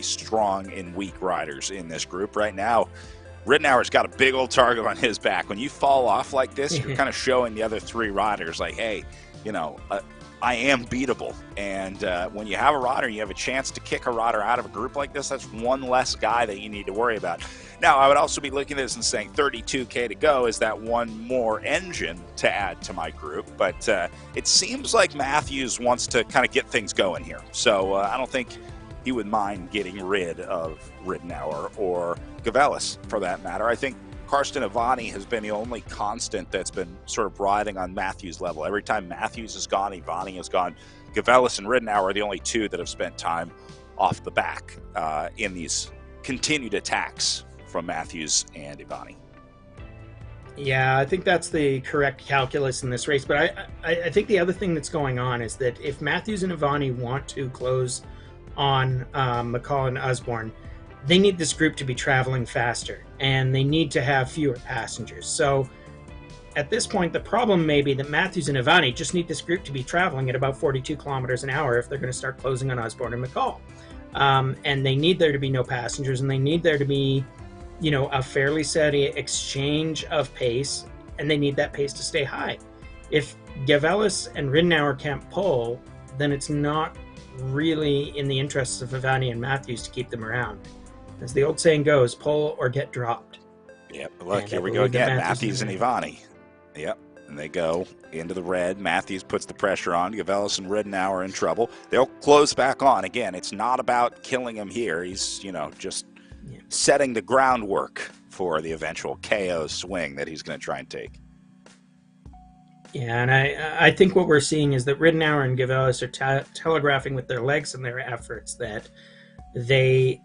strong and weak riders in this group right now. Ridenour's got a big old target on his back. When you fall off like this, you're kind of showing the other three riders, like, hey, you know, I am beatable. And when you have a rider, you have a chance to kick a rider out of a group like this, that's one less guy that you need to worry about. Now, I would also be looking at this and saying 32K to go is that one more engine to add to my group. But it seems like Matthews wants to kind of get things going here. So I don't think he would mind getting rid of Ridenour or Gavelis, for that matter. I think Karsten Ivani has been the only constant that's been sort of riding on Matthews' level. Every time Matthews has gone, Ivani has gone. Gavelis and Ridenour are the only two that have spent time off the back in these continued attacks from Matthews and Ivani. Yeah, I think that's the correct calculus in this race. But I think the other thing that's going on is that if Matthews and Ivani want to close on McCall and Osborne, they need this group to be traveling faster, and they need to have fewer passengers. So at this point, the problem may be that Matthews and Ivani just need this group to be traveling at about 42 kilometers an hour if they're going to start closing on Osborne and McCall. And they need there to be no passengers, and they need there to be, you know, a fairly steady exchange of pace, and they need that pace to stay high. If Gavelis and Ridenour can't pull, then it's not really in the interests of Ivani and Matthews to keep them around. As the old saying goes, pull or get dropped. Yep, look, here we go again, Matthews and Ivani. Yep, and they go into the red. Matthews puts the pressure on. Gavelis and Ridenour are in trouble. They'll close back on. Again, it's not about killing him here. He's, you know, just setting the groundwork for the eventual KO swing that he's going to try and take. Yeah, and I think what we're seeing is that Ridenour and Gavelis are telegraphing with their legs and their efforts that they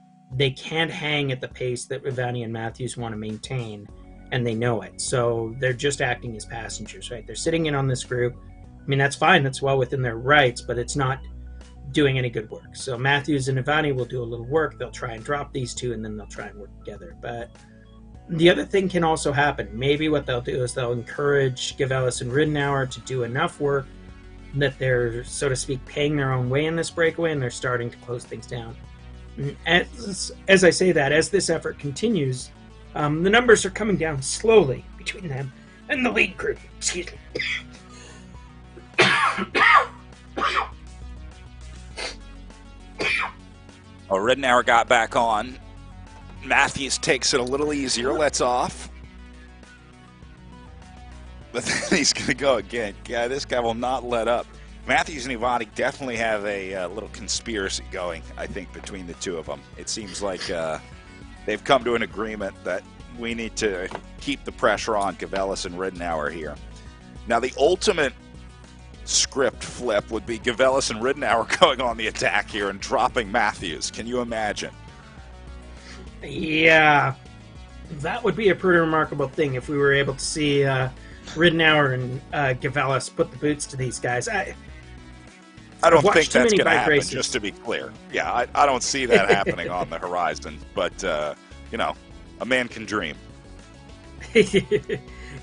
can't hang at the pace that Ivani and Matthews want to maintain, and they know it. So they're just acting as passengers, right? They're sitting in on this group. I mean, that's fine. That's well within their rights, but it's not doing any good work. So Matthews and Ivani will do a little work. They'll try and drop these two, and then they'll try and work together. But The other thing can also happen. Maybe what they'll do is they'll encourage Gavelis and Ridenour to do enough work that they're, so to speak, paying their own way in this breakaway, and they're starting to close things down. As I say that, as this effort continues, the numbers are coming down slowly between them and the lead group. Excuse me. Well, Ridenour got back on. Matthews takes it a little easier, lets off. But then he's going to go again. Yeah, this guy will not let up. Matthews and Ivani definitely have a little conspiracy going, I think, between the two of them. It seems like they've come to an agreement that we need to keep the pressure on Gavelis and Ridenour here. Now, the ultimate script flip would be Gavelis and Ridenour going on the attack here and dropping Matthews. Can you imagine? Yeah, that would be a pretty remarkable thing if we were able to see Ridenour and Gavelis put the boots to these guys. I don't think that's going to happen, races. Just to be clear. Yeah, I don't see that happening on the horizon. But, you know, a man can dream.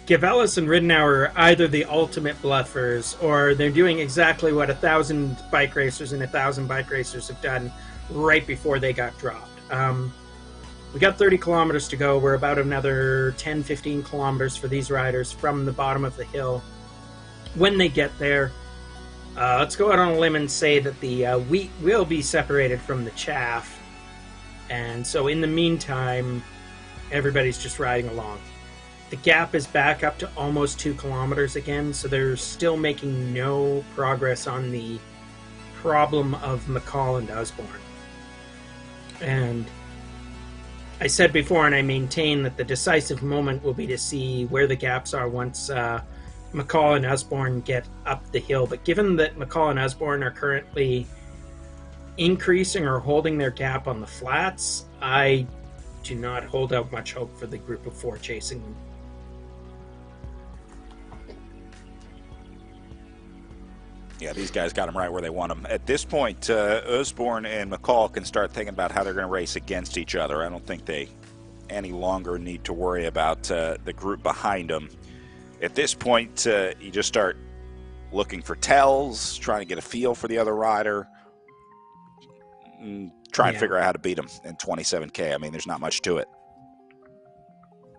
Gavelis and Ridenour are either the ultimate bluffers, or they're doing exactly what 1,000 bike racers and 1,000 bike racers have done right before they got dropped. We got 30 kilometers to go. We're about another 10, 15 kilometers for these riders from the bottom of the hill. When they get there, let's go out on a limb and say that the wheat will be separated from the chaff. And so in the meantime, everybody's just riding along. The gap is back up to almost 2 kilometers again, so they're still making no progress on the problem of McCall and Usborne. And I said before, and I maintain, that the decisive moment will be to see where the gaps are once McCall and Usborne get up the hill. But given that McCall and Usborne are currently increasing or holding their gap on the flats, I do not hold out much hope for the group of 4 chasing them. Yeah, these guys got them right where they want them. At this point, Usborne and McCall can start thinking about how they're going to race against each other. I don't think they any longer need to worry about the group behind them. At this point, you just start looking for tells, trying to get a feel for the other rider, try and figure out how to beat them in 27K. I mean, there's not much to it.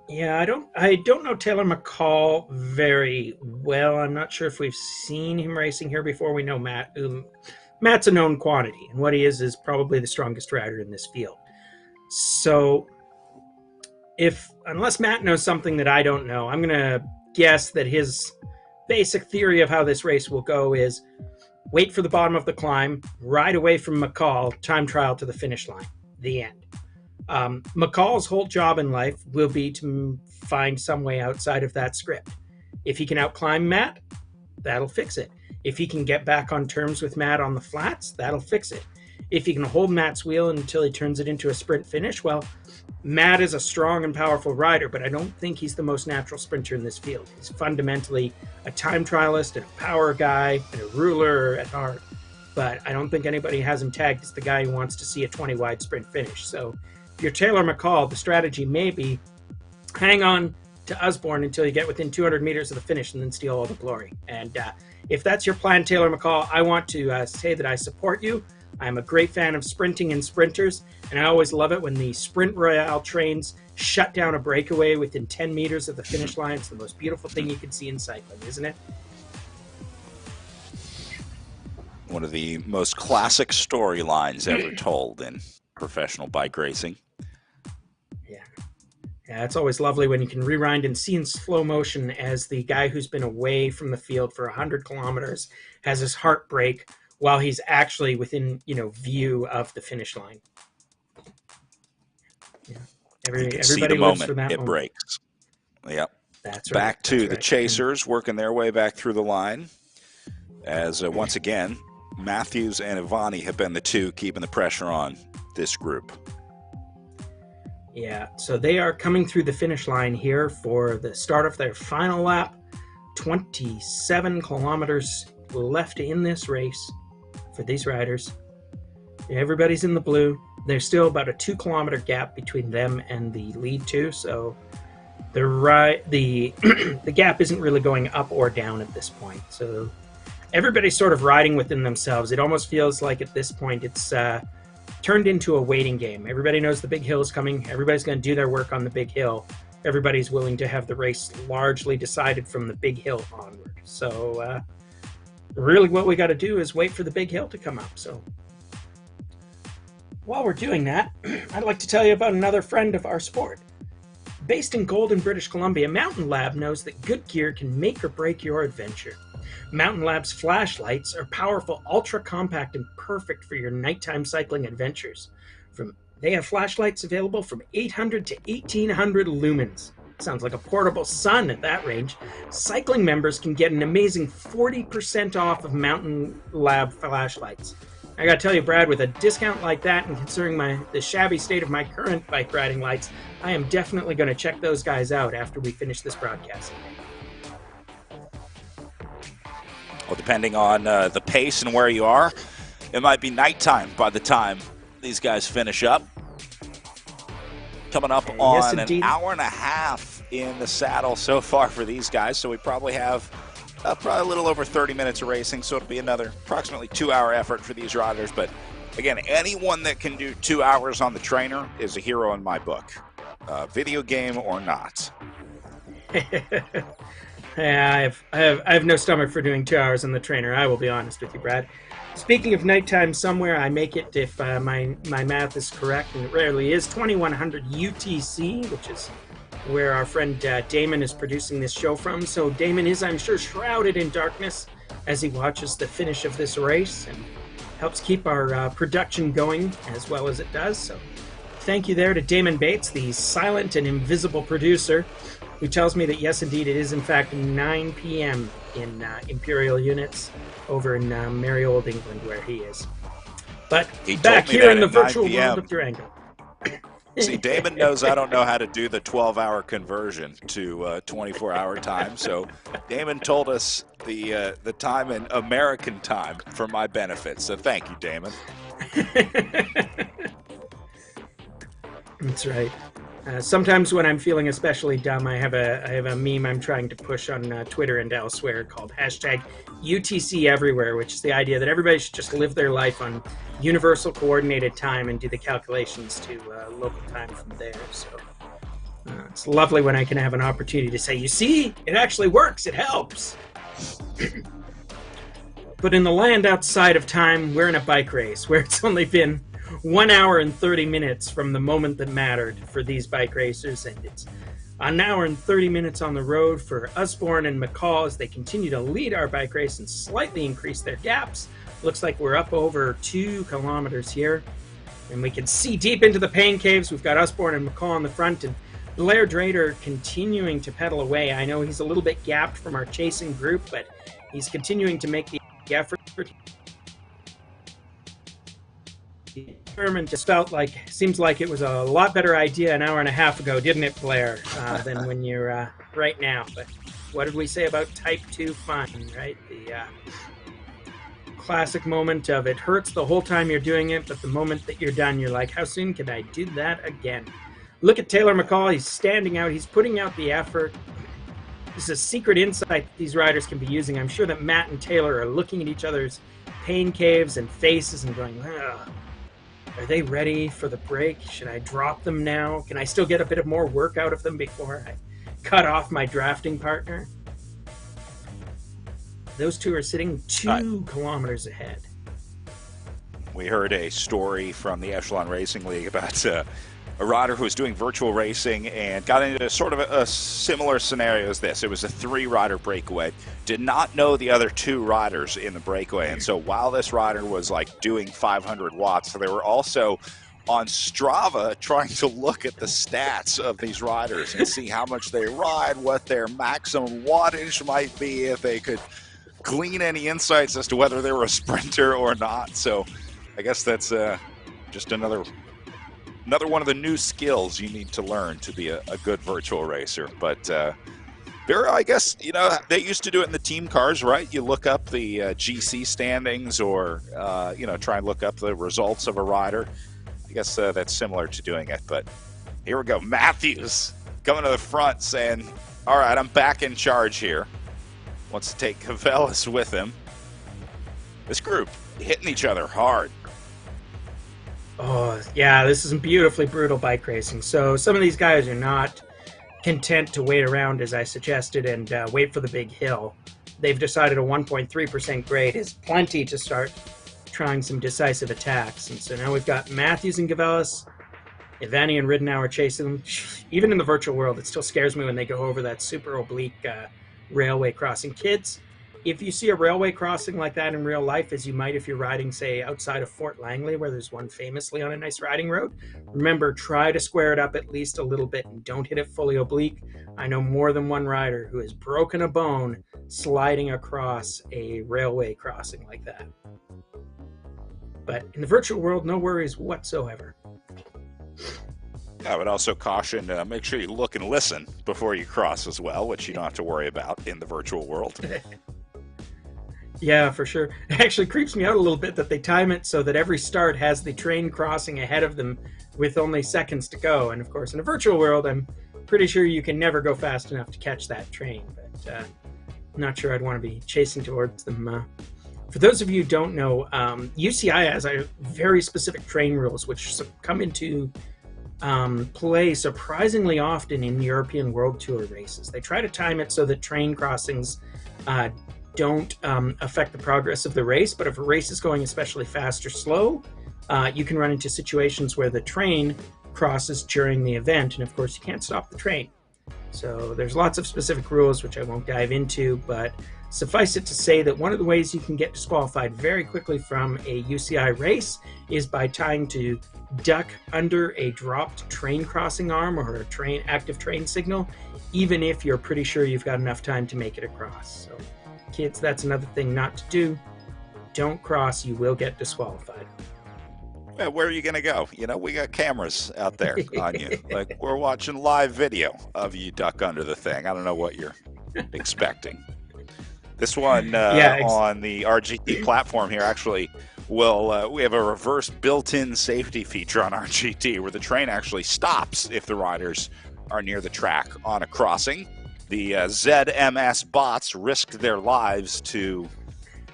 Yeah, I don't know Taylor McCall very well. I'm not sure if we've seen him racing here before. We know Matt. Matt's a known quantity, and what he is probably the strongest rider in this field. So, unless Matt knows something that I don't know, I'm going to guess that his basic theory of how this race will go is wait for the bottom of the climb, ride away from McCall, time trial to the finish line. The end. McCall's whole job in life will be to find some way outside of that script. If he can outclimb Matt, that'll fix it. If he can get back on terms with Matt on the flats, that'll fix it. If he can hold Matt's wheel until he turns it into a sprint finish, well, Matt is a strong and powerful rider, but I don't think he's the most natural sprinter in this field. He's fundamentally a time trialist and a power guy and a ruler at heart, but I don't think anybody has him tagged as the guy who wants to see a 20-wide sprint finish. So if you're Taylor McCall, the strategy may be hang on to Usborne until you get within 200 meters of the finish and then steal all the glory. And if that's your plan, Taylor McCall, I want to say that I support you. I'm a great fan of sprinting and sprinters, and I always love it when the Sprint Royale trains shut down a breakaway within 10 meters of the finish line. It's the most beautiful thing you can see in cycling, isn't it? One of the most classic storylines ever told in professional bike racing. Yeah, it's always lovely when you can rewind and see in slow motion as the guy who's been away from the field for 100 kilometers has his heart break while he's actually within, view of the finish line. Yeah, see the moment it breaks. Yep. That's right. Back to the chasers working their way back through the line. As once again, Matthews and Ivani have been the two keeping the pressure on this group. Yeah, so they are coming through the finish line here for the start of their final lap. 27 kilometers left in this race for these riders. Everybody's in the blue. There's still about a 2-kilometer gap between them and the lead two, so the gap isn't really going up or down at this point. So everybody's sort of riding within themselves. It almost feels like at this point it's turned into a waiting game. Everybody knows the big hill is coming. Everybody's going to do their work on the big hill. Everybody's willing to have the race largely decided from the big hill onward. So really what we got to do is wait for the big hill to come up. So while we're doing that, I'd like to tell you about another friend of our sport. Based in Golden, British Columbia, Mountain Lab knows that good gear can make or break your adventure. Mountain Lab's flashlights are powerful, ultra-compact, and perfect for your nighttime cycling adventures. They have flashlights available from 800 to 1800 lumens. Sounds like a portable sun at that range. Cycling members can get an amazing 40% off of Mountain Lab flashlights. I gotta tell you, Brad, with a discount like that and considering the shabby state of my current bike riding lights, I am definitely going to check those guys out after we finish this broadcast. Well, depending on the pace and where you are, it might be nighttime by the time these guys finish up. Coming up on an hour and a half in the saddle so far for these guys, so we probably have probably a little over 30 minutes of racing, so it'll be another approximately 2-hour effort for these riders. But again, anyone that can do 2 hours on the trainer is a hero in my book, video game or not. Yeah, I have no stomach for doing 2 hours on the trainer. I will be honest with you, Brad. Speaking of nighttime somewhere, I make it, if my math is correct, and it rarely is, 2100 UTC, which is where our friend Damon is producing this show from. So Damon is, I'm sure, shrouded in darkness as he watches the finish of this race and helps keep our production going as well as it does. So thank you there to Damon Bates, the silent and invisible producer, who tells me that, yes, indeed, it is, in fact, 9 p.m. in Imperial units over in merry old England where he is. But back here in the virtual world of Durango. See, Damon knows I don't know how to do the 12-hour conversion to 24-hour time, so Damon told us the time in American time for my benefit. So thank you, Damon. That's right. Sometimes when I'm feeling especially dumb, I have a meme I'm trying to push on Twitter and elsewhere called #UTC Everywhere, which is the idea that everybody should just live their life on universal coordinated time and do the calculations to local time from there. So it's lovely when I can have an opportunity to say, you see, it actually works, it helps. But in the land outside of time, we're in a bike race where it's only been 1 hour and 30 minutes from the moment that mattered for these bike racers, and it's an hour and 30 minutes on the road for Usborne and McCall as they continue to lead our bike race and slightly increase their gaps. Looks like we're up over 2 kilometers here, and we can see deep into the pain caves. We've got Usborne and McCall in the front, and Blair Drader continuing to pedal away. I know he's a little bit gapped from our chasing group, but he's continuing to make the effort. Just felt like, seems like it was a lot better idea an hour and a half ago, didn't it, Blair, than when you're right now. But what did we say about Type 2 fun, right? The classic moment of it hurts the whole time you're doing it, but the moment that you're done, you're like, how soon can I do that again? Look at Taylor McCall. He's standing out. He's putting out the effort. This is a secret insight these riders can be using. I'm sure that Matt and Taylor are looking at each other's pain caves and faces and going, ugh. Are they ready for the break? Should I drop them now? Can I still get a bit of more work out of them before I cut off my drafting partner? Those two are sitting 2 kilometers ahead. We heard a story from the Echelon Racing League about a rider who was doing virtual racing and got into sort of a similar scenario as this. It was a 3-rider breakaway. Did not know the other 2 riders in the breakaway. And so while this rider was like doing 500 watts, they were also on Strava trying to look at the stats of these riders and see how much they ride, what their maximum wattage might be, if they could glean any insights as to whether they were a sprinter or not. So I guess that's just another one of the new skills you need to learn to be a good virtual racer. But I guess, you know, they used to do it in the team cars, right? You look up the GC standings or, you know, try and look up the results of a rider. I guess that's similar to doing it, but here we go. Matthews coming to the front saying, all right, I'm back in charge here. Wants to take Cavellis with him. This group hitting each other hard. Oh, yeah, this is beautifully brutal bike racing. So some of these guys are not content to wait around, as I suggested, and wait for the big hill. They've decided a 1.3% grade is plenty to start trying some decisive attacks. And so now we've got Matthews and Cavellis. Ivani and Ridenour chasing them. Even in the virtual world, it still scares me when they go over that super oblique railway crossing. Kids, if you see a railway crossing like that in real life, as you might if you're riding, say, outside of Fort Langley, where there's one famously on a nice riding road, remember, try to square it up at least a little bit and don't hit it fully oblique. I know more than one rider who has broken a bone sliding across a railway crossing like that. But in the virtual world, no worries whatsoever. I would also caution, make sure you look and listen before you cross as well, which you don't have to worry about in the virtual world. Yeah, for sure. It actually creeps me out a little bit that they time it so that every start has the train crossing ahead of them with only seconds to go. And of course, in a virtual world, I'm pretty sure you can never go fast enough to catch that train. But I'm not sure I'd want to be chasing towards them. For those of you who don't know, UCI has very specific train rules which come into play surprisingly often in European World Tour races. They try to time it so that train crossings don't affect the progress of the race, but if a race is going especially fast or slow, you can run into situations where the train crosses during the event, and of course you can't stop the train. So there's lots of specific rules which I won't dive into, but suffice it to say that one of the ways you can get disqualified very quickly from a UCI race is by trying to duck under a dropped train crossing arm or a active train signal, even if you're pretty sure you've got enough time to make it across. So kids, that's another thing not to do. Don't cross, you will get disqualified. Well, where are you going to go? You know, we got cameras out there on you. Like, we're watching live video of you duck under the thing. I don't know what you're expecting. This one on the RGT platform here actually will, we have a reverse built-in safety feature on RGT where the train actually stops if the riders are near the track on a crossing. The ZMS bots risked their lives to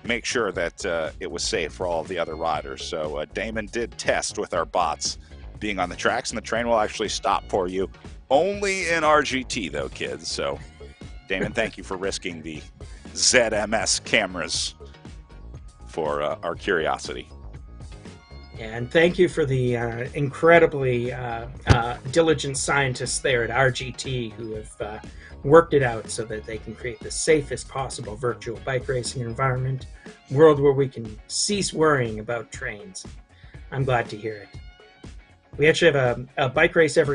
make sure that it was safe for all of the other riders. So Damon did test with our bots being on the tracks, and the train will actually stop for you. Only in RGT, though, kids. So, Damon, thank you for risking the ZMS cameras for our curiosity. And thank you for the incredibly diligent scientists there at RGT who have worked it out so that they can create the safest possible virtual bike racing environment, world where we can cease worrying about trains. I'm glad to hear it. We actually have a bike race that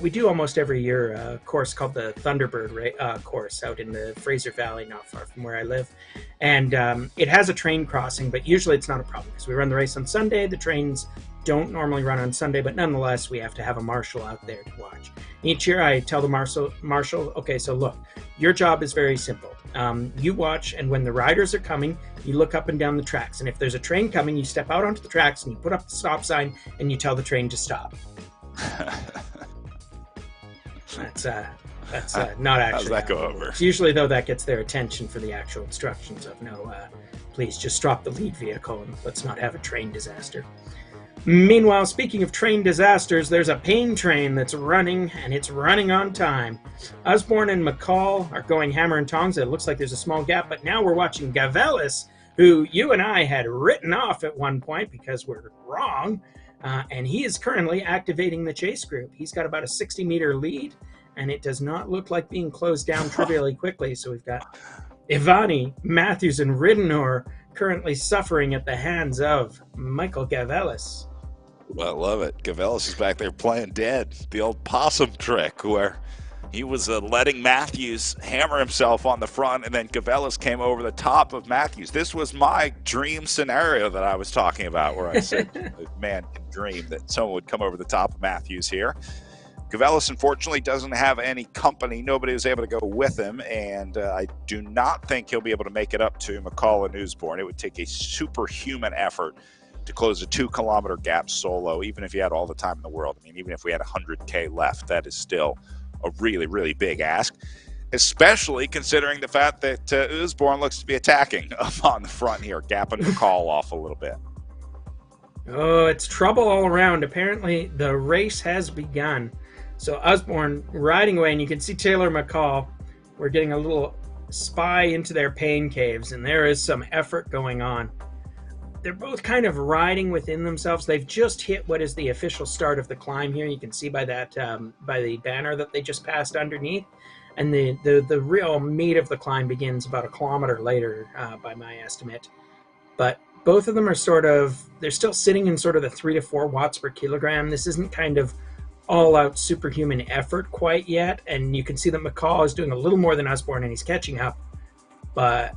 we do almost every year, a course called the Thunderbird course out in the Fraser Valley, not far from where I live. And it has a train crossing, but usually it's not a problem because we run the race on Sunday. The trains don't normally run on Sunday, but nonetheless, we have to have a marshal out there to watch. Each year I tell the marshal, okay, so look, your job is very simple. You watch, and when the riders are coming, you look up and down the tracks. And if there's a train coming, you step out onto the tracks and you put up the stop sign and you tell the train to stop. That's not actually. How's that go over? Usually, though, that gets their attention for the actual instructions of no, please just stop the lead vehicle and let's not have a train disaster. Meanwhile, speaking of train disasters, there's a pain train that's running, and it's running on time. Usborne and McCall are going hammer and tongs. It looks like there's a small gap, but now we're watching Cavellis, who you and I had written off at one point because we're wrong, and he is currently activating the chase group. He's got about a 60-meter lead, and it does not look like being closed down trivially quickly. So we've got Ivani, Matthews, and Ridenour currently suffering at the hands of Michael Cavellis. Well, I love it. Cavellis is back there playing dead. The old possum trick where he was letting Matthews hammer himself on the front, and then Cavellis came over the top of Matthews. This was my dream scenario that I was talking about where I said, man can dream that someone would come over the top of Matthews here. Cavellis, unfortunately, doesn't have any company. Nobody was able to go with him, and I do not think he'll be able to make it up to McCall and Usborne. It would take a superhuman effort to close a 2-kilometer gap solo, even if you had all the time in the world. I mean, even if we had 100K left, that is still a really, really big ask, especially considering the fact that Usborne looks to be attacking up on the front here, gapping McCall off a little bit. Oh, it's trouble all around. Apparently, the race has begun. So Usborne riding away, and you can see Taylor McCall. We're getting a little spy into their pain caves, and there is some effort going on. They're both kind of riding within themselves. They've just hit what is the official start of the climb here. You can see by that by the banner that they just passed underneath. And the real meat of the climb begins about a kilometer later, by my estimate. But both of them are they're still sitting in sort of the 3 to 4 watts per kilogram. This isn't kind of all-out superhuman effort quite yet. And you can see that McCall is doing a little more than Usborne, and he's catching up. But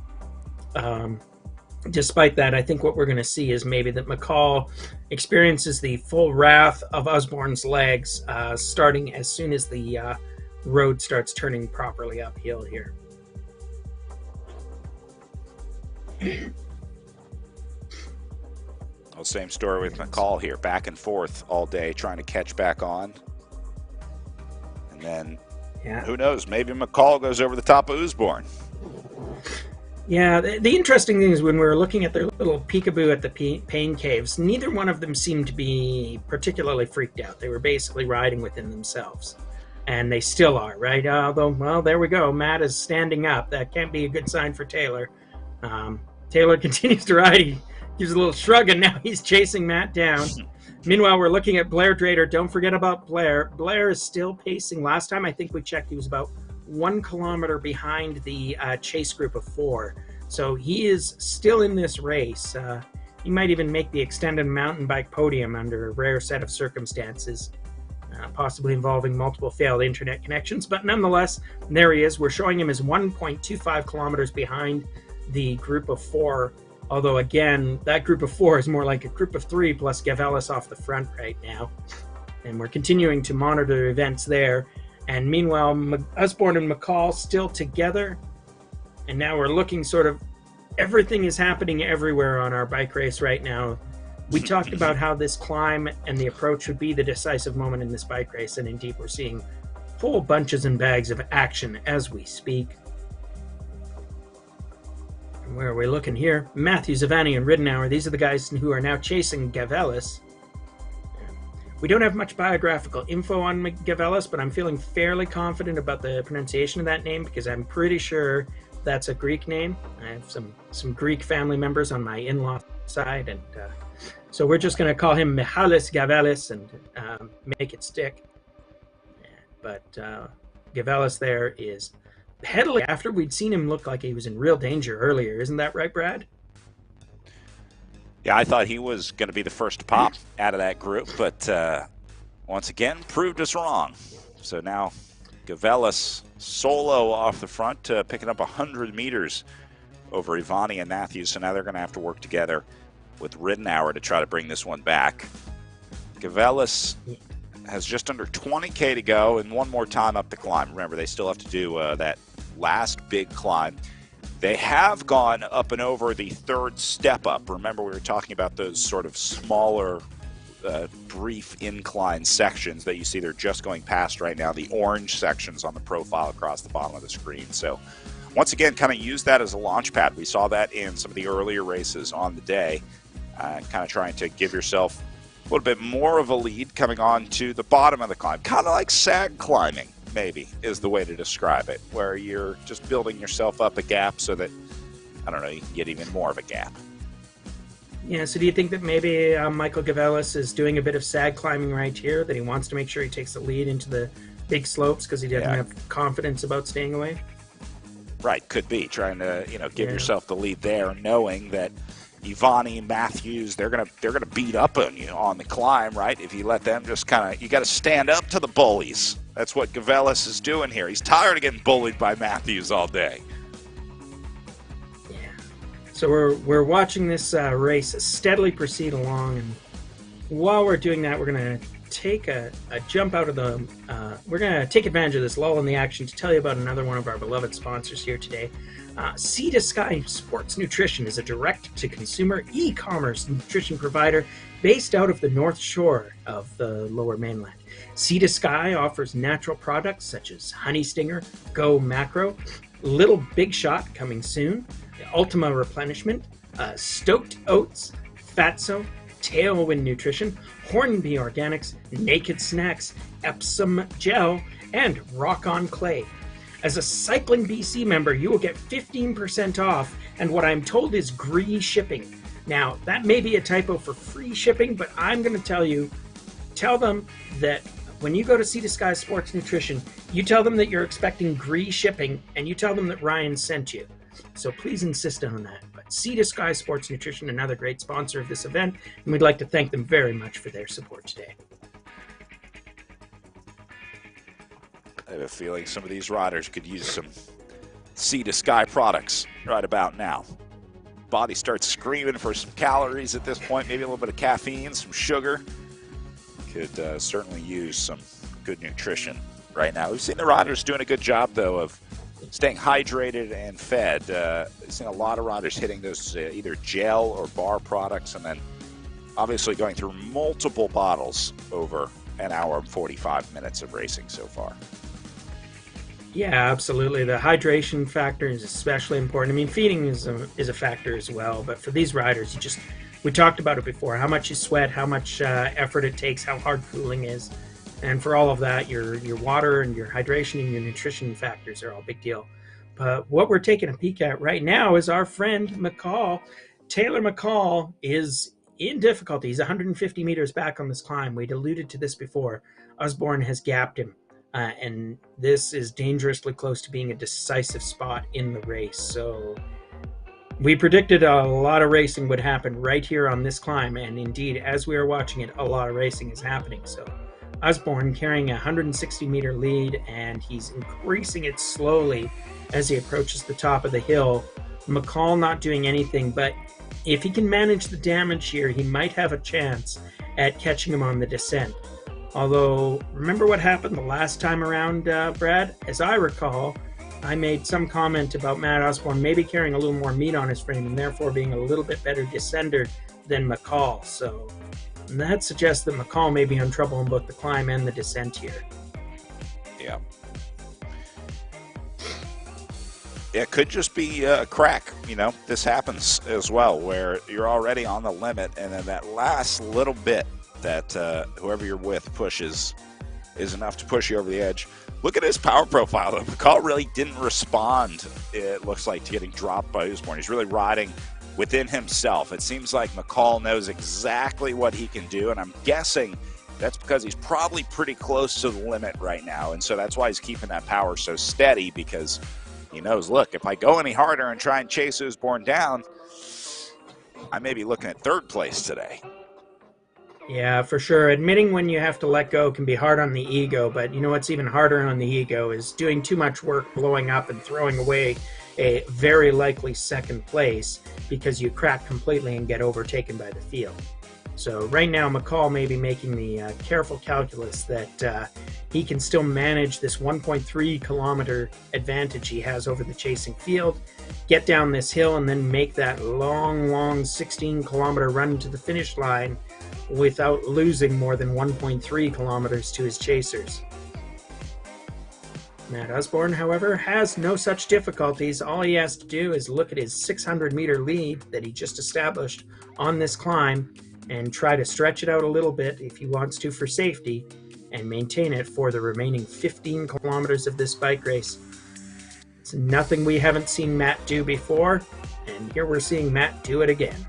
despite that, I think what we're going to see is maybe that McCall experiences the full wrath of Usborne's legs starting as soon as the road starts turning properly uphill here. Well, same story with McCall here, back and forth all day trying to catch back on. And then, who knows, maybe McCall goes over the top of Usborne. Yeah, the interesting thing is when we were looking at their little peekaboo at the pain caves, neither one of them seemed to be particularly freaked out. They were basically riding within themselves. And they still are, right? Although, well, there we go. Matt is standing up. That can't be a good sign for Taylor. Taylor continues to ride. He gives a little shrug, and now he's chasing Matt down. Meanwhile, we're looking at Blair Drader. Don't forget about Blair. Blair is still pacing. Last time I think we checked, he was about 1 kilometer behind the chase group of 4. So he is still in this race. He might even make the extended mountain bike podium under a rare set of circumstances, possibly involving multiple failed internet connections. But nonetheless, there he is. We're showing him as 1.25 kilometers behind the group of 4. Although, again, that group of 4 is more like a group of 3 plus Gavelis off the front right now. And we're continuing to monitor events there. And meanwhile, Usborne and McCall still together. And now we're looking sort of, everything is happening everywhere on our bike race right now. We talked about how this climb and the approach would be the decisive moment in this bike race. And indeed, we're seeing whole bunches and bags of action as we speak. Where are we looking here? Matthew, Zavani, and Ridenour. These are the guys who are now chasing Gavelis. We don't have much biographical info on Gavelis, but I'm feeling fairly confident about the pronunciation of that name because I'm pretty sure that's a Greek name. I have some Greek family members on my in-law side, and so we're just going to call him Michalis Gavelis and make it stick. But Gavelis there is pedaling after we'd seen him look like he was in real danger earlier. Isn't that right, Brad? Yeah, I thought he was going to be the first to pop out of that group, but once again, proved us wrong. So now Gavelis solo off the front, picking up 100 meters over Ivani and Matthews. So now they're going to have to work together with Ridenour to try to bring this one back. Gavelis has just under 20K to go and one more time up the climb. Remember, they still have to do that last big climb. They have gone up and over the 3rd step up. Remember, we were talking about those sort of smaller, brief incline sections that you see they're just going past right now, the orange sections on the profile across the bottom of the screen. So once again, kind of use that as a launch pad. We saw that in some of the earlier races on the day, kind of trying to give yourself a little bit more of a lead coming on to the bottom of the climb. Kind of like sag climbing, maybe, is the way to describe it, where you're just building yourself up a gap so that, I don't know, you can get even more of a gap. Yeah, so do you think that maybe Michael Gavelis is doing a bit of sag climbing right here, that he wants to make sure he takes the lead into the big slopes because he doesn't have confidence about staying away? Right, could be. Trying to, give yourself the lead there, knowing that Ivani, Matthews, they're gonna beat up on you on the climb, right? If you let them just kind of, you got to stand up to the bullies. That's what Gavelis is doing here. He's tired of getting bullied by Matthews all day. Yeah. So we're watching this race steadily proceed along, and while we're doing that, we're gonna take a jump out of the. We're gonna take advantage of this lull in the action to tell you about another one of our beloved sponsors here today. Sea to Sky Sports Nutrition is a direct-to-consumer e-commerce nutrition provider based out of the North Shore of the Lower Mainland. Sea to Sky offers natural products such as Honey Stinger, Go Macro, Little Big Shot coming soon, Ultima Replenishment, Stoked Oats, Fatso, Tailwind Nutrition, Hornby Organics, Naked Snacks, Epsom Gel, and Rock On Clay. As a Cycling BC member, you will get 15% off and what I'm told is gree shipping. Now, that may be a typo for free shipping, but I'm going to tell them that when you go to Sea to Sky Sports Nutrition, you tell them that you're expecting gree shipping, and you tell them that Ryan sent you. So please insist on that. But Sea to Sky Sports Nutrition, another great sponsor of this event, and we'd like to thank them very much for their support today. I have a feeling some of these riders could use some Sea to Sky products right about now. Body starts screaming for some calories at this point, maybe a little bit of caffeine, some sugar. Could certainly use some good nutrition right now. We've seen the riders doing a good job, though, of staying hydrated and fed. We've seen a lot of riders hitting those either gel or bar products, and then obviously going through multiple bottles over an hour and 45 minutes of racing so far. Yeah, absolutely. The hydration factor is especially important. I mean, feeding is a factor as well, but for these riders, we talked about it before, how much you sweat, how much effort it takes, how hard cooling is. And for all of that, your water and your hydration and your nutrition factors are all big deal. But what we're taking a peek at right now is our friend McCall. Taylor McCall is in difficulty. He's 150 meters back on this climb. We'd alluded to this before. Osborne has gapped him. And this is dangerously close to being a decisive spot in the race. So we predicted a lot of racing would happen right here on this climb. And indeed, as we are watching it, a lot of racing is happening. So Osborne carrying a 160-meter lead, and he's increasing it slowly as he approaches the top of the hill. McCall not doing anything, but if he can manage the damage here, he might have a chance at catching him on the descent. Although, remember what happened the last time around, Brad? As I recall, I made some comment about Matt Osborne maybe carrying a little more meat on his frame and therefore being a little bit better descender than McCall. So that suggests that McCall may be in trouble in both the climb and the descent here. Yeah. It could just be a crack. You know, this happens as well, where you're already on the limit, and then that last little bit that whoever you're with pushes is enough to push you over the edge. Look at his power profile, though. McCall really didn't respond, it looks like, to getting dropped by Osborne. He's really riding within himself. It seems like McCall knows exactly what he can do, and I'm guessing that's because he's probably pretty close to the limit right now, and so that's why he's keeping that power so steady, because he knows, look, if I go any harder and try and chase Osborne down, I may be looking at third place today. Yeah, for sure. Admitting when you have to let go can be hard on the ego, but you know what's even harder on the ego is doing too much work, blowing up and throwing away a very likely second place because you crack completely and get overtaken by the field. So right now, McCall may be making the careful calculus that he can still manage this 1.3 kilometer advantage he has over the chasing field, get down this hill, and then make that long 16 kilometer run to the finish line without losing more than 1.3 kilometers to his chasers. Matt Osborne, however, has no such difficulties. All he has to do is look at his 600-meter lead that he just established on this climb and try to stretch it out a little bit if he wants to for safety and maintain it for the remaining 15 kilometers of this bike race. It's nothing we haven't seen Matt do before, and here we're seeing Matt do it again.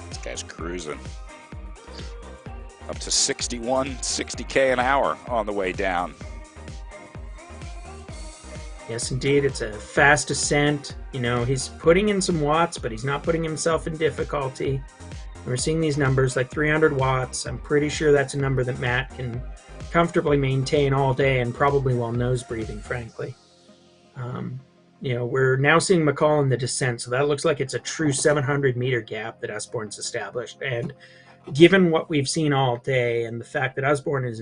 This guy's cruising. Up to 60k an hour on the way down. Yes, indeed. It's a fast ascent. You know, he's putting in some watts, but he's not putting himself in difficulty. And we're seeing these numbers like 300 watts. I'm pretty sure that's a number that Matt can comfortably maintain all day and probably while nose breathing, frankly. You know, we're now seeing McCall in the descent, so that looks like it's a true 700-meter gap that Osborne's established. And given what we've seen all day and the fact that Osborne is,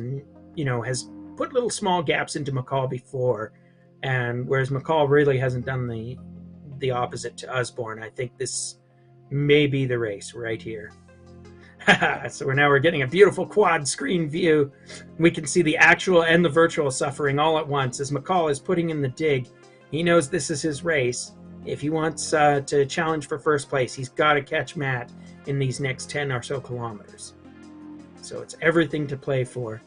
you know, has put little small gaps into McCall before, And whereas McCall really hasn't done the opposite to Usborne, I think this may be the race right here. So we're getting a beautiful quad screen view. We can see the actual and the virtual suffering all at once as McCall is putting in the dig. He knows this is his race. If he wants to challenge for first place, he's got to catch Matt in these next 10 or so kilometers. So it's everything to play for.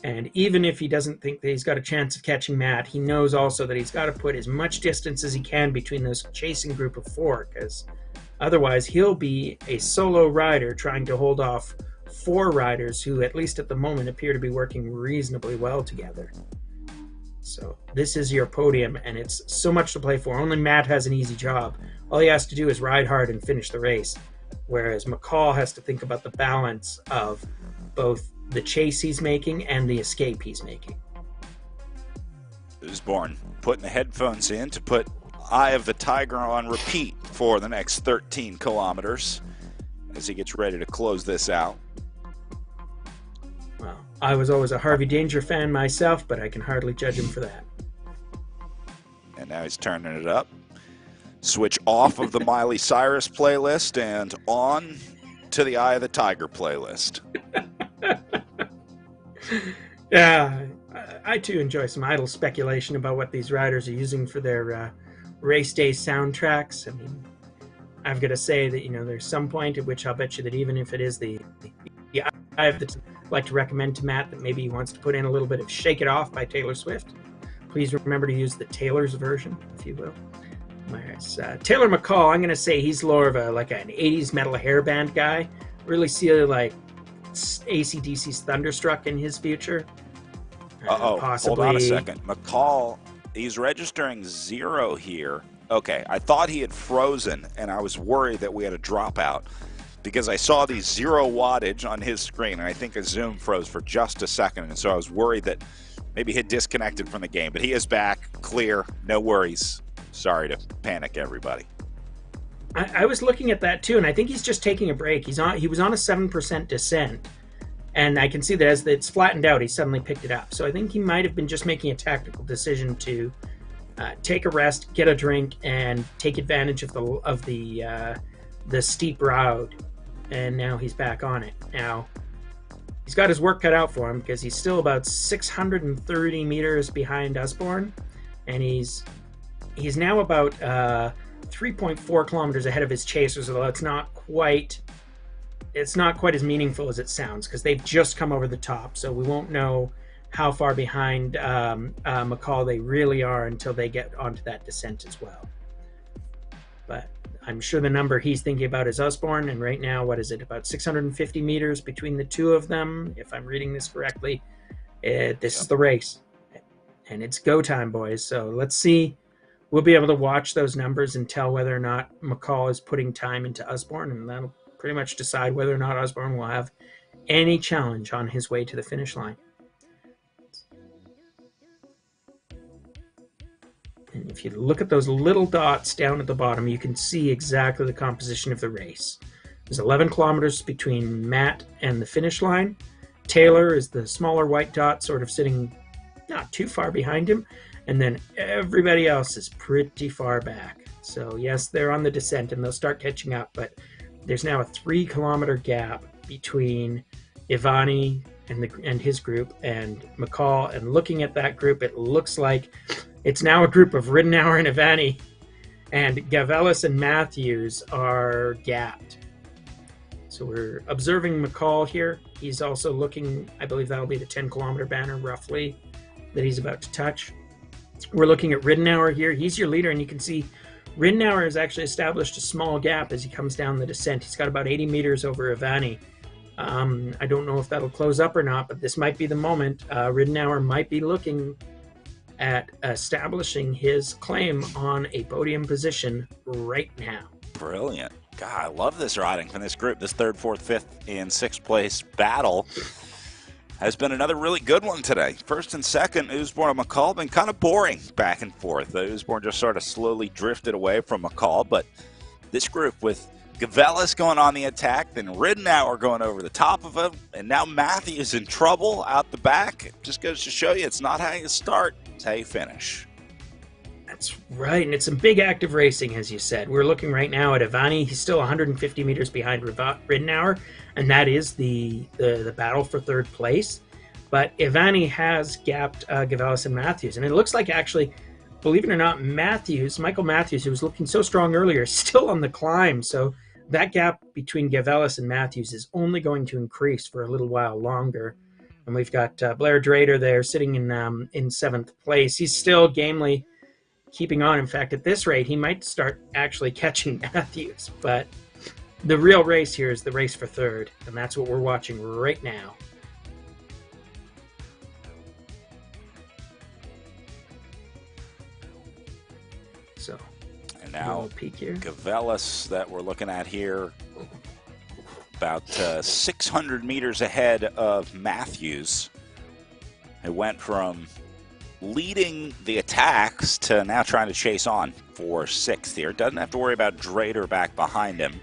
And even if he doesn't think that he's got a chance of catching Matt, he knows also that he's got to put as much distance as he can between those chasing group of 4, because otherwise he'll be a solo rider trying to hold off 4 riders who, at least at the moment, appear to be working reasonably well together. So this is your podium, and it's so much to play for. Only Matt has an easy job. All he has to do is ride hard and finish the race, whereas McCall has to think about the balance of both the chase he's making and the escape he's making. Usborne putting the headphones in to put Eye of the Tiger on repeat for the next 13 kilometers as he gets ready to close this out. Well, I was always a Harvey Danger fan myself, but I can hardly judge him for that. And now he's turning it up. Switch off of the Miley Cyrus playlist and on to the Eye of the Tiger playlist. Yeah, I too enjoy some idle speculation about what these riders are using for their race day soundtracks. I mean, I've got to say that, there's some point at which I'll bet you that even if it is the Eye of the Tiger, I'd like to recommend to Matt that maybe he wants to put in a little bit of Shake It Off by Taylor Swift. Please remember to use the Taylor's version, if you will. Whereas Taylor McCall, I'm going to say he's more of an 80s metal hairband guy. Really see AC/DC's Thunderstruck in his future. Hold on a second. McCall, he's registering 0 here. Okay, I thought he had frozen, and I was worried that we had a dropout because I saw the 0 wattage on his screen, and I think his Zoom froze for just a second, and so I was worried that maybe he had disconnected from the game. But he is back, clear, no worries. Sorry to panic everybody. I was looking at that too, and I think he's just taking a break. He was on a 7% descent, and I can see that as it's flattened out, he suddenly picked it up. So I think he might have been just making a tactical decision to take a rest, get a drink, and take advantage of the steep road. And now he's back on it. Now he's got his work cut out for him because he's still about 630 meters behind Usborne, and he's now about 3.4 kilometers ahead of his chasers, although it's not quite as meaningful as it sounds because they've just come over the top, so we won't know how far behind McCall they really are until they get onto that descent as well. But I'm sure the number he's thinking about is Usborne, and right now, what is it, about 650 meters between the two of them, if I'm reading this correctly. This is the race, and it's go time, boys, so let's see. We'll be able to watch those numbers and tell whether or not McCall is putting time into Usborne, and that'll pretty much decide whether or not Usborne will have any challenge on his way to the finish line. And if you look at those little dots down at the bottom, you can see exactly the composition of the race. There's 11 kilometers between Matt and the finish line. Taylor is the smaller white dot, sort of sitting not too far behind him. And then everybody else is pretty far back. So yes, they're on the descent and they'll start catching up, but there's now a 3-kilometer gap between Ivani and his group and McCall. And looking at that group, it looks like it's now a group of Ridenour and Ivani, and Gavelis and Matthews are gapped. So we're observing McCall here. He's also looking, I believe that'll be the 10-kilometer banner roughly that he's about to touch. We're looking at Ridenour here. He's your leader, and you can see Ridenour has actually established a small gap as he comes down the descent. He's got about 80 meters over Ivani. I don't know if that'll close up or not, but this might be the moment. Ridenour might be looking at establishing his claim on a podium position right now. Brilliant. God, I love this riding from this group. This 3rd, 4th, 5th, and 6th place battle has been another really good one today. 1st and 2nd, Usborne and McCall have been kind of boring back and forth. Usborne just sort of slowly drifted away from McCall, but this group with Gavelis going on the attack, then Ridenour going over the top of him, and now Matthews in trouble out the back. It just goes to show you it's not how you start, That's how you finish. That's right, and it's some big active racing, as you said. We're looking right now at Ivani. He's still 150 meters behind Ridenour, and that is the battle for third place. But Ivani has gapped Gavelis and Matthews, and it looks like, actually, believe it or not, Michael Matthews, who was looking so strong earlier, is still on the climb. So that gap between Gavelis and Matthews is only going to increase for a little while longer. And we've got Blair Drader there sitting in seventh place. He's still gamely keeping on. In fact, at this rate, he might start actually catching Matthews. But the real race here is the race for third, and that's what we're watching right now. So, and now peek here. Gavelis that we're looking at here, about 600 meters ahead of Matthews. It went from leading the attacks to now trying to chase on for sixth here. Doesn't have to worry about Drader back behind him.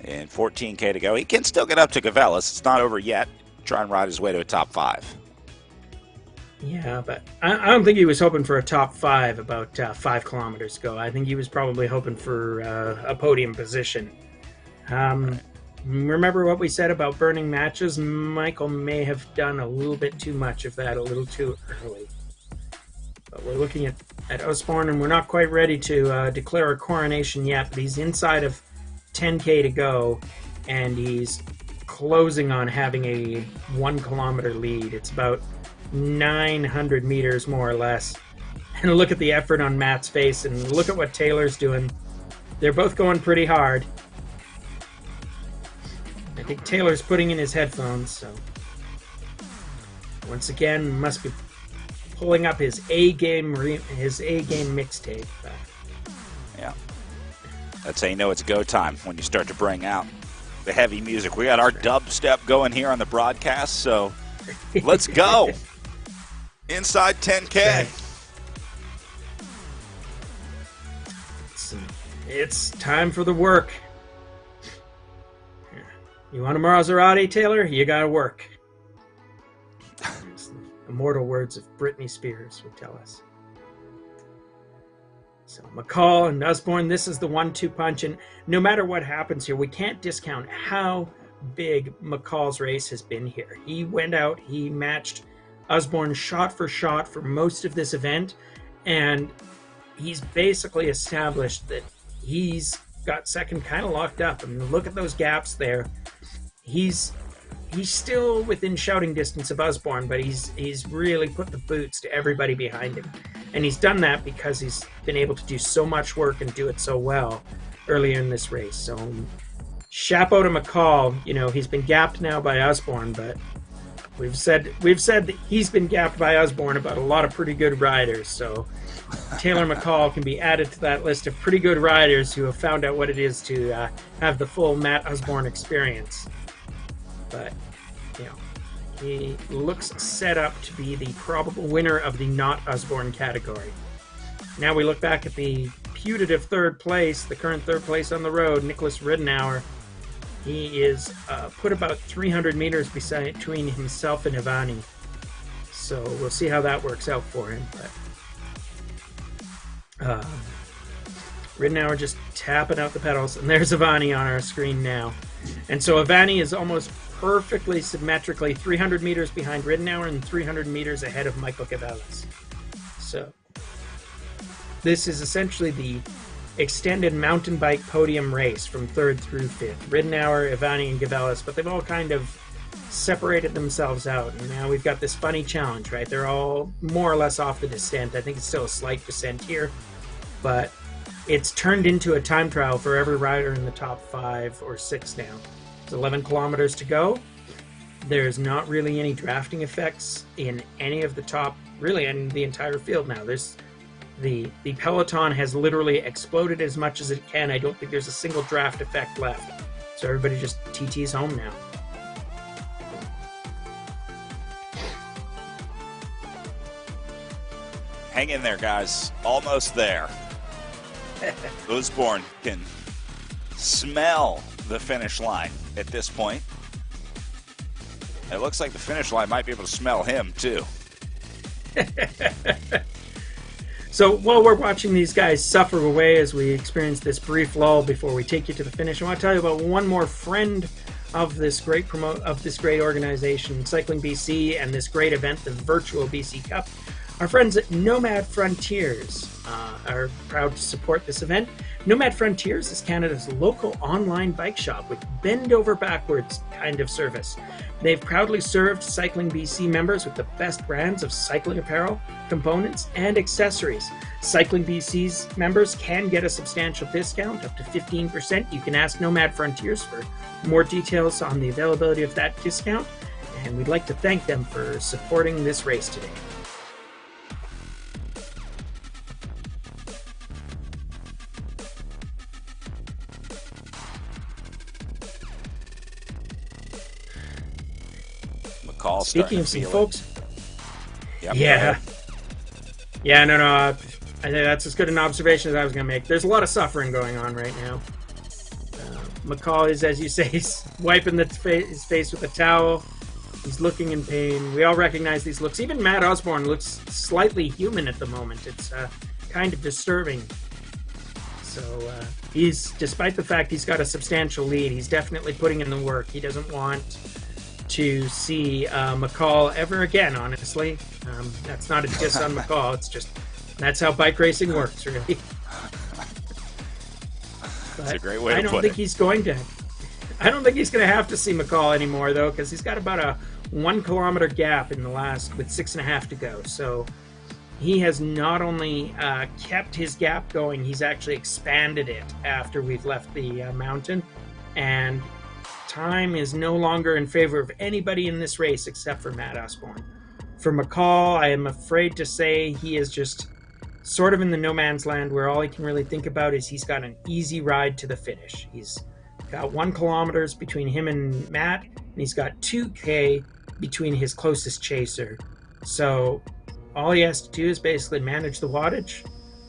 And 14K to go. He can still get up to Gavelis. It's not over yet. Try and ride his way to a top 5. Yeah, but I don't think he was hoping for a top 5 about 5 kilometers ago. I think he was probably hoping for a podium position. Right. Remember what we said about burning matches? Michael may have done a little bit too much of that a little too early. But we're looking at Osborne, and we're not quite ready to declare a coronation yet, but he's inside of 10K to go, and he's closing on having a 1 kilometer lead. It's about 900 meters more or less. And look at the effort on Matt's face, and look at what Taylor's doing. They're both going pretty hard. I think Taylor's putting in his headphones, so once again must be pulling up his A game mixtape. Yeah, that's how you know it's go time, when you start to bring out the heavy music. We got our dubstep going here on the broadcast, so let's go. Inside 10K. It's time for the work. You want a Maserati, Taylor? You gotta work. Immortal words of Britney Spears would tell us. So McCall and Osborne, this is the 1-2 punch, and no matter what happens here, we can't discount how big McCall's race has been here. He went out, he matched Osborne shot for shot for most of this event, and he's basically established that he's got second kind of locked up. I mean, look at those gaps there. He's still within shouting distance of Osborne, but he's really put the boots to everybody behind him. And he's done that because he's been able to do so much work and do it so well earlier in this race. So chapeau to McCall. You know, he's been gapped now by Osborne, but we've said that he's been gapped by Osborne about a lot of pretty good riders. So Taylor McCall can be added to that list of pretty good riders who have found out what it is to have the full Matt Osborne experience. But, you know, he looks set up to be the probable winner of the not Osborne category. Now we look back at the putative third place, the current third place on the road, Nicholas Ridenour. He is put about 300 meters between himself and Ivani. So we'll see how that works out for him. But Ridenour just tapping out the pedals, and there's Ivani on our screen now. And so Ivani is almost perfectly symmetrically 300 meters behind Ridenour and 300 meters ahead of Michael Gavelis. So this is essentially the extended mountain bike podium race from third through fifth. Ridenour, Ivani, and Gavelis, but they've all kind of separated themselves out. And now we've got this funny challenge, right? They're all more or less off the descent. I think it's still a slight descent here, but it's turned into a time trial for every rider in the top 5 or 6 now. There's 11 kilometers to go. There's not really any drafting effects in any of the top, really in the entire field now. There's the peloton has literally exploded as much as it can. I don't think there's a single draft effect left. So everybody just TT's home now. Hang in there, guys. Almost there. Osborne can smell the finish line at this point. It looks like the finish line might be able to smell him too. So while we're watching these guys suffer away as we experience this brief lull before we take you to the finish, I want to tell you about one more friend of this great organization, Cycling BC, and this great event, the virtual BC Cup. Our friends at Nomad Frontiers are proud to support this event. Nomad Frontiers is Canada's local online bike shop with bend-over-backwards kind of service. They've proudly served Cycling BC members with the best brands of cycling apparel, components, and accessories. Cycling BC's members can get a substantial discount, up to 15%. You can ask Nomad Frontiers for more details on the availability of that discount, and we'd like to thank them for supporting this race today. Speaking of some folks, yep. yeah, no, I think that's as good an observation as I was going to make. There's a lot of suffering going on right now. McCall is, as you say, he's wiping his face with a towel. He's looking in pain. We all recognize these looks. Even Matt Osborne looks slightly human at the moment. It's kind of disturbing. So he's, despite the fact he's got a substantial lead, he's definitely putting in the work. He doesn't want to see McCall ever again, honestly. That's not a diss on McCall. It's just, that's how bike racing works, really. That's a great way to I don't think he's going to have to see McCall anymore, though, because he's got about a 1 kilometer gap in the last, with 6.5 to go. So he has not only kept his gap going, he's actually expanded it after we've left the mountain. And time is no longer in favor of anybody in this race except for Matt Osborne. For McCall, I am afraid to say he is just sort of in the no man's land where all he can really think about is he's got an easy ride to the finish. He's got 1 kilometer between him and Matt, and he's got 2K between his closest chaser. So all he has to do is basically manage the wattage,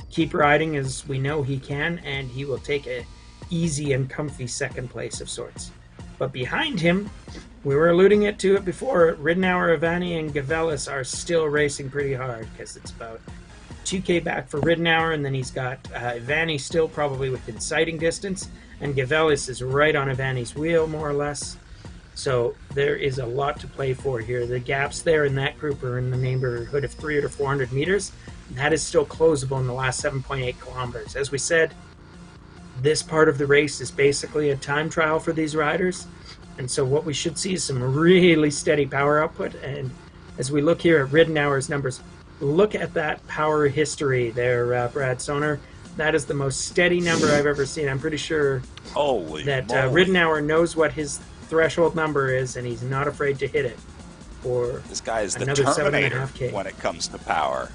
keep riding as we know he can, and he will take a easy and comfy second place of sorts. But behind him, we were alluding to it before, Ridenour, Ivani, and Gavelis are still racing pretty hard because it's about 2K back for Ridenour, and then he's got Ivani still probably within sighting distance, and Gavelis is right on Ivani's wheel, more or less. So there is a lot to play for here. The gaps there in that group are in the neighborhood of 300 or 400 meters, and that is still closable in the last 7.8 kilometers. As we said, this part of the race is basically a time trial for these riders, and so what we should see is some really steady power output. And as we look here at Ridenour's numbers, look at that power history there, Brad Soner. That is the most steady number I've ever seen. I'm pretty sure that Ridenour knows what his threshold number is, and he's not afraid to hit it for this guy is the another Terminator 7.5K. when it comes to power.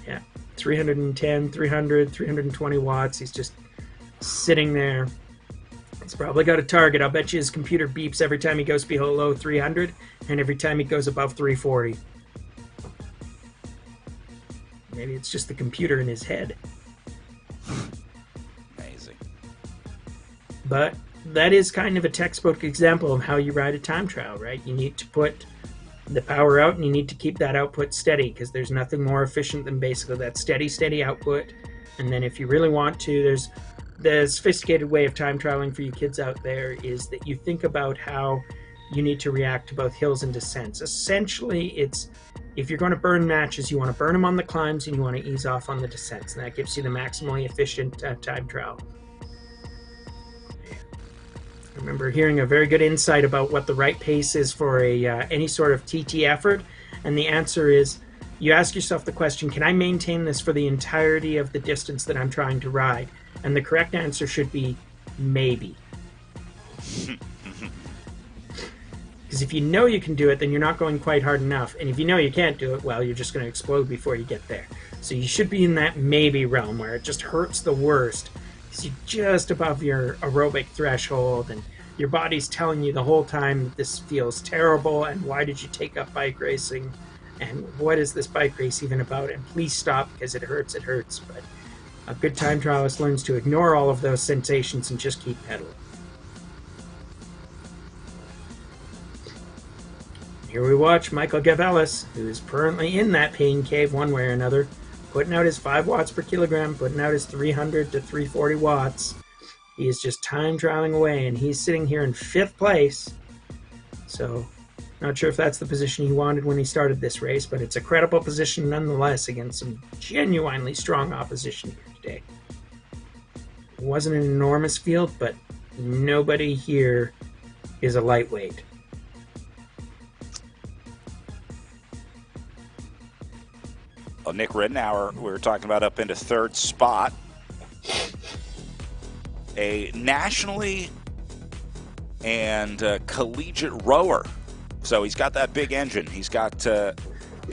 Yeah, 310, 300, 320 watts. He's just sitting there. He's probably got a target. I'll bet you his computer beeps every time he goes below 300 and every time he goes above 340. Maybe it's just the computer in his head. Amazing. But that is kind of a textbook example of how you ride a time trial, right? You need to put the power out and you need to keep that output steady, because there's nothing more efficient than basically that steady output. And then if you really want to, there's the sophisticated way of time trialing for you kids out there is that you think about how you need to react to both hills and descents. Essentially, it's if you're going to burn matches, you want to burn them on the climbs and you want to ease off on the descents, and that gives you the maximally efficient time trial. I remember hearing a very good insight about what the right pace is for a any sort of TT effort, and the answer is you ask yourself the question, can I maintain this for the entirety of the distance that I'm trying to ride? And the correct answer should be maybe. Because if you know you can do it, then you're not going quite hard enough. And if you know you can't do it, well, you're just going to explode before you get there. So you should be in that maybe realm where it just hurts the worst. Because you're just above your aerobic threshold and your body's telling you the whole time that this feels terrible and why did you take up bike racing and what is this bike race even about, and please stop because it hurts. But a good time trialist learns to ignore all of those sensations and just keep pedaling. Here we watch Michael Gavelis, who is currently in that pain cave one way or another, putting out his 5 watts per kilogram, putting out his 300 to 340 watts. He is just time trialing away, and he's sitting here in 5th place. So, not sure if that's the position he wanted when he started this race, but it's a credible position nonetheless against some genuinely strong opposition here today. It wasn't an enormous field, but nobody here is a lightweight. Well, Nick Ridenour, we were talking about, up into 3rd spot. A nationally and collegiate rower. So he's got that big engine. He's got the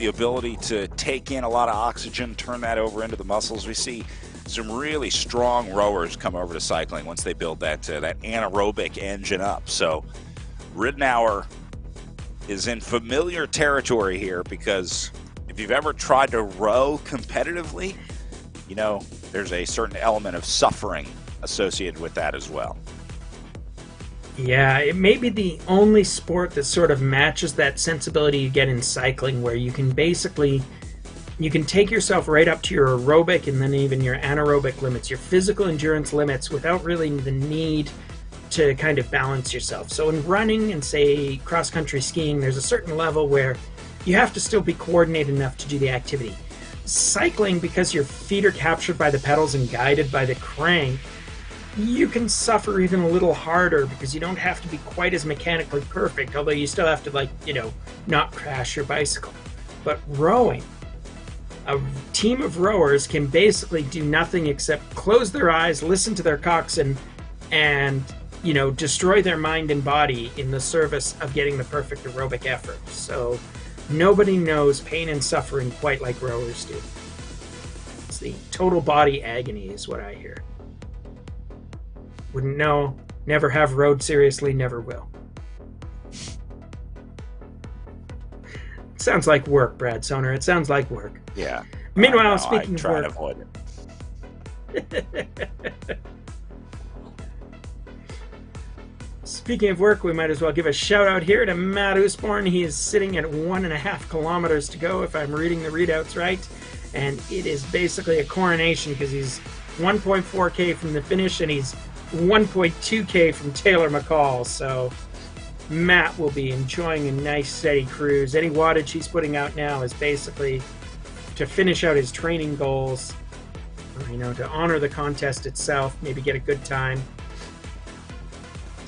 ability to take in a lot of oxygen, turn that over into the muscles. We see some really strong rowers come over to cycling once they build that anaerobic engine up. So Ridenour is in familiar territory here, because if you've ever tried to row competitively, you know there's a certain element of suffering associated with that as well. Yeah, it may be the only sport that sort of matches that sensibility you get in cycling, where you can basically, you can take yourself right up to your aerobic and then even your anaerobic limits, your physical endurance limits, without really the need to kind of balance yourself. So in running and, say, cross-country skiing, there's a certain level where you have to still be coordinated enough to do the activity. Cycling, because your feet are captured by the pedals and guided by the crank, you can suffer even a little harder because you don't have to be quite as mechanically perfect, although you still have to, like, you know, not crash your bicycle. But rowing, a team of rowers can basically do nothing except close their eyes, listen to their coxswain, and, you know, destroy their mind and body in the service of getting the perfect aerobic effort. So nobody knows pain and suffering quite like rowers do. It's the total body agony is what I hear. Wouldn't know, never have rowed seriously, never will. Sounds like work, Brad Soner. It sounds like work. Yeah. Meanwhile, speaking of work. I try to avoid it. Speaking of work, we might as well give a shout out here to Matt Usborn. He is sitting at 1.5 kilometers to go, if I'm reading the readouts right. And it is basically a coronation, because he's 1.4K from the finish and he's 1.2K from Taylor McCall. So Matt will be enjoying a nice steady cruise. Any wattage he's putting out now is basically to finish out his training goals, you know, to honor the contest itself, maybe get a good time.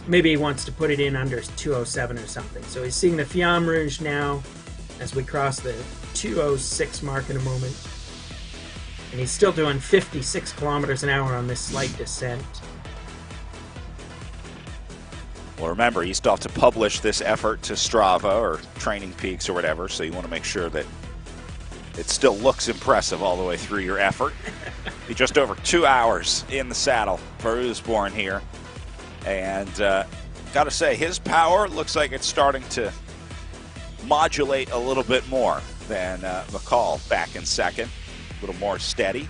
Maybe he wants to put it in under 2:07 or something. So he's seeing the Fiamme Rouge now as we cross the 2:06 mark in a moment. And he's still doing 56 kilometers an hour on this slight descent. Well, remember, you still have to publish this effort to Strava or Training Peaks or whatever, so you want to make sure that it still looks impressive all the way through your effort. Be just over 2 hours in the saddle for Usborn here. And got to say, his power looks like it's starting to modulate a little bit more than McCall back in second. A little more steady.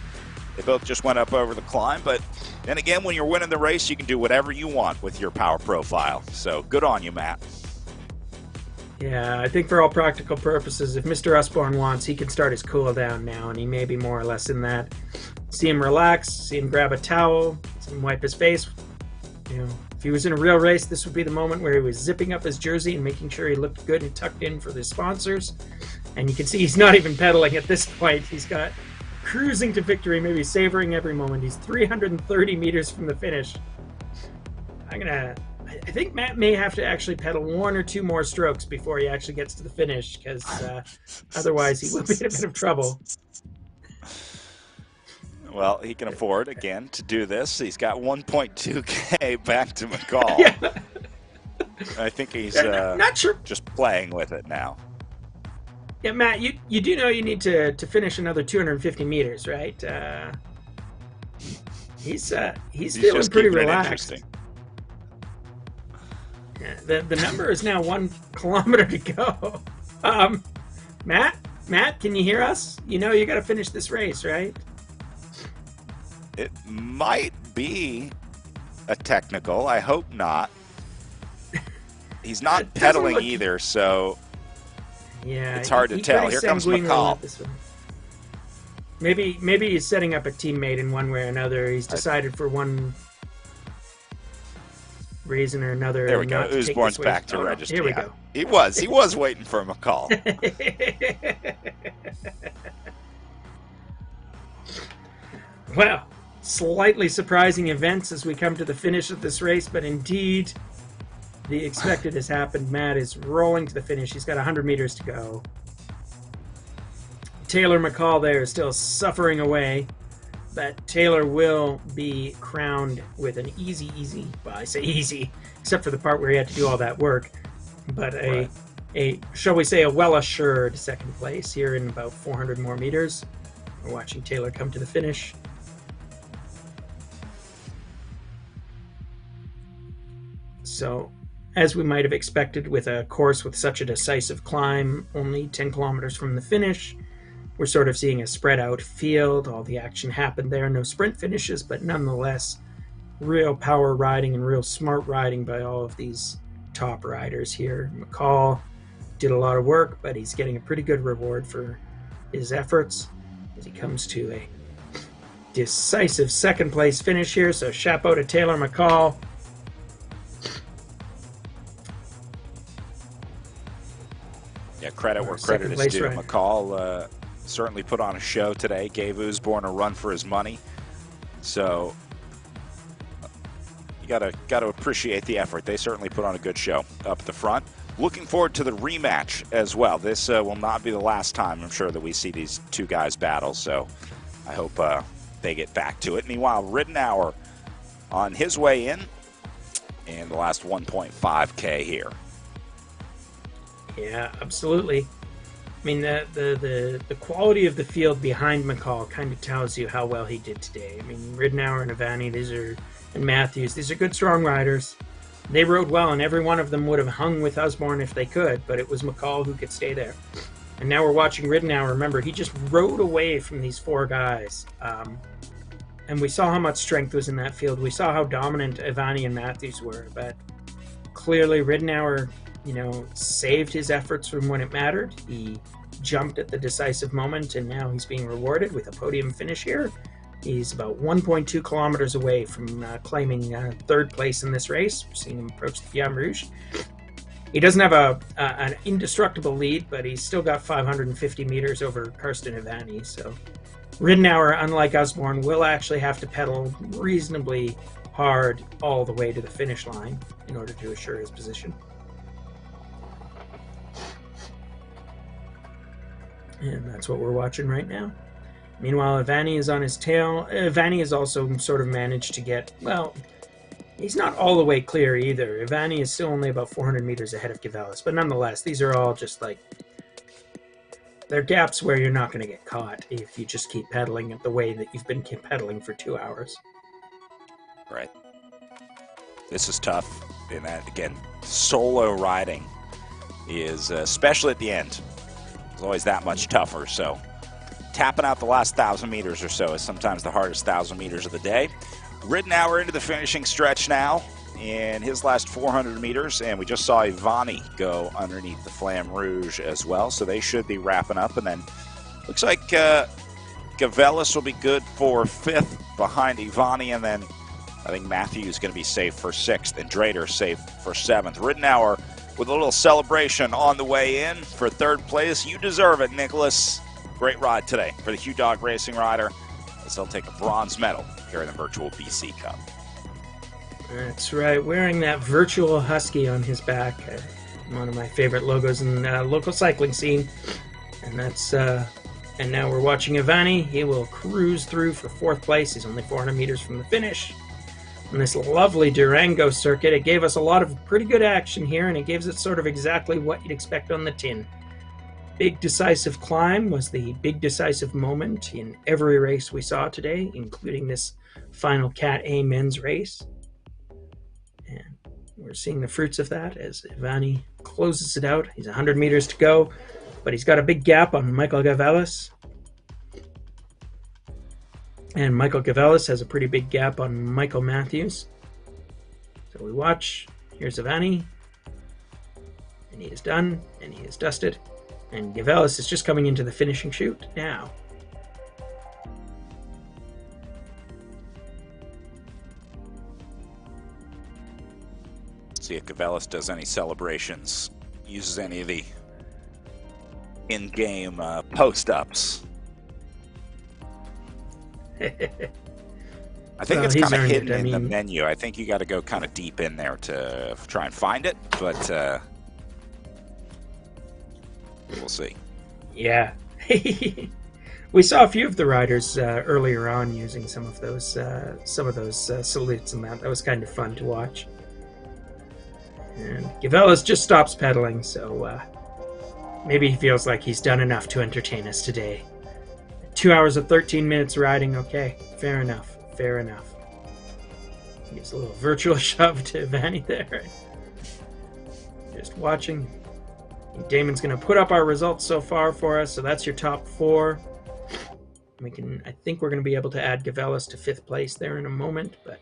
They both just went up over the climb, but then again, when you're winning the race, you can do whatever you want with your power profile. So good on you, Matt. Yeah, I think for all practical purposes, if Mr. Usborn wants, he can start his cool down now, and he may be more or less in that. See him relax, see him grab a towel, see him wipe his face. You know, if he was in a real race, this would be the moment where he was zipping up his jersey and making sure he looked good and tucked in for the sponsors. And you can see he's not even pedaling at this point. He's got cruising to victory, maybe savoring every moment. He's 330 meters from the finish. I think Matt may have to actually pedal 1 or 2 more strokes before he actually gets to the finish, because otherwise he will be in a bit of trouble. Well, he can afford, again, to do this. He's got 1.2K back to McCall. Yeah. I think he's not sure. Just playing with it now. Yeah, Matt, you do know you need to finish another 250 meters, right? He's feeling pretty relaxed. Yeah, the number is now 1 kilometer to go. Matt, can you hear us? You know you got to finish this race, right? It might be a technical. I hope not. He's not pedaling either, so Yeah, it's hard to tell. pretty Here comes sanguine McCall. with this one. Maybe he's setting up a teammate in one way or another. He's decided for one reason or another. There we go. not to take Usborne's this way. back to Oh, no. register. Here we Yeah. go. He was waiting for McCall. Well, slightly surprising events as we come to the finish of this race, but indeed, the expected has happened. Matt is rolling to the finish. He's got 100 meters to go. Taylor McCall there is still suffering away, but Taylor will be crowned with an easy, well, I say easy, except for the part where he had to do all that work, but shall we say, a well-assured second place here in about 400 more meters. We're watching Taylor come to the finish. So, as we might have expected with a course with such a decisive climb, only 10 kilometers from the finish, we're sort of seeing a spread out field. All the action happened there. No sprint finishes, but nonetheless, real power riding and real smart riding by all of these top riders here. McCall did a lot of work, but he's getting a pretty good reward for his efforts as he comes to a decisive second place finish here. So chapeau to Taylor McCall. Yeah, credit where credit is due. McCall certainly put on a show today, gave Usborne a run for his money. So you gotta appreciate the effort. They certainly put on a good show up at the front. Looking forward to the rematch as well. This will not be the last time, I'm sure, that we see these two guys battle. So I hope they get back to it. Meanwhile, Ridenour on his way in the last 1.5K here. Yeah, absolutely. I mean, the quality of the field behind McCall kind of tells you how well he did today. I mean, Ridenour and Avani, and Matthews, these are good, strong riders. They rode well, and every one of them would have hung with Usborne if they could, but it was McCall who could stay there. And now we're watching Ridenour. Remember, he just rode away from these four guys. And we saw how much strength was in that field. We saw how dominant Avani and Matthews were, but clearly Ridenour, saved his efforts from when it mattered. He jumped at the decisive moment, and now he's being rewarded with a podium finish here. He's about 1.2 kilometers away from claiming third place in this race. We're seeing him approach the Flamme Rouge. He doesn't have an indestructible lead, but he's still got 550 meters over Karsten Avani. So Ridenour, unlike Usborne, will actually have to pedal reasonably hard all the way to the finish line in order to assure his position. And that's what we're watching right now. Meanwhile, Avani is on his tail. Avani has also sort of managed to get, well, he's not all the way clear either. Avani is still only about 400 meters ahead of Gavelis, but nonetheless, these are all just like, they're gaps where you're not going to get caught if you just keep pedaling at the way that you've been pedaling for 2 hours. Right. This is tough. And that, again, solo riding is, especially at the end, is always that much tougher. So tapping out the last 1,000 meters or so is sometimes the hardest 1,000 meters of the day. Ridenour into the finishing stretch now in his last 400 meters, and we just saw Avani go underneath the Flamme Rouge as well, so they should be wrapping up. And then looks like Gavelis will be good for 5th behind Avani, and then I think Matthews is going to be safe for 6th, and Drader safe for 7th. Ridenour with a little celebration on the way in for 3rd place. You deserve it, Nicholas. Great ride today for the Hugh Dog Racing rider, as they'll take a bronze medal here in the virtual BC Cup. That's right, wearing that virtual husky on his back. One of my favorite logos in the local cycling scene. And that's and now we're watching Avani. He will cruise through for 4th place. He's only 400 meters from the finish. On this lovely Durango circuit, it gave us a lot of pretty good action here, and it gives it sort of exactly what you'd expect on the tin. Big decisive climb was the big decisive moment in every race we saw today, including this final Cat A men's race. And we're seeing the fruits of that as Avani closes it out. He's 100 meters to go, but he's got a big gap on Michael Gavelis. And Michael Gavelis has a pretty big gap on Michael Matthews. So we watch. Here's Avani. And he is done, and he is dusted. And Gavelis is just coming into the finishing chute now. See if Gavelis does any celebrations, uses any of the in-game post-ups. I think it's kind of hidden in the menu. I think you got to go kind of deep in there to try and find it, but we'll see. Yeah. We saw a few of the riders earlier on using some of those salutes, and that was kind of fun to watch. And Gavelis just stops pedaling, so maybe he feels like he's done enough to entertain us today. 2 hours and 13 minutes riding, okay, fair enough, fair enough. Gives a little virtual shove to Vanny there. Just watching. Damon's going to put up our results so far for us, so that's your top 4. I think we're going to be able to add Gavelis to 5th place there in a moment, but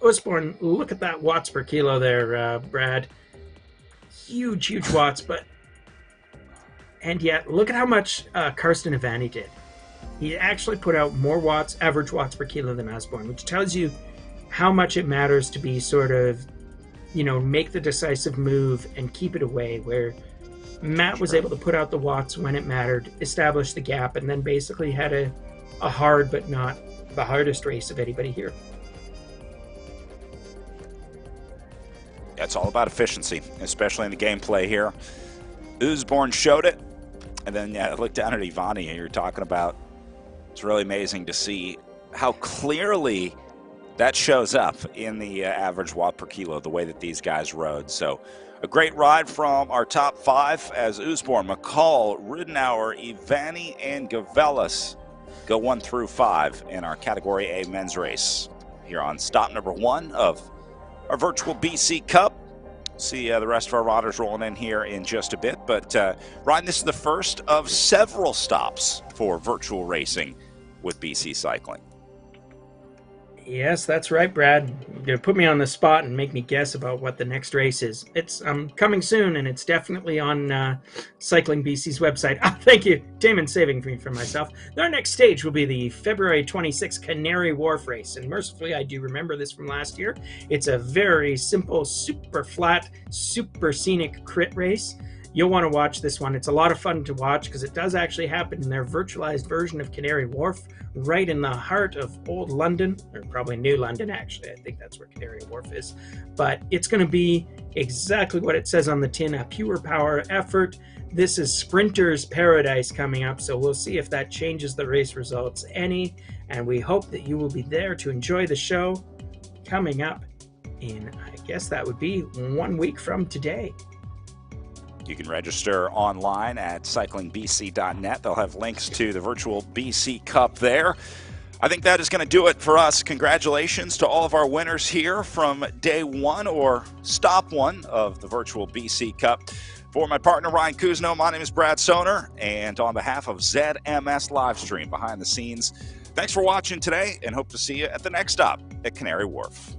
Osborne, look at that watts per kilo there, Brad. Huge watts, and yet look at how much Karsten Ivani did. He actually put out more watts, average watts per kilo than Osborne, which tells you how much it matters to be sort of, make the decisive move and keep it away, where Matt was able to put out the watts when it mattered, establish the gap, and then basically had a hard but not the hardest race of anybody here. It's all about efficiency, especially in the gameplay here. Osborne showed it, and then look down at Ivani you're talking about. It's really amazing to see how clearly that shows up in the average watt per kilo, the way that these guys rode. So a great ride from our top 5 as Osborne, McCall, Ridenour, Ivani, and Gavelis go 1 through 5 in our Category A men's race here on stop number 1 of our virtual BC Cup. See the rest of our riders rolling in here in just a bit. But Ryan, this is the first of several stops for virtual racing with BC Cycling. Yes, that's right, Brad. You're going to put me on the spot and make me guess about what the next race is. It's coming soon, and it's definitely on Cycling BC's website. Thank you, Damon, saving me from myself. Our next stage will be the February 26th Canary Wharf race, and mercifully, I do remember this from last year. It's a very simple, super flat, super scenic crit race. You'll want to watch this one. It's a lot of fun to watch because it does actually happen in their virtualized version of Canary Wharf, right in the heart of old London, or probably New London, actually. I think that's where Canary Wharf is. But it's going to be exactly what it says on the tin, a pure power effort. This is Sprinter's Paradise coming up, so we'll see if that changes the race results any, and we hope that you will be there to enjoy the show coming up in, I guess that would be 1 week from today. You can register online at cyclingbc.net. They'll have links to the virtual BC Cup there. I think that is going to do it for us. Congratulations to all of our winners here from day 1 or stop 1 of the virtual BC Cup. For my partner, Ryan Kuzno, my name is Brad Soner, and on behalf of ZMS Livestream behind the scenes, thanks for watching today, and hope to see you at the next stop at Canary Wharf.